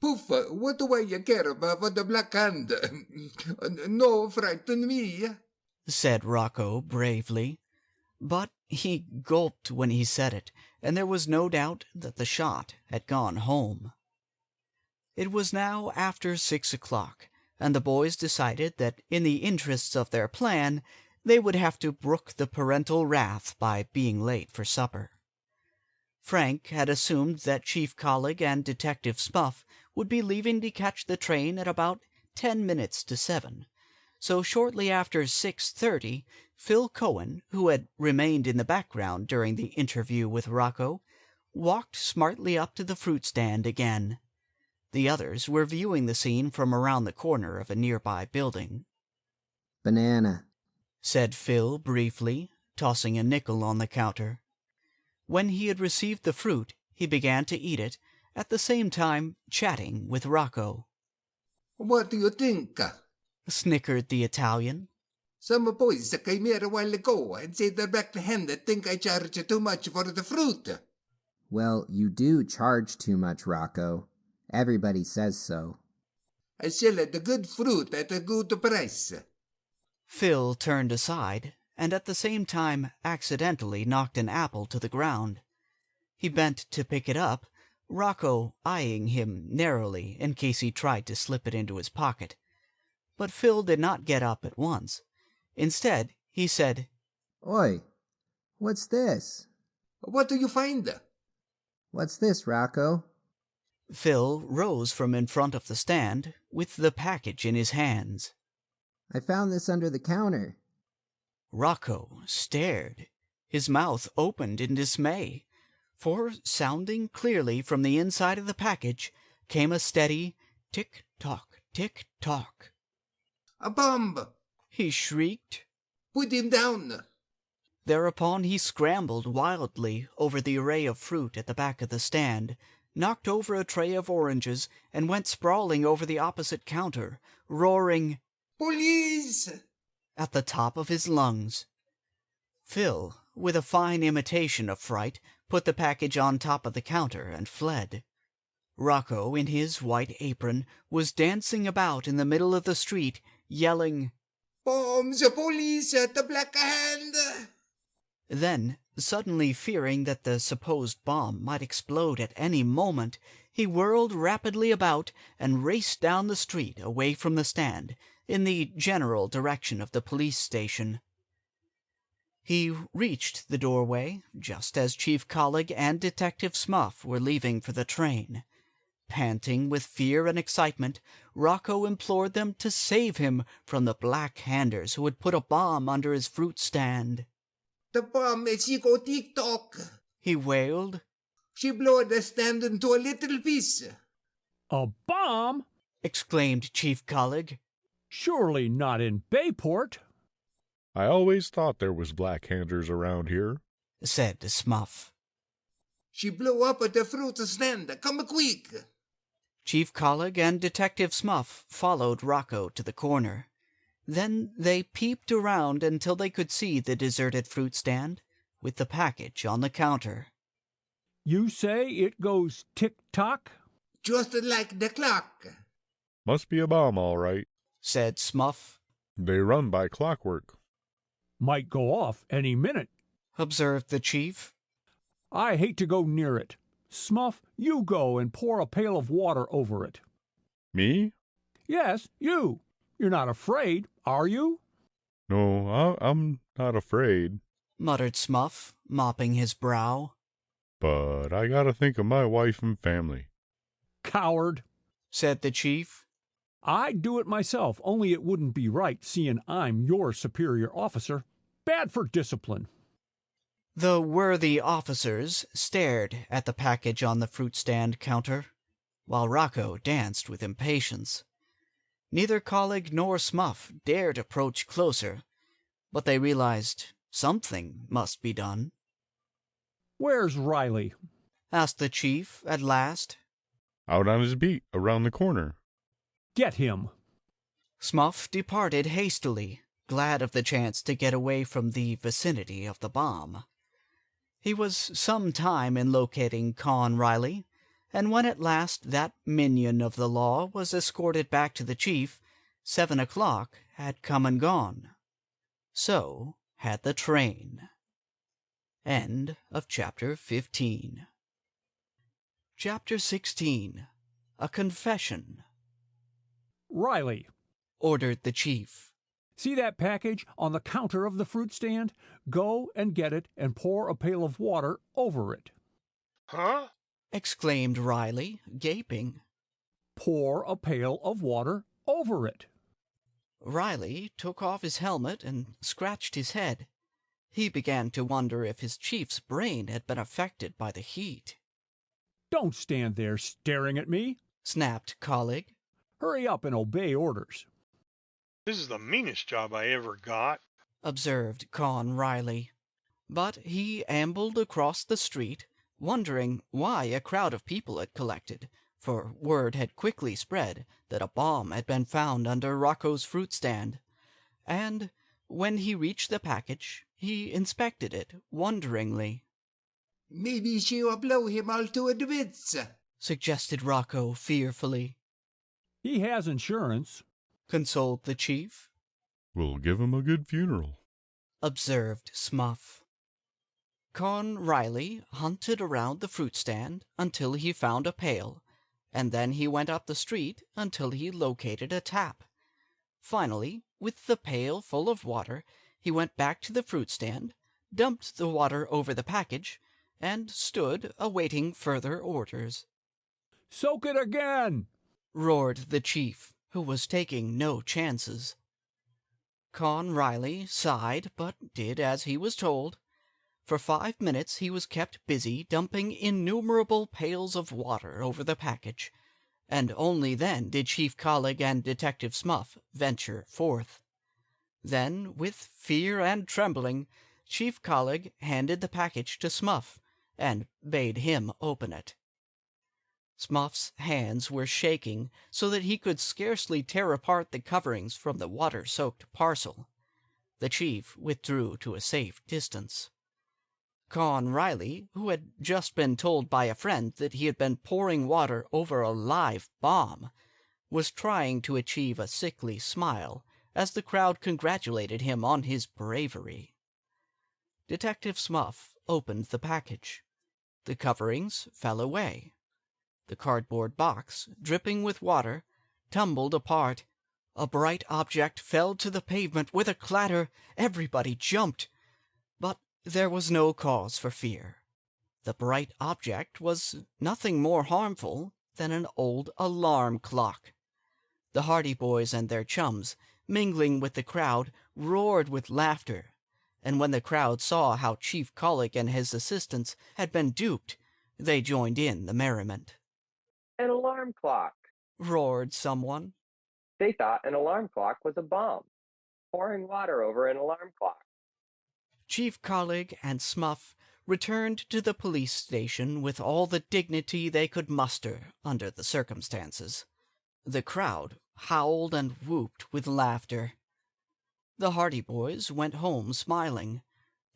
"Poof, what do I care for the Black Hand? No frighten me," said Rocco bravely. But he gulped when he said it, and there was no doubt that the shot had gone home. It was now after 6 o'clock, and the boys decided that in the interests of their plan they would have to brook the parental wrath by being late for supper. Frank had assumed that Chief Collig and Detective Spuff would be leaving to catch the train at about 10 minutes to 7. So shortly after 6:30, Phil Cohen, who had remained in the background during the interview with Rocco, walked smartly up to the fruit stand again. The others were viewing the scene from around the corner of a nearby building. "Banana," said Phil briefly, tossing a nickel on the counter. When he had received the fruit, he began to eat it, at the same time chatting with Rocco. What do you think? Snickered the Italian. Some boys came here a while ago and said the black-handed think I charge too much for the fruit. Well, you do charge too much, Rocco. Everybody says so. I sell the good fruit at a good price. Phil turned aside, and at the same time accidentally knocked an apple to the ground. He bent to pick it up, Rocco eyeing him narrowly in case he tried to slip it into his pocket. But Phil did not get up at once. Instead, he said, Oi, what's this? What do you find? What's this, Rocco? Phil rose from in front of the stand with the package in his hands. I found this under the counter. Rocco stared, his mouth opened in dismay, for sounding clearly from the inside of the package came a steady tick-tock, tick-tock. A bomb! He shrieked. Put him down! Thereupon he scrambled wildly over the array of fruit at the back of the stand, knocked over a tray of oranges, and went sprawling over the opposite counter, roaring, Police! at the top of his lungs. Phil, with a fine imitation of fright, put the package on top of the counter and fled. Rocco, in his white apron, was dancing about in the middle of the street, yelling, Bombs! Police! The Black Hand! Then, suddenly fearing that the supposed bomb might explode at any moment, he whirled rapidly about and raced down the street away from the stand, in the general direction of the police station. He reached the doorway just as Chief Collig and Detective Smuff were leaving for the train. Panting with fear and excitement, Rocco implored them to save him from the black-handers who had put a bomb under his fruit stand. The bomb, she go tick-tock, he wailed. She blew the stand into a little piece. A bomb? Exclaimed Chief Collig. Surely not in Bayport. I always thought there was black-handers around here, said Smuff. She blew up at the fruit stand. Come quick! Chief Collig and Detective Smuff followed Rocco to the corner. Then they peeped around until they could see the deserted fruit stand with the package on the counter. You say it goes tick-tock? Just like the clock. Must be a bomb, all right, said Smuff. They run by clockwork. Might go off any minute, observed the chief. I hate to go near it. Smuff, you go and pour a pail of water over it. Me? Yes, you. You're not afraid, are you? No, I'm not afraid, muttered Smuff, mopping his brow. But I gotta think of my wife and family. Coward, said the chief. I'd do it myself, only it wouldn't be right, seeing I'm your superior officer. Bad for discipline. The worthy officers stared at the package on the fruit stand counter, while Rocco danced with impatience. Neither Collig nor Smuff dared approach closer, but they realized something must be done. Where's Riley? asked the chief at last. Out on his beat, around the corner. Get him. Smuff departed hastily, glad of the chance to get away from the vicinity of the bomb. He was some time in locating Con Riley, and when at last that minion of the law was escorted back to the chief, 7 o'clock had come and gone. So had the train. End of Chapter 15. Chapter 16. A Confession. Riley, ordered the chief. See that package on the counter of the fruit stand? Go and get it and pour a pail of water over it. Huh? Exclaimed Riley, gaping. Pour a pail of water over it. Riley took off his helmet and scratched his head. He began to wonder if his chief's brain had been affected by the heat. Don't stand there staring at me, snapped Collig. Hurry up and obey orders. This is the meanest job I ever got, observed Con Riley. But he ambled across the street, wondering why a crowd of people had collected, for word had quickly spread that a bomb had been found under Rocco's fruit stand, and when he reached the package, he inspected it wonderingly. Maybe she'll blow him all to bits, suggested Rocco fearfully. He has insurance, consoled the chief. We'll give him a good funeral, observed Smuff. Con Riley hunted around the fruit stand until he found a pail, and then he went up the street until he located a tap. Finally, with the pail full of water, he went back to the fruit stand, dumped the water over the package, and stood awaiting further orders. "Soak it again!" roared the chief, who was taking no chances. Con Riley sighed, but did as he was told. For 5 minutes he was kept busy dumping innumerable pails of water over the package, and only then did Chief Collig and Detective Smuff venture forth. Then, with fear and trembling, Chief Collig handed the package to Smuff, and bade him open it. Smuff's hands were shaking so that he could scarcely tear apart the coverings from the water-soaked parcel. The chief withdrew to a safe distance. Con Riley, who had just been told by a friend that he had been pouring water over a live bomb, was trying to achieve a sickly smile as the crowd congratulated him on his bravery. Detective Smuff opened the package. The coverings fell away. The cardboard box, dripping with water, tumbled apart. A bright object fell to the pavement with a clatter. Everybody jumped. But there was no cause for fear. The bright object was nothing more harmful than an old alarm clock. The Hardy boys and their chums, mingling with the crowd, roared with laughter, and when the crowd saw how Chief Collig and his assistants had been duped, they joined in the merriment. An alarm clock, roared someone. They thought an alarm clock was a bomb. Pouring water over an alarm clock. Chief Collig and Smuff returned to the police station with all the dignity they could muster under the circumstances. The crowd howled and whooped with laughter. The Hardy boys went home smiling.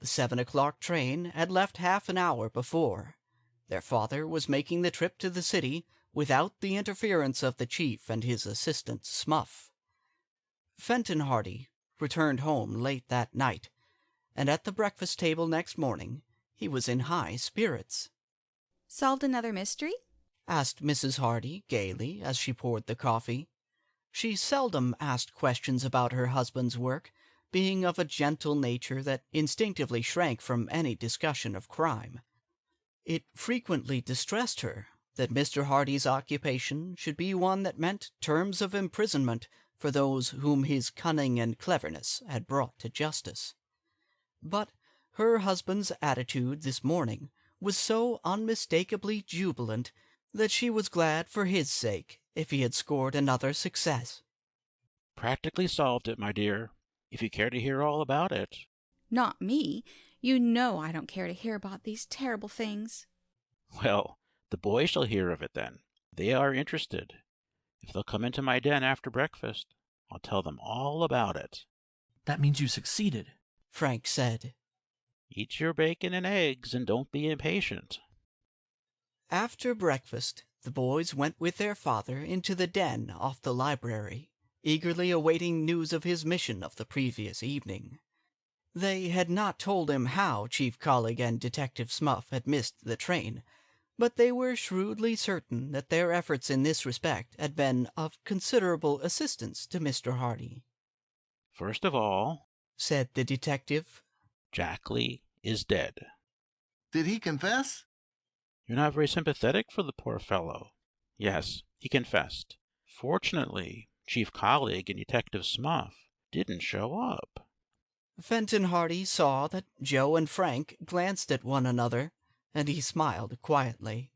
The 7 o'clock train had left half an hour before. Their father was making the trip to the city without the interference of the chief and his assistant Smuff. Fenton Hardy returned home late that night, and at the breakfast table next morning he was in high spirits. "Solved another mystery?" asked Mrs. Hardy gaily as she poured the coffee. She seldom asked questions about her husband's work, being of a gentle nature that instinctively shrank from any discussion of crime. It frequently distressed her that Mr. Hardy's occupation should be one that meant terms of imprisonment for those whom his cunning and cleverness had brought to justice. But her husband's attitude this morning was so unmistakably jubilant that she was glad for his sake if he had scored another success. Practically solved it, my dear, if you care to hear all about it. Not me. You know I don't care to hear about these terrible things. Well, the boys shall hear of it then. They are interested. If they'll come into my den after breakfast, I'll tell them all about it. That means you succeeded, Frank said. Eat your bacon and eggs and don't be impatient. After breakfast, the boys went with their father into the den off the library, eagerly awaiting news of his mission of the previous evening. They had not told him how Chief Collig and Detective Smuff had missed the train, but they were shrewdly certain that their efforts in this respect had been of considerable assistance to Mr. Hardy. First of all, said the detective, Jack Lee is dead. Did he confess? You're not very sympathetic for the poor fellow. Yes, he confessed. Fortunately, Chief Collig and Detective Smuff didn't show up. Fenton Hardy saw that Joe and Frank glanced at one another, and he smiled quietly.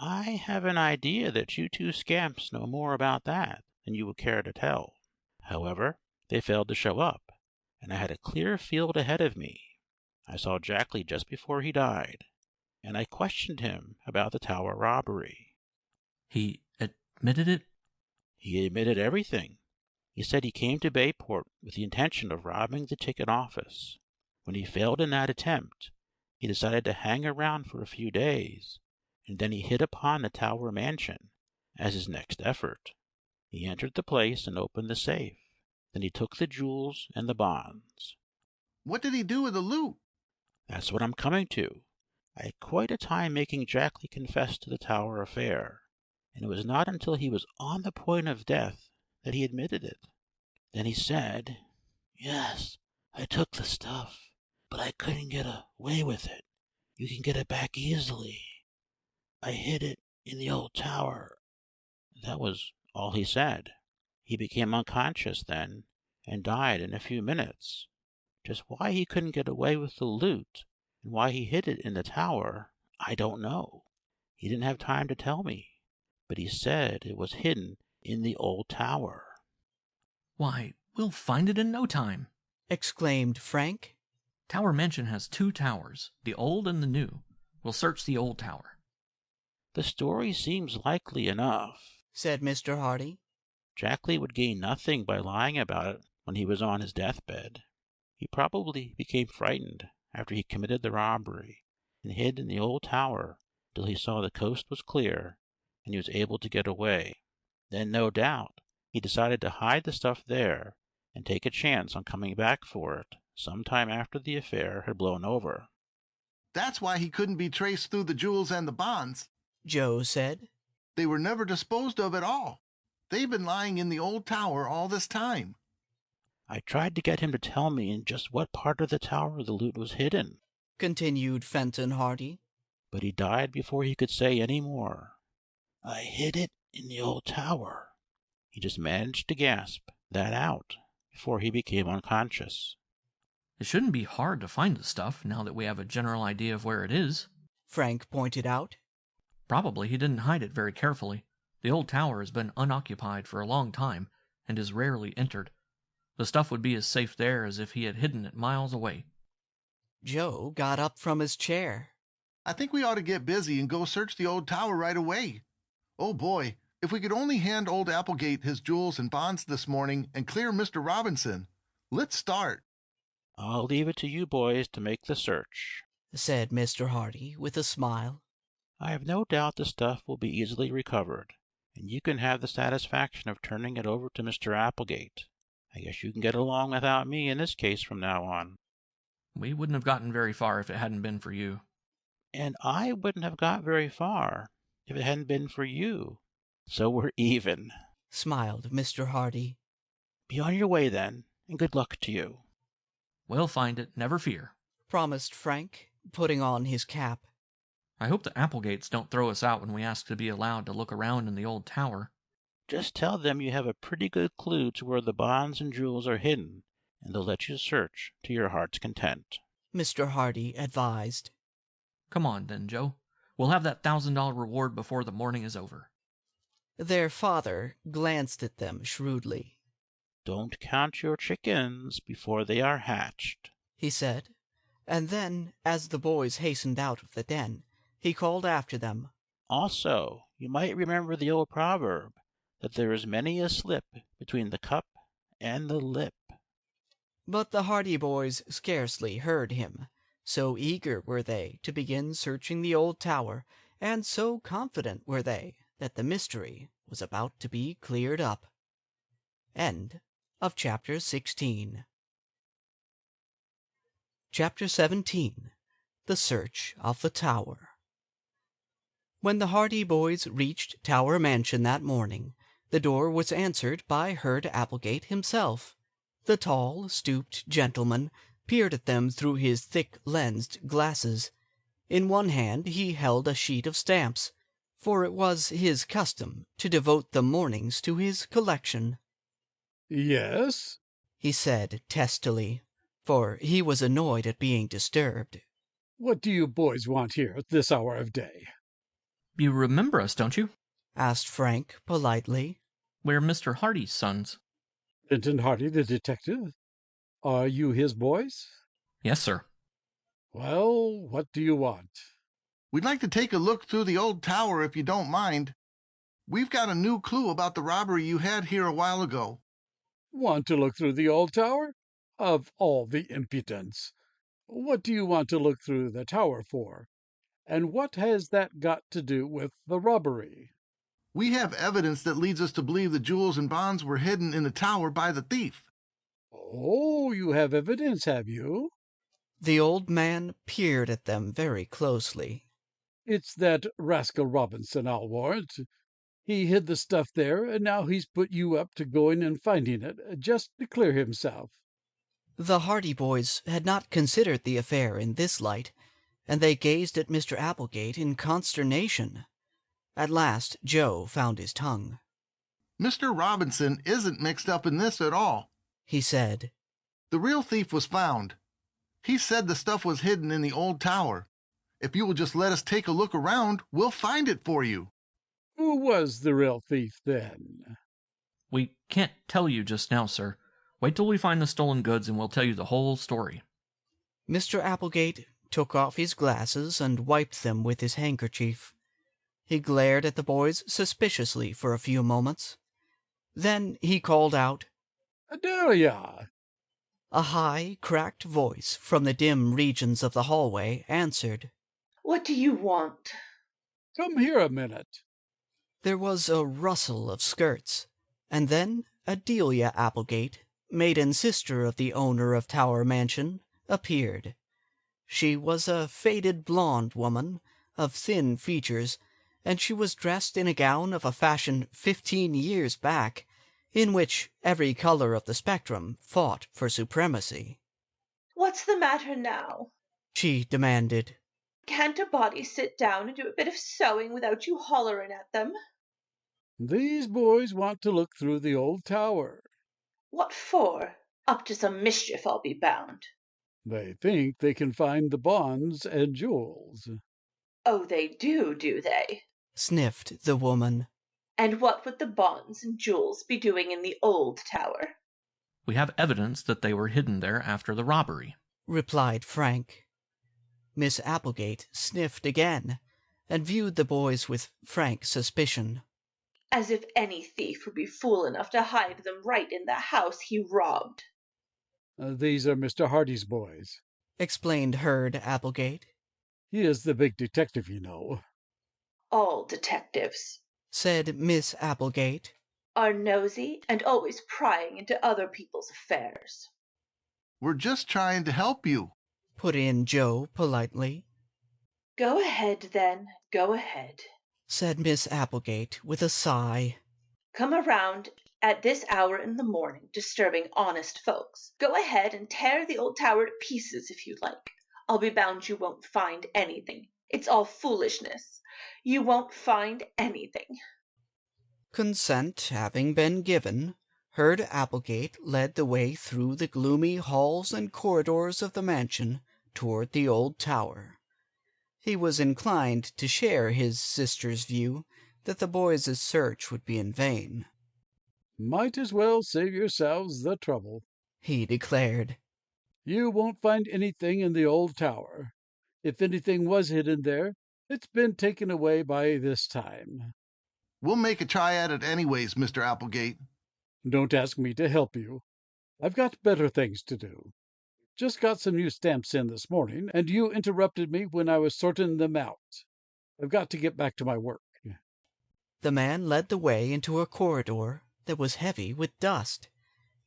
I have an idea that you two scamps know more about that than you would care to tell. However, they failed to show up, and I had a clear field ahead of me. I saw Jack Lee just before he died, and I questioned him about the tower robbery. He admitted it? He admitted everything. He said he came to Bayport with the intention of robbing the ticket office. When he failed in that attempt, he decided to hang around for a few days, and then he hit upon the Tower Mansion as his next effort. He entered the place and opened the safe. Then he took the jewels and the bonds. What did he do with the loot? That's what I'm coming to. I had quite a time making Jackley confess to the Tower affair, and it was not until he was on the point of death that he admitted it. Then he said, "Yes, I took the stuff, but I couldn't get away with it. You can get it back easily. I hid it in the old tower." That was all he said. He became unconscious then and died in a few minutes. Just why he couldn't get away with the loot and why he hid it in the tower, I don't know. He didn't have time to tell me, but he said it was hidden in the old tower. Why, we'll find it in no time, exclaimed Frank. Tower Mansion has 2 towers, the old and the new. We'll search the old tower. The story seems likely enough, said Mr. Hardy. Jackley would gain nothing by lying about it when he was on his deathbed. He probably became frightened after he committed the robbery and hid in the old tower till he saw the coast was clear and he was able to get away. Then, no doubt, he decided to hide the stuff there and take a chance on coming back for it sometime after the affair had blown over. That's why he couldn't be traced through the jewels and the bonds, Joe said. They were never disposed of at all. They've been lying in the old tower all this time. I tried to get him to tell me in just what part of the tower the loot was hidden, continued Fenton Hardy. But he died before he could say any more. I hid it in the old tower. He just managed to gasp that out before he became unconscious. It shouldn't be hard to find the stuff now that we have a general idea of where it is, Frank pointed out. Probably he didn't hide it very carefully. The old tower has been unoccupied for a long time and is rarely entered. The stuff would be as safe there as if he had hidden it miles away. Joe got up from his chair. I think we ought to get busy and go search the old tower right away. Oh boy, if we could only hand old Applegate his jewels and bonds this morning and clear Mr. Robinson. Let's start. I'll leave it to you boys to make the search, said Mr. Hardy with a smile. I have no doubt the stuff will be easily recovered, and you can have the satisfaction of turning it over to Mr. Applegate. I guess you can get along without me in this case from now on. We wouldn't have gotten very far if it hadn't been for you. And I wouldn't have got very far if it hadn't been for you. So we're even, smiled Mr. Hardy. Be on your way then, and good luck to you. We'll find it, never fear, promised Frank, putting on his cap. I hope the Applegates don't throw us out when we ask to be allowed to look around in the old tower. Just tell them you have a pretty good clue to where the bonds and jewels are hidden, and they'll let you search to your heart's content, Mr. Hardy advised. Come on, then, Joe. We'll have that $1,000 reward before the morning is over. Their father glanced at them shrewdly. Don't count your chickens before they are hatched, he said, and then, as the boys hastened out of the den, he called after them. Also, you might remember the old proverb that there is many a slip between the cup and the lip. But the Hardy boys scarcely heard him. So eager were they to begin searching the old tower, and so confident were they that the mystery was about to be cleared up. End of Chapter 16. Chapter 17. The Search of the Tower. When the Hardy boys reached Tower Mansion that morning, the door was answered by Herd Applegate himself. The tall, stooped gentleman peered at them through his thick-lensed glasses. In one hand he held a sheet of stamps, for it was his custom to devote the mornings to his collection. Yes? He said testily, for he was annoyed at being disturbed. What do you boys want here at this hour of day? You remember us, don't you? Asked Frank politely. We're Mr. Hardy's sons. Fenton Hardy, the detective? Are you his boys? Yes, sir. Well, what do you want? We'd like to take a look through the old tower if you don't mind. We've got a new clue about the robbery you had here a while ago. Want to look through the old tower? Of all the impudence! What do you want to look through the tower for? And what has that got to do with the robbery? We have evidence that leads us to believe the jewels and bonds were hidden in the tower by the thief. Oh, you have evidence, have you? The old man peered at them very closely. It's that rascal Robinson, I'll warrant. He hid the stuff there, and now he's put you up to going and finding it, just to clear himself. The Hardy boys had not considered the affair in this light, and they gazed at Mr. Applegate in consternation. At last Joe found his tongue. Mr. Robinson isn't mixed up in this at all, he said. The real thief was found. He said the stuff was hidden in the old tower. If you will just let us take a look around, we'll find it for you. Who was the real thief, then? We can't tell you just now, sir. Wait till we find the stolen goods and we'll tell you the whole story. Mr. Applegate took off his glasses and wiped them with his handkerchief. He glared at the boys suspiciously for a few moments. Then he called out, Adelia! A high, cracked voice from the dim regions of the hallway answered, What do you want? Come here a minute. There was a rustle of skirts, and then Adelia Applegate, maiden sister of the owner of Tower Mansion, appeared. She was a faded blonde woman, of thin features, and she was dressed in a gown of a fashion 15 years back, in which every color of the spectrum fought for supremacy. What's the matter now? She demanded. Can't a body sit down and do a bit of sewing without you hollering at them? These boys want to look through the old tower. What for? Up to some mischief, I'll be bound. They think they can find the bonds and jewels. Oh, they do they? Sniffed the woman. And what would the bonds and jewels be doing in the old tower? We have evidence that they were hidden there after the robbery, replied Frank. Miss Applegate sniffed again, and viewed the boys with frank suspicion. As if any thief would be fool enough to hide them right in the house he robbed. These are Mr. Hardy's boys, explained Herd Applegate. He is the big detective, you know. All detectives, said Miss Applegate, are nosy and always prying into other people's affairs. We're just trying to help you, put in Joe politely. Go ahead, then, go ahead, said Miss Applegate with a sigh. Come around at this hour in the morning, disturbing honest folks. Go ahead and tear the old tower to pieces if you like. I'll be bound you won't find anything. It's all foolishness. You won't find anything. Consent having been given, Herd Applegate led the way through the gloomy halls and corridors of the mansion toward the old tower. He was inclined to share his sister's view that the boys' search would be in vain. Might as well save yourselves the trouble, he declared. You won't find anything in the old tower. If anything was hidden there, it's been taken away by this time. We'll make a try at it anyways, Mr. Applegate. Don't ask me to help you. I've got better things to do. Just got some new stamps in this morning, and you interrupted me when I was sorting them out. I've got to get back to my work. The man led the way into a corridor that was heavy with dust.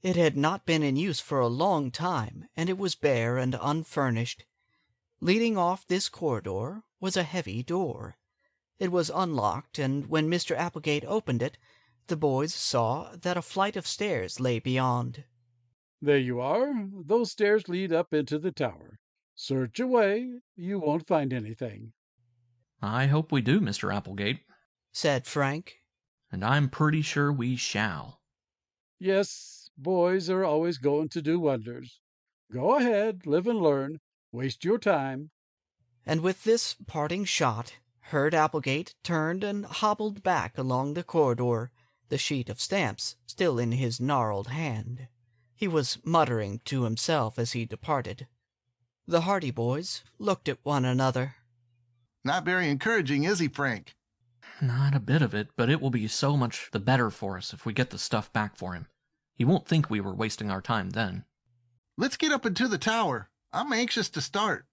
It had not been in use for a long time, and it was bare and unfurnished. Leading off this corridor was a heavy door. It was unlocked, and when Mr. Applegate opened it, the boys saw that a flight of stairs lay beyond. There you are. Those stairs lead up into the tower. Search away. You won't find anything. I hope we do, Mr. Applegate, said Frank. And I'm pretty sure we shall. Yes, boys are always going to do wonders. Go ahead, live and learn. Waste your time. And with this parting shot, Herd Applegate turned and hobbled back along the corridor, the sheet of stamps still in his gnarled hand. He was muttering to himself as he departed. The Hardy boys looked at one another. Not very encouraging, is he, Frank? Not a bit of it, but it will be so much the better for us if we get the stuff back for him. He won't think we were wasting our time then. Let's get up into the tower. I'm anxious to start.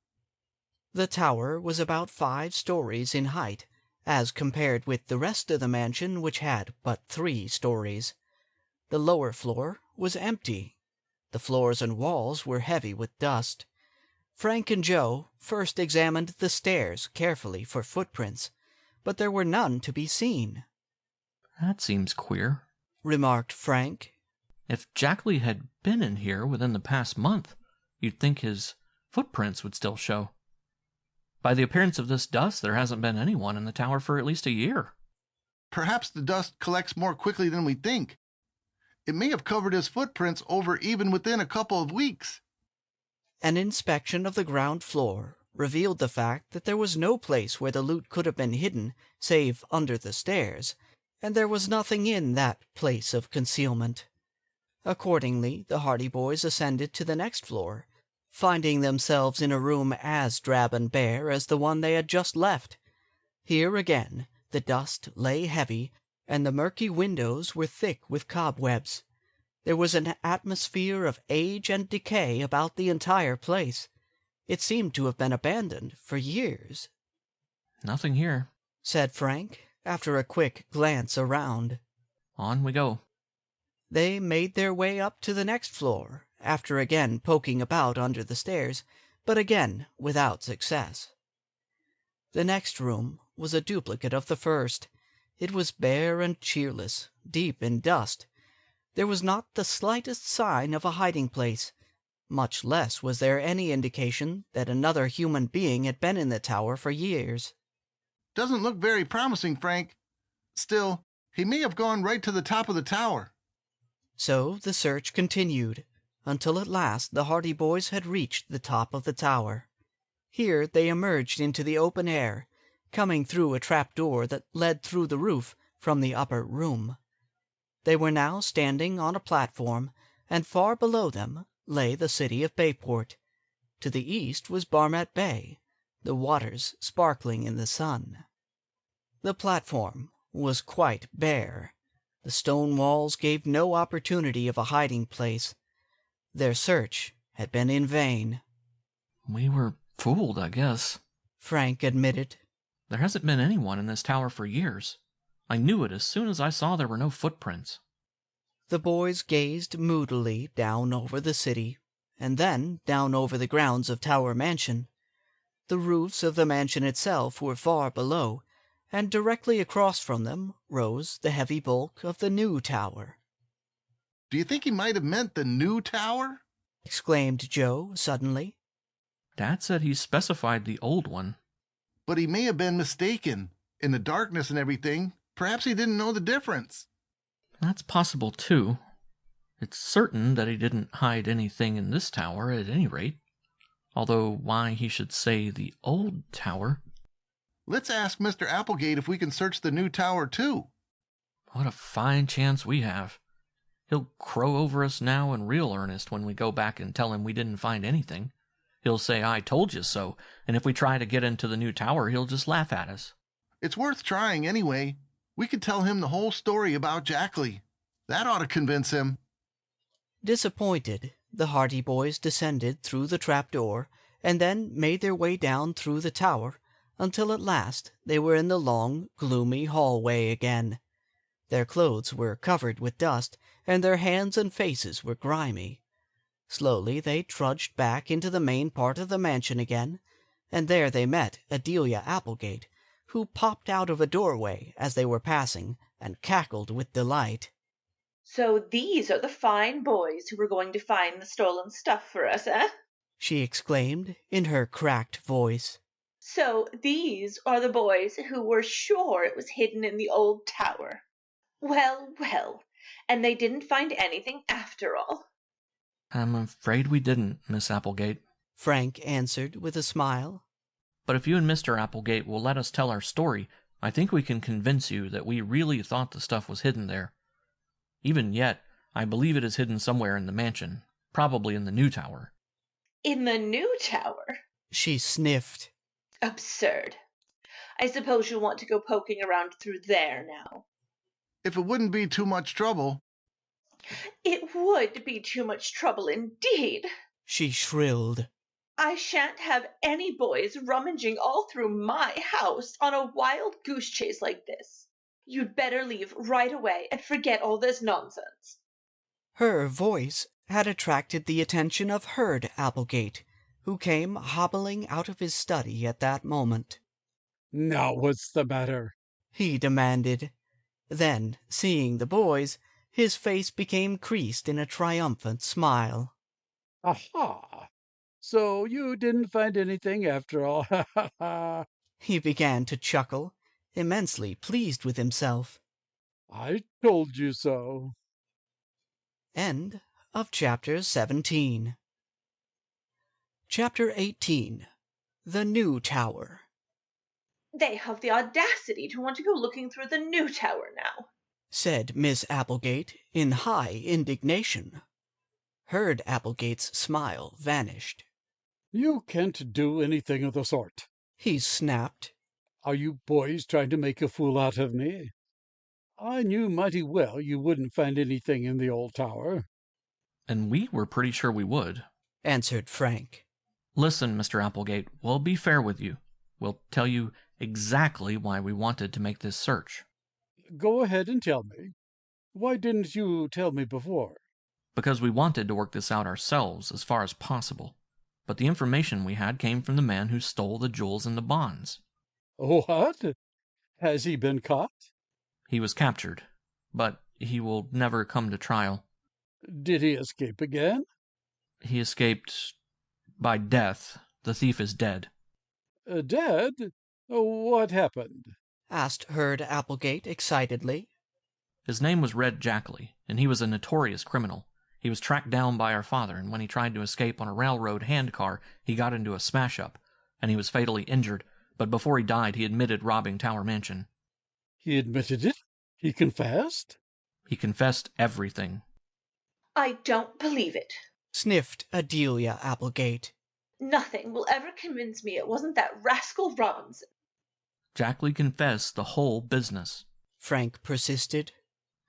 The tower was about 5 stories in height, as compared with the rest of the mansion, which had but 3 stories. The lower floor was empty. The floors and walls were heavy with dust. Frank and Joe first examined the stairs carefully for footprints, but there were none to be seen. That seems queer, remarked Frank. If Jackley had been in here within the past month, you'd think his footprints would still show. By the appearance of this dust, there hasn't been anyone in the tower for at least a year. Perhaps the dust collects more quickly than we think. It may have covered his footprints over even within a couple of weeks. An inspection of the ground floor revealed the fact that there was no place where the loot could have been hidden save under the stairs, and there was nothing in that place of concealment. Accordingly, the Hardy boys ascended to the next floor, finding themselves in a room as drab and bare as the one they had just left. Here again the dust lay heavy, and the murky windows were thick with cobwebs. There was an atmosphere of age and decay about the entire place. It seemed to have been abandoned for years. Nothing here, said Frank, after a quick glance around. On we go. They made their way up to the next floor, after again poking about under the stairs, but again without success. The next room was a duplicate of the first. It was bare and cheerless, deep in dust. There was not the slightest sign of a hiding place. Much less was there any indication that another human being had been in the tower for years. Doesn't look very promising, Frank. Still, he may have gone right to the top of the tower. So the search continued, until at last the Hardy boys had reached the top of the tower. Here they emerged into the open air, coming through a trap-door that led through the roof from the upper room. They were now standing on a platform, and far below them lay the city of Bayport. To the east was Barmet Bay, the waters sparkling in the sun. The platform was quite bare. The stone walls gave no opportunity of a hiding place. Their search had been in vain. We were fooled, I guess, Frank admitted. There hasn't been anyone in this tower for years. I knew it as soon as I saw there were no footprints. The boys gazed moodily down over the city, and then down over the grounds of Tower Mansion. The roofs of the mansion itself were far below, and directly across from them rose the heavy bulk of the new tower. Do you think he might have meant the new tower? Exclaimed Joe suddenly. Dad said he specified the old one. But he may have been mistaken. In the darkness and everything, perhaps he didn't know the difference. That's possible, too. It's certain that he didn't hide anything in this tower, at any rate. Although why he should say the old tower... Let's ask Mr. Applegate if we can search the new tower, too. What a fine chance we have. He'll crow over us now in real earnest when we go back and tell him we didn't find anything. He'll say, "I told you so," and if we try to get into the new tower, he'll just laugh at us. It's worth trying anyway. We could tell him the whole story about Jackley. That ought to convince him. Disappointed, the Hardy boys descended through the trapdoor, and then made their way down through the tower, until at last they were in the long, gloomy hallway again. Their clothes were covered with dust, and their hands and faces were grimy. Slowly they trudged back into the main part of the mansion again, and there they met Adelia Applegate, who popped out of a doorway as they were passing and cackled with delight. So these are the fine boys who were going to find the stolen stuff for us, eh? She exclaimed in her cracked voice. So these are the boys who were sure it was hidden in the old tower. Well, well, and they didn't find anything after all. I'm afraid we didn't, Miss Applegate, Frank answered with a smile. But if you and Mr. Applegate will let us tell our story, I think we can convince you that we really thought the stuff was hidden there. Even yet, I believe it is hidden somewhere in the mansion, probably in the new tower. In the new tower? She sniffed. Absurd. I suppose you'll want to go poking around through there now. If it wouldn't be too much trouble. It would be too much trouble indeed, she shrilled. I shan't have any boys rummaging all through my house on a wild goose chase like this. You'd better leave right away and forget all this nonsense. Her voice had attracted the attention of Herd Applegate, who came hobbling out of his study at that moment. Now what's the matter? He demanded. Then, seeing the boys, his face became creased in a triumphant smile. Aha! So you didn't find anything after all. Ha ha ha! He began to chuckle, immensely pleased with himself. I told you so. End of chapter 17. Chapter 18. The New Tower. They have the audacity to want to go looking through the new tower now, said Miss Applegate in high indignation. Herd Applegate's smile vanished. You can't do anything of the sort, he snapped. Are you boys trying to make a fool out of me? I knew mighty well you wouldn't find anything in the old tower. And we were pretty sure we would, answered Frank. Listen, Mr. Applegate, we'll be fair with you. We'll tell you exactly why we wanted to make this search. Go ahead and tell me. Why didn't you tell me before? Because we wanted to work this out ourselves as far as possible. But the information we had came from the man who stole the jewels and the bonds. What? Has he been caught? He was captured, but he will never come to trial. Did he escape again? He escaped by death. The thief is dead. Dead? What happened? asked Herd Applegate excitedly. His name was Red Jackley, and he was a notorious criminal. He was tracked down by our father, and when he tried to escape on a railroad handcar, he got into a smash-up, and he was fatally injured, but before he died, he admitted robbing Tower Mansion. He admitted it? He confessed? He confessed everything. I don't believe it, sniffed Adelia Applegate. Nothing will ever convince me it wasn't that rascal Robinson. Jackley confessed the whole business, Frank persisted.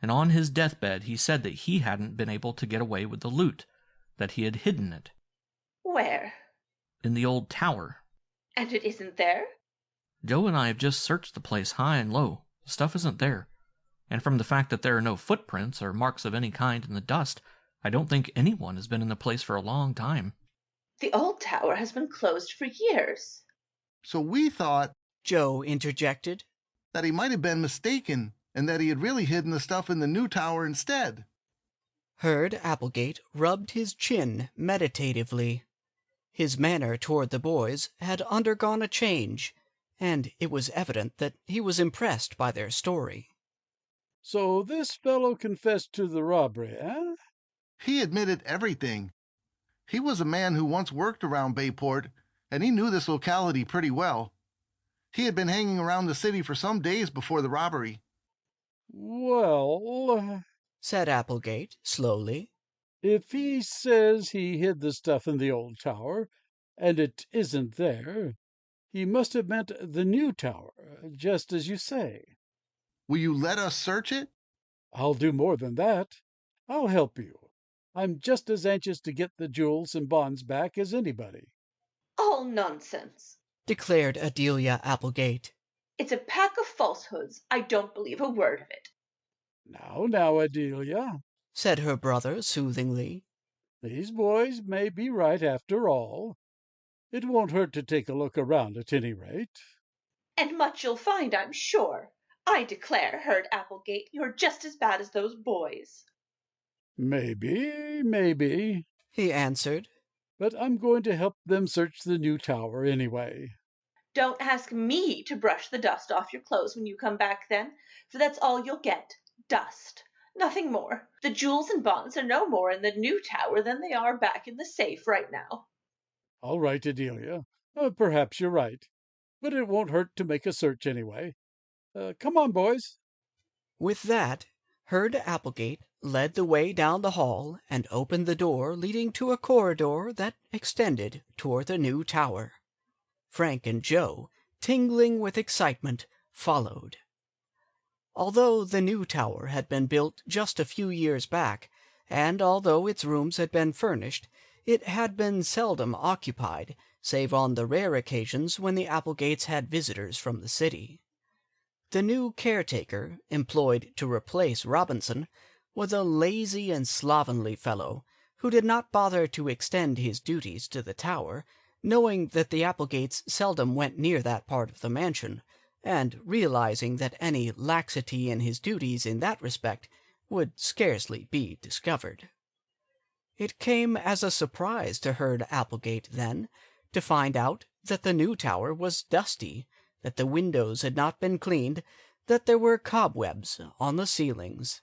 And on his deathbed he said that he hadn't been able to get away with the loot, that he had hidden it. Where? In the old tower. And it isn't there? Joe and I have just searched the place high and low. The stuff isn't there. And from the fact that there are no footprints or marks of any kind in the dust, I don't think anyone has been in the place for a long time. The old tower has been closed for years. So we thought, Joe interjected, that he might have been mistaken and that he had really hidden the stuff in the new tower instead. Herd Applegate rubbed his chin meditatively. His manner toward the boys had undergone a change, and it was evident that he was impressed by their story. So this fellow confessed to the robbery, eh? He admitted everything. He was a man who once worked around Bayport, and he knew this locality pretty well. He had been hanging around the city for some days before the robbery. Well, said Applegate slowly, if he says he hid the stuff in the old tower, and it isn't there, he must have meant the new tower, just as you say. Will you let us search it? I'll do more than that. I'll help you. I'm just as anxious to get the jewels and bonds back as anybody. All nonsense, declared Adelia Applegate. It's a pack of falsehoods. I don't believe a word of it. Now, Adelia, said her brother soothingly. These boys may be right after all. It won't hurt to take a look around at any rate. And much you'll find, I'm sure. I declare, Herd Applegate, you're just as bad as those boys. Maybe, he answered. But I'm going to help them search the new tower anyway. Don't ask me to brush the dust off your clothes when you come back then, for that's all you'll get. Dust. Nothing more. The jewels and bonds are no more in the new tower than they are back in the safe right now. All right, Adelia. Perhaps you're right. But it won't hurt to make a search anyway. Come on, boys. With that, Herd Applegate led the way down the hall and opened the door leading to a corridor that extended toward the new tower. Frank and Joe tingling with excitement, followed. Although the new tower had been built just a few years back, and although its rooms had been furnished, it had been seldom occupied, save on the rare occasions when the Applegates had visitors from the city. The new caretaker, employed to replace Robinson, was a lazy and slovenly fellow, who did not bother to extend his duties to the tower, knowing that the Applegates seldom went near that part of the mansion, and realizing that any laxity in his duties in that respect would scarcely be discovered. It came as a surprise to Herd Applegate, then, to find out that the new tower was dusty, that the windows had not been cleaned, that there were cobwebs on the ceilings.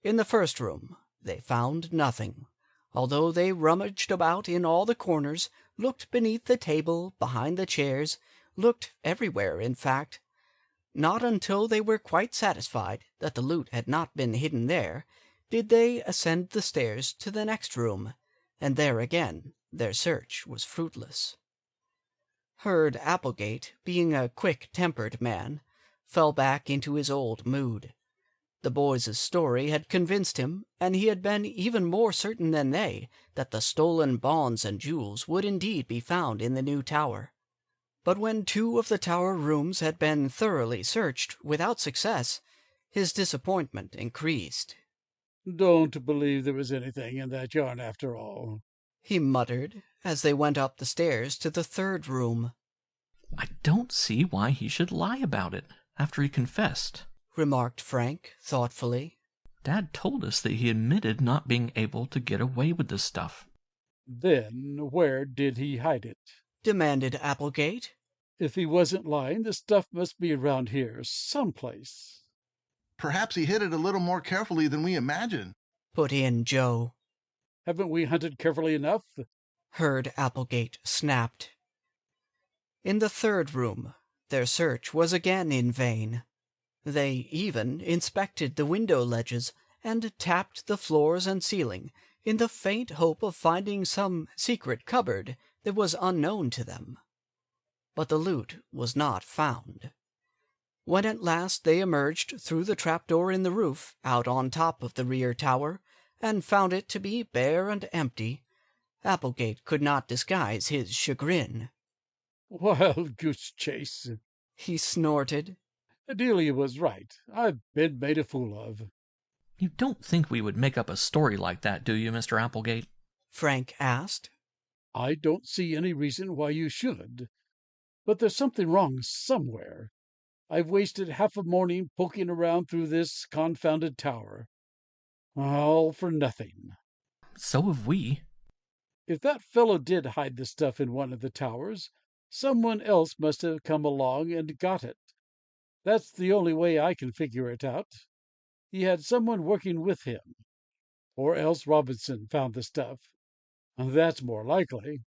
In the first room they found nothing, although they rummaged about in all the corners, looked beneath the table, behind the chairs, looked everywhere, in fact. Not until they were quite satisfied that the loot had not been hidden there, did they ascend the stairs to the next room, and there again their search was fruitless. Herd Applegate, being a quick-tempered man, fell back into his old mood. The boys' story had convinced him, and he had been even more certain than they, that the stolen bonds and jewels would indeed be found in the new tower. But when 2 of the tower rooms had been thoroughly searched without success, his disappointment increased. "Don't believe there was anything in that yarn after all," he muttered, as they went up the stairs to the 3rd room. "I don't see why he should lie about it, after he confessed," remarked Frank, thoughtfully. "Dad told us that he admitted not being able to get away with this stuff." "Then where did he hide it?" demanded Applegate. "If he wasn't lying, the stuff must be around here someplace." "Perhaps he hid it a little more carefully than we imagine," put in Joe. "Haven't we hunted carefully enough?" Herd Applegate snapped. In the 3rd room their search was again in vain. They even inspected the window ledges and tapped the floors and ceiling, in the faint hope of finding some secret cupboard that was unknown to them. But the loot was not found. When at last they emerged through the trapdoor in the roof, out on top of the rear tower, and found it to be bare and empty, Applegate could not disguise his chagrin. "Wild goose chase," he snorted. "Adelia was right. I've been made a fool of." "You don't think we would make up a story like that, do you, Mr. Applegate?" Frank asked. "I don't see any reason why you should. But there's something wrong somewhere. I've wasted half a morning poking around through this confounded tower. All for nothing." "So have we." "If that fellow did hide the stuff in one of the towers, someone else must have come along and got it. That's the only way I can figure it out. He had someone working with him. Or else Robinson found the stuff. That's more likely.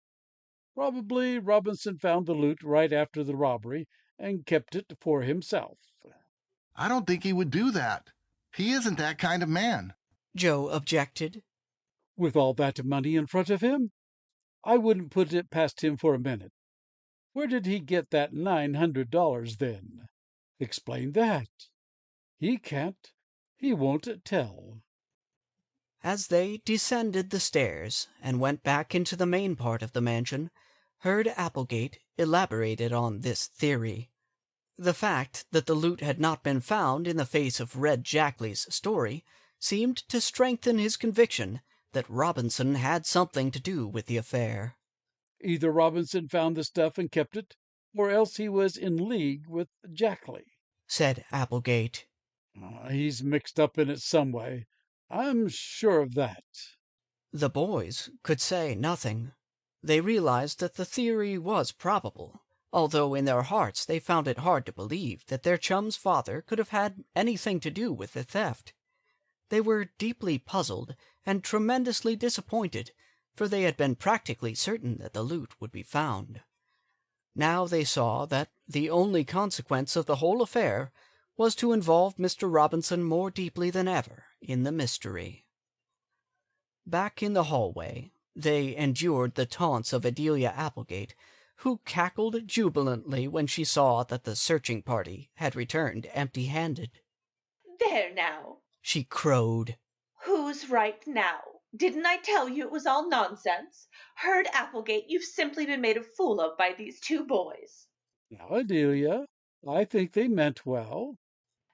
Probably Robinson found the loot right after the robbery and kept it for himself." "I don't think he would do that. He isn't that kind of man," Joe objected. "With all that money in front of him? I wouldn't put it past him for a minute. Where did he get that $900 then? Explain that. He can't. He won't tell." As they descended the stairs and went back into the main part of the mansion, Herd Applegate elaborated on this theory. The fact that the loot had not been found in the face of Red Jackley's story seemed to strengthen his conviction that Robinson had something to do with the affair. "Either Robinson found the stuff and kept it, or else he was in league with Jackley," said Applegate. "He's mixed up in it some way. I'm sure of that." The boys could say nothing. They realized that the theory was probable, although in their hearts they found it hard to believe that their chum's father could have had anything to do with the theft. They were deeply puzzled and tremendously disappointed, for they had been practically certain that the loot would be found. Now they saw that the only consequence of the whole affair was to involve Mr. Robinson more deeply than ever in the mystery. Back in the hallway, they endured the taunts of Adelia Applegate, who cackled jubilantly when she saw that the searching party had returned empty-handed. There now, she crowed. Who's right now? Didn't I tell you it was all nonsense? Herd Applegate, you've simply been made a fool of by these two boys. Now, Adelia, I think they meant well.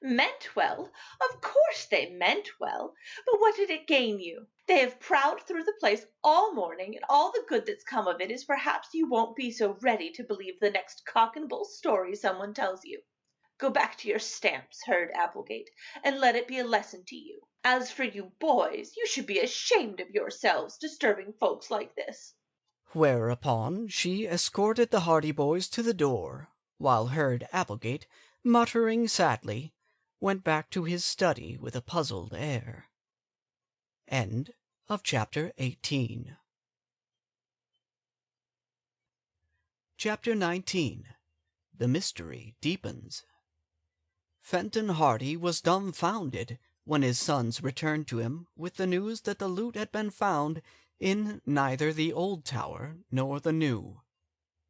Meant well? Of course they meant well. But what did it gain you? They have prowled through the place all morning, and all the good that's come of it is perhaps you won't be so ready to believe the next cock and bull story someone tells you. Go back to your stamps, Herd Applegate, and let it be a lesson to you. As for you boys, you should be ashamed of yourselves, disturbing folks like this. Whereupon she escorted the Hardy boys to the door, while Herd Applegate, muttering sadly, went back to his study with a puzzled air. End of chapter 18. Chapter 19. The mystery deepens. Fenton Hardy was dumbfounded when his sons returned to him with the news that the loot had been found in neither the old tower nor the new.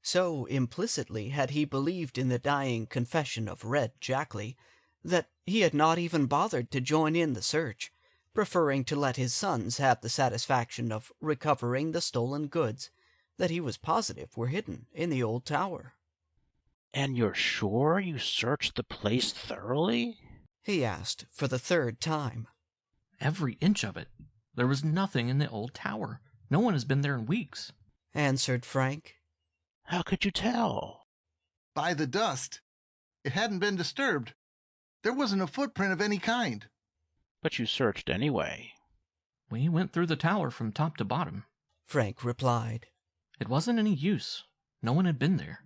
So implicitly had he believed in the dying confession of Red Jackley that he had not even bothered to join in the search, preferring to let his sons have the satisfaction of recovering the stolen goods that he was positive were hidden in the old tower. And you're sure you searched the place thoroughly? He asked for the third time. Every inch of it. There was nothing in the old tower. No one has been there in weeks, answered Frank. How could you tell? By the dust. It hadn't been disturbed. There wasn't a footprint of any kind. But you searched anyway. We went through the tower from top to bottom, Frank replied. It wasn't any use. No one had been there.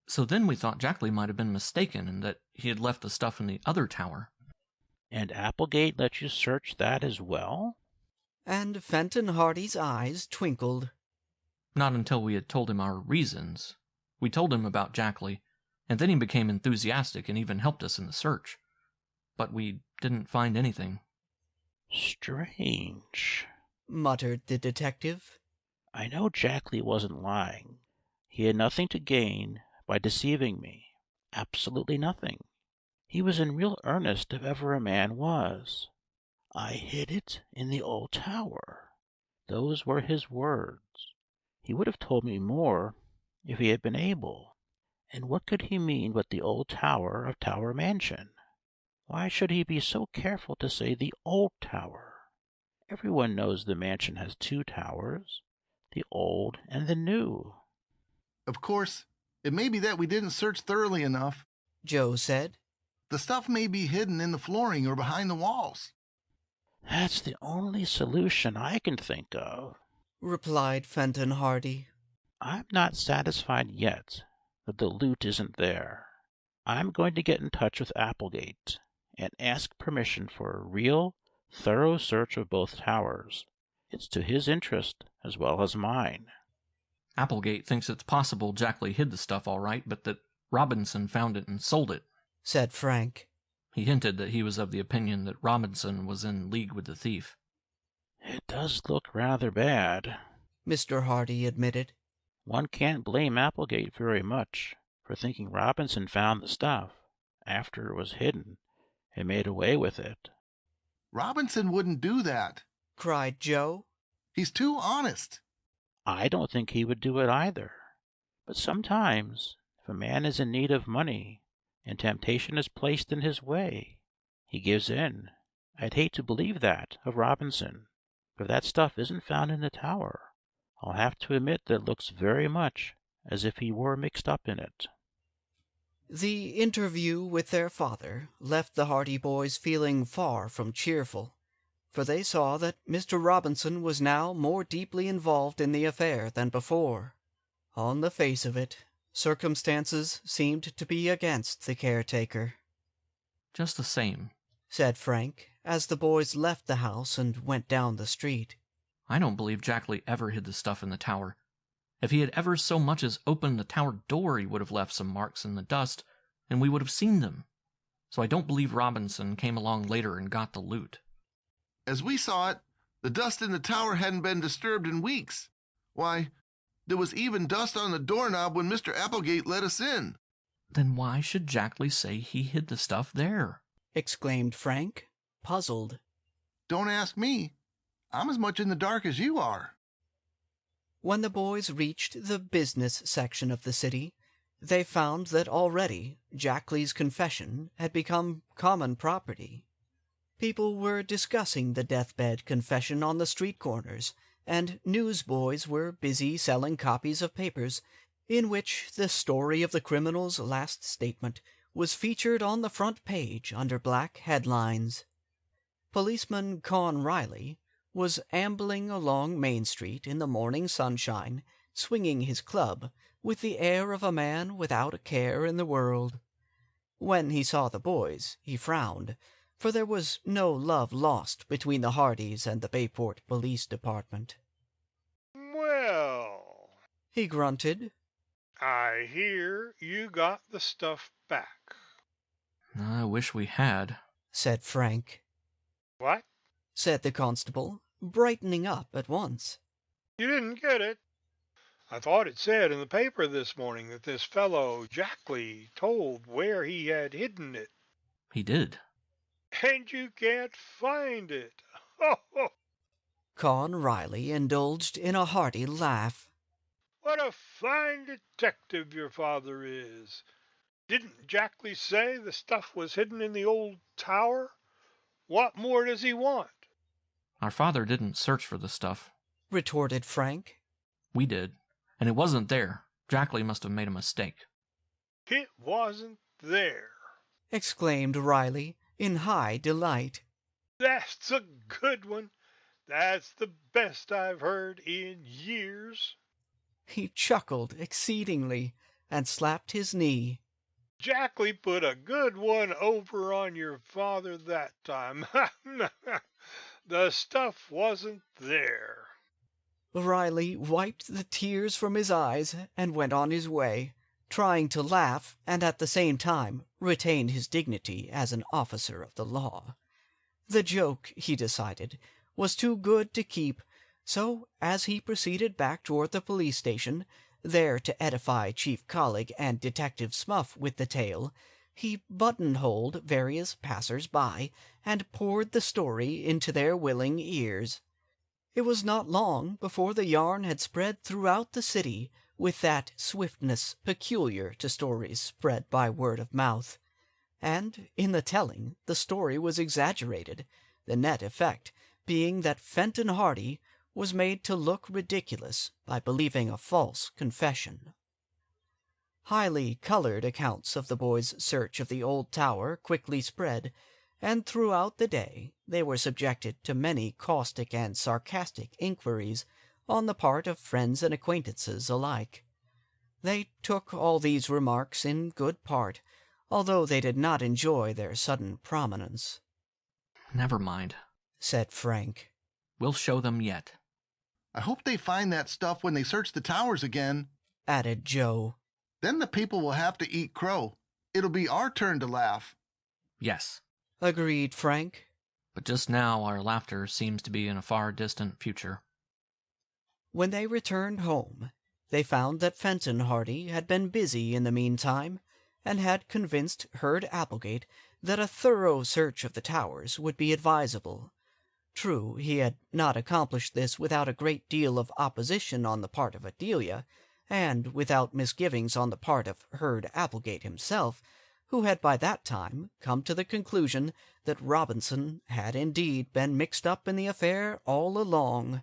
So then we thought Jackley might have been mistaken and that he had left the stuff in the other tower. And Applegate let you search that as well? And Fenton Hardy's eyes twinkled. Not until we had told him our reasons. We told him about Jackley, and then he became enthusiastic and even helped us in the search. But we didn't find anything. Strange, muttered the detective. I know Jackley wasn't lying. He had nothing to gain by deceiving me. Absolutely nothing. He was in real earnest if ever a man was. I hid it in the old tower. Those were his words. He would have told me more if he had been able. And what could he mean but the old tower of Tower Mansion? Why should he be so careful to say the old tower? Everyone knows the mansion has two towers, the old and the new. Of course, it may be that we didn't search thoroughly enough, Joe said. The stuff may be hidden in the flooring or behind the walls. That's the only solution I can think of, replied Fenton Hardy. I'm not satisfied yet that the loot isn't there. I'm going to get in touch with Applegate and ask permission for a real, thorough search of both towers. It's to his interest as well as mine. Applegate thinks it's possible Jackley hid the stuff all right, but that Robinson found it and sold it, said Frank. He hinted that he was of the opinion that Robinson was in league with the thief. It does look rather bad, Mr. Hardy admitted. One can't blame Applegate very much for thinking Robinson found the stuff after it was hidden and made away with it. Robinson wouldn't do that, cried Joe. He's too honest. I don't think he would do it either. But sometimes, if a man is in need of money and temptation is placed in his way, he gives in. I'd hate to believe that of Robinson. But if that stuff isn't found in the tower, I'll have to admit that it looks very much as if he were mixed up in it. The interview with their father left the Hardy boys feeling far from cheerful, for they saw that Mr. Robinson was now more deeply involved in the affair than before. On the face of it, circumstances seemed to be against the caretaker. Just the same, said Frank, as the boys left the house and went down the street. I don't believe Jackley ever hid the stuff in the tower. If he had ever so much as opened the tower door, he would have left some marks in the dust, and we would have seen them. So I don't believe Robinson came along later and got the loot. As we saw it, the dust in the tower hadn't been disturbed in weeks. Why, There was even dust on the doorknob when Mr. Applegate let us in. Then why should Jackley say he hid the stuff there? Exclaimed Frank, puzzled. Don't ask me. I'm as much in the dark as you are. When the boys reached the business section of the city, they found that already Jackley's confession had become common property. People were discussing the deathbed confession on the street corners, and newsboys were busy selling copies of papers in which the story of the criminal's last statement was featured on the front page under black headlines. Policeman Con Riley was ambling along Main Street in the morning sunshine, swinging his club with the air of a man without a care in the world. When he saw the boys, he frowned, for there was no love lost between the Hardys and the Bayport Police Department. Well, he grunted, I hear you got the stuff back. I wish we had, said Frank. What? Said the constable, brightening up at once. You didn't get it? I thought it said in the paper this morning that this fellow Jackley told where he had hidden it. He did. And you can't find it. Ho, ho. Con Riley indulged in a hearty laugh. What a fine detective your father is. Didn't Jackley say the stuff was hidden in the old tower? What more does he want? Our father didn't search for the stuff, retorted Frank. We did, and it wasn't there. Jackley must have made a mistake. It wasn't there, exclaimed Riley in high delight. That's a good one. That's the best I've heard in years. He chuckled exceedingly and slapped his knee. Jackley put a good one over on your father that time. The stuff wasn't there. Riley wiped the tears from his eyes and went on his way, trying to laugh and at the same time retain his dignity as an officer of the law. The joke, he decided, was too good to keep, so as he proceeded back toward the police station, there to edify Chief Colleague and Detective Smuff with the tale, he buttonholed various passers-by and poured the story into their willing ears. It was not long before the yarn had spread throughout the city with that swiftness peculiar to stories spread by word of mouth. And in the telling, the story was exaggerated, the net effect being that Fenton Hardy was made to look ridiculous by believing a false confession. Highly colored accounts of the boys' search of the old tower quickly spread, and throughout the day they were subjected to many caustic and sarcastic inquiries on the part of friends and acquaintances alike. They took all these remarks in good part, although they did not enjoy their sudden prominence. Never mind, said Frank. We'll show them yet. I hope they find that stuff when they search the towers again, added Joe. Then the people will have to eat crow. It'll be our turn to laugh. Yes, agreed Frank. But just now our laughter seems to be in a far distant future. When they returned home, they found that Fenton Hardy had been busy in the meantime, and had convinced Herd Applegate that a thorough search of the towers would be advisable. True, he had not accomplished this without a great deal of opposition on the part of Adelia, and without misgivings on the part of Herd Applegate himself, who had by that time come to the conclusion that Robinson had indeed been mixed up in the affair all along.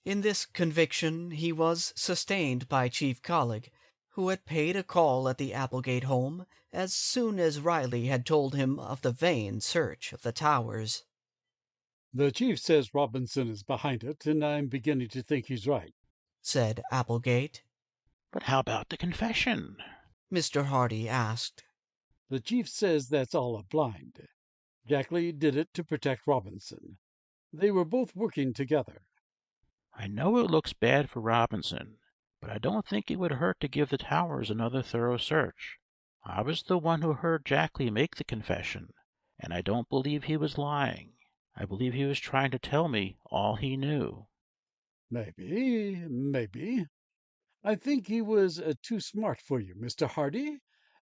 In this conviction he was sustained by Chief Colleague, who had paid a call at the Applegate home as soon as Riley had told him of the vain search of the towers. The chief says Robinson is behind it, and I'm beginning to think he's right, said Applegate. But how about the confession? Mr. Hardy asked. The chief says that's all a blind. Jackley did it to protect Robinson. They were both working together. I know it looks bad for Robinson, but I don't think it would hurt to give the towers another thorough search. I was the one who heard Jackley make the confession, and I don't believe he was lying. I believe he was trying to tell me all he knew. Maybe. I think he was too smart for you, Mr. Hardy,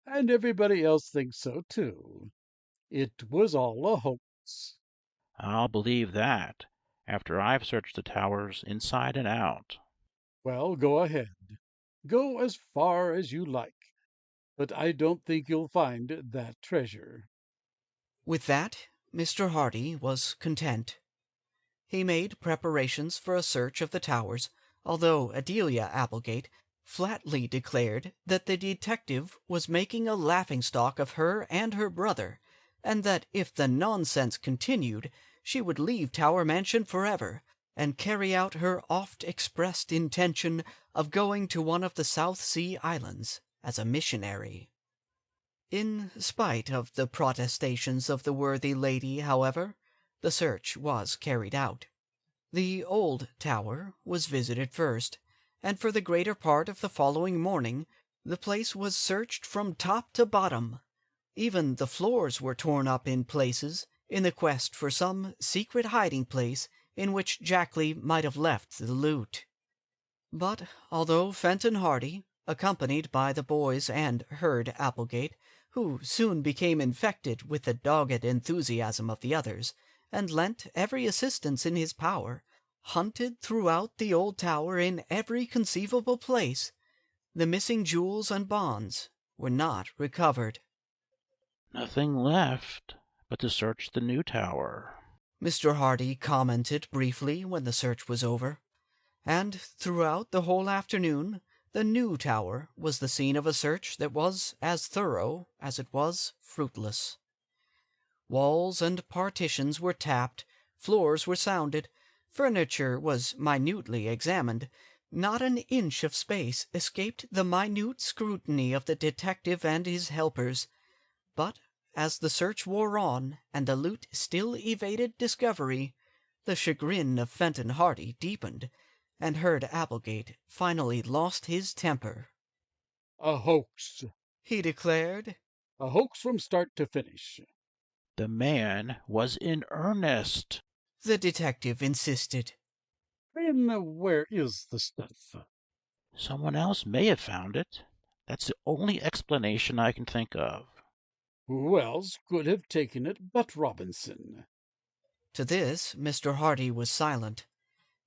and everybody else thinks so, too. It was all a hoax." I'll believe that after I've searched the towers inside and out. "Well, go ahead. Go as far as you like. But I don't think you'll find that treasure." With that, Mr. Hardy was content. He made preparations for a search of the towers, although Adelia Applegate flatly declared that the detective was making a laughing-stock of her and her brother, and that if the nonsense continued, she would leave Tower Mansion forever, and carry out her oft-expressed intention of going to one of the South Sea Islands as a missionary. In spite of the protestations of the worthy lady, however, the search was carried out. The old tower was visited first, and for the greater part of the following morning the place was searched from top to bottom. Even the floors were torn up in places, in the quest for some secret hiding-place in which Jackley might have left the loot. But although Fenton Hardy, accompanied by the boys and Herd Applegate, who soon became infected with the dogged enthusiasm of the others, and lent every assistance in his power, hunted throughout the old tower in every conceivable place, the missing jewels and bonds were not recovered. Nothing left but to search the new tower, Mr. Hardy commented briefly when the search was over, and throughout the whole afternoon the new tower was the scene of a search that was as thorough as it was fruitless. Walls and partitions were tapped, floors were sounded, furniture was minutely examined. Not an inch of space escaped the minute scrutiny of the detective and his helpers. But as the search wore on, and the loot still evaded discovery, the chagrin of Fenton Hardy deepened, and Herd Applegate finally lost his temper. "A hoax," he declared. "A hoax from start to finish." The man was in earnest, the detective insisted. "Then where is the stuff?" Someone else may have found it. That's the only explanation I can think of. "Who else could have taken it but Robinson?" To this Mr. Hardy was silent.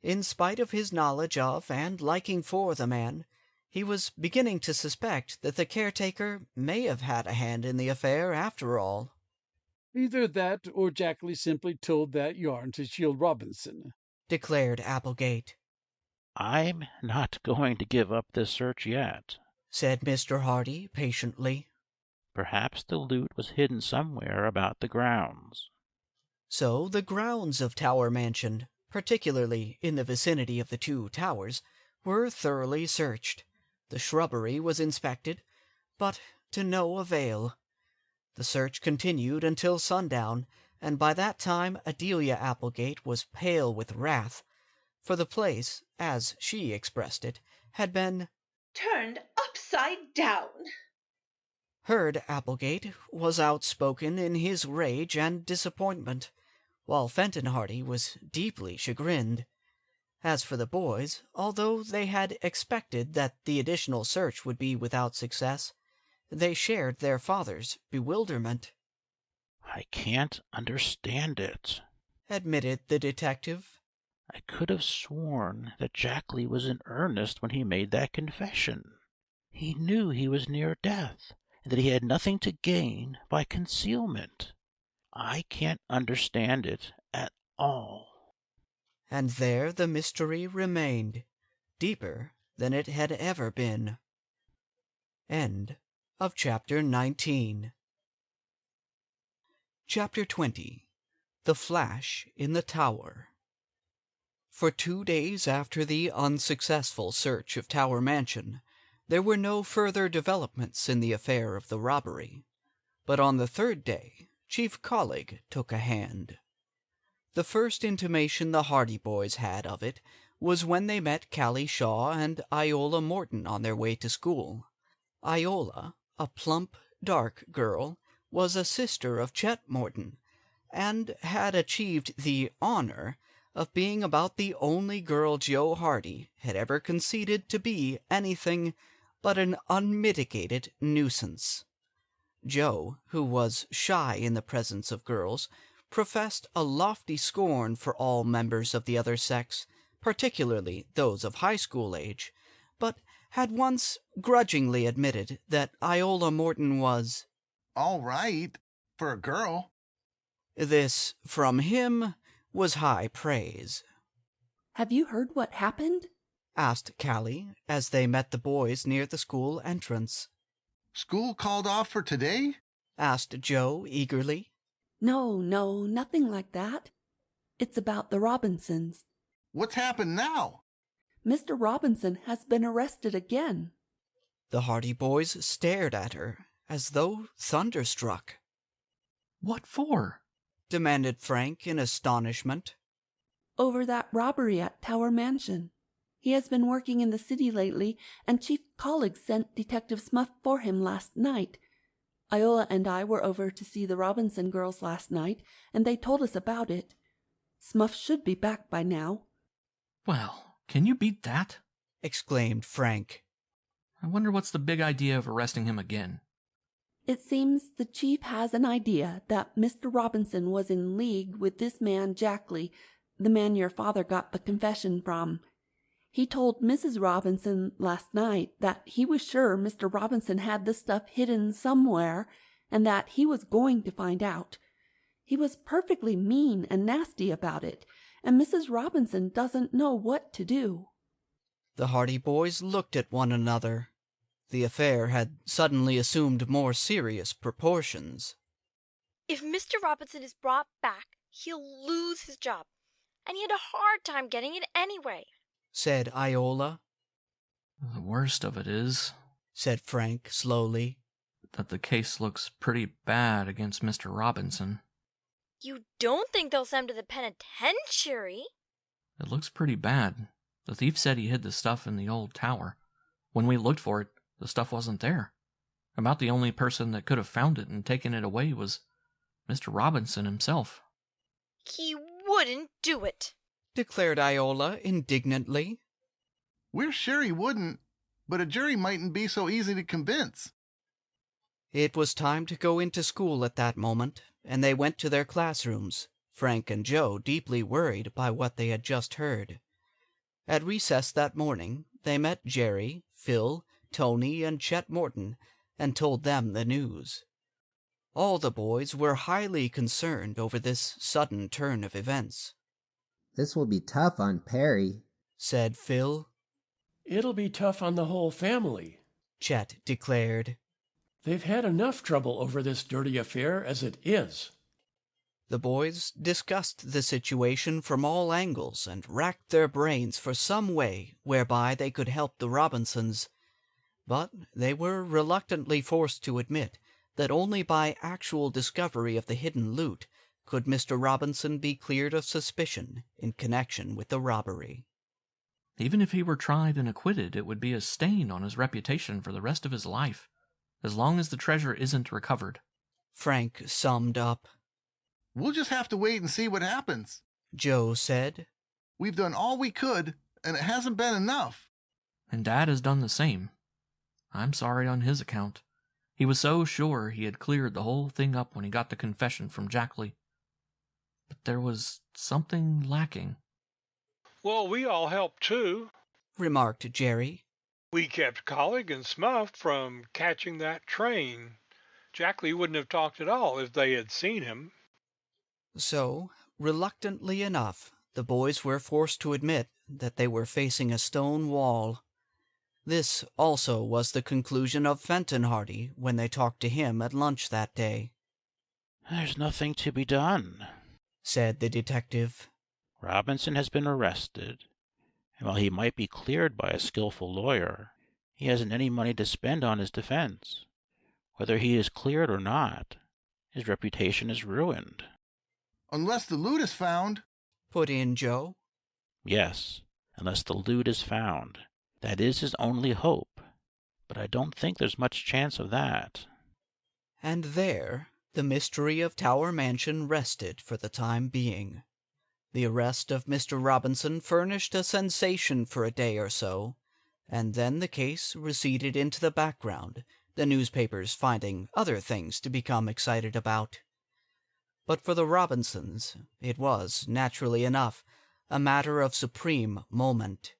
In spite of his knowledge of and liking for the man, he was beginning to suspect that the caretaker may have had a hand in the affair after all. "Either that or Jackley simply told that yarn to shield Robinson," declared Applegate. "I'm not going to give up this search yet," said Mr. Hardy patiently. "Perhaps the loot was hidden somewhere about the grounds." So the grounds of Tower Mansion, particularly in the vicinity of the two towers, were thoroughly searched. The shrubbery was inspected, but to no avail. The search continued until sundown, and by that time Adelia Applegate was pale with wrath, for the place, as she expressed it, had been turned upside down. Herd Applegate was outspoken in his rage and disappointment, while Fenton Hardy was deeply chagrined. As for the boys, although they had expected that the additional search would be without success, they shared their father's bewilderment. "I can't understand it," admitted the detective. "I could have sworn that Jackley was in earnest when he made that confession. He knew he was near death, and that he had nothing to gain by concealment. I can't understand it at all." And there the mystery remained, deeper than it had ever been. End of Chapter 19. Chapter 20. The Flash in the Tower. For 2 days after the unsuccessful search of Tower Mansion, there were no further developments in the affair of the robbery. But on the third day, Chief Collig took a hand. The first intimation the Hardy boys had of it was when they met Callie Shaw and Iola Morton on their way to school. Iola, a plump, dark girl, was a sister of Chet Morton, and had achieved the honor of being about the only girl Joe Hardy had ever conceded to be anything but an unmitigated nuisance. Joe, who was shy in the presence of girls, professed a lofty scorn for all members of the other sex, particularly those of high school age, but had once grudgingly admitted that Iola Morton was all right for a girl. This, from him, was high praise. Have you heard what happened? Asked Callie, as they met the boys near the school entrance. School called off for today? Asked Joe eagerly. No, nothing like that. It's about the Robinsons. What's happened now? Mr. Robinson has been arrested again. The Hardy boys stared at her, as though thunderstruck. What for? Demanded Frank in astonishment. Over that robbery at Tower Mansion. He has been working in the city lately, and Chief Collig sent Detective Smuff for him last night. Iola and I were over to see the Robinson girls last night, and they told us about it. Smuff should be back by now. Well, can you beat that? Exclaimed Frank. I wonder what's the big idea of arresting him again. It seems the chief has an idea that Mr. Robinson was in league with this man Jackley, the man your father got the confession from. He told Mrs. Robinson last night that he was sure Mr. Robinson had the stuff hidden somewhere, and that he was going to find out. He was perfectly mean and nasty about it, and Mrs. Robinson doesn't know what to do. The Hardy boys looked at one another. The affair had suddenly assumed more serious proportions. If Mr. Robinson is brought back, he'll lose his job, and he had a hard time getting it anyway, said Iola. The worst of it is, said Frank slowly, that the case looks pretty bad against Mr. Robinson. You don't think they'll send him to the penitentiary? It looks pretty bad. The thief said he hid the stuff in the old tower. When we looked for it, the stuff wasn't there. About the only person that could have found it and taken it away was Mr. Robinson himself. He wouldn't do it, declared Iola indignantly. We're sure he wouldn't, but a jury mightn't be so easy to convince. It was time to go into school at that moment, and they went to their classrooms, Frank and Joe deeply worried by what they had just heard. At recess that morning, they met Jerry, Phil, Tony, and Chet Morton, and told them the news. All the boys were highly concerned over this sudden turn of events. This will be tough on Perry, said Phil. It'll be tough on the whole family, Chet declared. They've had enough trouble over this dirty affair as it is. The boys discussed the situation from all angles and racked their brains for some way whereby they could help the Robinsons, but they were reluctantly forced to admit that only by actual discovery of the hidden loot could Mr. Robinson be cleared of suspicion in connection with the robbery. Even if he were tried and acquitted, it would be a stain on his reputation for the rest of his life, as long as the treasure isn't recovered. Frank summed up. We'll just have to wait and see what happens, Joe said. We've done all we could, and it hasn't been enough. And Dad has done the same. I'm sorry on his account. He was so sure he had cleared the whole thing up when he got the confession from Jackley. But there was something lacking. Well, we all helped too, remarked Jerry. We kept Collig and Smuff from catching that train. Jackley wouldn't have talked at all if they had seen him. So, reluctantly enough, the boys were forced to admit that they were facing a stone wall. This also was the conclusion of Fenton Hardy when they talked to him at lunch that day. There's nothing to be done, said the detective. Robinson has been arrested, and while he might be cleared by a skillful lawyer, he hasn't any money to spend on his defense. Whether he is cleared or not, his reputation is ruined. Unless the loot is found, put in Joe. Yes, unless the loot is found. That is his only hope, but I don't think there's much chance of that. And there the mystery of Tower Mansion rested for the time being. The arrest of Mr. Robinson furnished a sensation for a day or so, and then the case receded into the background, the newspapers finding other things to become excited about. But for the Robinsons, it was, naturally enough, a matter of supreme moment.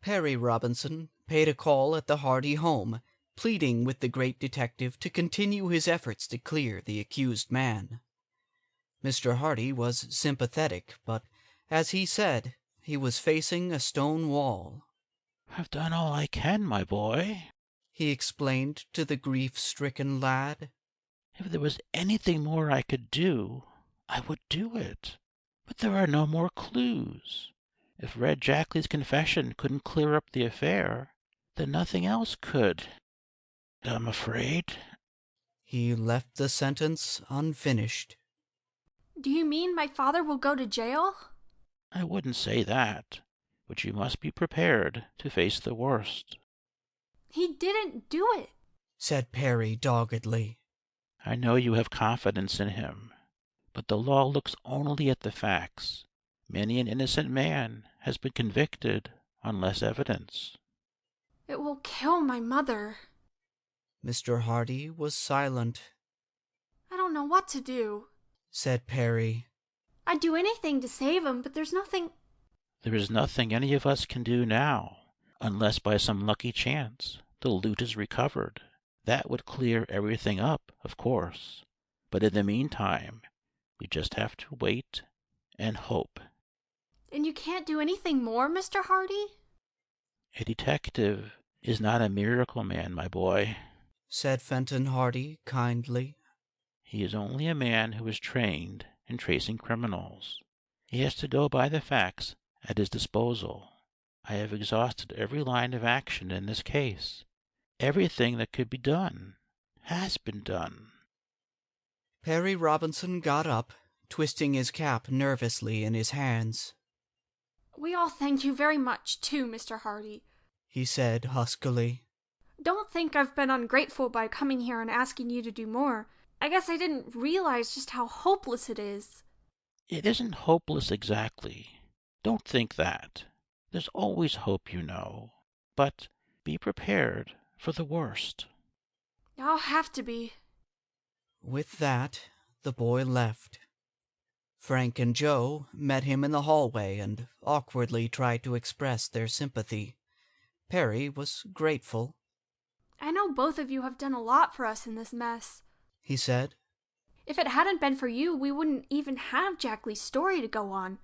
Perry Robinson paid a call at the Hardy home, pleading with the great detective to continue his efforts to clear the accused man. Mr. Hardy was sympathetic, but, as he said, he was facing a stone wall. "I've done all I can, my boy," he explained to the grief-stricken lad. "If there was anything more I could do, I would do it. But there are no more clues. If Red Jackley's confession couldn't clear up the affair, then nothing else could, I'm afraid." He left the sentence unfinished. Do you mean my father will go to jail? "I wouldn't say that, but you must be prepared to face the worst." He didn't do it, said Perry doggedly. "I know you have confidence in him, but the law looks only at the facts. Many an innocent man has been convicted on less evidence." It will kill my mother. Mr. Hardy was silent. I don't know what to do, said Perry. I'd do anything to save him, but there's nothing. "There is nothing any of us can do now, unless by some lucky chance the loot is recovered. That would clear everything up, of course. But in the meantime, we just have to wait and hope." And you can't do anything more, Mr. Hardy? "A detective is not a miracle man, my boy," said Fenton Hardy kindly. "He is only a man who is trained in tracing criminals. He has to go by the facts at his disposal. I have exhausted every line of action in this case. Everything that could be done has been done." Perry Robinson got up, twisting his cap nervously in his hands. We all thank you very much, too, Mr. Hardy, he said huskily. Don't think I've been ungrateful by coming here and asking you to do more. I guess I didn't realize just how hopeless it is. "It isn't hopeless exactly. Don't think that. There's always hope, you know. But be prepared for the worst." I'll have to be. With that, the boy left. Frank and Joe met him in the hallway and awkwardly tried to express their sympathy. Perry was grateful. I know both of you have done a lot for us in this mess, he said. If it hadn't been for you, we wouldn't even have Jackley's story to go on.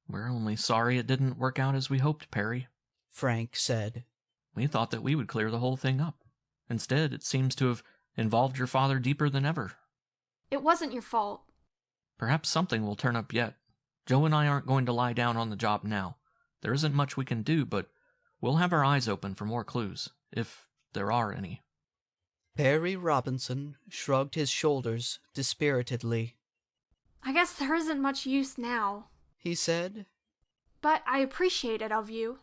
We're only sorry it didn't work out as we hoped, Perry, Frank said. We thought that we would clear the whole thing up. Instead, it seems to have involved your father deeper than ever. It wasn't your fault. Perhaps something will turn up yet. Joe and I aren't going to lie down on the job now. There isn't much we can do, but we'll have our eyes open for more clues, if there are any. Perry Robinson shrugged his shoulders dispiritedly. I guess there isn't much use now, he said. But I appreciate it of you.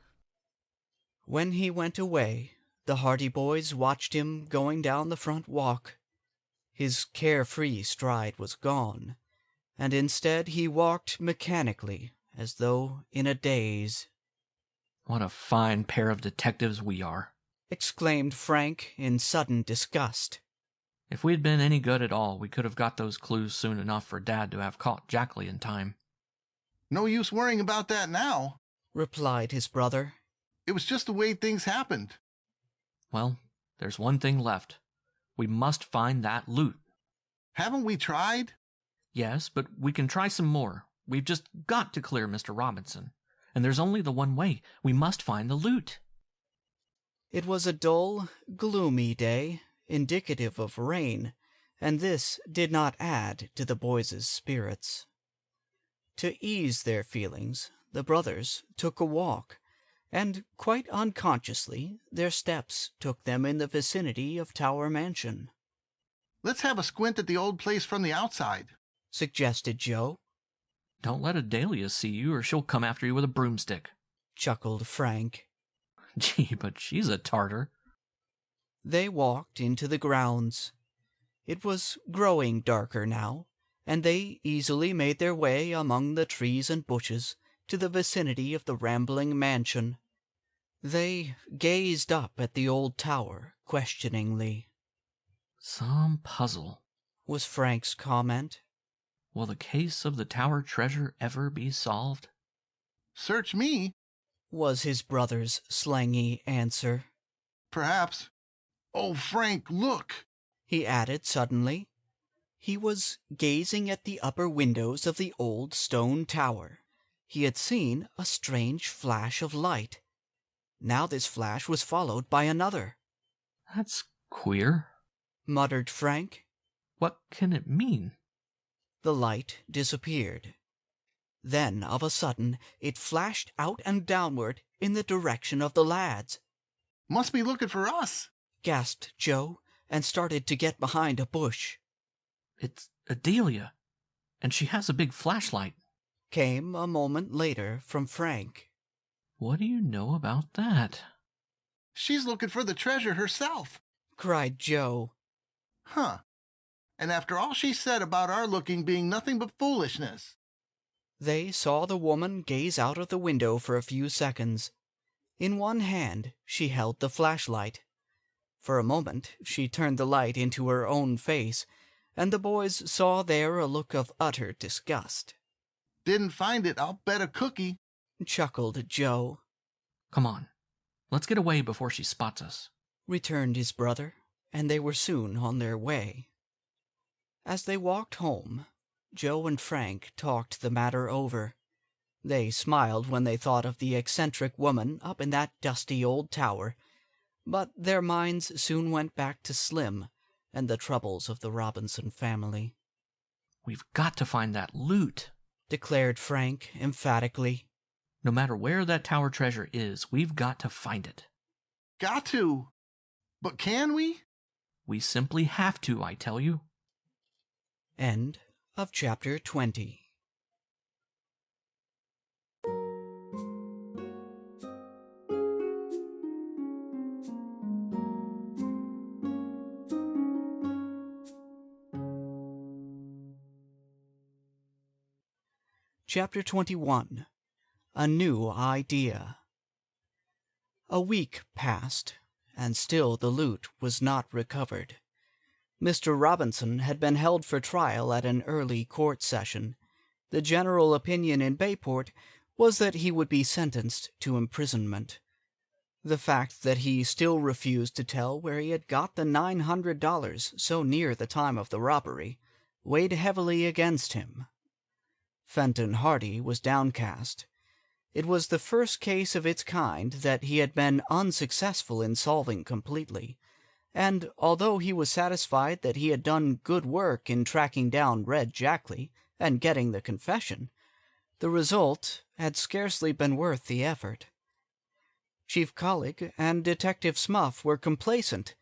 When he went away, the Hardy boys watched him going down the front walk. His carefree stride was gone, and instead he walked mechanically, as though in a daze. What a fine pair of detectives we are, exclaimed Frank in sudden disgust. If we'd been any good at all, we could have got those clues soon enough for Dad to have caught Jackley in time. No use worrying about that now, replied his brother. It was just the way things happened. Well, there's one thing left. We must find that loot. Haven't we tried? Yes, but we can try some more. We've just got to clear Mr. Robinson. And there's only the one way. We must find the loot. It was a dull, gloomy day, indicative of rain, and this did not add to the boys' spirits. To ease their feelings, the brothers took a walk, and quite unconsciously their steps took them in the vicinity of Tower Mansion. Let's have a squint at the old place from the outside, suggested Joe. Don't let Adelia see you, or she'll come after you with a broomstick, chuckled Frank. Gee, but she's a tartar. They walked into the grounds. It was growing darker now, and they easily made their way among the trees and bushes to the vicinity of the rambling mansion. They gazed up at the old tower questioningly. "Some puzzle," was Frank's comment. "Will the case of the tower treasure ever be solved?" "Search me," was his brother's slangy answer. "Perhaps. Oh, Frank, look," he added suddenly. He was gazing at the upper windows of the old stone tower. He had seen a strange flash of light. Now this flash was followed by another. "That's queer," muttered Frank. "What can it mean?" The light disappeared. Then, of a sudden, it flashed out and downward in the direction of the lads. "Must be looking for us," gasped Joe, and started to get behind a bush. "It's Adelia, and she has a big flashlight," came a moment later from Frank. "What do you know about that?" "She's looking for the treasure herself," cried Joe. "Huh. And after all she said about our looking being nothing but foolishness." They saw the woman gaze out of the window for a few seconds. In one hand she held the flashlight. For a moment she turned the light into her own face, and the boys saw there a look of utter disgust. "Didn't find it, I'll bet a cookie," chuckled Joe. "Come on, let's get away before she spots us," returned his brother, and they were soon on their way. As they walked home, Joe and Frank talked the matter over. They smiled when they thought of the eccentric woman up in that dusty old tower, but their minds soon went back to Slim and the troubles of the Robinson family. "We've got to find that loot," declared Frank emphatically. "No matter where that tower treasure is, we've got to find it." "Got to. But can we?" "We simply have to, I tell you." End of chapter 20. Chapter 21. A New Idea. A week passed, and still the loot was not recovered. Mr. Robinson had been held for trial at an early court session. The general opinion in Bayport was that he would be sentenced to imprisonment. The fact that he still refused to tell where he had got the $900 so near the time of the robbery weighed heavily against him. Fenton Hardy was downcast. It was the first case of its kind that he had been unsuccessful in solving completely, and although he was satisfied that he had done good work in tracking down Red Jackley and getting the confession, the result had scarcely been worth the effort. Chief Collig and Detective Smuff were complacent.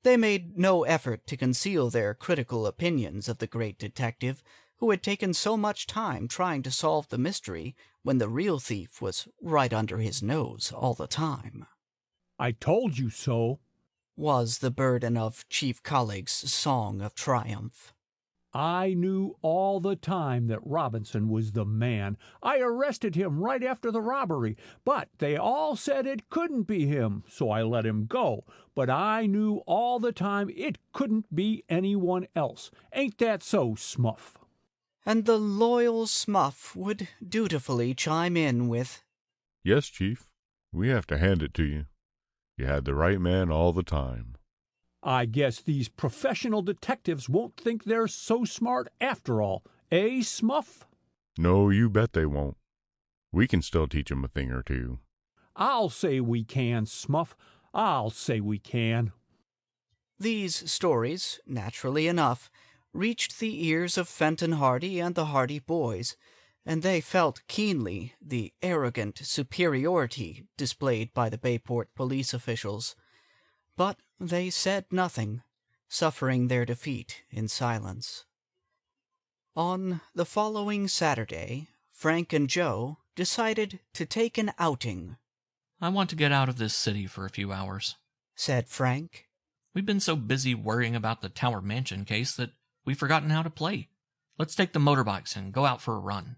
They made no effort to conceal their critical opinions of the great detective who had taken so much time trying to solve the mystery when the real thief was right under his nose all the time. "I told you so," was the burden of Chief Collig's song of triumph. "I knew all the time that Robinson was the man. I arrested him right after the robbery, but they all said it couldn't be him, so I let him go. But I knew all the time it couldn't be anyone else. Ain't that so, Smuff?" And the loyal Smuff would dutifully chime in with, "Yes, Chief, we have to hand it to you. You had the right man all the time." "I guess these professional detectives won't think they're so smart after all, eh, Smuff?" "No, you bet they won't. We can still teach 'em a thing or two." "I'll say we can, Smuff. I'll say we can." These stories, naturally enough, reached the ears of Fenton Hardy and the Hardy boys, and they felt keenly the arrogant superiority displayed by the Bayport police officials. But they said nothing, suffering their defeat in silence. On the following Saturday, Frank and Joe decided to take an outing. "I want to get out of this city for a few hours," said Frank. "We've been so busy worrying about the Tower Mansion case that we've forgotten how to play. Let's take the motorbikes and go out for a run.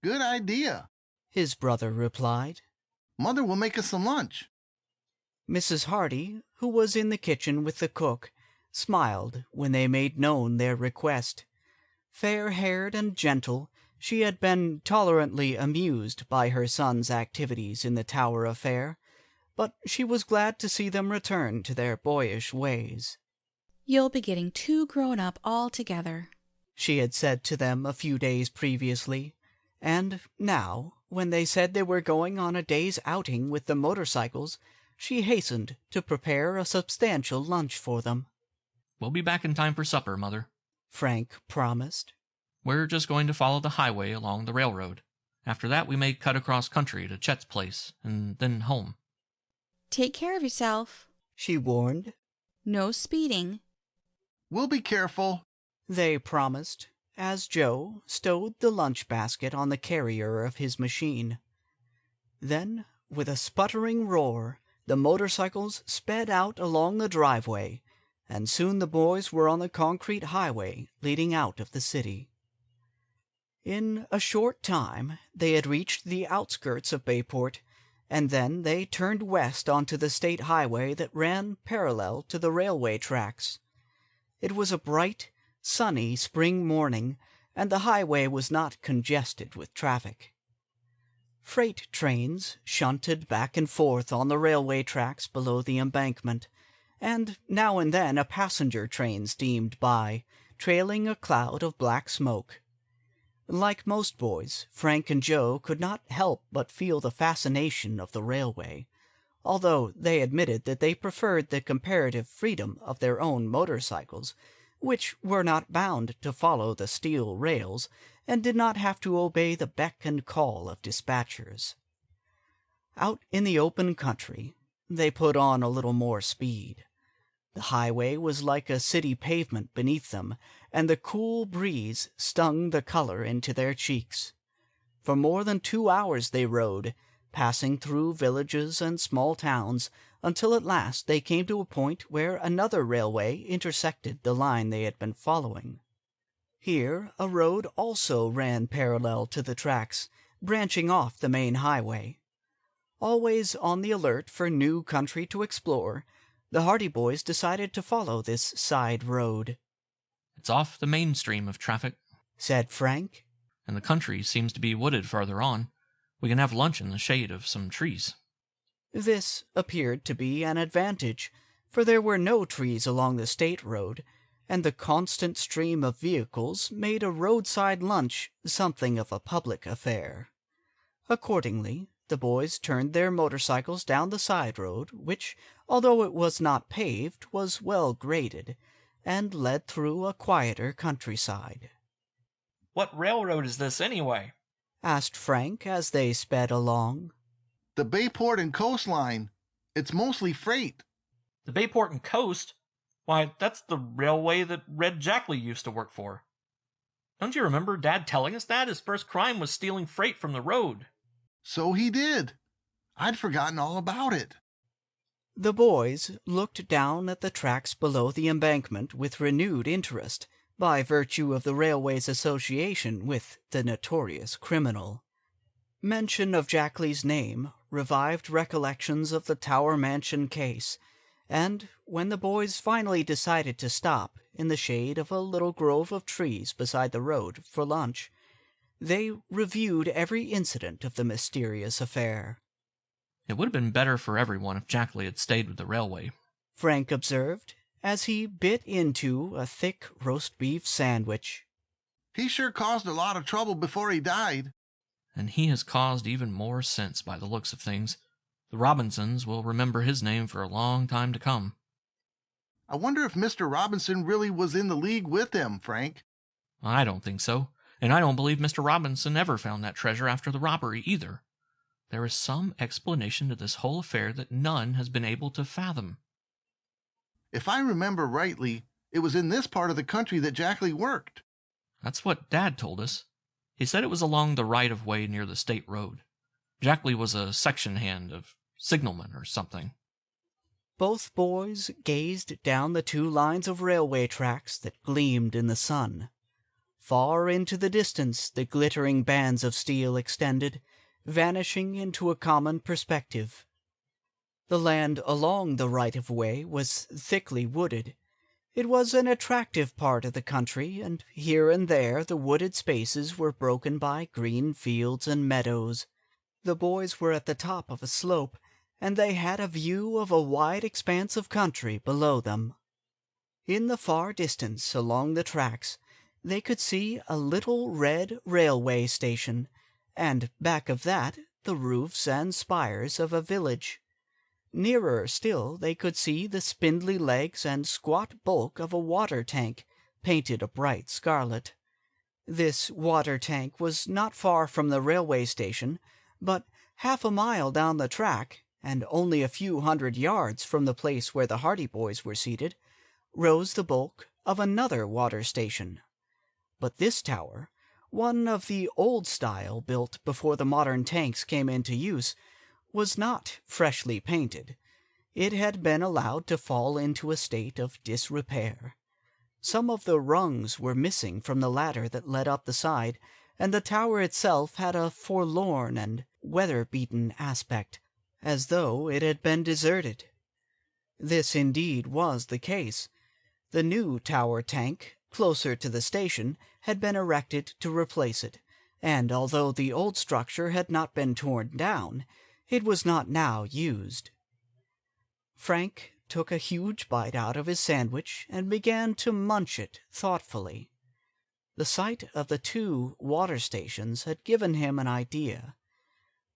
Good idea, his brother replied. Mother will make us some lunch. Mrs. Hardy, who was in the kitchen with the cook, smiled when they made known their request. Fair-haired and gentle, she had been tolerantly amused by her son's activities in the Tower affair, but she was glad to see them return to their boyish ways. You'll be getting too grown up altogether, she had said to them a few days previously, and now, when they said they were going on a day's outing with the motorcycles, she hastened to prepare a substantial lunch for them. We'll be back in time for supper, Mother, Frank promised. We're just going to follow the highway along the railroad. After that, we may cut across country to Chet's place, and then home. Take care of yourself, she warned. No speeding. We'll be careful, they promised, as Joe stowed the lunch basket on the carrier of his machine. Then, with a sputtering roar, the motorcycles sped out along the driveway, and soon the boys were on the concrete highway leading out of the city. In a short time they had reached the outskirts of Bayport, and then they turned west onto the state highway that ran parallel to the railway tracks. It was a bright, sunny spring morning, and the highway was not congested with traffic. Freight trains shunted back and forth on the railway tracks below the embankment, and now and then a passenger train steamed by, trailing a cloud of black smoke. Like most boys, Frank and Joe could not help but feel the fascination of the railway, although they admitted that they preferred the comparative freedom of their own motorcycles, which were not bound to follow the steel rails and did not have to obey the beck and call of dispatchers. Out in the open country, they put on a little more speed. The highway was like a city pavement beneath them, and the cool breeze stung the color into their cheeks. For more than 2 hours they rode, passing through villages and small towns, until at last they came to a point where another railway intersected the line they had been following. Here a road also ran parallel to the tracks, branching off the main highway. Always on the alert for new country to explore, the Hardy boys decided to follow this side road. It's off the main stream of traffic, said Frank, and the country seems to be wooded farther on. We can have lunch in the shade of some trees. This appeared to be an advantage, for there were no trees along the state road, and the constant stream of vehicles made a roadside lunch something of a public affair. Accordingly, the boys turned their motorcycles down the side road, which, although it was not paved, was well graded, and led through a quieter countryside. What railroad is this, anyway? asked Frank as they sped along. The Bayport and Coast Line. It's mostly freight. The Bayport and Coast? Why, that's the railway that Red Jackley used to work for. Don't you remember Dad telling us that? His first crime was stealing freight from the road. So he did. I'd forgotten all about it. The boys looked down at the tracks below the embankment with renewed interest, by virtue of the railway's association with the notorious criminal. Mention of Jackley's name revived recollections of the Tower Mansion case, and when the boys finally decided to stop in the shade of a little grove of trees beside the road for lunch, they reviewed every incident of the mysterious affair. It would have been better for everyone if Jackley had stayed with the railway, Frank observed, as he bit into a thick roast beef sandwich. He sure caused a lot of trouble before he died. And he has caused even more since, by the looks of things. The Robinsons will remember his name for a long time to come. I wonder if Mr. Robinson really was in the league with him, Frank. I don't think so, and I don't believe Mr. Robinson ever found that treasure after the robbery either. There is some explanation to this whole affair that none has been able to fathom. If I remember rightly, it was in this part of the country that Jackley worked. That's what Dad told us. He said it was along the right-of-way near the state road. Jackley was a section hand of signalman or something. Both boys gazed down the 2 lines of railway tracks that gleamed in the sun. Far into the distance the glittering bands of steel extended, vanishing into a common perspective. The land along the right-of-way was thickly wooded. It was an attractive part of the country, and here and there the wooded spaces were broken by green fields and meadows. The boys were at the top of a slope, and they had a view of a wide expanse of country below them. In the far distance along the tracks they could see a little red railway station, and back of that the roofs and spires of a village. Nearer still they could see the spindly legs and squat bulk of a water tank, painted a bright scarlet. This water tank was not far from the railway station, but half a mile down the track, and only a few hundred yards from the place where the Hardy boys were seated, rose the bulk of another water station. But this tower, one of the old style built before the modern tanks came into use, was not freshly painted. It had been allowed to fall into a state of disrepair. Some of the rungs were missing from the ladder that led up the side, and the tower itself had a forlorn and weather-beaten aspect, as though it had been deserted. This indeed was the case. The new tower tank, closer to the station, had been erected to replace it, and although the old structure had not been torn down, it was not now used. Frank took a huge bite out of his sandwich and began to munch it thoughtfully. The sight of the two water stations had given him an idea,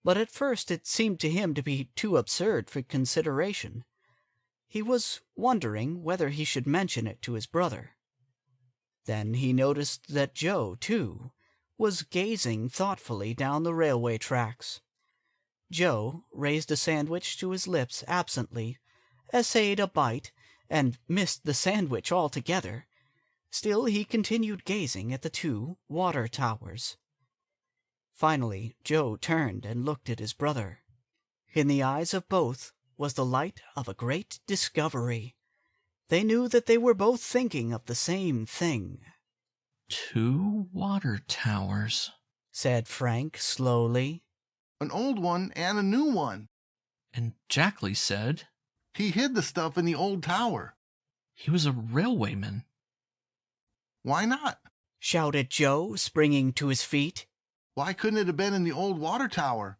but at first it seemed to him to be too absurd for consideration. He was wondering whether he should mention it to his brother. Then he noticed that Joe, too, was gazing thoughtfully down the railway tracks. Joe raised a sandwich to his lips absently, essayed a bite, and missed the sandwich altogether. Still he continued gazing at the two water towers. Finally Joe turned and looked at his brother. In the eyes of both was the light of a great discovery. They knew that they were both thinking of the same thing. "2 water towers," said Frank slowly. "An old one and a new one." And Jackley said, "He hid the stuff in the old tower." "He was a railwayman." "Why not?" shouted Joe, springing to his feet. "Why couldn't it have been in the old water tower?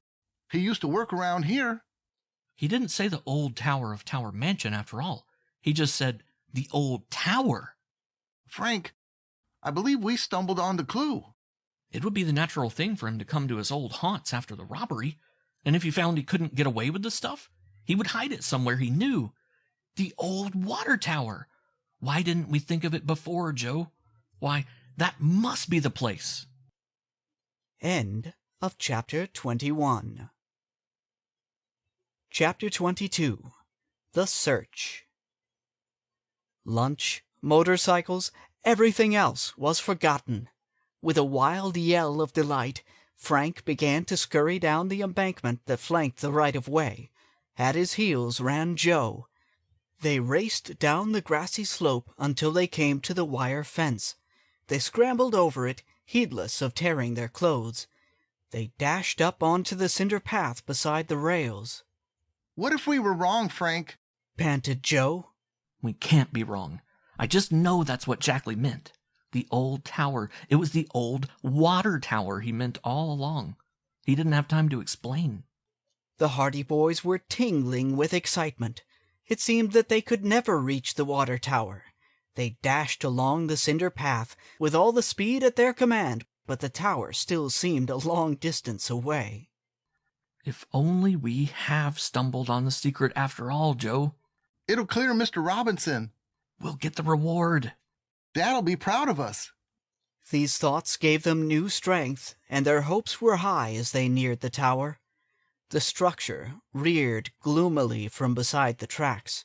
He used to work around here." "He didn't say the old tower of Tower Mansion after all. He just said the old tower." "Frank, I believe we stumbled on the clue." "It would be the natural thing for him to come to his old haunts after the robbery, and if he found he couldn't get away with the stuff, he would hide it somewhere he knew. The old water tower! Why didn't we think of it before, Joe? Why, that must be the place." End of Chapter 21. Chapter 22. The Search. Lunch, motorcycles, everything else was forgotten. With a wild yell of delight, Frank began to scurry down the embankment that flanked the right-of-way. At his heels ran Joe. They raced down the grassy slope until they came to the wire fence. They scrambled over it, heedless of tearing their clothes. They dashed up onto the cinder path beside the rails. "What if we were wrong, Frank?" panted Joe. "We can't be wrong. I just know that's what Jackley meant. The old tower. It was the old water tower he meant all along. He didn't have time to explain." The Hardy boys were tingling with excitement. It seemed that they could never reach the water tower. They dashed along the cinder path with all the speed at their command, but the tower still seemed a long distance away. "If only we have stumbled on the secret after all, Joe." "It'll clear Mr. Robinson." "We'll get the reward." "Dad'll be proud of us." These thoughts gave them new strength, and their hopes were high as they neared the tower. The structure reared gloomily from beside the tracks.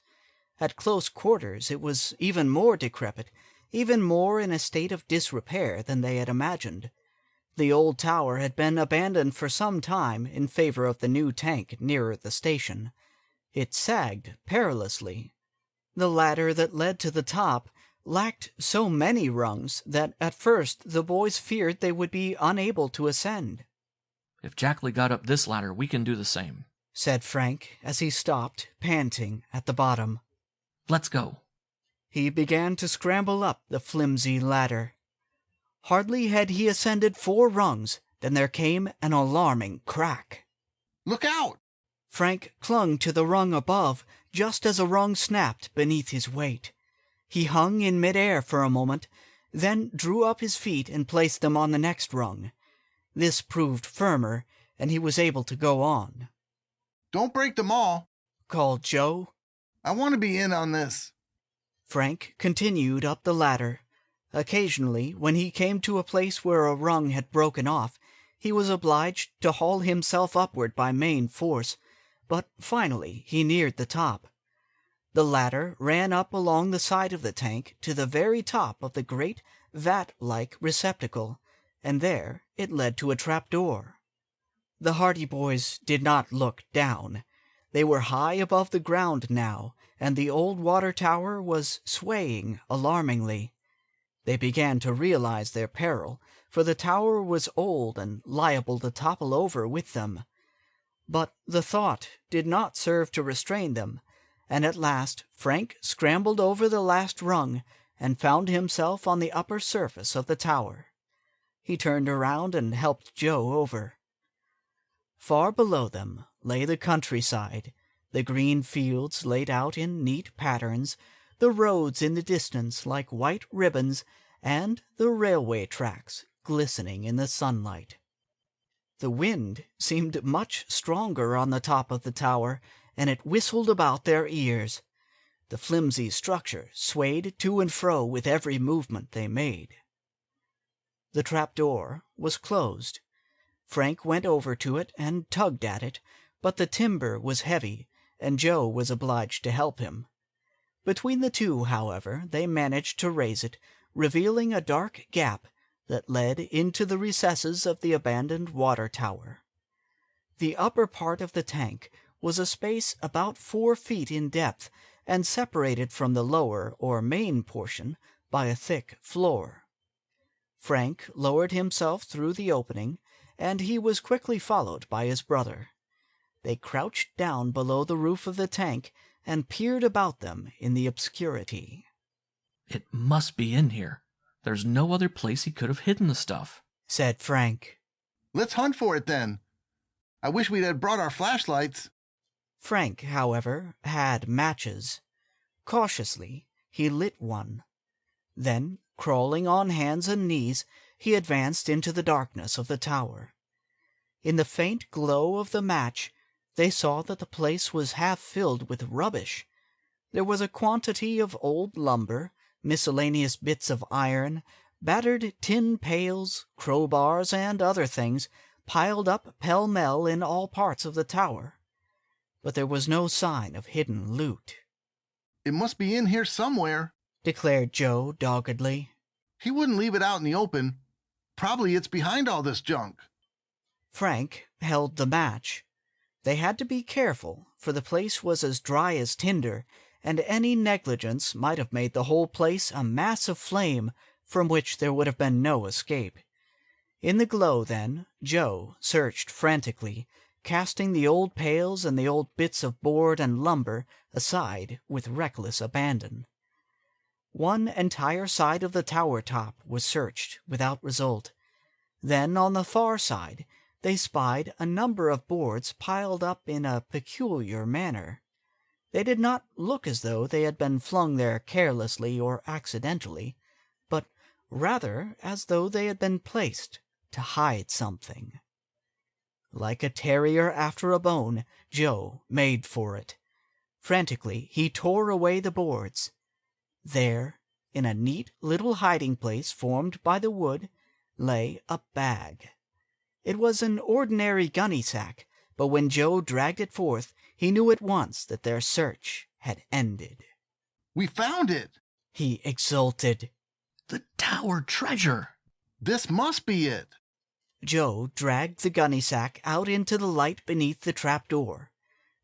At close quarters it was even more decrepit, even more in a state of disrepair than they had imagined. The old tower had been abandoned for some time in favor of the new tank nearer the station. It sagged perilously. The ladder that led to the top lacked so many rungs that at first the boys feared they would be unable to ascend. "If Jackley got up this ladder, we can do the same," said Frank as he stopped, panting, at the bottom. "Let's go." He began to scramble up the flimsy ladder. Hardly had he ascended 4 rungs than there came an alarming crack. "Look out!" Frank clung to the rung above just as a rung snapped beneath his weight. He hung in mid-air for a moment, then drew up his feet and placed them on the next rung. This proved firmer, and he was able to go on. "Don't break them all," called Joe. "I want to be in on this." Frank continued up the ladder. Occasionally, when he came to a place where a rung had broken off, he was obliged to haul himself upward by main force, but finally he neared the top. The ladder ran up along the side of the tank to the very top of the great vat-like receptacle, and there it led to a trapdoor. The Hardy boys did not look down. They were high above the ground now, and the old water tower was swaying alarmingly. They began to realize their peril, for the tower was old and liable to topple over with them. But the thought did not serve to restrain them, and at last Frank scrambled over the last rung and found himself on the upper surface of the tower. He turned around and helped Joe over. Far below them lay the countryside, the green fields laid out in neat patterns, the roads in the distance like white ribbons, and the railway tracks glistening in the sunlight. The wind seemed much stronger on the top of the tower, and it whistled about their ears. The flimsy structure swayed to and fro with every movement they made. The trapdoor was closed. Frank went over to it and tugged at it, but the timber was heavy, and Joe was obliged to help him. Between the two, however, they managed to raise it, revealing a dark gap that led into the recesses of the abandoned water tower. The upper part of the tank was a space about 4 feet in depth, and separated from the lower or main portion by a thick floor. Frank lowered himself through the opening, and he was quickly followed by his brother. They crouched down below the roof of the tank and peered about them in the obscurity. "It must be in here. There's no other place he could have hidden the stuff," said Frank. "Let's hunt for it then. I wish we'd had brought our flashlights." Frank, however, had matches. Cautiously, he lit one. Then, crawling on hands and knees, he advanced into the darkness of the tower. In the faint glow of the match, they saw that the place was half filled with rubbish. There was a quantity of old lumber, miscellaneous bits of iron, battered tin pails, crowbars, and other things, piled up pell-mell in all parts of the tower. But there was no sign of hidden loot. "It must be in here somewhere," declared Joe doggedly. "He wouldn't leave it out in the open. Probably it's behind all this junk." Frank held the match. They had to be careful, for the place was as dry as tinder, and any negligence might have made the whole place a mass of flame from which there would have been no escape. In the glow, then, Joe searched frantically, casting the old pails and the old bits of board and lumber aside with reckless abandon. One entire side of the tower top was searched without result. Then on the far side they spied a number of boards piled up in a peculiar manner. They did not look as though they had been flung there carelessly or accidentally, but rather as though they had been placed to hide something. Like a terrier after a bone, Joe made for it. Frantically he tore away the boards. There, in a neat little hiding place formed by the wood, lay a bag. It was an ordinary gunny sack, but when Joe dragged it forth, he knew at once that their search had ended. "We found it!" he exulted. "The tower treasure!" "This must be it!" Joe dragged the gunny sack out into the light beneath the trapdoor.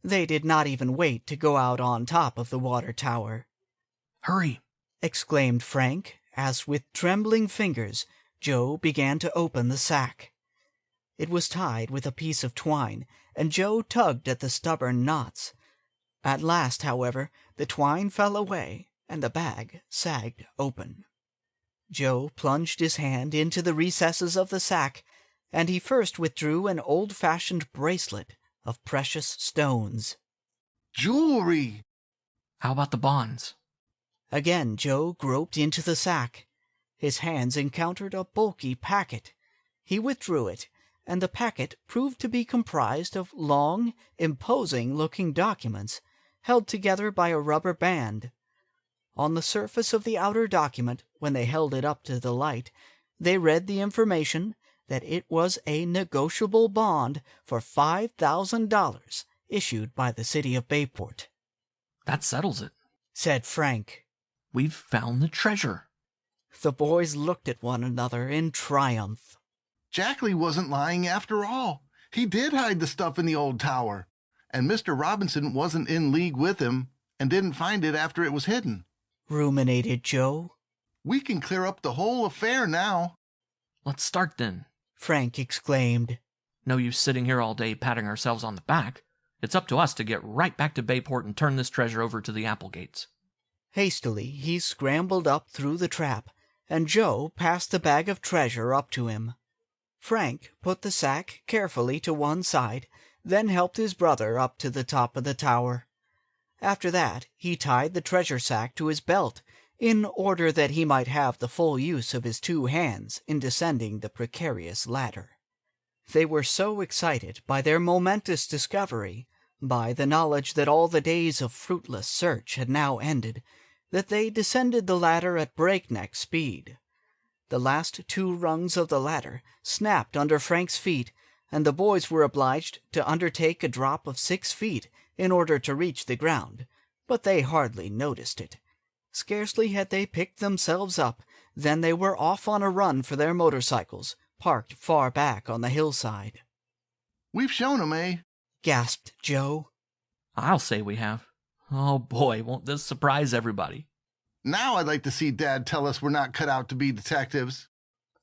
They did not even wait to go out on top of the water tower. "Hurry!" exclaimed Frank, as with trembling fingers Joe began to open the sack. It was tied with a piece of twine, and Joe tugged at the stubborn knots. At last, however, the twine fell away, and the bag sagged open. Joe plunged his hand into the recesses of the sack, and he first withdrew an old-fashioned bracelet of precious stones. Jewelry! How about the bonds? Again Joe groped into the sack. His hands encountered a bulky packet. He withdrew it, and the packet proved to be comprised of long, imposing-looking documents, held together by a rubber band. On the surface of the outer document, when they held it up to the light, they read the information that it was a negotiable bond for $5,000 issued by the city of Bayport. That settles it, said Frank. We've found the treasure. The boys looked at one another in triumph. Jackley wasn't lying after all. He did hide the stuff in the old tower, and Mr. Robinson wasn't in league with him and didn't find it after it was hidden, ruminated Joe. We can clear up the whole affair now. Let's start then, Frank exclaimed. No use sitting here all day patting ourselves on the back. It's up to us to get right back to Bayport and turn this treasure over to the Applegates. Hastily, he scrambled up through the trap, and Joe passed the bag of treasure up to him. Frank put the sack carefully to one side, then helped his brother up to the top of the tower. After that, he tied the treasure sack to his belt, in order that he might have the full use of his two hands in descending the precarious ladder. They were so excited by their momentous discovery, by the knowledge that all the days of fruitless search had now ended, that they descended the ladder at breakneck speed. The last two rungs of the ladder snapped under Frank's feet, and the boys were obliged to undertake a drop of 6 feet in order to reach the ground, but they hardly noticed it. Scarcely had they picked themselves up than they were off on a run for their motorcycles, parked far back on the hillside. We've shown 'em, eh? Gasped Joe. I'll say we have. Oh boy, won't this surprise everybody. Now I'd like to see Dad tell us we're not cut out to be detectives.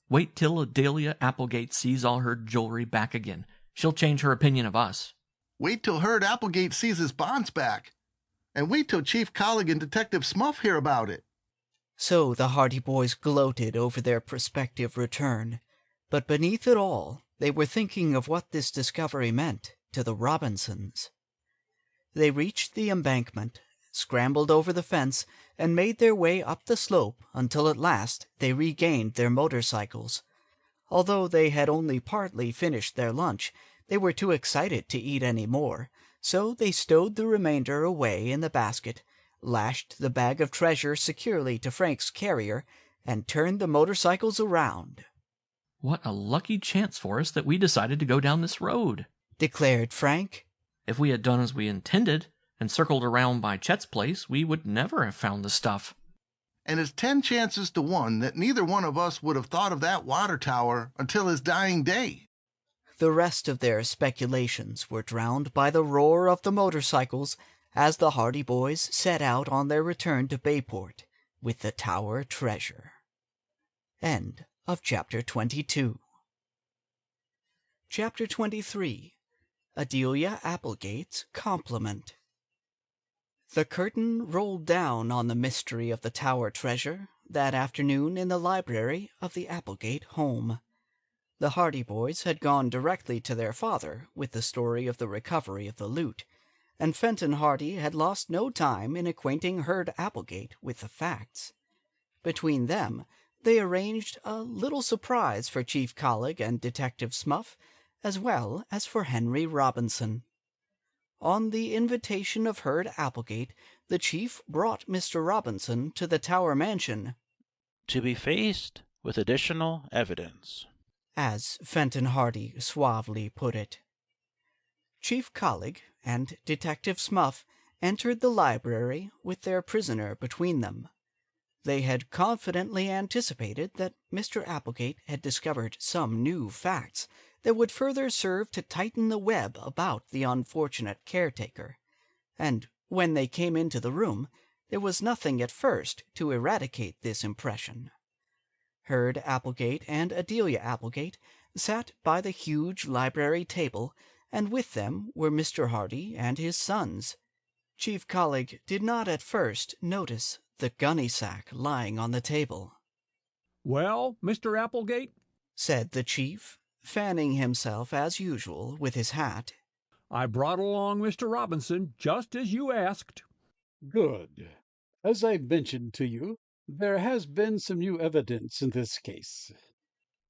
Wait till Adelia Applegate sees all her jewelry back again. She'll change her opinion of us. Wait till Herd Applegate sees his bonds back. And wait till Chief Collig and Detective Smuff hear about it. So the Hardy boys gloated over their prospective return, but beneath it all, they were thinking of what this discovery meant to the Robinsons. They reached the embankment, scrambled over the fence, and made their way up the slope until at last they regained their motorcycles. Although they had only partly finished their lunch, they were too excited to eat any more, so they stowed the remainder away in the basket, lashed the bag of treasure securely to Frank's carrier, and turned the motorcycles around. What a lucky chance for us that we decided to go down this road, declared Frank. If we had done as we intended and circled around by Chet's place, we would never have found the stuff. And it's 10 chances to 1 that neither one of us would have thought of that water tower until his dying day. The rest of their speculations were drowned by the roar of the motorcycles as the Hardy boys set out on their return to Bayport with the tower treasure. End of Chapter 22. Chapter 23. Adelia Applegate's Compliment. The curtain rolled down on the mystery of the tower treasure that afternoon in the library of the Applegate home. The Hardy boys had gone directly to their father with the story of the recovery of the loot, and Fenton Hardy had lost no time in acquainting Herd Applegate with the facts. Between them, they arranged a little surprise for Chief Collig and Detective Smuff, as well as for Henry Robinson. On the invitation of Herd Applegate, the chief brought Mr. Robinson to the Tower Mansion, to be faced with additional evidence, as Fenton Hardy suavely put it. Chief Collig and Detective Smuff entered the library with their prisoner between them. They had confidently anticipated that Mr. Applegate had discovered some new facts that would further serve to tighten the web about the unfortunate caretaker, and when they came into the room, there was nothing at first to eradicate this impression. Herd Applegate and Adelia Applegate sat by the huge library table, and with them were Mr. Hardy and his sons. Chief Collig did not at first notice the gunny sack lying on the table. "Well, Mr. Applegate," said the chief, fanning himself as usual with his hat, "I brought along Mr. Robinson, just as you asked." Good. As I mentioned to you, there has been some new evidence in this case.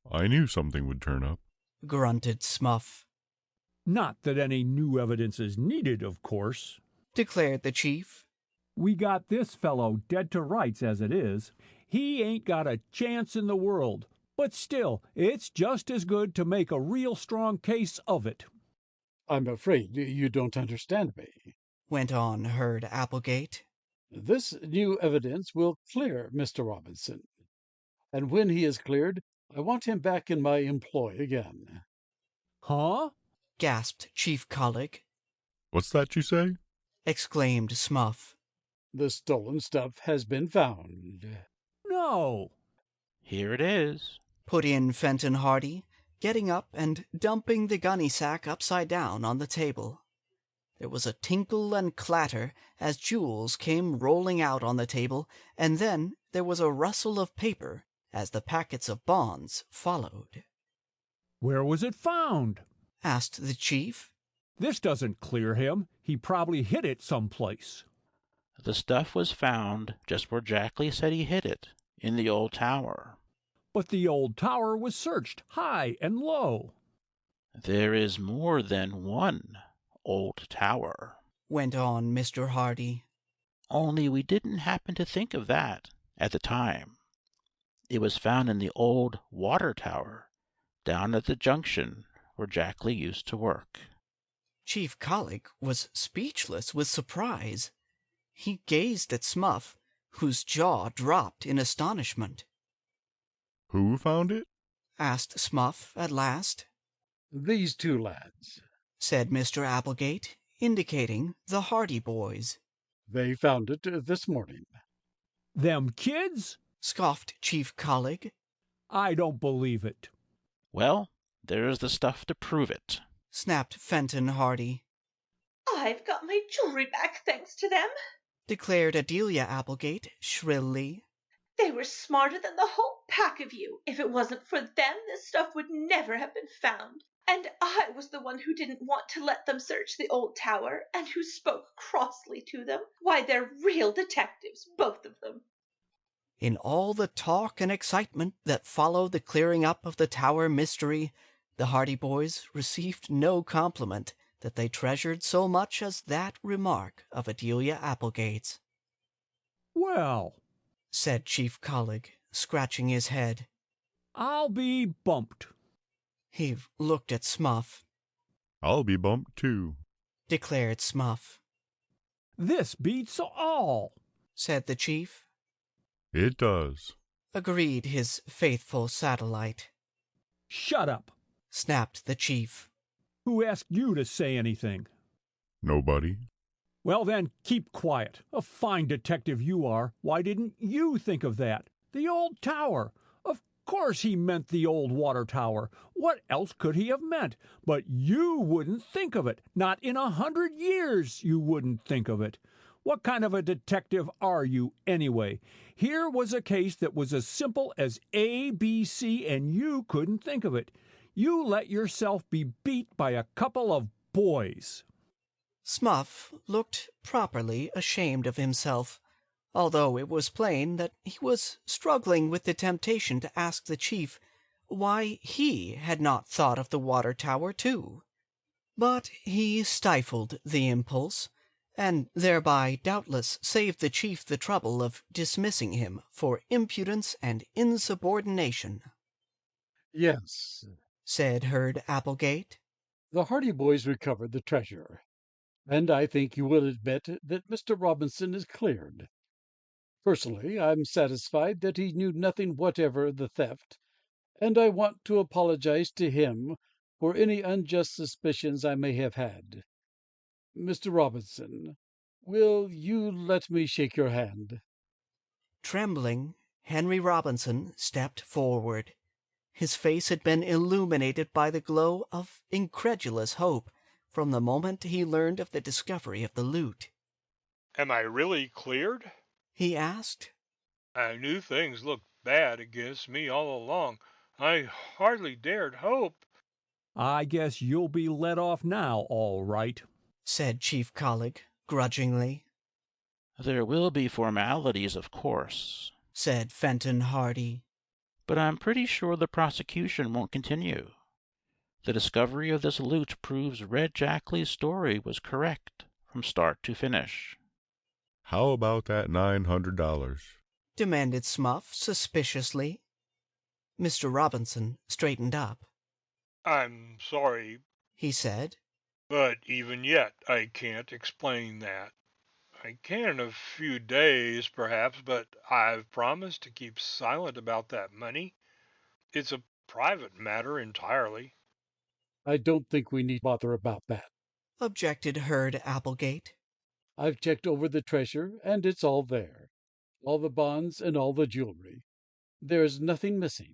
I knew something would turn up, grunted Smuff. "Not that any new evidence is needed, of course," declared the chief. "We got this fellow dead to rights as it is. He ain't got a chance in the world, but still, it's just as good to make a real strong case of it." I'm afraid you don't understand me, went on Herd Applegate. This new evidence will clear Mr. Robinson, and when he is cleared, I want him back in my employ again. "Huh?" gasped Chief Collig. "What's that you say?" exclaimed Smuff. The stolen stuff has been found. "No." "Here it is," put in Fenton Hardy, getting up and dumping the gunny sack upside down on the table. There was a tinkle and clatter as jewels came rolling out on the table, and then there was a rustle of paper as the packets of bonds followed. "Where was it found?" asked the chief. "This doesn't clear him. He probably hid it someplace." "The stuff was found just where Jackley said he hid it, in the old tower." "But the old tower was searched high and low." "There is more than one old tower," went on Mr. Hardy. "Only we didn't happen to think of that at the time. It was found in the old water tower, down at the junction where Jackley used to work." Chief Collig was speechless with surprise. He gazed at Smuff, whose jaw dropped in astonishment. "Who found it?" asked Smuff at last. "These two lads," said Mr. Applegate, indicating the Hardy boys. "They found it this morning." "Them kids?" scoffed Chief Collig. "I don't believe it." "Well, there's the stuff to prove it," snapped Fenton Hardy. "I've got my jewelry back, thanks to them," declared Adelia Applegate shrilly. "They were smarter than the whole pack of you. If it wasn't for them, this stuff would never have been found. And I was the one who didn't want to let them search the old tower, and who spoke crossly to them. Why, they're real detectives, both of them." In all the talk and excitement that followed the clearing up of the tower mystery, the Hardy boys received no compliment that they treasured so much as that remark of Adelia Applegate's. "Well," said Chief Collig, scratching his head, "I'll be bumped." He looked at Smuff. "I'll be bumped too," declared Smuff. "This beats all," said the chief. "It does," agreed his faithful satellite. "Shut up," snapped the chief. "Who asked you to say anything?" "Nobody." "Well, then, keep quiet. A fine detective you are. Why didn't you think of that? The old tower. Of course he meant the old water tower. What else could he have meant? But you wouldn't think of it. Not in 100 years you wouldn't think of it. What kind of a detective are you, anyway? Here was a case that was as simple as A, B, C, and you couldn't think of it. You let yourself be beat by a couple of boys." Smuff looked properly ashamed of himself, although it was plain that he was struggling with the temptation to ask the chief why he had not thought of the water tower too. But he stifled the impulse, and thereby doubtless saved the chief the trouble of dismissing him for impudence and insubordination. "Yes," said Herd Applegate. "The Hardy boys recovered the treasure, and I think you will admit that Mr. Robinson is cleared. Personally, I'm satisfied that he knew nothing whatever of the theft, and I want to apologize to him for any unjust suspicions I may have had. Mr. Robinson, Will you let me shake your hand? Trembling, Henry Robinson stepped forward. His face had been illuminated by the glow of incredulous hope from the moment he learned of the discovery of the loot. Am I really cleared? He asked. I knew things looked bad against me all along. I hardly dared hope. I guess you'll be let off now, all right, said Chief Collig grudgingly. There will be formalities, of course, said Fenton Hardy. But I'm pretty sure the prosecution won't continue. The discovery of this loot proves Red Jackley's story was correct from start to finish. How about that $900? demanded Smuff suspiciously. Mr. Robinson straightened up. I'm sorry, he said, but even yet I can't explain that. I can in a few days, perhaps, but I've promised to keep silent about that money. It's a private matter entirely. I don't think we need bother about that, objected Herd Applegate. I've checked over the treasure, and it's all there. All the bonds and all the jewelry. There's nothing missing.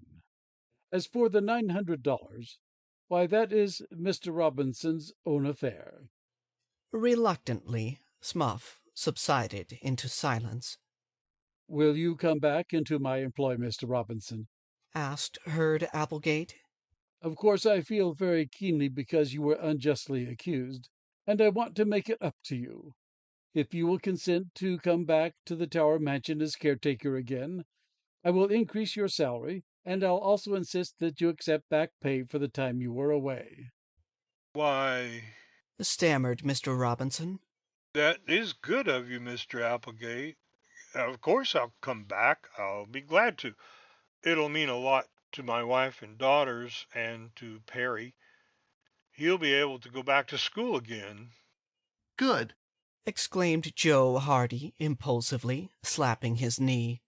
As for the $900, why, that is Mr. Robinson's own affair. Reluctantly, Smuff subsided into silence. Will you come back into my employ, Mr. Robinson? asked Herd Applegate. Of course, I feel very keenly because you were unjustly accused, and I want to make it up to you. If you will consent to come back to the Tower Mansion as caretaker again, I will increase your salary, and I'll also insist that you accept back pay for the time you were away. Why, stammered Mr. Robinson. That is good of you, Mr. Applegate. Of course I'll come back. I'll be glad to. It'll mean a lot to my wife and daughters and to Perry. He'll be able to go back to school again. Good, exclaimed Joe Hardy impulsively, slapping his knee.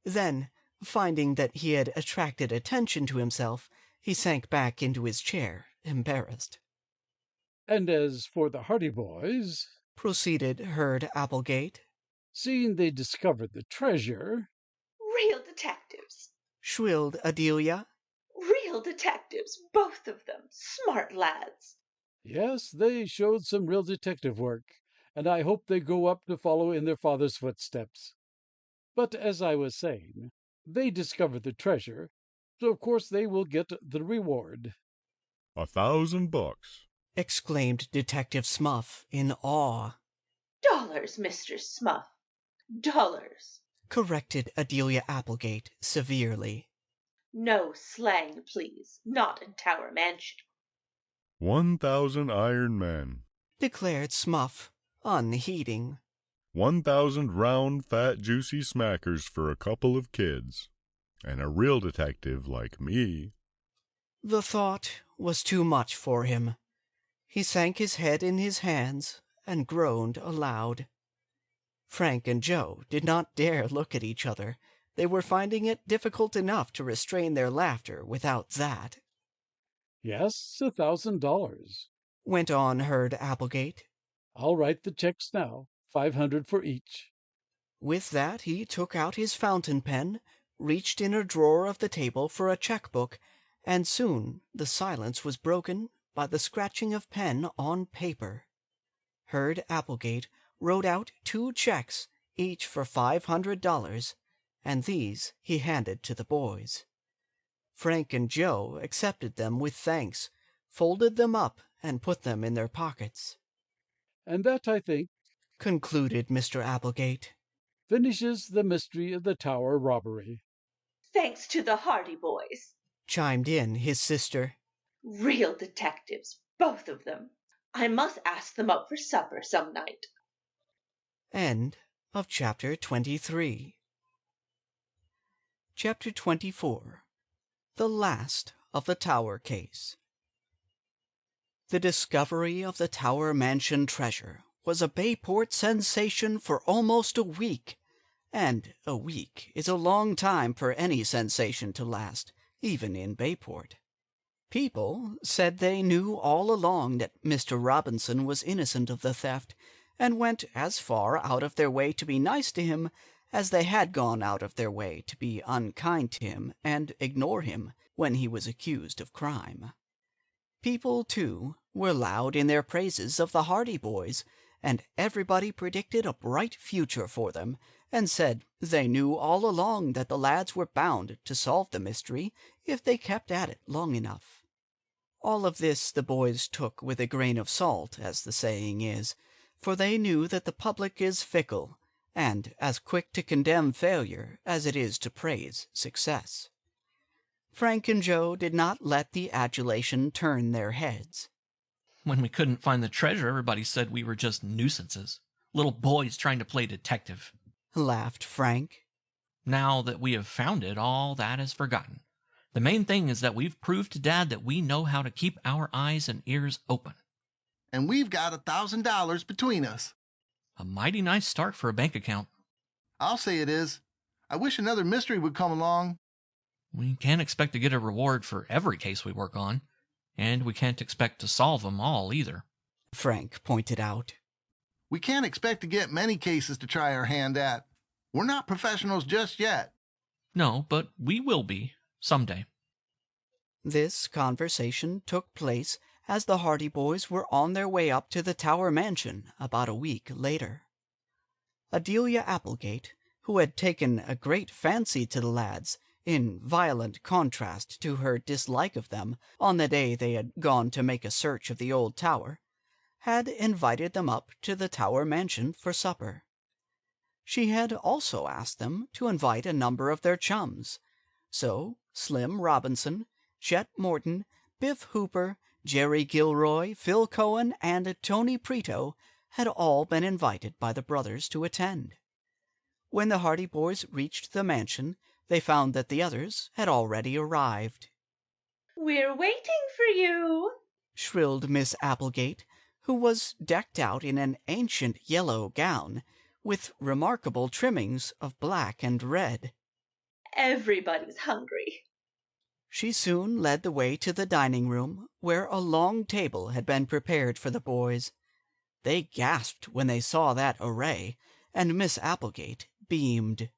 Then, finding that he had attracted attention to himself, he sank back into his chair, embarrassed. And as for the Hardy boys, proceeded Herd Applegate, seeing they discovered the treasure... Real detectives, shrilled Adelia. Real detectives, both of them, smart lads. Yes, they showed some real detective work, and I hope they grow up to follow in their father's footsteps. But as I was saying, they discovered the treasure, so of course they will get the reward. $1,000, exclaimed Detective Smuff in awe. Dollars, Mr. Smuff. Dollars, corrected Adelia Applegate severely. No slang, please. Not in Tower Mansion. 1,000 iron men, declared Smuff, unheeding. 1,000 round, fat, juicy smackers for a couple of kids. And a real detective like me. The thought was too much for him. He sank his head in his hands and groaned aloud. Frank and Joe did not dare look at each other. They were finding it difficult enough to restrain their laughter without that. Yes, $1,000, went on Herd Applegate. I'll write the checks now, $500 for each. With that he took out his fountain pen, reached in a drawer of the table for a checkbook, and soon the silence was broken by the scratching of pen on paper. Herd Applegate wrote out 2 checks, each for $500, and these he handed to the boys. Frank and Joe accepted them with thanks, folded them up, and put them in their pockets. And that, I think, concluded Mr. Applegate, finishes the mystery of the Tower robbery. Thanks to the Hardy boys, chimed in his sister. Real detectives, both of them. I must ask them up for supper some night. End of chapter 23. Chapter 24. The last of the Tower case. The discovery of the Tower Mansion treasure was a Bayport sensation for almost a week, and a week is a long time for any sensation to last, even in Bayport. People said they knew all along that Mr. Robinson was innocent of the theft, and went as far out of their way to be nice to him as they had gone out of their way to be unkind to him and ignore him when he was accused of crime. People, too, were loud in their praises of the Hardy boys, and everybody predicted a bright future for them, and said they knew all along that the lads were bound to solve the mystery if they kept at it long enough. All of this the boys took with a grain of salt, as the saying is, for they knew that the public is fickle, and as quick to condemn failure as it is to praise success. Frank and Joe did not let the adulation turn their heads. When we couldn't find the treasure, everybody said we were just nuisances. Little boys trying to play detective. Laughed Frank. Now that we have found it, all that is forgotten. The main thing is that we've proved to Dad that we know how to keep our eyes and ears open. And we've got $1,000 between us. A mighty nice start for a bank account. I'll say it is. I wish another mystery would come along. We can't expect to get a reward for every case we work on, and we can't expect to solve them all either. Frank pointed out. We can't expect to get many cases to try our hand at. We're not professionals just yet. No, but we will be, someday. This conversation took place as the Hardy boys were on their way up to the Tower Mansion about a week later. Adelia Applegate, who had taken a great fancy to the lads, in violent contrast to her dislike of them on the day they had gone to make a search of the old tower, had invited them up to the Tower Mansion for supper. She had also asked them to invite a number of their chums, so Slim Robinson, Chet Morton, Biff Hooper, Jerry Gilroy, Phil Cohen, and Tony Preto had all been invited by the brothers to attend. When the Hardy boys reached the mansion, they found that the others had already arrived. "We're waiting for you," shrilled Miss Applegate, who was decked out in an ancient yellow gown, with remarkable trimmings of black and red. "Everybody's hungry." She soon led the way to the dining room, where a long table had been prepared for the boys. They gasped when they saw that array, and Miss Applegate beamed.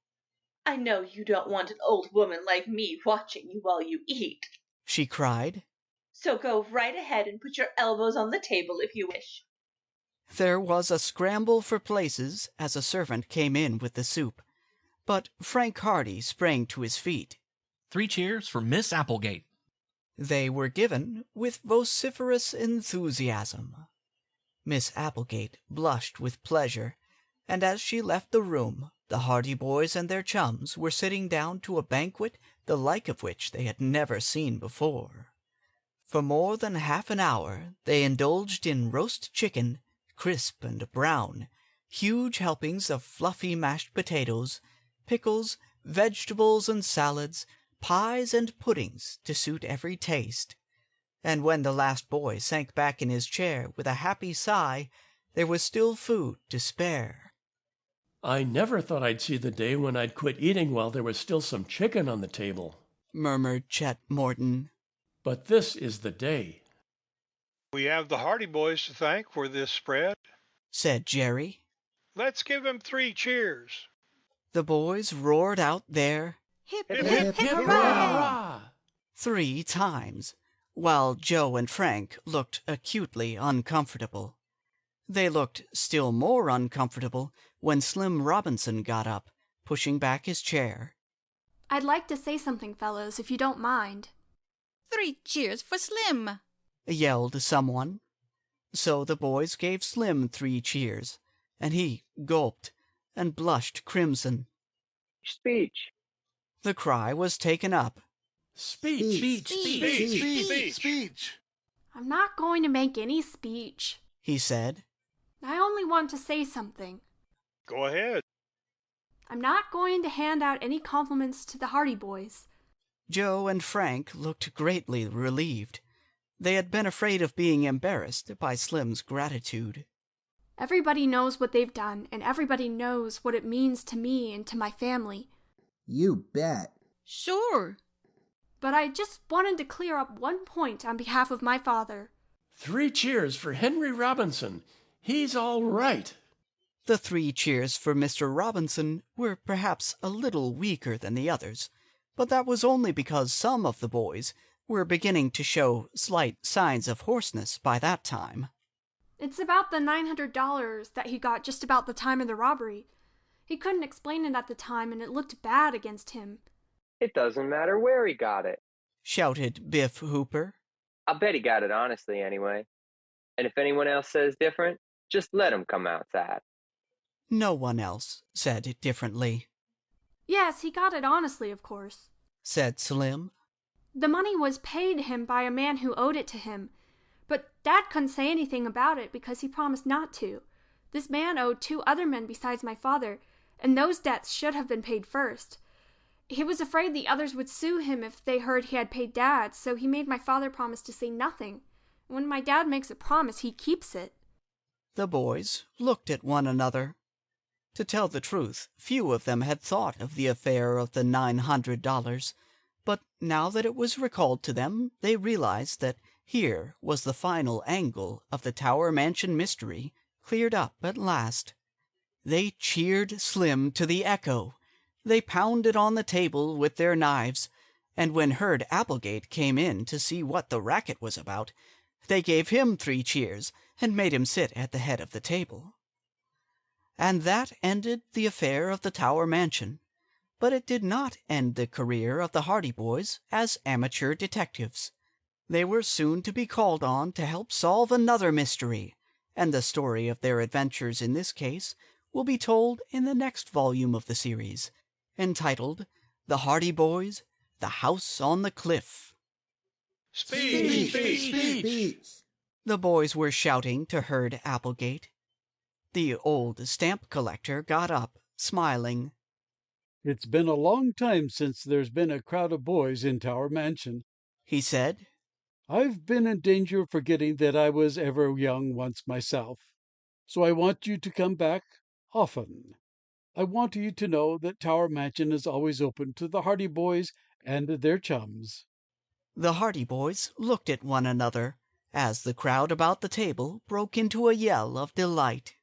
"I know you don't want an old woman like me watching you while you eat," she cried. "So go right ahead and put your elbows on the table if you wish." There was a scramble for places as a servant came in with the soup, but Frank Hardy sprang to his feet. 3 cheers for Miss Applegate. They were given with vociferous enthusiasm. Miss Applegate blushed with pleasure, and as she left the room, the Hardy boys and their chums were sitting down to a banquet the like of which they had never seen before. For more than half an hour they indulged in roast chicken, crisp and brown, huge helpings of fluffy mashed potatoes, pickles, vegetables and salads, pies and puddings to suit every taste. And when the last boy sank back in his chair with a happy sigh, there was still food to spare. I never thought I'd see the day when I'd quit eating while there was still some chicken on the table, murmured Chet Morton. But this is the day. We have the Hardy boys to thank for this spread, said Jerry. Let's give them 3 cheers. The boys roared out their hip, hip, hip, hip, hurrah! 3 times, while Joe and Frank looked acutely uncomfortable. They looked still more uncomfortable when Slim Robinson got up, pushing back his chair. "I'd like to say something, fellows, if you don't mind." 3 cheers for Slim! Yelled someone. So the boys gave Slim 3 cheers, and he gulped and blushed crimson. Speech. The cry was taken up. Speech. "I'm not going to make any speech," he said. "I only want to say something. Go ahead." I'm not going to hand out any compliments to the Hardy boys." Joe and Frank looked greatly relieved. They had been afraid of being embarrassed by Slim's gratitude. "Everybody knows what they've done, and everybody knows what it means to me and to my family." You bet. "Sure." "But I just wanted to clear up one point on behalf of my father." 3 cheers for Henry Robinson. He's all right." The 3 cheers for Mr. Robinson were perhaps a little weaker than the others, but that was only because some of the boys were beginning to show slight signs of hoarseness by that time. It's about the $900 that he got just about the time of the robbery. He couldn't explain it at the time, and it looked bad against him. It doesn't matter where he got it, shouted Biff Hooper. I'll bet he got it honestly anyway. And if anyone else says different, just let him come outside. No one else said it differently. Yes, he got it honestly, of course, said Slim. The money was paid him by a man who owed it to him, but Dad couldn't say anything about it because he promised not to. This man owed 2 other men besides my father, and those debts should have been paid first. He was afraid the others would sue him if they heard he had paid Dad, so he made my father promise to say nothing. When my dad makes a promise, he keeps it. The boys looked at one another. To tell the truth, few of them had thought of the affair of the $900, but now that it was recalled to them, they realized that here was the final angle of the Tower Mansion mystery cleared up at last. They cheered Slim to the echo. They pounded on the table with their knives, and when Herd Applegate came in to see what the racket was about, they gave him 3 cheers and made him sit at the head of the table. And that ended the affair of the Tower Mansion, but it did not end the career of the Hardy boys as amateur detectives. They were soon to be called on to help solve another mystery, and the story of their adventures in this case will be told in the next volume of the series, entitled The Hardy Boys, The House on the Cliff. Speech! The boys were shouting to Herd Applegate. The old stamp collector got up, smiling. It's been a long time since there's been a crowd of boys in Tower Mansion, he said. I've been in danger of forgetting that I was ever young once myself. So I want you to come back often. I want you to know that Tower Mansion is always open to the Hardy boys and their chums. The Hardy boys looked at one another as the crowd about the table broke into a yell of delight.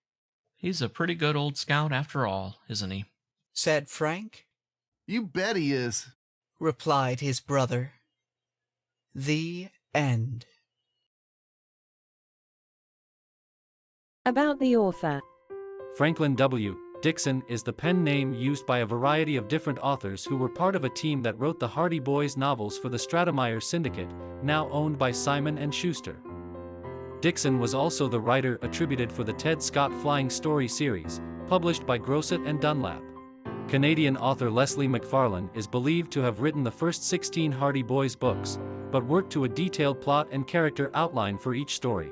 He's a pretty good old scout after all, isn't he? said Frank. You bet he is, replied his brother. The end. About the author. Franklin W. Dixon is the pen name used by a variety of different authors who were part of a team that wrote the Hardy Boys novels for the Stratemeyer Syndicate, now owned by Simon & Schuster. Dixon was also the writer attributed for the Ted Scott Flying Story series, published by Grosset and Dunlap. Canadian author Leslie McFarlane is believed to have written the first 16 Hardy Boys books, but worked to a detailed plot and character outline for each story.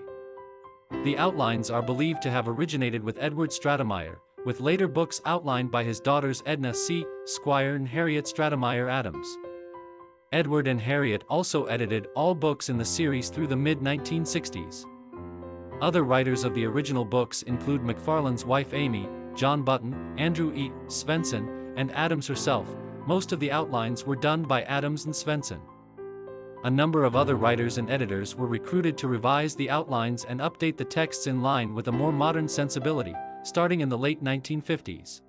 The outlines are believed to have originated with Edward Stratemeyer, with later books outlined by his daughters Edna C. Squire and Harriet Stratemeyer Adams. Edward and Harriet also edited all books in the series through the mid-1960s. Other writers of the original books include McFarlane's wife Amy, John Button, Andrew E. Svensson, and Adams herself. Most of the outlines were done by Adams and Svensson. A number of other writers and editors were recruited to revise the outlines and update the texts in line with a more modern sensibility, starting in the late 1950s.